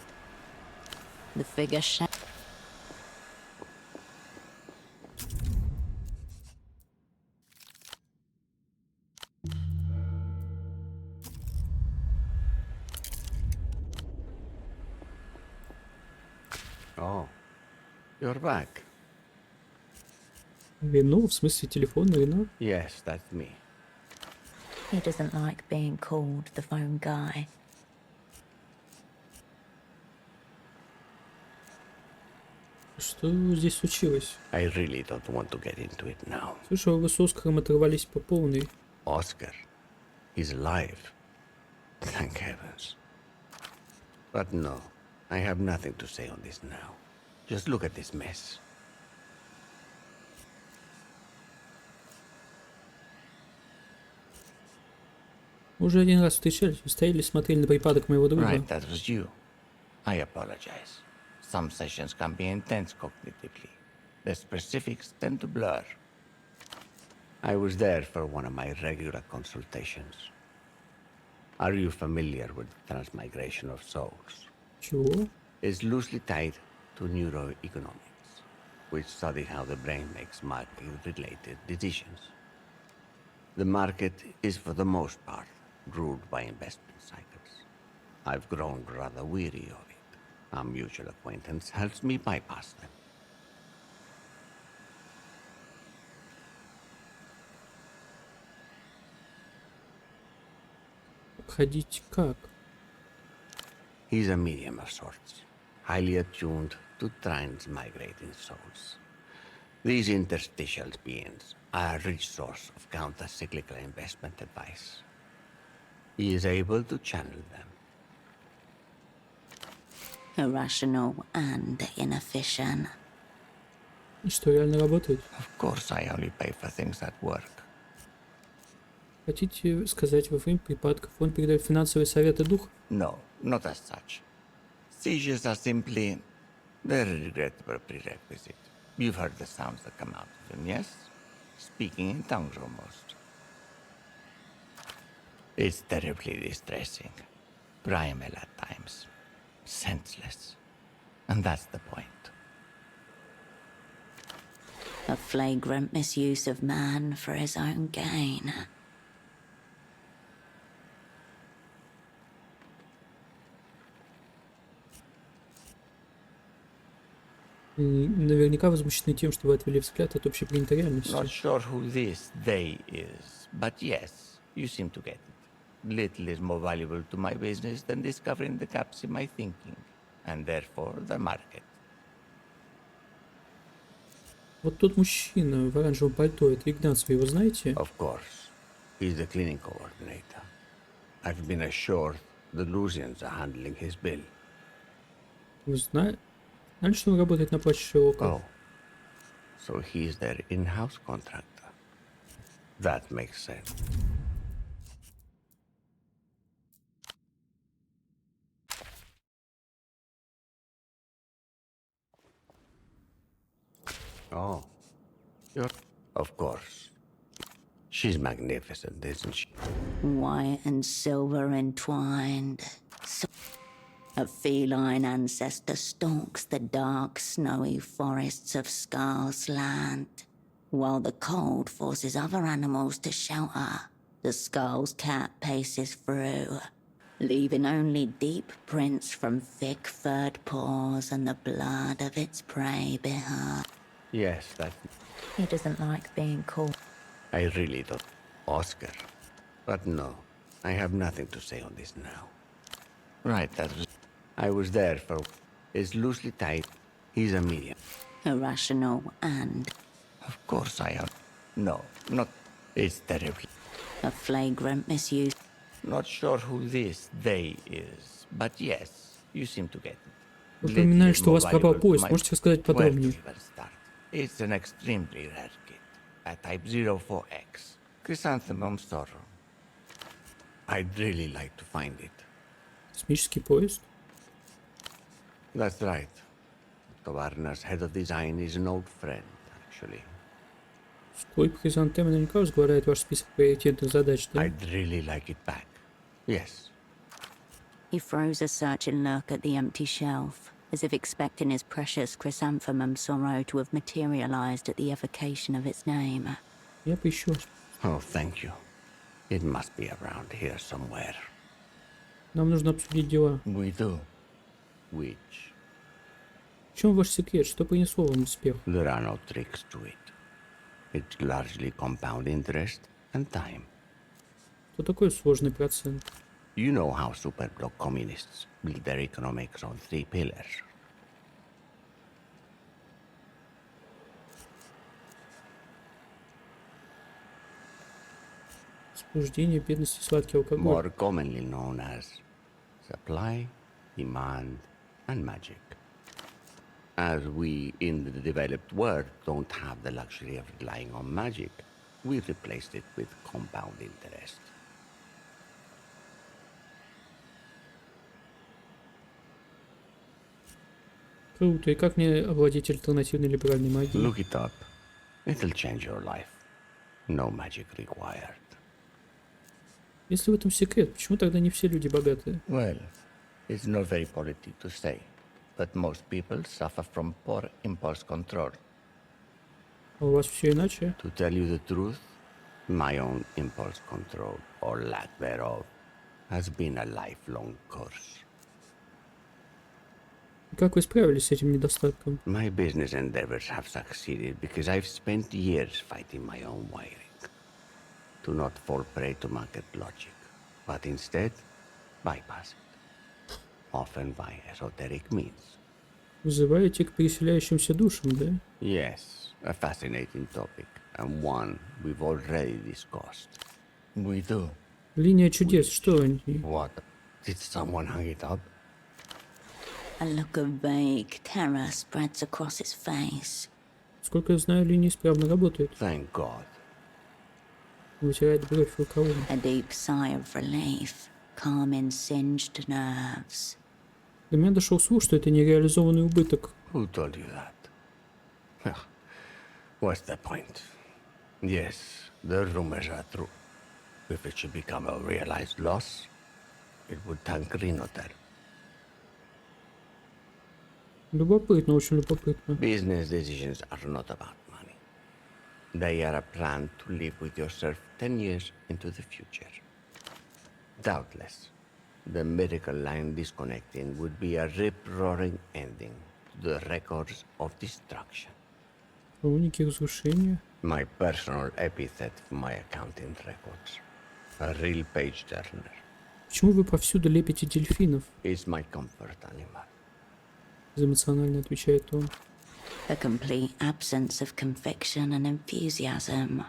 The figure Oh, you're back. Рено, в смысле телефон Рено? Yes, that's me. He doesn't like being called the phone guy. Что здесь случилось? I really don't want to get into it now. Слышал, вы с Оскаром оторвались по полной. Oscar is alive. Thank heavens. But no, I have nothing to say on this now. Just look at this mess. Уже один раз встречались, вы стояли и смотрели на припадок моего друга. Right, that was you. I apologize. Some sessions can be intense cognitively. The specifics tend to blur. I was there for one of my regular consultations. Are you familiar with the transmigration of souls? Чего? It's loosely tied to neuroeconomics, which study how the brain makes market-related decisions. The market is, for the most part, ruled by investment cycles. I've grown rather weary of it. A mutual acquaintance helps me bypass them. Ходить как? He's a medium of sorts, highly attuned to transmigrating souls. These interstitial beings are a rich source of counter-cyclical investment advice. He is able to channel them. Irrational and inefficient. И что, реально работает? Of course, I only pay for things that work. Хотите сказать, во время припадков он передает финансовые советы дух? No, not as such. Seizures are simply very regrettable prerequisite. You've heard the sounds that come out of them, yes? Speaking in tongues almost. It's terribly distressing. Primal at times. Senseless. And that's the point. A flagrant misuse of man for his own gain. Наверняка возмущены тем, что вы отвели взгляд от общепринятой реальности. Not sure who this they is, but yes, you seem to get it. Little is more valuable to my business than discovering the gaps in my thinking, and therefore the market. Вот тот мужчина в оранжевом пальто, это Игнат, вы его знаете? Of course. He's the cleaning coordinator. I've been assured the Lusians are handling his bill. Вы знали, что он работает на площадь Шерлока? Oh. So he's their in-house contractor. That makes sense. Oh. You're... Of course. She's magnificent, isn't she? White and silver entwined. A feline ancestor stalks the dark, snowy forests of Scar's land. While the cold forces other animals to shelter, the Skull's cat paces through, leaving only deep prints from thick furred paws and the blood of its prey behind. Yes, that... He doesn't like being called. I really don't. Oscar. But no, I have nothing to say on this now. Right, I was there for... It's loosely tied. He's a medium. Irrational and... Of course I am. No, not... It's terrible. A flagrant misuse. Not sure who this they is, but yes, you seem to get it. Вы упоминали, что у вас пропал поезд. Можете рассказать подробнее? It's an extremely rare kit. A type 04X. Chrysanthemum sorrow. I'd really like to find it. Космический поезд? That's right. Kavarna's head of design is an old friend, actually. Скойп Хризантема наверняка возглавляет ваш список приоритетных задач, да? I'd really like it back. Yes. He throws a searching look at the empty shelf, as if expecting his precious chrysanthemum sorrow to have materialized at the evocation of its name. Я поищу. Oh, thank you. It must be around here somewhere. Нам нужно обсудить дела. We do. Which? В чем ваш секрет? Что принесло вам успех? There are no tricks to it. It's largely compound interest and time. Что такое сложный процент? You know how superblock communists build their economics on 3 pillars. Возбуждение, бедность и сладкий алкоголь. More commonly known as supply, demand, and magic. As we in the developed world don't have the luxury of relying on magic, we replaced it with compound interest. Круто. И как мне овладеть альтернативной либеральной магией? Look it up. It'll change your life. No magic required. Если в этом секрет, почему тогда не все люди богатые? Well, it's not very politic to say, but most people suffer from poor impulse control. А у вас все иначе? To tell you the truth, my own impulse control, or lack thereof, has been a lifelong course. Как вы справились с этим недостатком? My business endeavors have succeeded because I've spent years fighting my own wiring. To not fall prey to market logic, but instead bypass it, often by esoteric means. Вызываете к переселяющимся душам, да? Yes, a fascinating topic, and one we've already discussed. We do. Линия чудес, что они? What? Did someone hang it up? A look of vague terror spreads across his face. Сколько я знаю, линия исправно работает. Thank God. Вытирает бровь рукавом. A deep sigh of relief, calming singed nerves. До меня дошел слух, что это нереализованный убыток. Who told you that? What's the point? Yes, the rumors are true. If it should become a realized loss, it would tank Rinotel. Любопытно, очень любопытно. Business decisions are not about money. They are a plan to live with yourself 10 years into the future. Doubtless, the miracle line disconnecting would be a rip-roaring ending to the records of destruction. Хроники разрушения. My personal epithet for my accounting records. A real page-turner. Почему вы повсюду лепите дельфинов? It's my comfort animal. Эмоционально отвечает он. A complete absence of conviction and enthusiasm.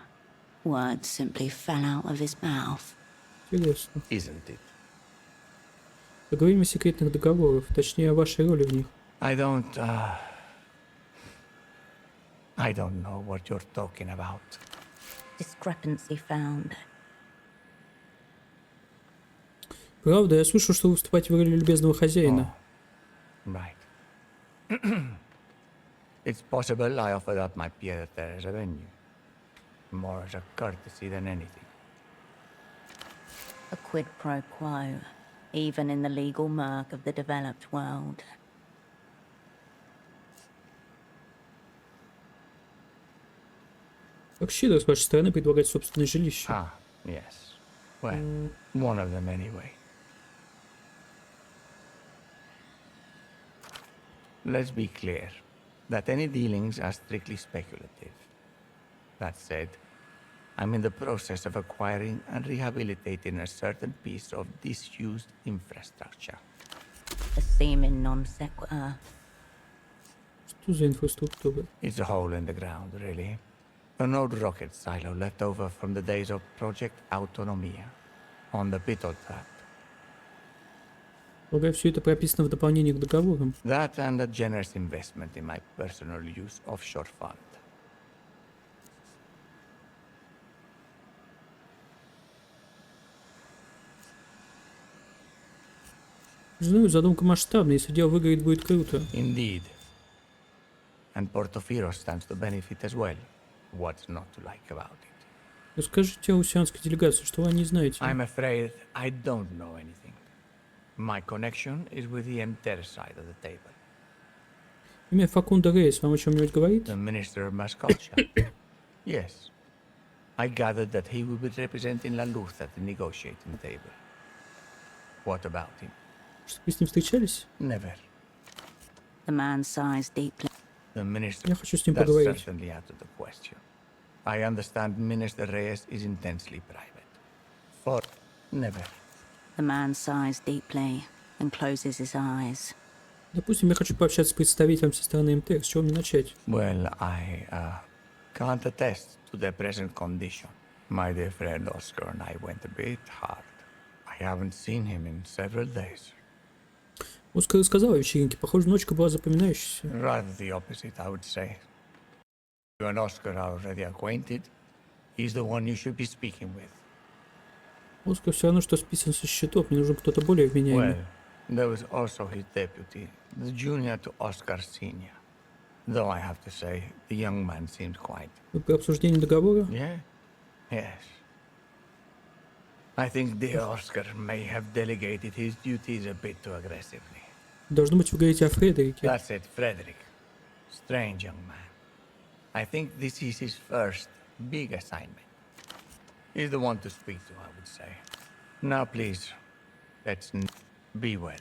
Words simply fell out of his mouth. Интересно. Isn't it? Поговорим о секретных договорах, точнее о вашей роли в них. I don't know what you're talking about. Discrepancy found. Правда, я слышал, что вы выступаете в роли любезного хозяина. Right. It's possible I offered up my theater as a venue. More as a courtesy than anything. A quid pro quo, even in the legal murk of the developed world. Как щедро с вашей стороны предлагать собственное жилище. Ah, yes. Well, one of them anyway. Let's be clear that any dealings are strictly speculative. That said, I'm in the process of acquiring and rehabilitating a certain piece of disused infrastructure. A seeming non sequitur. Что за инфраструктура? It's a hole in the ground, really. An old rocket silo left over from the days of Project Autonomia on the Pitol Trap. Полагаю, все это прописано в дополнении к договорам. That and a generous investment in my personal use offshore fund. Знаю, задумка масштабная, если дело выгорит, будет круто. Indeed. And Portofino stands to benefit as well. What's not to like about it? Расскажите о усианской делегации, что вы не знаете. I'm afraid I don't know anything. My connection is with the Emter side of the table. Имя Факунда Рейс вам о чем-нибудь говорит? The Minister of Mass Culture. Yes. I gathered that he will be representing La Luz at the negotiating table. What about him? Что вы с ним встречались? Never. The man sighs deeply. The minister. Я хочу с ним That's поговорить. certainly out of the question. I understand Minister Reyes is intensely private. For never. The man sighs deeply and closes his eyes. Допустим, я хочу пообщаться с представителем со стороны МТ. С чего мне начать? Well, I can't attest to their present condition. My dear friend Oscar and I went a bit hard. I haven't seen him in several days. Оскар рассказал о вечеринке. Похоже, ночка была запоминающейся. Rather the opposite, I would say. You and Oscar are already acquainted. He's the one you should be speaking with. Оскар все равно, что списан со счетов. Мне нужен кто-то более вменяемый. Well, there was also his deputy, the junior to Oscar Senior. Though I have to say, the young man seems quite... Вы при обсуждении договора? Yeah? Yes. I think dear Oscar may have delegated his duties a bit too aggressively. Должно быть, вы говорите о Фредерике. That's it, Frederick. Strange young man. I think this is his first big assignment. He's the one to speak to, I would say. Now, please, let's be well.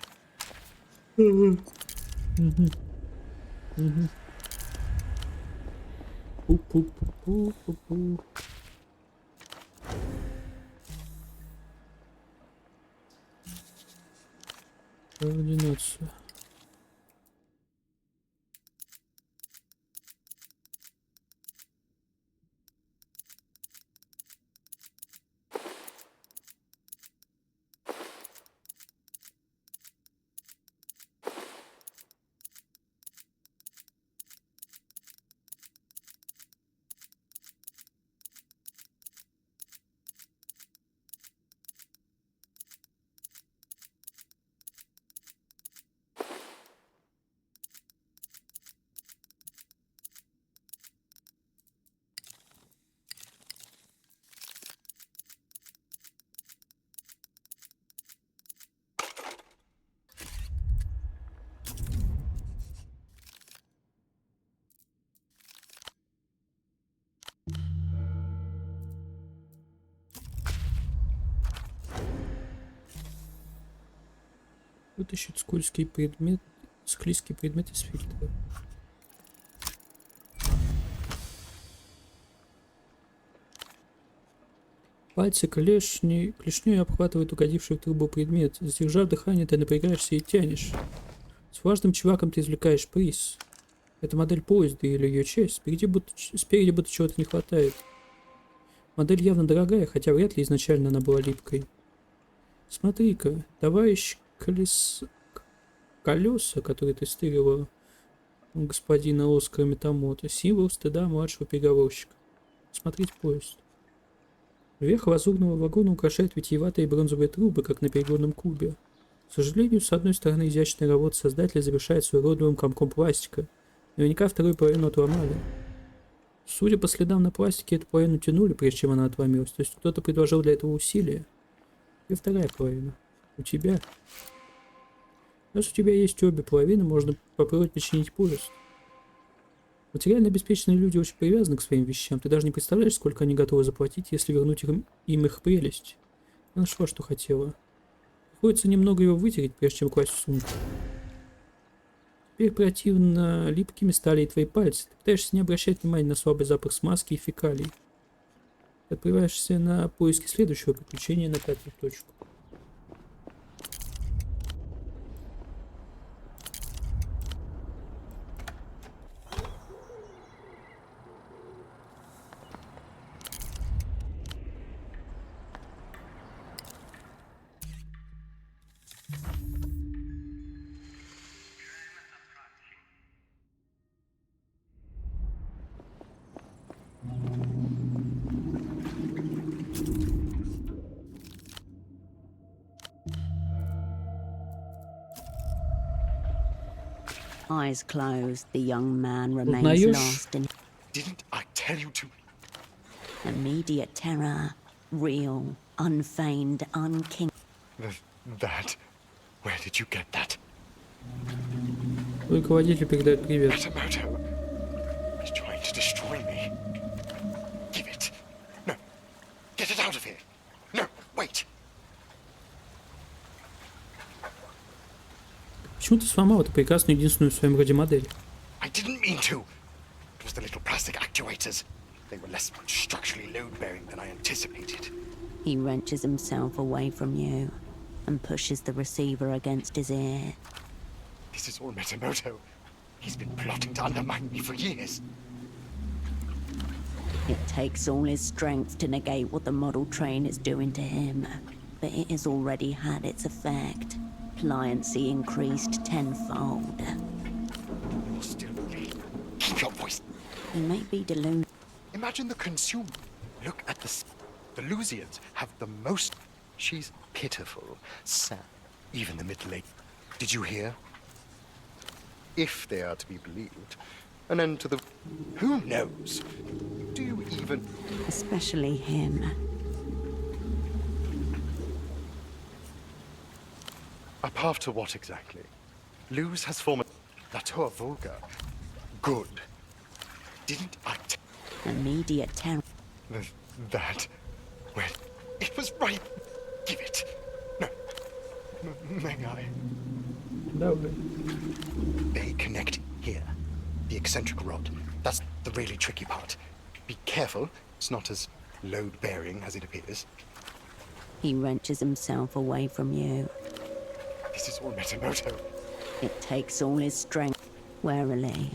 Пу-пу-пу-пу-пу-пу. Координация. Вытащить склизкий предмет из фильтра. Пальцы клешней обхватывают угодивший в трубу предмет. Сдержав дыхание, ты напрягаешься и тянешь. С важным чуваком ты извлекаешь приз. Это модель поезда или ее часть. Спереди будто чего-то не хватает. Модель явно дорогая, хотя вряд ли изначально она была липкой. Смотри-ка, товарищ колеса, которые ты стырила у господина Оскара Метамото. Символ стыда младшего переговорщика. Смотреть поезд. Верх лазурного вагона украшает витиеватые бронзовые трубы, как на перегонном кубе. К сожалению, с одной стороны, изящная работа создателя завершается уродливым комком пластика. Наверняка вторую половину отломали. Судя по следам на пластике, эту половину тянули, прежде чем она отломилась. То есть кто-то предложил для этого усилия. И вторая половина. У тебя. Раз у тебя есть обе половины, можно попробовать починить поезд. Материально обеспеченные люди очень привязаны к своим вещам. Ты даже не представляешь, сколько они готовы заплатить, если вернуть им их прелесть. Она нашла, что хотела. Приходится немного его вытереть, прежде чем класть в сумку. Теперь противно липкими стали и твои пальцы. Ты пытаешься не обращать внимания на слабый запах смазки и фекалий. Ты отправляешься на поиски следующего приключения на 5-ю точку. Eyes closed, the young man remains Узнаешь? lost in Didn't I tell you to? immediate terror, real, unfeigned, unking. That? Where did you get that? Руководитель передает привет. Matsumoto. He's trying to destroy me. Give it. No. Get it out of here. No, wait. Почему ты сломал эту прекрасную единственную в своем роде модель? I didn't mean to. It was the little plastic actuators. They were less structurally load-bearing than I anticipated. He wrenches himself away from you and pushes the receiver against his ear. This is all Matsumoto. He's been plotting to undermine me for years. It takes all his strength to negate what the model train is doing to him, but it has already had its effect. Pliancy increased tenfold. You're still keep your voice. He may be delusional. Imagine the consumer. Look at the Lusians have the most. She's pitiful, sad, even the middle-aged. Did you hear? If they are to be believed, an end to the. Who knows? Do you even? Especially him. A path to what exactly? Luz has formed La Tour Vulgar. Good. Didn't I? Immediate terror. That. Well, it was right. Give it. No. May I? No. They connect here. The eccentric rod. That's the really tricky part. Be careful. It's not as load-bearing as it appears. He wrenches himself away from you. This is all Matsumoto. It takes all his strength. Warily.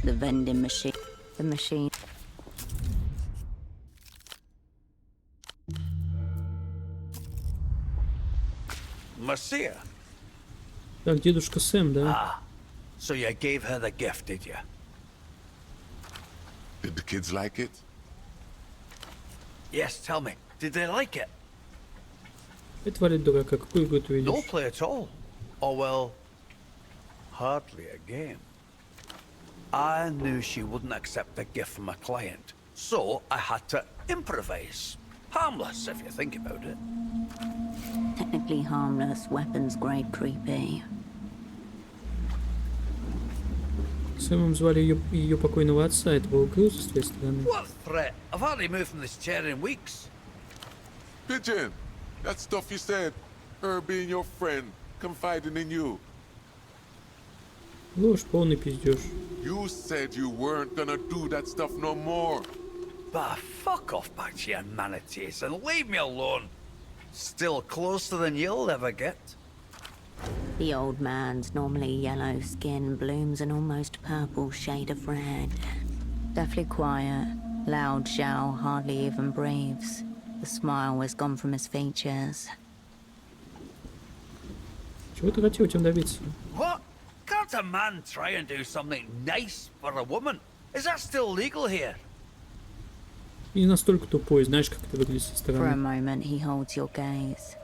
The vending machine. The machine. Marcia. Так, дедушка Сэм, да? Ah, so you gave her the gift, did you? Did the kids like it? Yes, tell me. Did they like it? Это валит дурака. Какую игру ты No видишь? play at all. Or, well, hardly a game. I knew she wouldn't accept a gift from a client, so I had to improvise. Harmless, if you think about it. Technically harmless, weapons grade creepy. Сэмом звали ее покойного отца. Это было круто с твоей стороны. What threat? I've hardly moved from this chair in weeks. Pigeon, that stuff you said, her being your friend, confiding in you. Ложь, полный пиздеж. You said you weren't gonna do that stuff no more. Bah, fuck off back to your manatees and leave me alone. Still closer than you'll ever get. The old man's normally yellow skin blooms an almost purple shade of red. Deathly quiet, loud shout, hardly even breathes. The smile is gone from his features. Чего ты хотел этим добиться? What? Can't a man try and do something nice for a woman? Is that still legal here? И не настолько тупой, знаешь, как это выглядит со For a стороны. moment, he holds your gaze.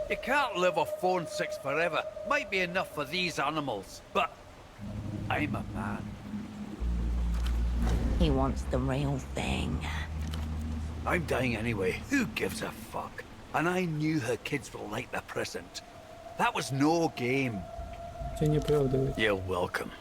You can't live off phone six forever. Might be enough for these animals, but I'm a man. He wants the real thing. I'm dying anyway. Who gives a fuck? And I knew her kids will like the present. That was no game. Тебя не оправдывает. You're welcome.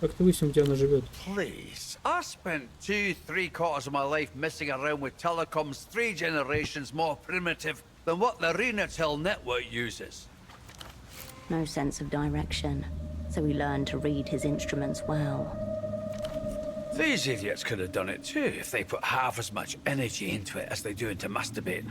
Как ты выяснил, где она живет? Please. I spent 3/4 of my life messing around with telecoms 3 generations more primitive than what the Renatel network uses. No sense of direction, so he learned to read his instruments well. These idiots could have done it too if they put half as much energy into it as they do into masturbating.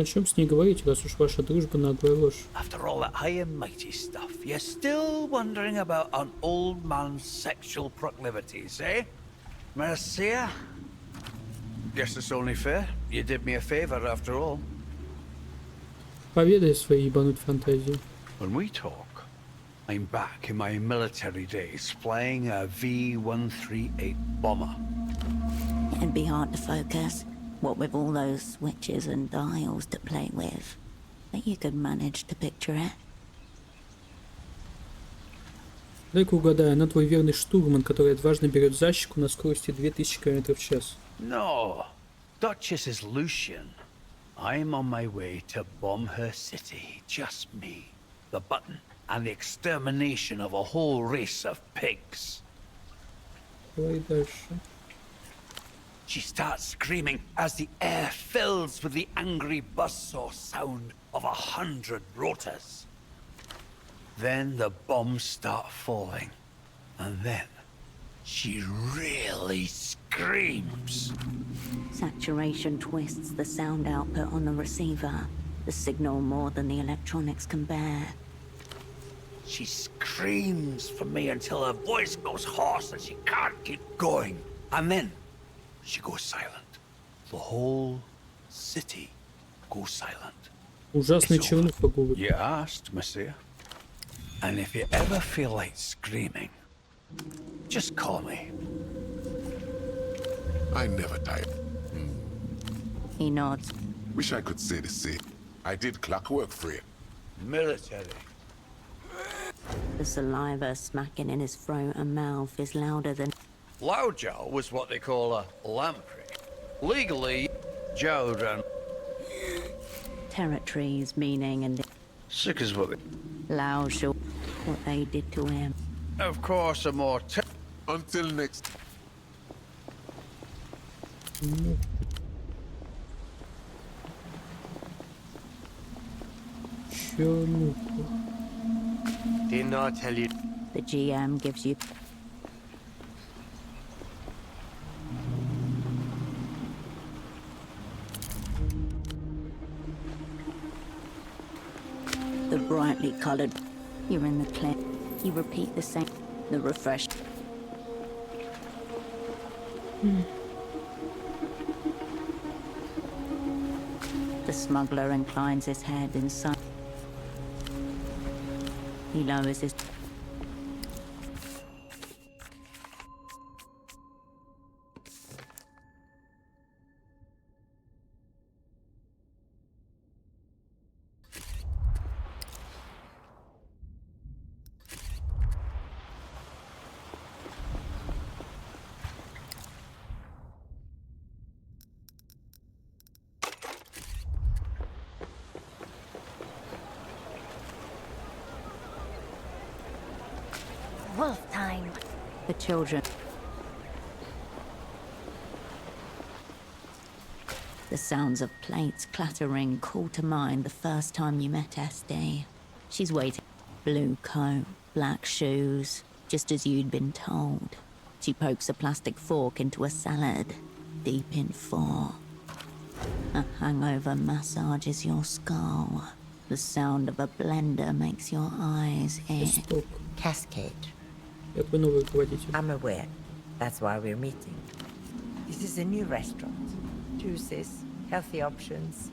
О чем с ней говорить, раз уж ваша дружба наглая ложь? After all that high and mighty stuff, you're still wondering about an old man's sexual proclivities, eh? Marcia? Guess it's only fair. You did me a favor after all. Поведай свои ебануть фантазии. When we talk, I'm back in my military days flying a V-138 bomber. It'd be hard to focus, what with all those switches and dials to play with. But you could manage to picture it. Дай-ка угадаю, она твой верный штурман, который отважно берет защику на скорости 2000 км в час. No, Duchess is Lucian. I'm on my way to bomb her city. Just me, the button, and the extermination of a whole race of pigs. Давай дальше. She starts screaming as the air fills with the angry buzzsaw sound of 100 rotors. Then the bombs start falling, and then she really screams. Saturation twists the sound output on the receiver, the signal more than the electronics can bear. She screams for me until her voice goes hoarse and she can't keep going. And then she goes silent. The whole city goes silent. Ужасная чернуха, голубь. You asked, Monsieur. And if you ever feel like screaming, just call me. I never type. He nods. Wish I could say the same. I did clockwork for it. Military. The saliva smacking in his throat and mouth is louder than... Loudjow was what they call a lamprey. Legally, Jowdran. Territories, meaning and... Sick as what they... Lao short what they did to him. Of course, a more... Until next... Чернуха. Didn't I tell you? The GM gives you... The brightly colored... You're in the clip. You repeat the same... The refresh... The smuggler inclines his head in silence. He lowers his... Wolf time. The children... The sounds of plates clattering call to mind the first time you met SD. She's waiting. Blue coat, black shoes, just as you'd been told. She pokes a plastic fork into a salad, deep in thought. A hangover massages your skull. The sound of a blender makes your eyes itch. Cascade. Я твой новый руководитель. I'm aware. That's why we're meeting. This is a new restaurant. Juices, healthy options.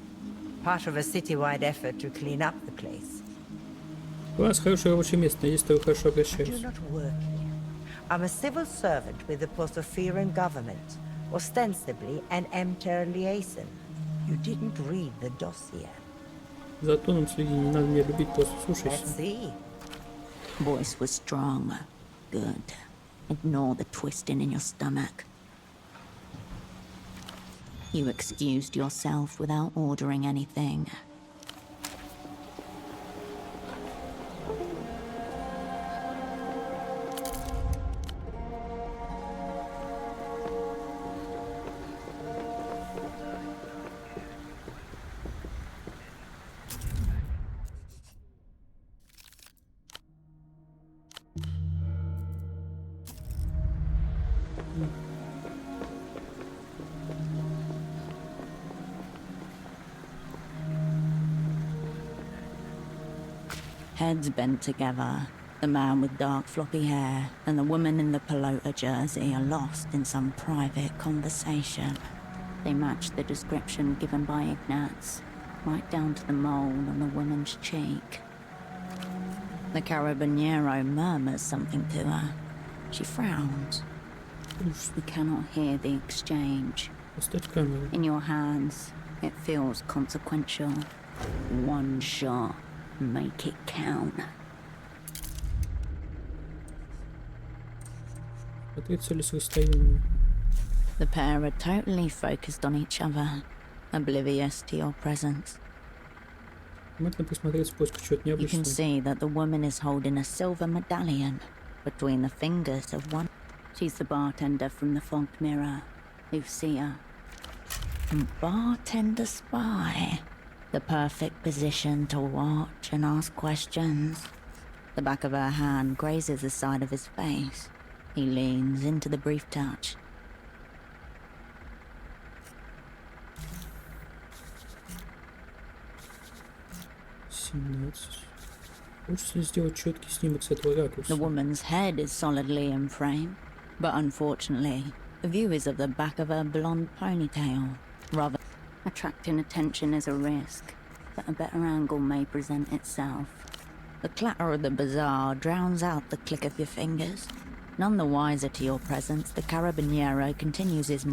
Part of a citywide effort to clean up the place. У вас хорошее рабочее место, надеюсь, что вы хорошо I do обращаетесь. not work here. I'm a civil servant with the Portofirian government, ostensibly an Emter liaison. You didn't read the dossier. За тоном следи, не надо меня любить, просто Let's слушайся. see. Voice was strong, good. Ignore the twisting in your stomach. You excused yourself without ordering anything. Heads bent together, the man with dark floppy hair and the woman in the pelota jersey are lost in some private conversation. They match the description given by Ignatz, right down to the mole on the woman's cheek. The carabiniero murmurs something to her. She frowns. We cannot hear the exchange. In your hands, it feels consequential. One shot. Make it count. The pair are totally focused on each other, oblivious to your presence. You can see that the woman is holding a silver medallion between the fingers of one. She's the bartender from the fogged mirror, Lucia. Bartender spy. The perfect position to watch and ask questions. The back of her hand grazes the side of his face. He leans into the brief touch. The woman's head is solidly in frame, but unfortunately, the view is of the back of her blonde ponytail, rather. Attracting attention is a risk, but a better angle may present itself. The clatter of the bazaar drowns out the click of your fingers. None the wiser to your presence, the carabiniero continues his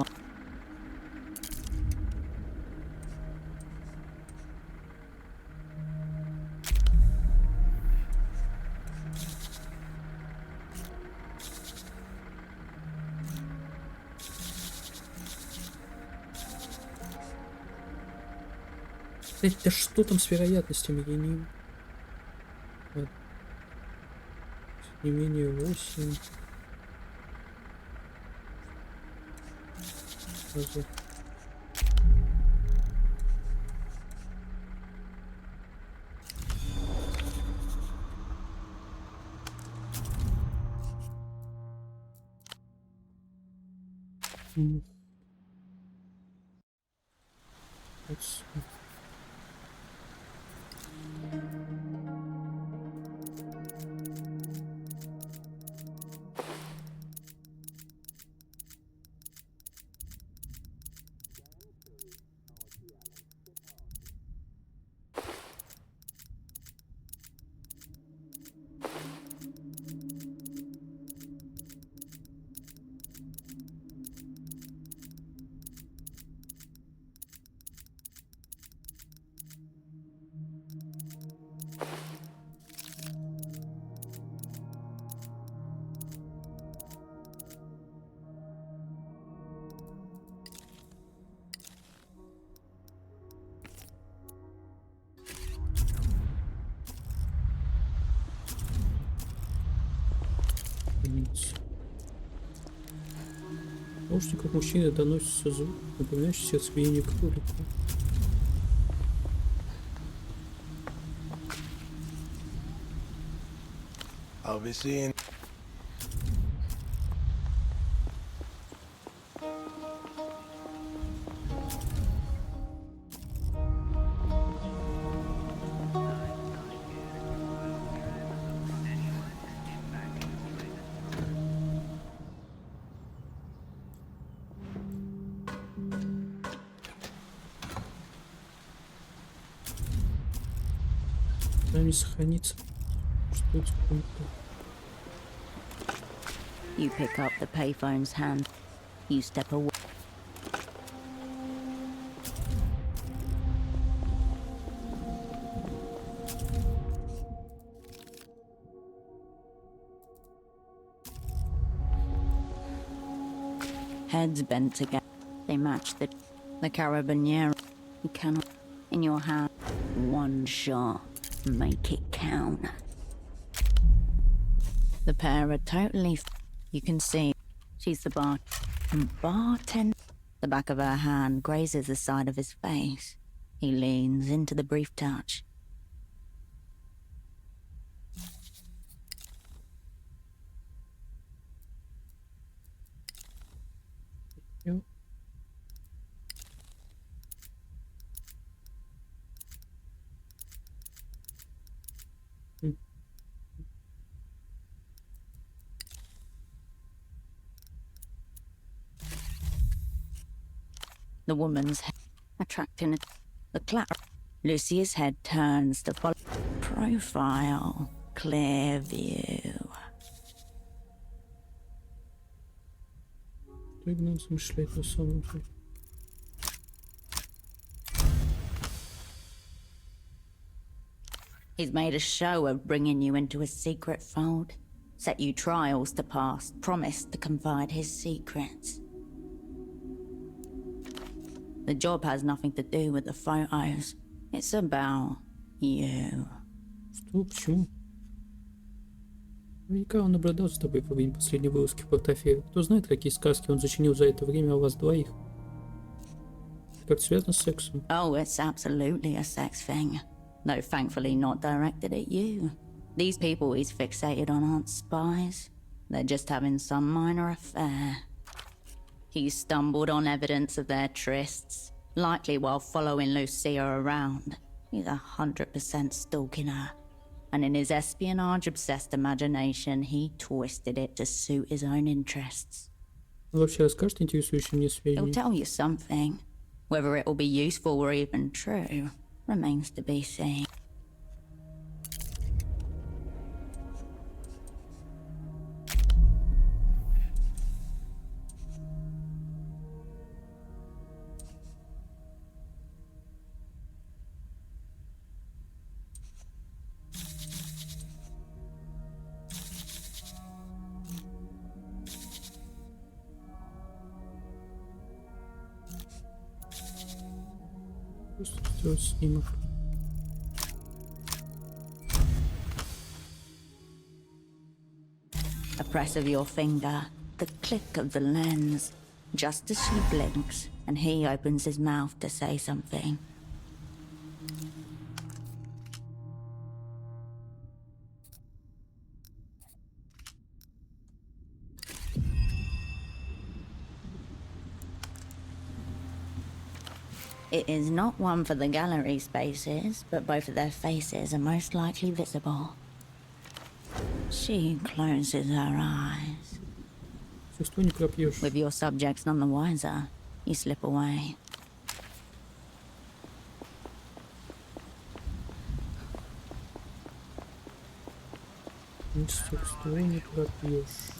Да что там с вероятностями? Я не... Не менее 8. Сразу. В наушниках мужчины доносится звук, напоминающий сердцебиение кролика. I'll be seeing. Там не сохранится. Что это такое? You pick up the payphone's hand. You step away. heads bent together. They match the carabinieri. You cannot, in your hand, one shot, make it count. The pair are totally. You can see she's the bartender. The back of her hand grazes the side of his face. He leans into the brief touch. Yep. The woman's head attracting the clatter. Lucia's head turns to follow. Profile. Clear view. Трудно размышлять на самом деле. He's made a show of bringing you into a secret fold. Set you trials to pass. Promised to confide his secrets. The job has nothing to do with the photos. It's about you. Что? Почему? Наверняка он наблюдал за тобой во время последней вылазки в портофель. Кто знает, какие сказки он зачинил за это время о вас двоих. Это как-то связано с сексом. Oh, it's absolutely a sex thing. Though thankfully not directed at you. These people he's fixated on aren't spies. They're just having some minor affair. He's stumbled on evidence of their trysts, likely while following Lucia around. He's 100% stalking her. And in his espionage-obsessed imagination, he twisted it to suit his own interests. Вообще расскажет интересующие мне сведения. He'll tell you something. Whether it will be useful or even true remains to be seen. Сделать снимок. A press of your finger, the click of the lens, just as she blinks and he opens his mouth to say something. It is not one for the gallery spaces, but both of their faces are most likely visible. She closes her eyes. With your subjects none the wiser, you slip away. Текстуру не пропьешь.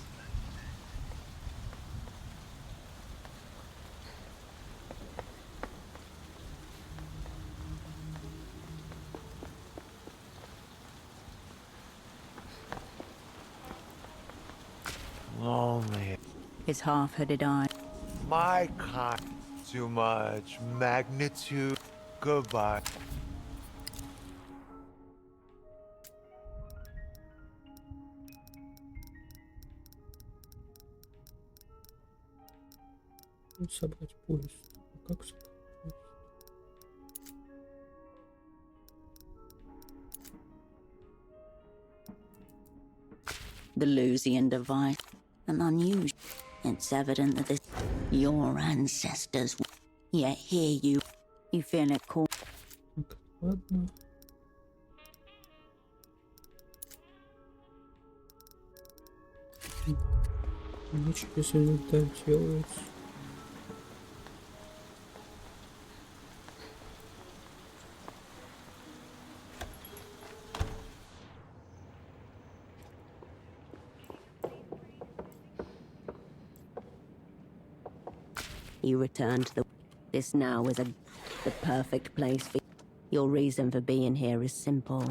Lonely. His half-hooded eye. My kind. Too much magnitude. Goodbye. Собрать поезд. Как собрать поезд? The Lusian device. An unusual. It's evident that this your ancestors. Yet here you feel it call. Ладно. Ничего, если не так делать. You return to this now is the perfect place for your reason for being here is simple.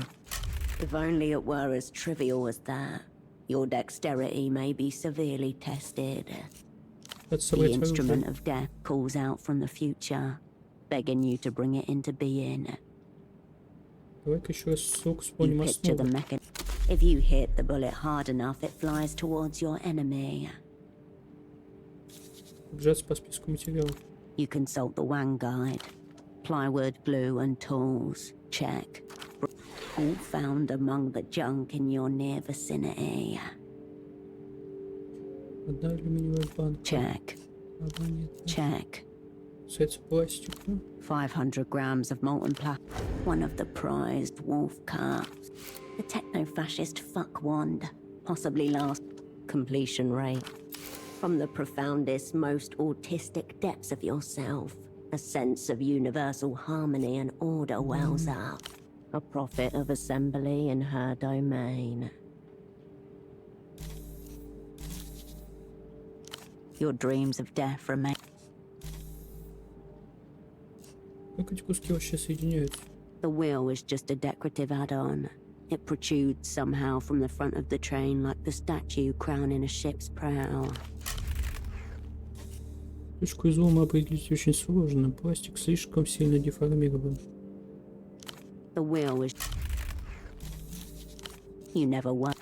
If only it were as trivial as that. Your dexterity may be severely tested. Надо The собрать instrument оружие. of death calls out from the future, begging you to bring it into being. Давай-ка еще раз ссылку You вспомним picture the основы. mechanism. If you hit the bullet hard enough, it flies towards your enemy. Бежать по списку материалов. You consult the Wang Guide. Plywood, glue, and tools. Check. All found among the junk in your near vicinity. Одна алюминиевая банка. Check. Одна нет. Check. Касается пластика. 500 grams of molten plastic. One of the prized wolf cups. The techno-fascist fuck wand. Possibly last. Completion rate. From the profoundest, most autistic depths of yourself, a sense of universal harmony and order wells up. A prophet of assembly in her domain. Your dreams of death remain. Как эти куски вообще соединяются? The wheel is just a decorative add-on. It protrudes somehow from the front of the train like the statue crowning a ship's prow. Точку излома определить очень сложно. Пластик слишком сильно деформирован. The wheel is... You never were.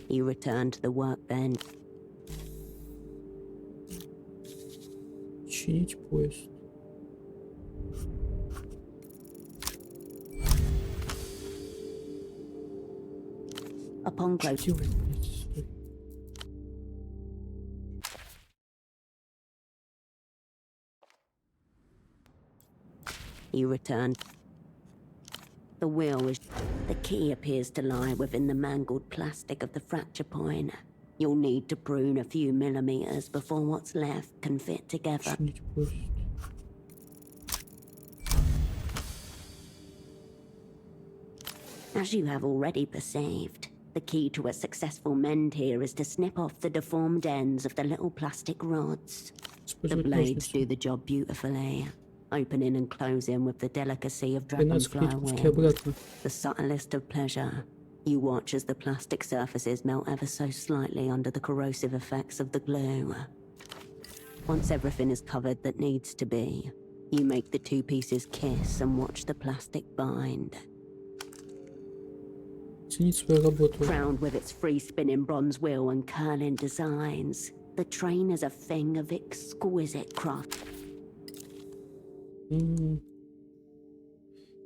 You return to the workbench. Чинить поезд. Upon close... Что делать, блядь? Стой. You return. The wheel is... The key appears to lie within the mangled plastic of the fracture point. You'll need to prune a few millimeters before what's left can fit together. Чинить поезд. As you have already perceived, the key to a successful mend here is to snip off the deformed ends of the little plastic rods. The blades do the job beautifully, opening and closing with the delicacy of dragonfly wings. The subtlest of pleasure. You watch as the plastic surfaces melt ever so slightly under the corrosive effects of the glue. Once everything is covered that needs to be, you make the two pieces kiss and watch the plastic bind. Ценить свою работу. Crowned with its free-spinning bronze wheel and curling designs, the train is a thing of exquisite craft.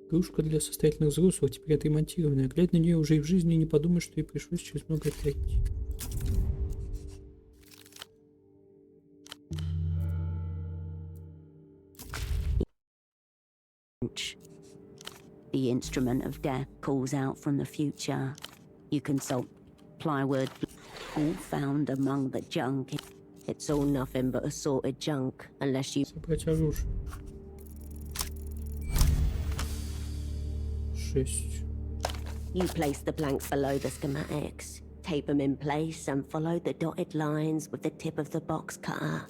Игрушка для состоятельных взрослых, теперь отремонтированная. Глядя на нее уже и в жизни не подумаешь, что ей пришлось через много пройти. The instrument of death calls out from the future. You consult plywood, all found among the junk. It's all nothing but assorted junk, unless you... Собрать оружие. 6. You place the blanks below the schematics, tape them in place, and follow the dotted lines with the tip of the box cutter.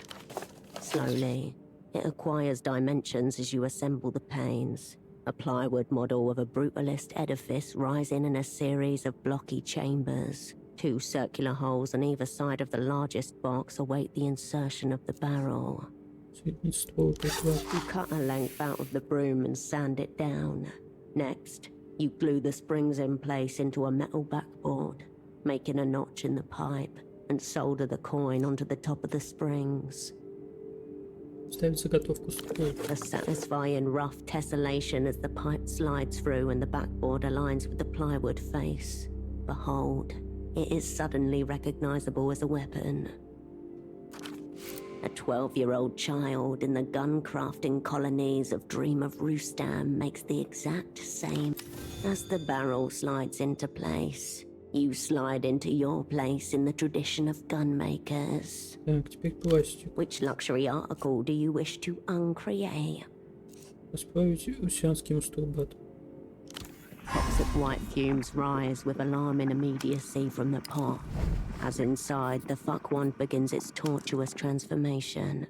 Slowly, it acquires dimensions as you assemble the panes. A plywood model of a brutalist edifice rising in a series of blocky chambers. 2 circular holes on either side of the largest box await the insertion of the barrel. You cut a length out of the broom and sand it down. Next, you glue the springs in place into a metal backboard, making a notch in the pipe, and solder the coin onto the top of the springs. A satisfying rough tessellation as the pipe slides through and the backboard aligns with the plywood face. Behold, it is suddenly recognizable as a weapon. A 12-year-old child in the gun-crafting colonies of Dream of Rustam makes the exact same. As the barrel slides into place, you slide into your place in the tradition of gun makers. Так, теперь пластик. Which luxury article do you wish to uncreate? Расправить русианский мастурбат. Toxic white fumes rise with alarming immediacy from the pot, as inside the fuck wand begins its tortuous transformation.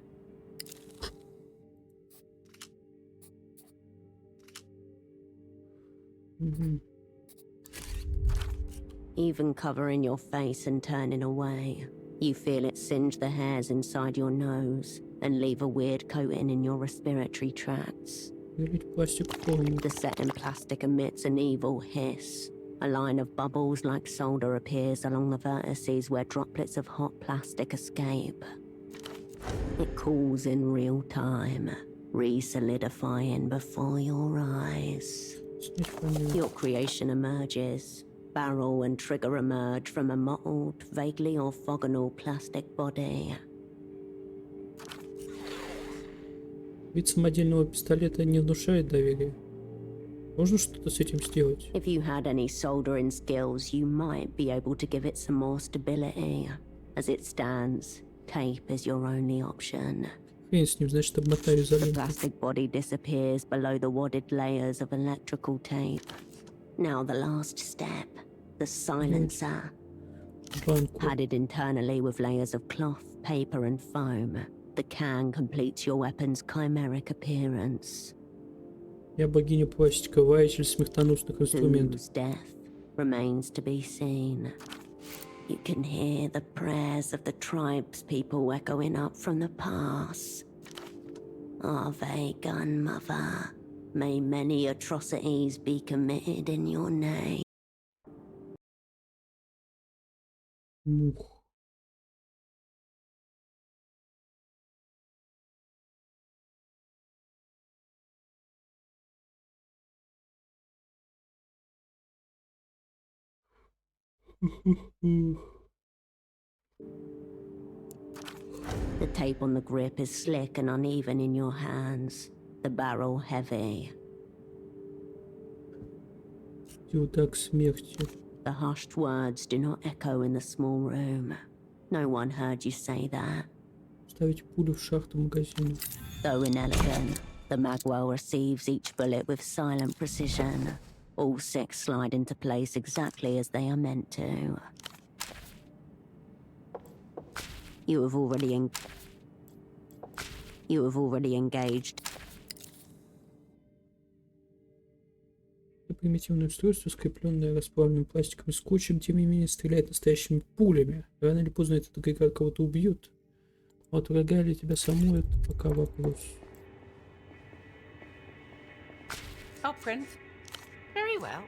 Even covering your face and turning away, you feel it singe the hairs inside your nose and leave a weird coating in your respiratory tracts. The set in plastic emits an evil hiss. A line of bubbles like solder appears along the vertices where droplets of hot plastic escape. It cools in real time, re-solidifying before your eyes. Your creation emerges. Barrel and trigger emerge from a mottled, vaguely orthogonal plastic body. Вид самодельного пистолета не внушает доверия. Можно что-то с этим сделать? If you had any soldering skills, you might be able to give it some more stability. As it stands, tape is your only option. Хрен с ним, значит, обмотаю The изоленту. plastic body disappears below the wadded layers of electrical tape. Now the last step, the silencer. Padded internally with layers of cloth, paper and foam, the can completes your weapon's chimeric appearance. Я богиня пластика, воитель смертоносных инструментов. Whose death remains to be seen. You can hear the prayers of the tribe's people echoing up from the past. Ave Gunmother, may many atrocities be committed in your name. Мух. The tape on the grip is slick and uneven in your hands, the barrel heavy. Тюдак смерти. The hushed words do not echo in the small room. No one heard you say that. Ставить пулю в шахту магазина. Though inelegant, the magwell receives each bullet with silent precision. All six slide into place exactly as they are meant to. You have already engaged. Это примитивное устройство, скрепленное расплавленным пластиком и скотчем, тем не менее стреляет настоящими пулями. Рано или поздно этот агрегат кого-то убьет. А вот врага или тебя саму, это пока вопрос. Oh, Prince. Very well.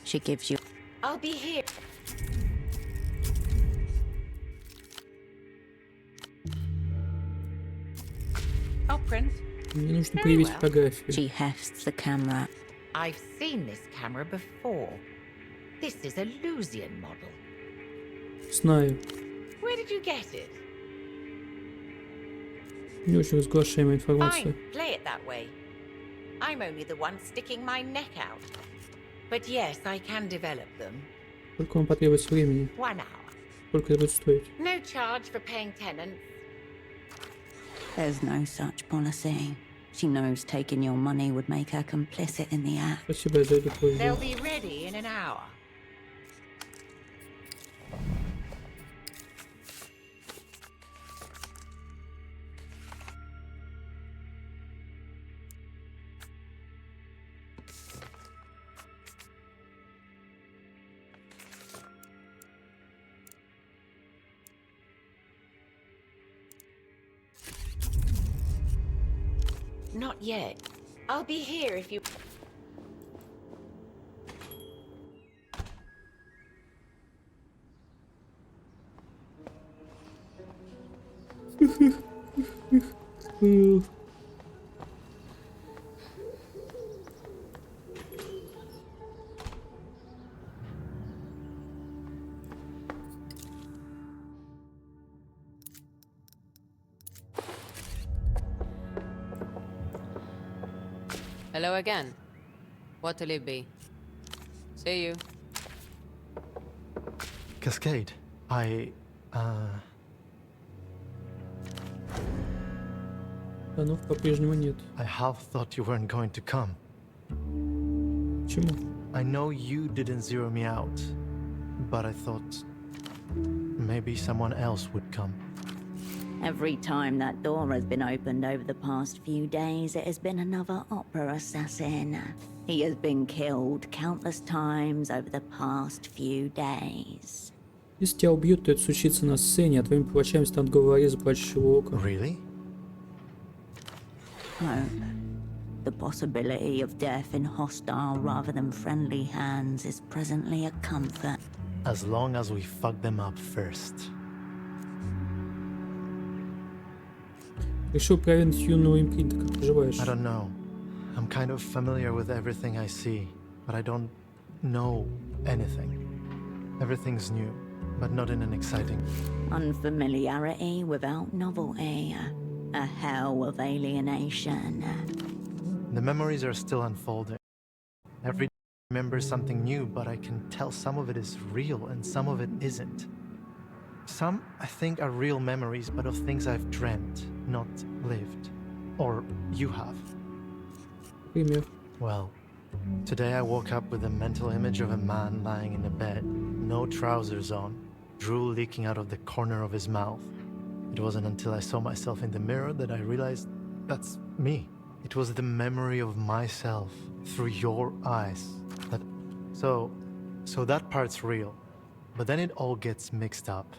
She gives you. I'll be here. Oh, Prince. Мне нужно проявить фотографию. She hefts the camera. I've seen this camera before. This is a Lusian model. Знаю. Where did you get it? Не очень разглашаемая информация. Fine, play it that way. I'm only the one sticking my neck out. But yes, I can develop them. Сколько вам потребуется времени? 1 hour. Сколько это будет стоить? No charge for paying tenants. There's no such policy. She knows taking your money would make her complicit in the act. Спасибо, я зайду позже. They'll be ready in an hour. Not yet. I'll be here if you... Hello again. What'll it be? See you. Cascade, Штанов по-прежнему нет. I half thought you weren't going to come. Почему? I know you didn't zero me out, but I thought maybe someone else would come. Every time that door has been opened over the past few days, it has been another opera assassin. He has been killed countless times over the past few days. Если тебя убьют, то это случится на сцене, а твоими плачами станут головорезы плачущего ока. Really? Hope. The possibility of death in hostile rather than friendly hands is presently a comfort. As long as we fuck them up first. Решил проверить юного импринта, как поживаешь? I don't know. I'm kind of familiar with everything I see, but I don't know anything. Everything's new, but not in an exciting... Unfamiliarity without novelty. A hell of alienation. The memories are still unfolding. Every day I remember something new, but I can tell some of it is real and some of it isn't. Some, I think, are real memories, but of things I've dreamt, not lived. Or you have. Пример. Well, today I woke up with a mental image of a man lying in a bed, no trousers on, drool leaking out of the corner of his mouth. It wasn't until I saw myself in the mirror that I realized that's me. It was the memory of myself through your eyes. So that part's real, but then it all gets mixed up.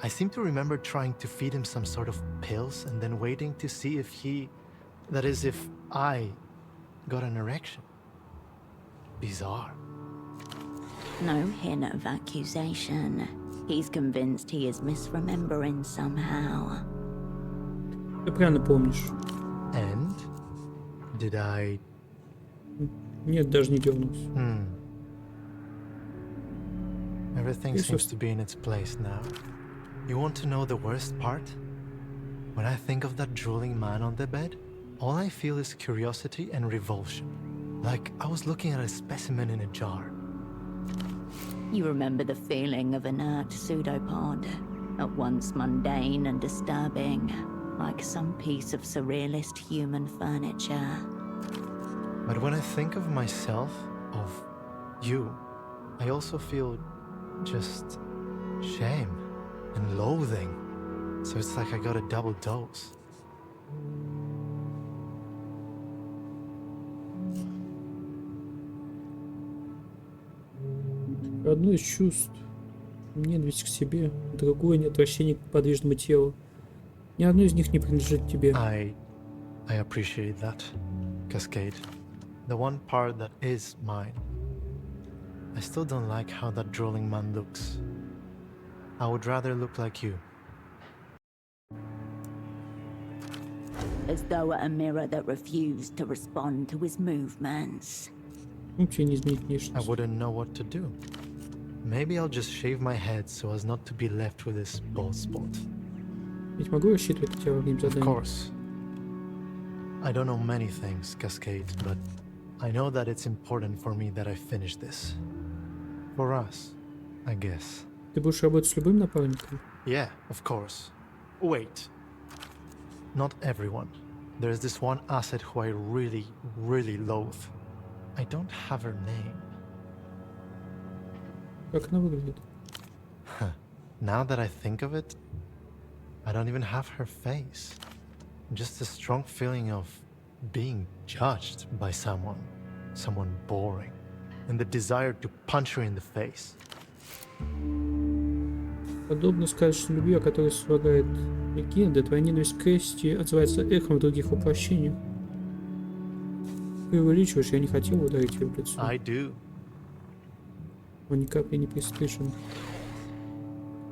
I seem to remember trying to feed him some sort of pills and then waiting to see if that is, if I got an erection. Bizarre. No hint of accusation. He's convinced he is misremembering somehow. Ты правильно помнишь. And? Did I... Нет, даже не дернулся. Everything seems to be in its place now. You want to know the worst part? When I think of that drooling man on the bed, all I feel is curiosity and revulsion. Like I was looking at a specimen in a jar. You remember the feeling of inert pseudopod, at once mundane and disturbing, like some piece of surrealist human furniture. But when I think of myself, of you, I also feel just shame and loathing. So it's like I got a double dose. Одно из чувств — ненависть к себе, другое — неотвращение к подвижному телу. Ни одно из них не принадлежит тебе. I appreciate that, Cascade. The one part that is mine. I still don't like how that drooling man looks. I would rather look like you. As though at a mirror that refused to respond to his movements. Ну, тебе не изменить внешность. I wouldn't know what to do. Maybe I'll just shave my head so as not to be left with this bald spot. Ведь могу рассчитывать на тебя во время Of задания? course. I don't know many things, Cascade, but I know that it's important for me that I finish this. For us, I guess. Ты будешь работать с любым напарником? Yeah, of course. Wait. Not everyone. There's this one asset who I really, really loathe. I don't have her name. Как она выглядит? Now that I think of it, I don't even have her face. Just a strong feeling of being judged by someone boring, and the desire to punch her in the face. Подобно сказочной любви, о которой слагает легенда, твоя ненависть к Кэсси отзывается эхом в других воплощениях. Ты увеличиваешь, я не хотел ударить ее в лицо. I do. Он ни капли не пристыжен.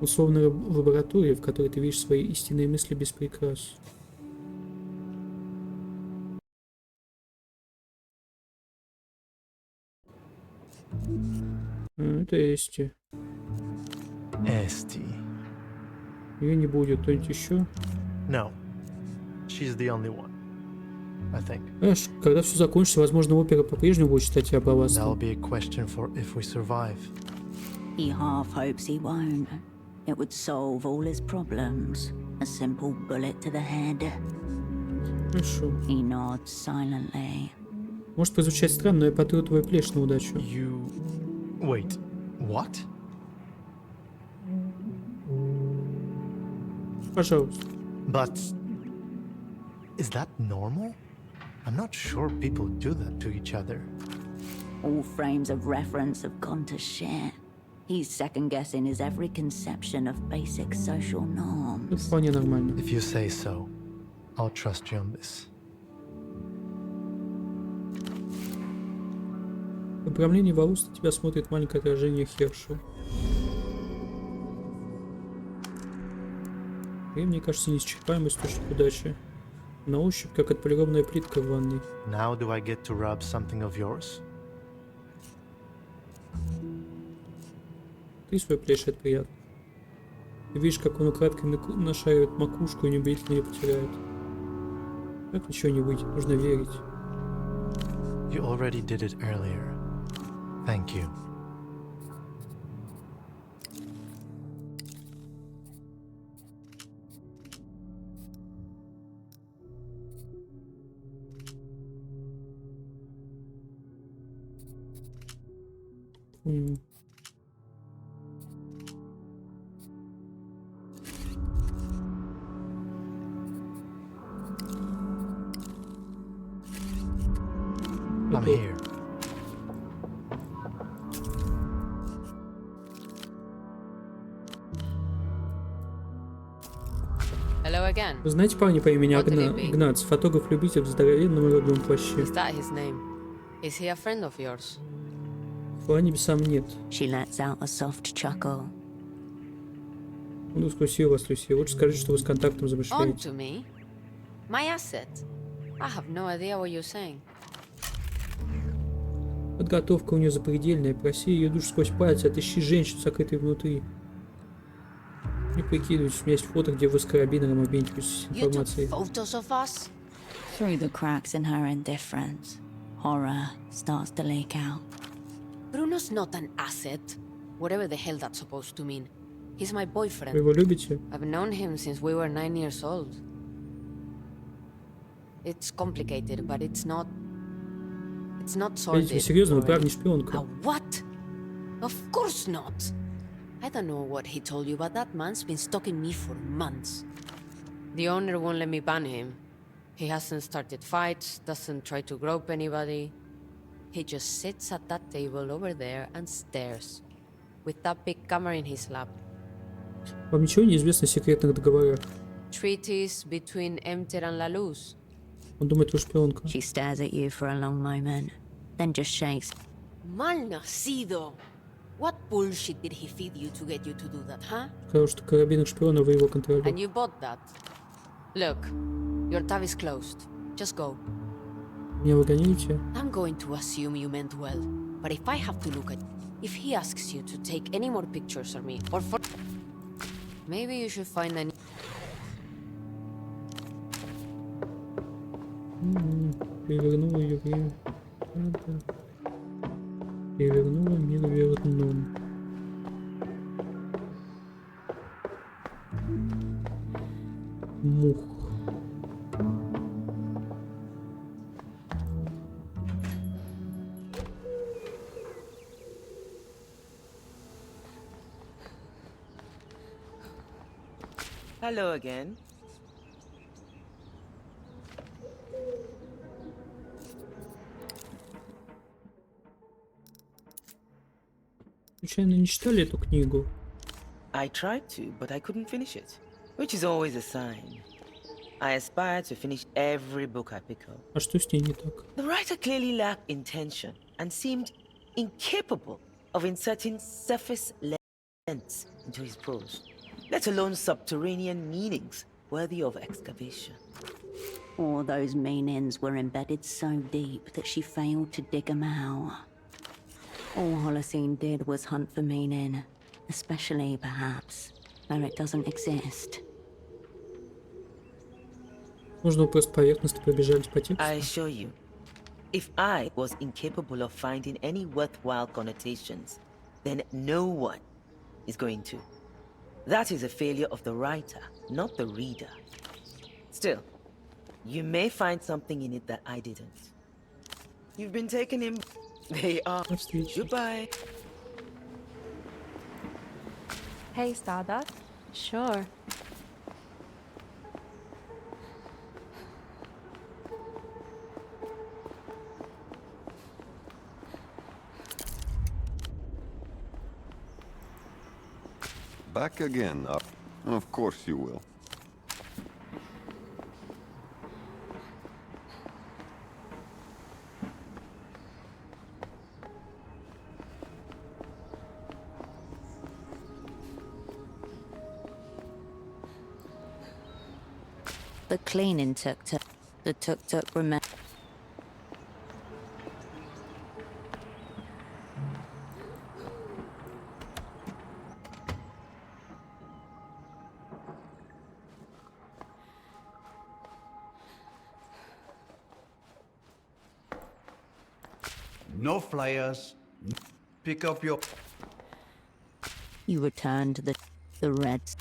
Условная лаборатория, в которой ты видишь свои истинные мысли без прикрас. Это Эсти. Эсти. Ее не будет. Кто-нибудь еще? No. She's the only one. I think. Знаешь, когда все закончится, возможно, опера по-прежнему будет считать тебя That'll балластом. be a question for if we survive. He half hopes he won't. It would solve all his problems. A simple bullet to the head. Хорошо. He nods silently. Может прозвучать странно, но я потру твою плешь на удачу. You... Wait. What? Пожалуйста. But is that normal? I'm not sure people do that to each other. All frames of reference have gone to shit. He's second-guessing his every conception of basic social norms. Это вполне нормально. If you say so, I'll trust you on this. В управлении волос на тебя смотрит маленькое отражение Хершел. И мне кажется, неисчерпаемый источник удачи. На ощупь, как отполированная плитка в ванной. Now do I get to rub something of yours? Ты свой плещет приятно. Ты видишь, как он украдкой нашаривает макушку и неубедительно ее потеряет. Так ничего не выйдет, нужно верить. You already did it earlier. Thank you. I'm here. Hello again. Вы знаете парня по имени Игнац, фотограф-любитель в здоровенном и родном плаще? Is that his name? Is he a friend of yours? Хвала небесам нет. She lets out a soft chuckle. Он искусил вас, Люси. Лучше скажите, что вы с контактом On замышляете. to me? My asset? I have no idea what you're saying. Подготовка у нее запредельная. Проси ее душу сквозь пальцы, отыщи женщину, сокрытой внутри. Не прикидывайтесь, у меня есть фото, где вы с карабином обмениваетесь You took информацией. photos of us? Through the cracks in her indifference, horror starts to leak out. Bruno's not an asset. Whatever the hell that's supposed to mean. He's my boyfriend. Вы его любите? I've known him since we were 9 years old. It's complicated, but it's not Видите, sordid. серьезно, вы or правда не any- шпионка? A what? Of course not. I don't know what he told you, but that man's been stalking me for months. The owner won't let me ban him. He hasn't started fights, doesn't try to grope anybody. He just sits at that table over there and stares, with that big camera in his lap. Вам ничего не известно о секретных договорах? Treaties between Emter and La Luz. Он думает, вы шпионка. She stares at you for a long moment, then just shakes. Malnacido! What bullshit did he feed you to get you to do that, huh? Сказал, что карабин шпиона вы его And контролируете. you bought that. Look, your tab is closed. Just go. Меня выгоняете? I'm going to assume you meant well. But if I have to look at... If he asks you to take any more pictures of me, or for... Maybe you should find a... Перевернула ее время. Перевернула мир вверх дном. Мух. Hello again. Случайно не читали эту книгу? I tried to, but I couldn't finish it, which is always a sign. I aspire to finish every book I pick up. А что с ней не так? The writer clearly lacked intention and seemed incapable of inserting surface lengths into his prose, let alone subterranean meanings worthy of excavation. Or those meanings were embedded so deep that she failed to dig them out. All Holocene did was hunt for meaning, especially, perhaps, where it doesn't exist. Можно вы просто поверхностно пробежались по тексту? I assure you, if I was incapable of finding any worthwhile connotations, then no one is going to. That is a failure of the writer, not the reader. Still, you may find something in it that I didn't. You've been taken in. They are. Goodbye. Hey, Stardust. Sure. Back again, up. Of course you will. The cleaning tuk-tuk. The tuk-tuk remains. No flyers. Pick up your... You return to the Reds.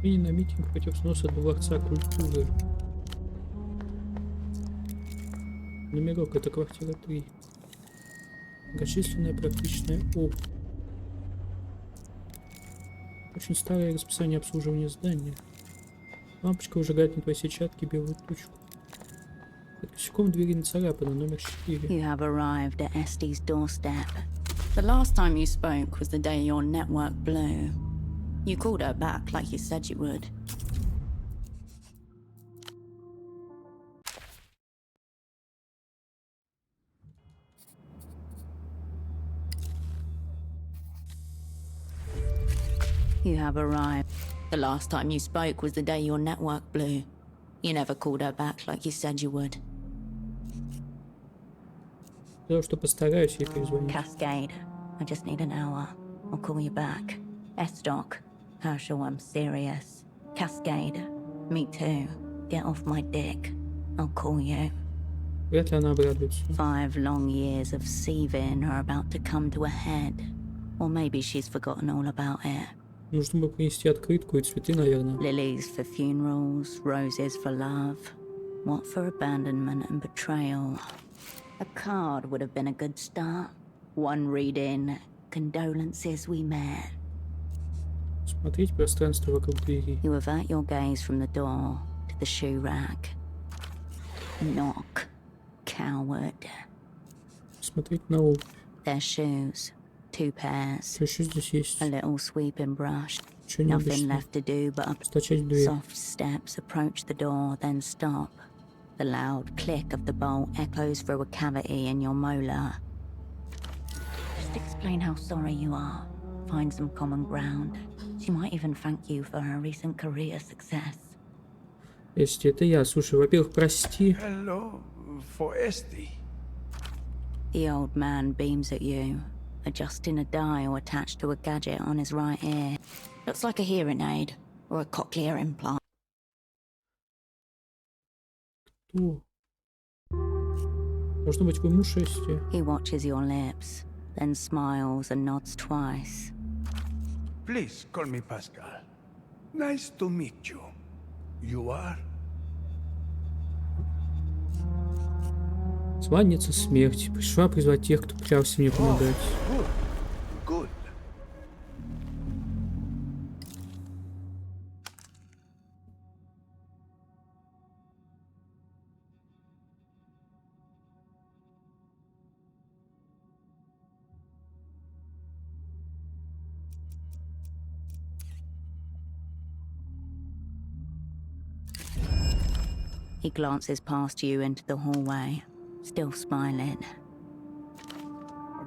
И на митинг против сноса Дворца культуры. Номерок — это квартира 3. Многочисленная практичная Очень старое расписание обслуживания здания. Лампочка уже гаснет во все чатки белую тучку. Под косяком двери нацарапано номер 4. You have arrived at Este's doorstep. The last time you spoke was the day your network blew. You called her back like you said you would. You have arrived. The last time you spoke was the day your network blew. You never called her back like you said you would. Сказал, что постараюсь ей перезвонить. Cascade. I just need an hour. I'll call you back. S-Doc. Herschel, I'm serious. Cascade. Me too. Get off my dick. I'll call you. Вряд ли она обрадуется. 5 long years of seething are about to come to a head. Or maybe she's forgotten all about it. Нужно бы принести открытку и цветы, наверное. Lilies for funerals, roses for love. What for abandonment and betrayal? A card would have been a good start. One reading, condolences we met. Смотреть пространство вокруг двери. You avert your gaze from the door to the shoe rack. Knock, coward. Смотреть на обувь. Their shoes, 2 pairs. Еще здесь есть. A little sweeping brush. Что Nothing необычно. left to do but Стучать в дверь. soft steps approach the door, then stop. The loud click of the bolt echoes through a cavity in your molar. Just explain how sorry you are. Find some common ground. She might even thank you for her recent career success. Эсти, это я. Слушай, во-первых, прости. Hello, for Esti. The old man beams at you, adjusting a dial attached to a gadget on his right ear. Looks like a hearing aid or a cochlear implant. Кто? Должно быть твой муж, Эсти. He watches your lips, then smiles and nods twice. Please call me Pascal. Nice to meet you. You are? Званница смерти. Пришла призвать тех, кто клялся мне помогать. Good. Good. He glances past you into the hallway, still smiling.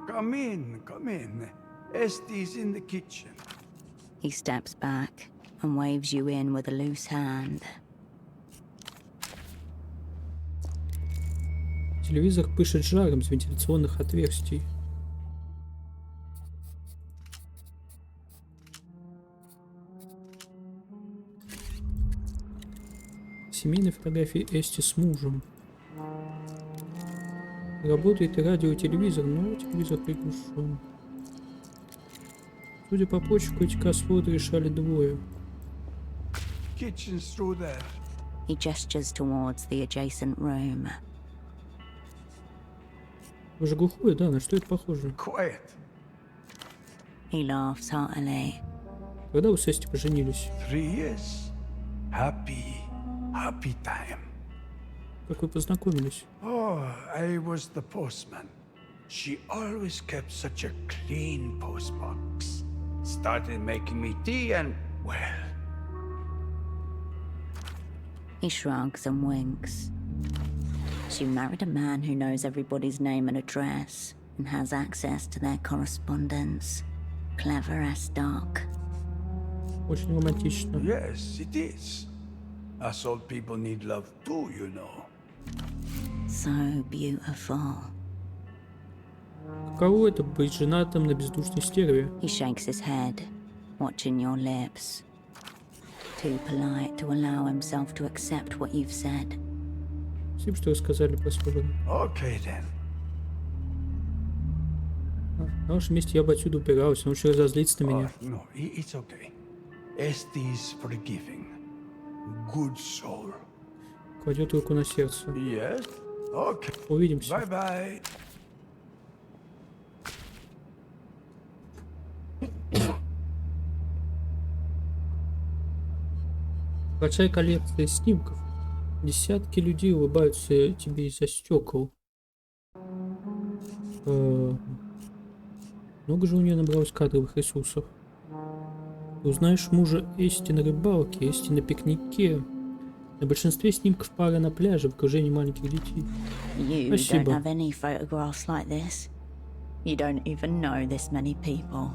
Come in, come in. Esti's in the kitchen. He steps back and waves you in with a loose hand. Телевизор пышет жаром из вентиляционных отверстий. Семейные фотографии Эсти с мужем. Работает и радио, и телевизор, но телевизор приглушен. Судя по почерку, эти кроссворды решали двое. Kitchen's through there. He gestures towards the adjacent room. Вы же глухой, да? На что это похоже? Quiet. He laughs heartily. Когда вы с Эсти поженились? 3 years. Happy time. Как вы познакомились? Oh, I was the postman. She always kept such a clean postbox. Started making me tea and, well... He shrugs and winks. She married a man who knows everybody's name and address and has access to their correspondence. Clever as Stark. Очень романтично. Yes, it is. Us old people need love too, you know. So beautiful. Каково это быть женатым на бездушной стерве? He shakes his head, watching your lips. Too polite to allow himself to accept what you've said. Спасибо, что рассказали про свободу. Okay then. На вашем месте я бы отсюда убирался, он очень разозлится на меня. No, it's okay. Esti's forgiving. Good soul. Кладет руку на сердце. Yes? Okay. Увидимся. Bye-bye. Большая коллекция снимков. Десятки людей улыбаются тебе из-за стекол. Много же у нее набралось кадровых ресурсов. Ты узнаешь мужа Эсти на рыбалке, Эсти на пикнике. На большинстве снимков пара на пляже в окружении маленьких детей. You Спасибо. don't have any photographs like this. You don't even know this many people.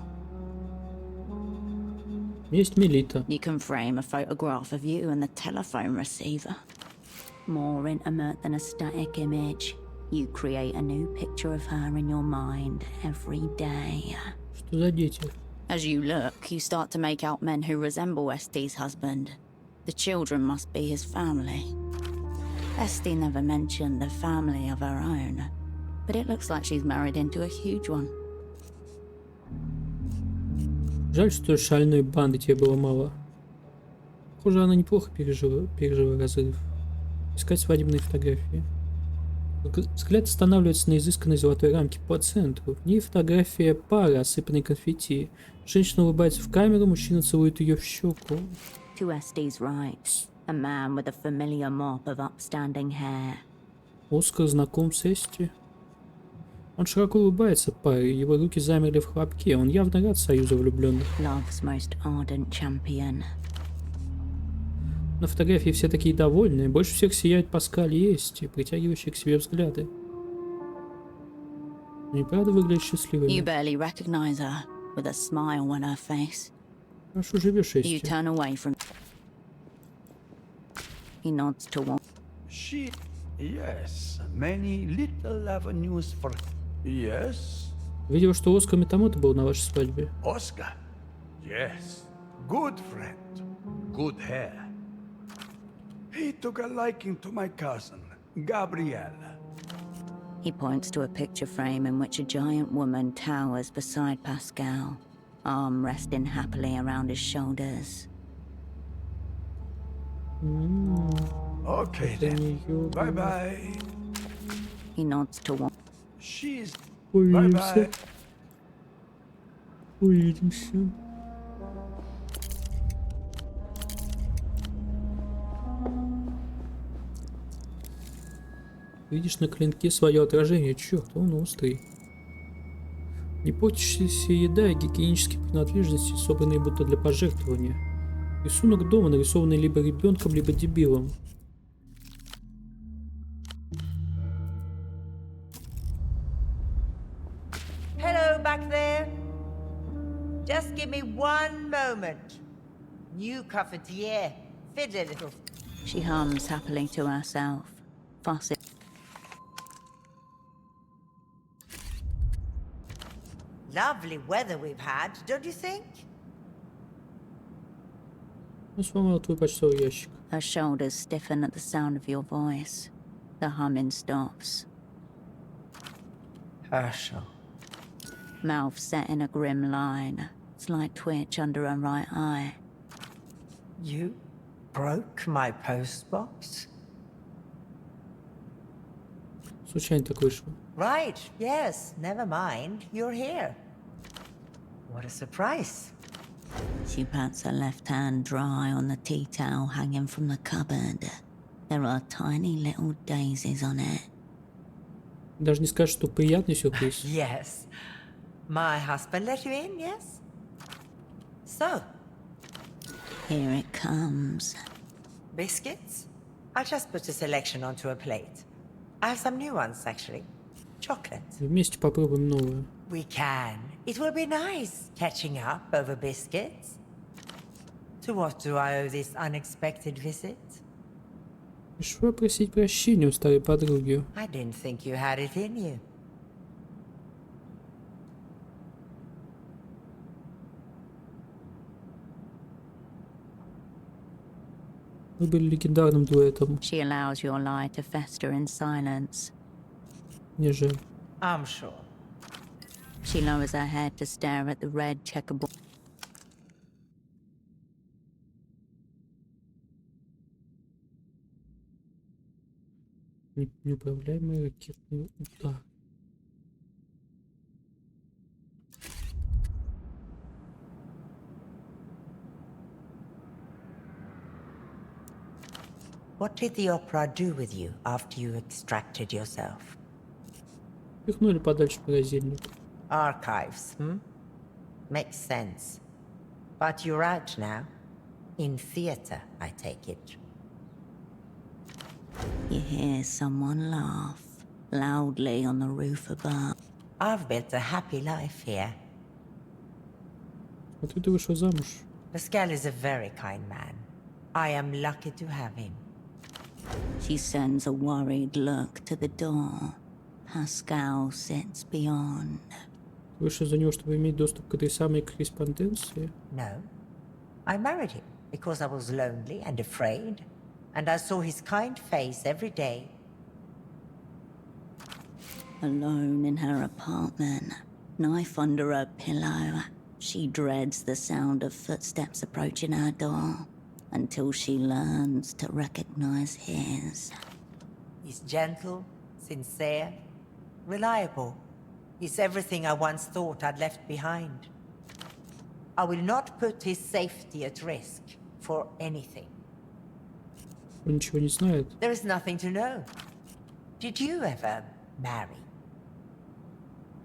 Есть Мелита. You can frame a photograph of you in the telephone receiver. More intimate than a static image, you create a new picture of her in your mind every day. Что за дети? As you look, you start to make out men who resemble Esti's husband. The children must be his family. Esti never mentioned the family of her own, but it looks like she's married into a huge one. Жаль, что шальной банды тебе было мало. Похоже, она неплохо пережила разрыв. Искать свадебные фотографии. Взгляд останавливается на изысканной золотой рамке по центру. В ней фотография пары, осыпанной конфетти. Женщина улыбается в камеру, мужчина целует ее в щеку. To Esti's right, a man with a familiar mop of upstanding hair. Оскар знаком с Эсти. Он широко улыбается паре, его руки замерли в хлопке. Он явно рад союзу влюбленных. Love's most ardent champion. На фотографии все такие довольные. Больше всех сияет Паскаль и Эсти, притягивающие к себе взгляды. Они правда выглядят счастливыми. You barely recognize her, with a smile on her face. Хорошо живешь, You Эсти. turn away from... He nods to one. She... Yes, many little avenues for... Yes? Видела, что Оскар Метамото был на вашей свадьбе. Oscar? Yes. Good friend. Good hair. He took a liking to my cousin, Gabriella. He points to a picture frame in which a giant woman towers beside Pascal, arm resting happily around his shoulders. Okay then. Bye-bye. He nods to one. She's... Увидимся. Bye-bye. Увидимся. Видишь на клинке свое отражение. Черт, он острый. Не портящаяся еда и гигиенические принадлежности, собранные будто для пожертвования. Рисунок дома, нарисованный либо ребенком, либо дебилом. Hello back there. Just give me one moment. New cafetiere. Fiddle a little. She hums happily to herself, fussing. Lovely weather we've had, don't you think? Ну, сломал твой почтовый ящик. Her shoulders stiffen at the sound of your voice. The humming stops. Herschel. Mouth set in a grim line. Slight twitch under her right eye. You broke my postbox? Случайно так вышло. Right, yes, never mind. You're here. What a surprise. She pats her left hand dry on the tea towel hanging from the cupboard. There are tiny little daisies on it. Даже не скажешь, что приятный сюрприз. Yes. My husband let you in, yes? So, Here it comes. biscuits? I'll just put a selection onto a plate. I have some new ones, actually. Chocolate. Вместе попробуем новое. We can. It will be nice catching up over biscuits. To what do I owe this unexpected visit? Пришло просить прощения у старой подруги. I didn't think you had it in you. Вы были легендарным дуэтом. She allows your lie to fester in silence. Мне жаль. I'm sure. She lowers her head to stare at the red checkerboard. Неуправляемый ракетный удар. What did the opera do with you after you extracted yourself? Пихнули подальше в морозильник. Archives, Makes sense. But you're out now. In theater, I take it. You hear someone laugh loudly on the roof above. I've built a happy life here. Смотрю, ты вышел замуж. Pascal is a very kind man. I am lucky to have him. She sends a worried look to the door. Pascal sits beyond. Вышел за него, чтобы иметь доступ к этой самой корреспонденции. No. I married him because I was lonely and afraid, and I saw his kind face every day. Alone in her apartment, knife under her pillow, she dreads the sound of footsteps approaching her door until she learns to recognize his. He's gentle, sincere, reliable. He's everything I once thought I'd left behind. I will not put his safety at risk for anything. Он ничего не знает. There is nothing to know. Did you ever marry?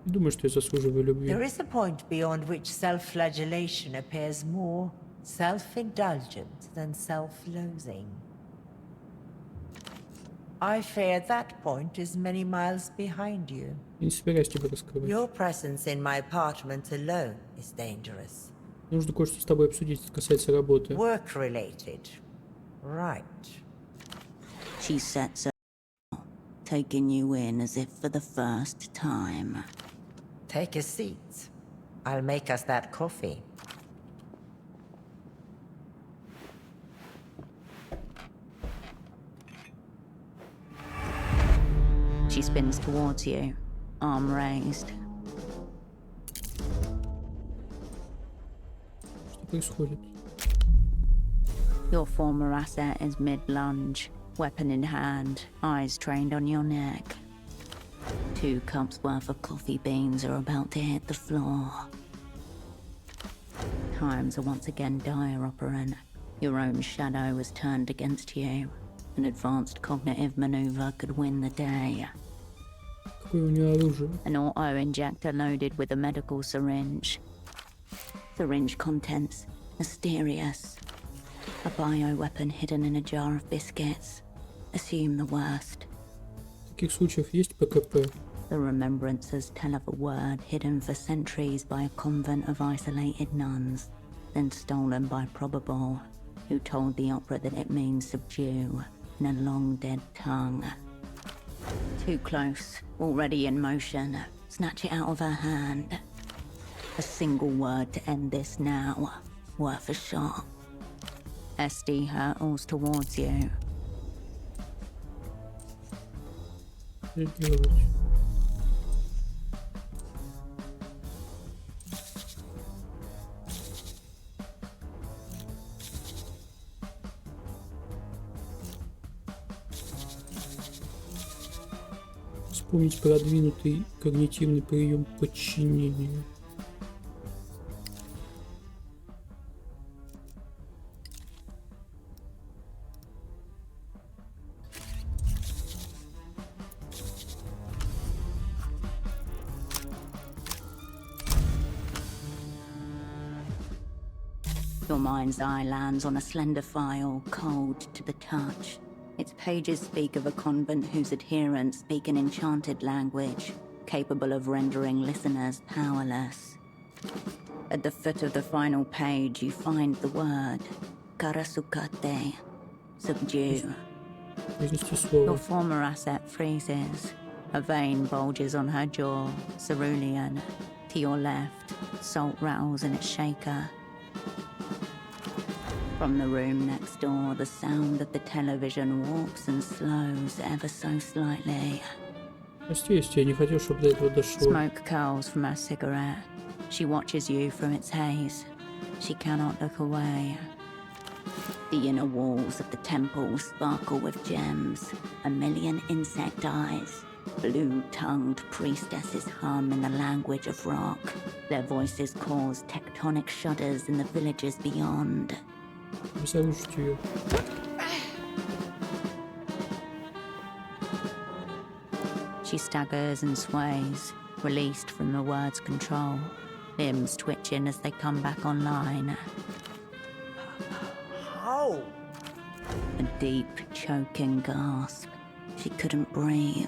Не думаю, что я заслуживаю любви. There is a point beyond which self-flagellation appears more self-indulgent than self-loathing. I fear that point is many miles behind you. Я не собираюсь тебя раскрывать. Your presence in my apartment alone is dangerous. Нужно кое-что с тобой обсудить, это касается работы. Work-related. Right. She sets her, taking you in as if for the first time. Take a seat. I'll make us that coffee. She spins towards you, arm raised. Что происходит? Your former asset is mid-lunge, weapon in hand, eyes trained on your neck. 2 cups worth of coffee beans are about to hit the floor. Times are once again dire, Operan. Your own shadow was turned against you. An advanced cognitive maneuver could win the day. Какое у него оружие? An auto-injector loaded with a medical syringe. Syringe contents mysterious. A bioweapon hidden in a jar of biscuits. Assume the worst. В таких случаях есть ПКП. The remembrances tell of a word hidden for centuries by a convent of isolated nuns, then stolen by Probable, who told the opera that it means subdue in a long dead tongue. Too close, already in motion. Snatch it out of her hand. A single word to end this now. Worth a shot. SD hurtles towards you. Что делать? Вспомнить продвинутый когнитивный прием подчинения. Your mind's eye lands on a slender file, cold to the touch. Its pages speak of a convent whose adherents speak an enchanted language, capable of rendering listeners powerless. At the foot of the final page, you find the word Karasukate, subdue. Your former asset freezes. A vein bulges on her jaw, cerulean. To your left, salt rattles in its shaker. From the room next door, the sound of the television warps and slows ever so slightly. Я не хотел, чтобы до этого дошло. Smoke curls from her cigarette. She watches you through its haze. She cannot look away. The inner walls of the temple sparkle with gems. A million insect eyes. Blue-tongued priestesses hum in the language of rock. Their voices cause tectonic shudders in the villages beyond. Заглушить ее. She staggers and sways, released from the word's control. Limbs twitching as they come back online. How? A deep, choking gasp. She couldn't breathe.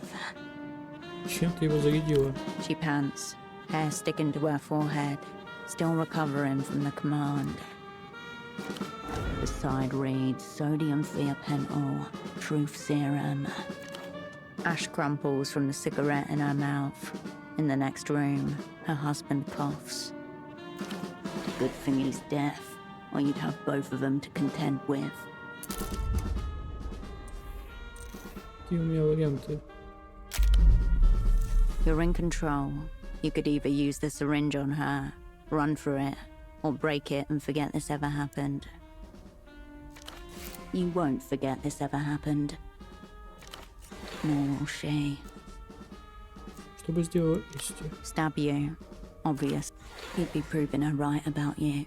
Чем ты его зарядила? She pants, hair sticking to her forehead, still recovering from the command. The side reads sodium thiopental, truth serum. Ash crumples from the cigarette in her mouth. In the next room, her husband coughs. Good thing he's deaf, or you'd have both of them to contend with. Какие у меня варианты? You're in control. You could either use the syringe on her, run for it, or break it and forget this ever happened. You won't forget this ever happened. Nor will she. Что бы сделала Эсти? Stab you. Obvious. He'd be proving her right about you.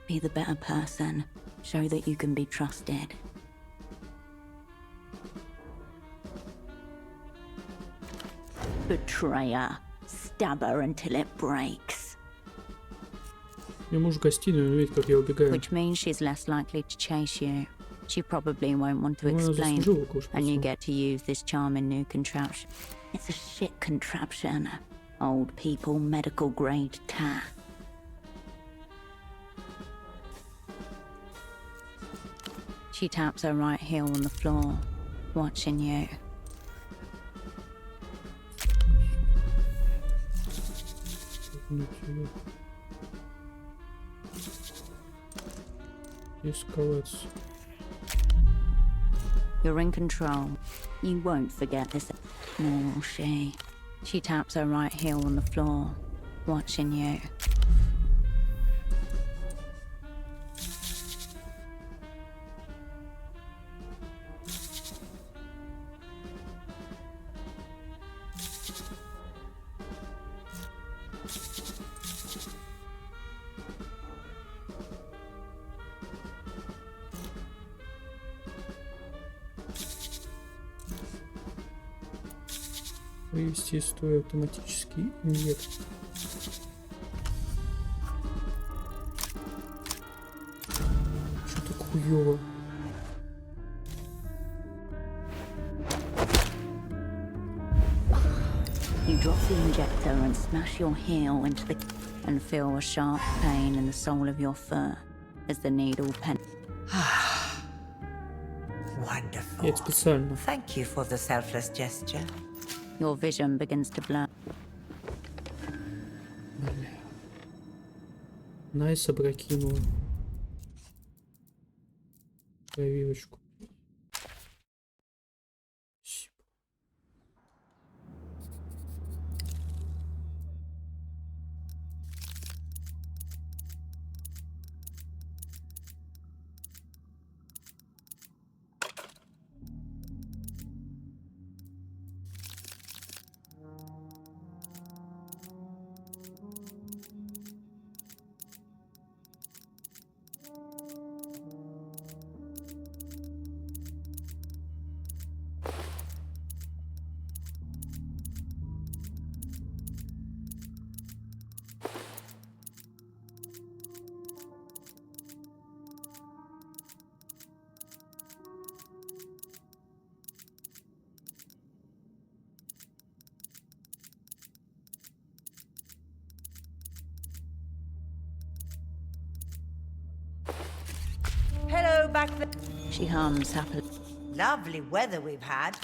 Be the better person. Show that you can be trusted. Betrayer. Stab her until it breaks. У меня муж в гостиной, он видит, как я убегаю. Which means she's less likely to chase you. She probably won't want to explain, and you get to use this charming new contraption. It's a shit contraption. Old people medical grade tat. She taps her right heel on the floor, watching you. Эскалация. You're in control. You won't forget this. Nor will she. She taps her right heel on the floor, watching you. Вывести из строя автоматический инъект. Что так хуёво? You drop the injector and smash your heel into the... and feel a sharp pain in the sole of your foot as the needle pen... Wonderful. Я специально. Thank you for the selfless gesture. Your vision begins to blur. Найс опрокинула. Прививочку. back there. She hums happily, Lovely weather we've had.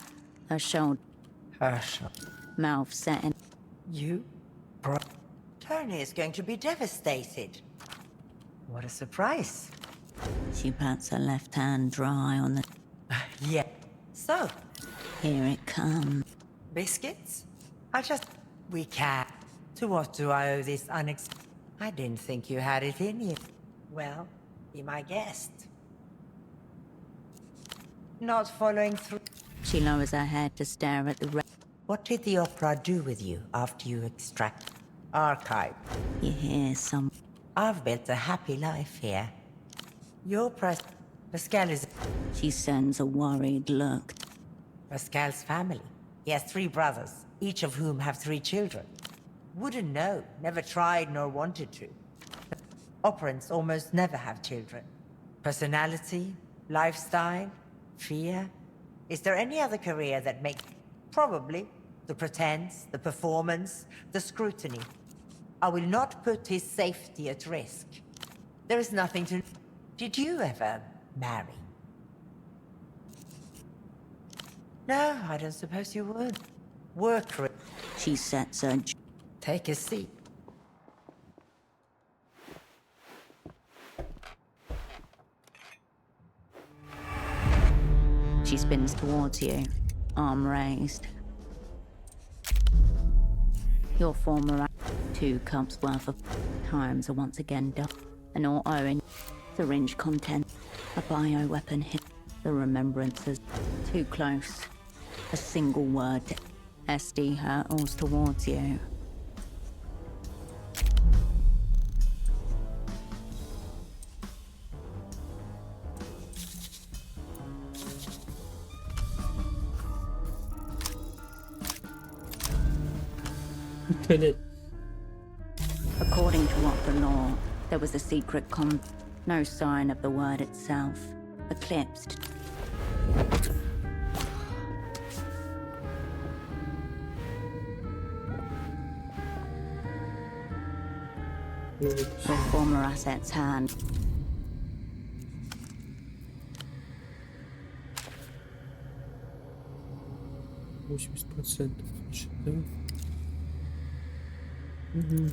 her shoulder, Herschel. mouth set in. You? Bro. Tony is going to be devastated. What a surprise. She pats her left hand dry on the. Yeah. So, Here it comes. biscuits? We can't. To what do I owe this I didn't think you had it in you. Well, be my guest. Not following through. She lowers her head to stare at the What did the opera do with you after you extract archive? You hear some. I've built a happy life here. Your Pascal is. She sends a worried look. Pascal's family. He has 3 brothers, each of whom have 3 children. Wouldn't know, never tried nor wanted to. Operants almost never have children. Personality, lifestyle, fear. Is there any other career that makes... Probably. The pretense, the performance, the scrutiny. I will not put his safety at risk. There is nothing to... Did you ever marry? No, I don't suppose you would. Work... She sets her... Take a seat. She spins towards you, arm raised. Your former 2 cups worth of times are once again done. An auto in syringe content. A bioweapon hit. The remembrances. Too close. A single word. SD hurtles towards you. According to what the law, there was a secret no sign of the word itself. Eclipsed. Your former asset's hand. %, значит, да? Угу.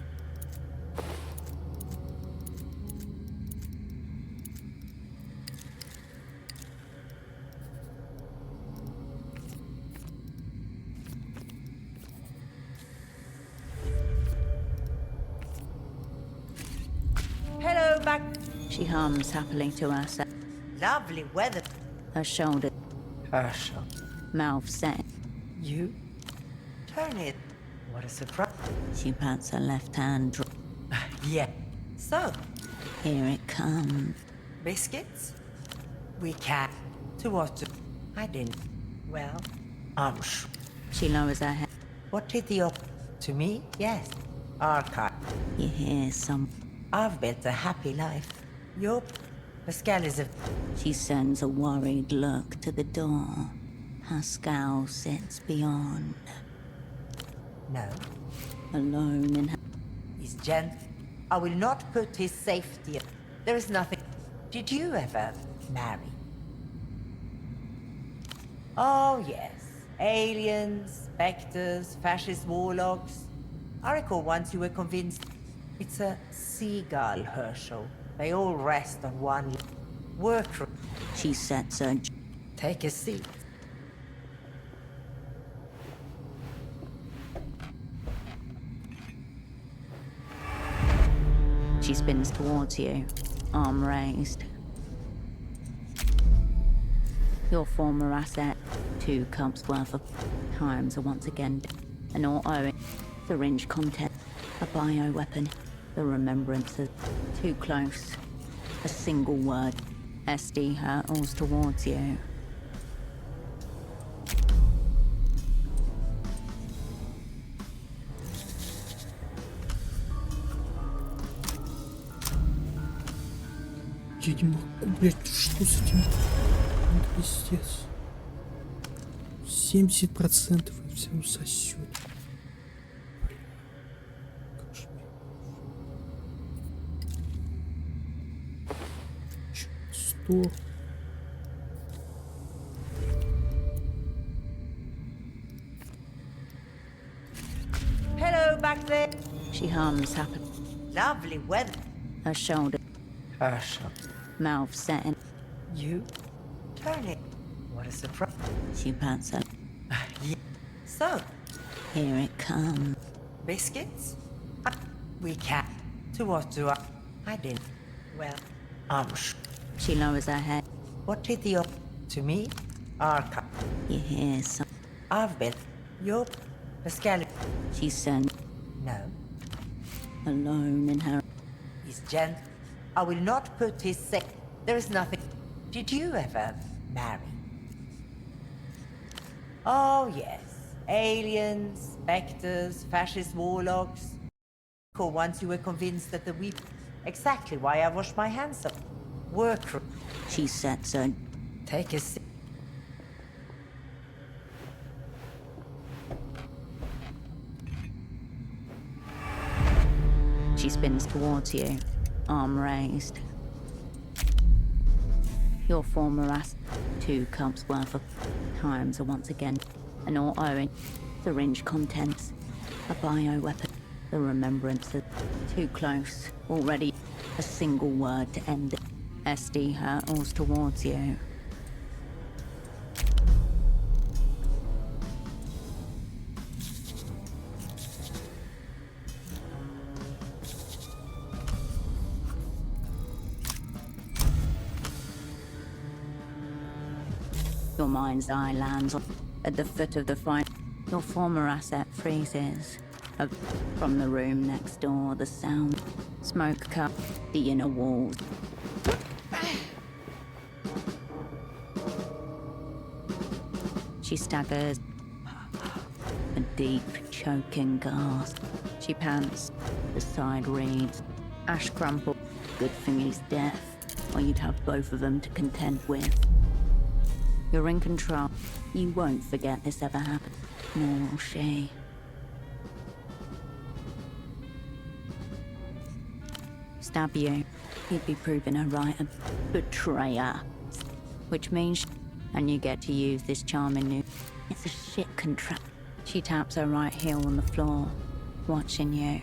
Hello, back. She hums happily to herself. Lovely weather. Her shoulder. Herschel. Mouth set. You? Turn it. What a surprise. She pats her left hand. Yeah. So? Here it comes. Biscuits? We can't. To what? I didn't. Well, I'm sure. She lowers her head. What did the To me? Yes. Archive. You hear some. I've built a happy life. Your Pascal is a... She sends a worried look to the door. Pascal sits beyond. No. Alone in her... He's gentle. I will not put his safety... There is nothing... Did you ever marry? Oh, yes. Aliens, specters, fascist warlocks. I recall once you were convinced... It's a seagull, Herschel. They all rest on one... Work... She sets her... Take a seat. She spins towards you, arm raised. Your former asset, 2 cups worth of times are once again an auto syringe content, a bioweapon, the remembrances, too close, a single word. SD hurtles towards you. Я не могу, блядь, что с этим? Это пиздец. 70% и все сосет. Кошмар. 100. She hums happily. Lovely weather. Her shoulder, Herschel. mouth setting. You? Turn it. What a surprise. She pats her. So, Here it comes. biscuits? We can. To what do I didn't. Well, She lowers her head. What did the to me? Arca. You hear some. I've been. Your Pascal. She sent No. alone in her. He's gentle. I will not put his There is nothing. Did you ever marry? Oh, yes. Aliens, specters, fascist warlocks. Or once you were convinced that the weep. Exactly why I wash my hands up. Work. She sets her. Take a sip. She spins towards you, arm raised. Your former ass. 2 cups worth of times are once again an auto syringe contents, a bioweapon, the remembrance of too close, already a single word to end it. SD hurtles towards you. Your mind's eye lands at the foot of the fight. Your former asset freezes. From the room next door, the sound, smoke cup, the inner walls. She staggers. A deep, choking gasp. She pants. The side reads, Ash crumple. Good thing he's deaf, or you'd have both of them to contend with. You're in control. You won't forget this ever happened. Nor will she. Stab you. You'd be proving her right a betrayer. Which means, and you get to use this charming new. It's a shit contract. She taps her right heel on the floor, watching you.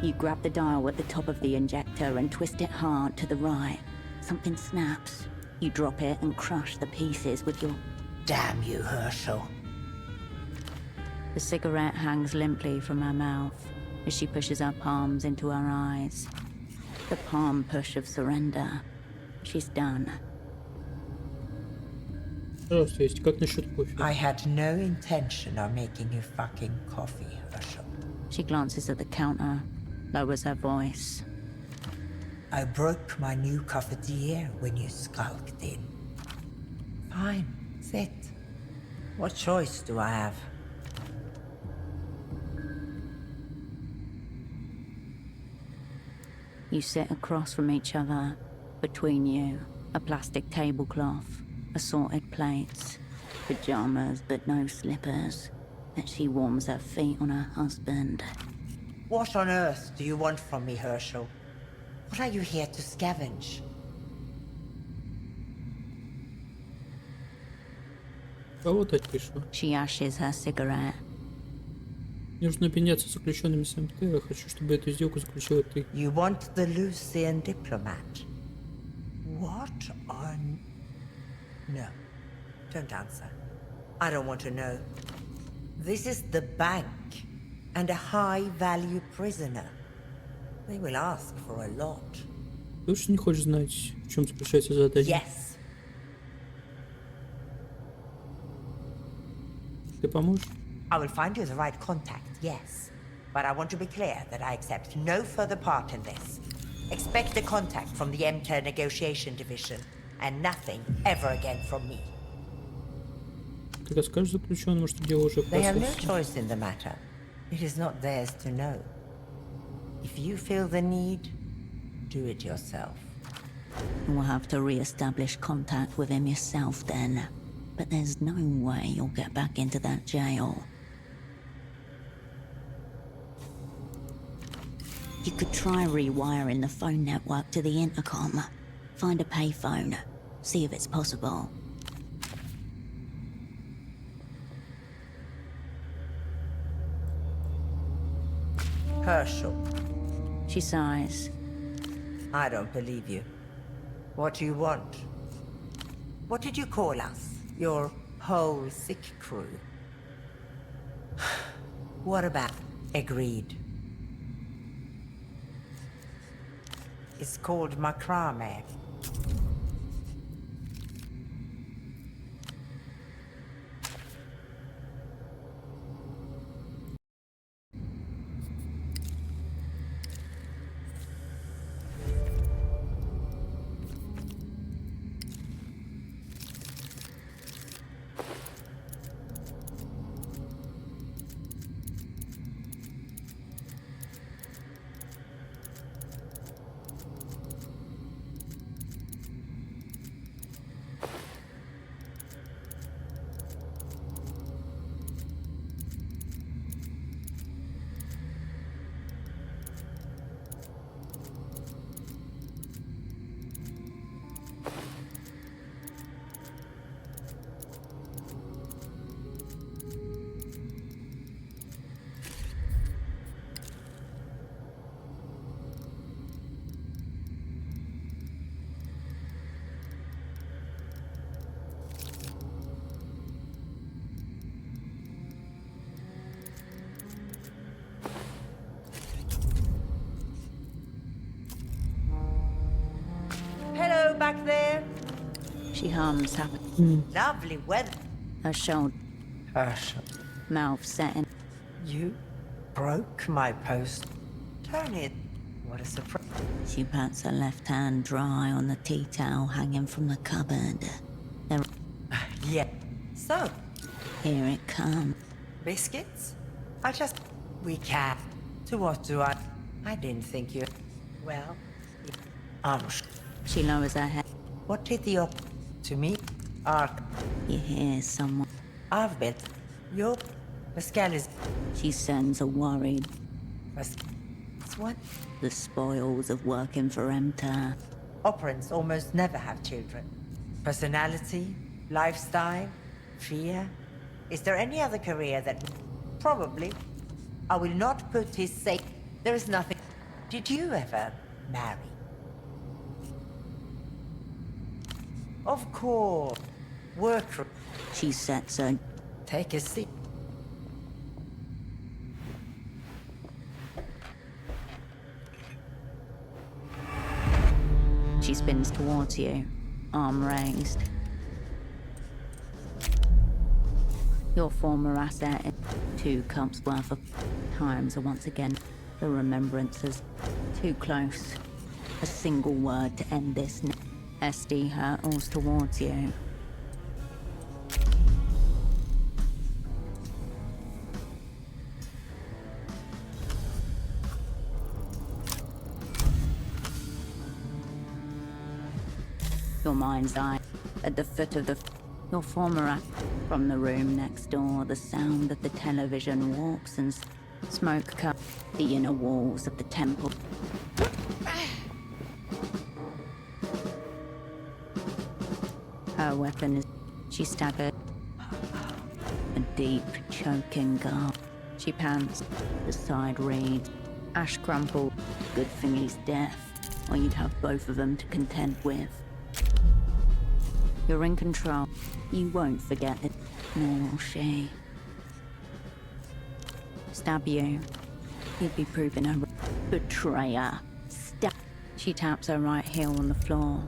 You grab the dial at the top of the injector and twist it hard to the right. Something snaps. You drop it and crush the pieces with your... Damn you, Herschel. The cigarette hangs limply from her mouth as she pushes her palms into her eyes. The palm push of surrender. She's done. Пожалуйста, есть. Как насчет кофе? I had no intention of making you fucking coffee, Herschel. She glances at the counter, lowers her voice. I broke my new cafetiere when you skulked in. Fine, sit. What choice do I have? You sit across from each other. Between you, a plastic tablecloth, assorted plates, pajamas but no slippers. As she warms her feet on her husband. What on earth do you want from me, Herschel? What are you here to scavenge? Работать пришла. She ashes her cigarette. Мне нужно обменяться с заключенными с МТ. Я хочу, чтобы эту сделку заключила ты. You want the Lucian diplomat? What on... No. Don't answer. I don't want to know. This is the bank, and a high-value prisoner. They will ask for a lot. Точно не хочешь знать, в чем заключается задание? Yes. Ты поможешь? I will find you the right contact, yes. But I want to be clear that I accept no further part in this. Expect a contact from the MTER negotiation division, and nothing ever again from me. Ты расскажешь заключенному, что дело уже They have no опасности? choice in the matter. It is not theirs to know. If you feel the need, do it yourself. You'll have to re-establish contact with him yourself then. But there's no way you'll get back into that jail. You could try rewiring the phone network to the intercom. Find a payphone. See if it's possible. Herschel. She sighs. I don't believe you. What do you want? What did you call us? Your whole sick crew? What about? Agreed. It's called macrame. Hello back there. She hums happy. Lovely weather. Her shoulder. Herschel. Mouth set in. You broke my post. Turn it. What a surprise. She pats her left hand dry on the tea towel hanging from the cupboard. There. Yeah. So, Here it comes. biscuits? We can. To what do I didn't think you. Well, She lowers her head. What did the to me? Ark. You hear someone. I've bet. Yo. Pascal is. She sends a worried. What? The spoils of working for Emter. Operants almost never have children. Personality, lifestyle, fear. Is there any other career that... Probably. I will not put his sake... There is nothing... Did you ever marry? Of course. Work... She sets her. Take a seat. She spins towards you, arm raised. Your former asset, 2 cups worth of times are once again the remembrances. Too close. A single word to end this. SD hurtles towards you. Your mind's eye at the foot of your former from the room next door. The sound of the television walks and smoke cup the inner walls of the temple. Her weapon is. She staggered. A deep, choking gasp. She pants. The side reads, "Ash crumpled. Good thing he's deaf, or you'd have both of them to contend with." You're in control. You won't forget it, nor will she. Stab you. You'd be proving her betrayer. Stab. She taps her right heel on the floor,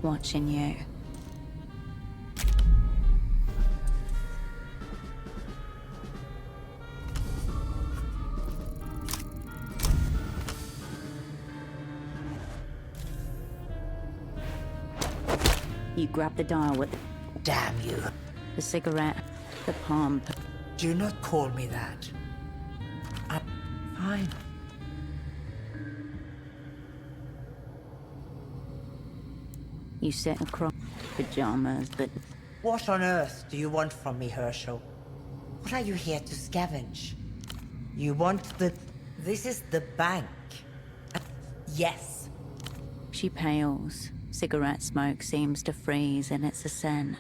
watching you. You grab the dial with... Damn you. The cigarette, the palm... Do not call me that. I'm fine. You sit across pajamas that What on earth do you want from me, Herschel? What are you here to scavenge? You want the... This is the bank. Yes. she pales. Cigarette smoke seems to freeze in its ascent.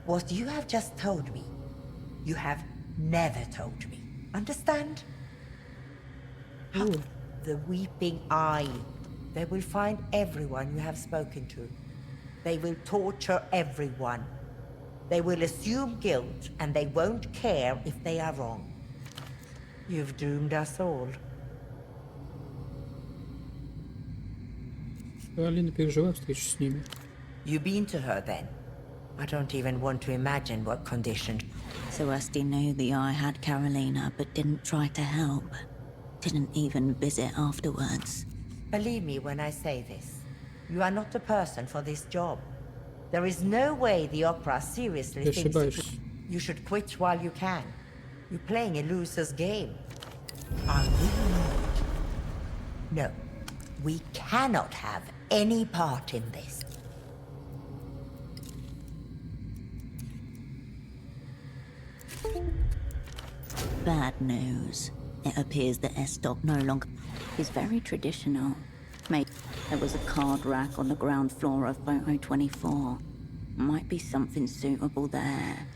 What you have just told me, you have never told me. Understand? The Weeping Eye. They will find everyone you have spoken to. They will torture everyone. They will assume guilt, and they won't care if they are wrong. You've doomed us all. Алина, переживаю встречу с ними. You've been to her then? I don't even want to imagine what condition. Celeste knew the Eye had Carolina, but didn't try to help. Didn't even visit afterwards. Believe me when I say this. You are not the person for this job. There is no way the opera seriously Ты thinks ошибаешься. you should quit while you can. You're playing a loser's game. Are we? No. We cannot have any part in this. Bad news. It appears that Estoc no longer is very traditional. Mate, there was a card rack on the ground floor of Photo 24. Might be something suitable there.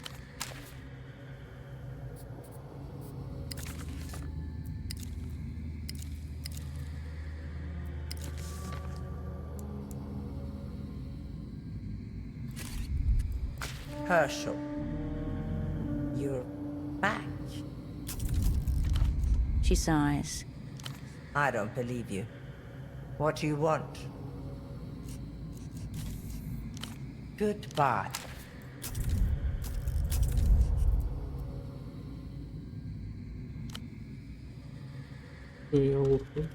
Herschel. You're back. She sighs. I don't believe you. What do you want? Goodbye. Я ухну.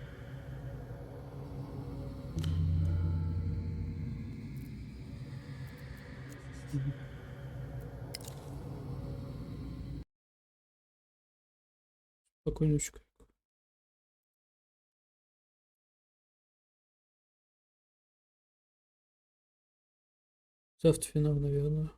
Спокойнючка. Завтра финал, наверное.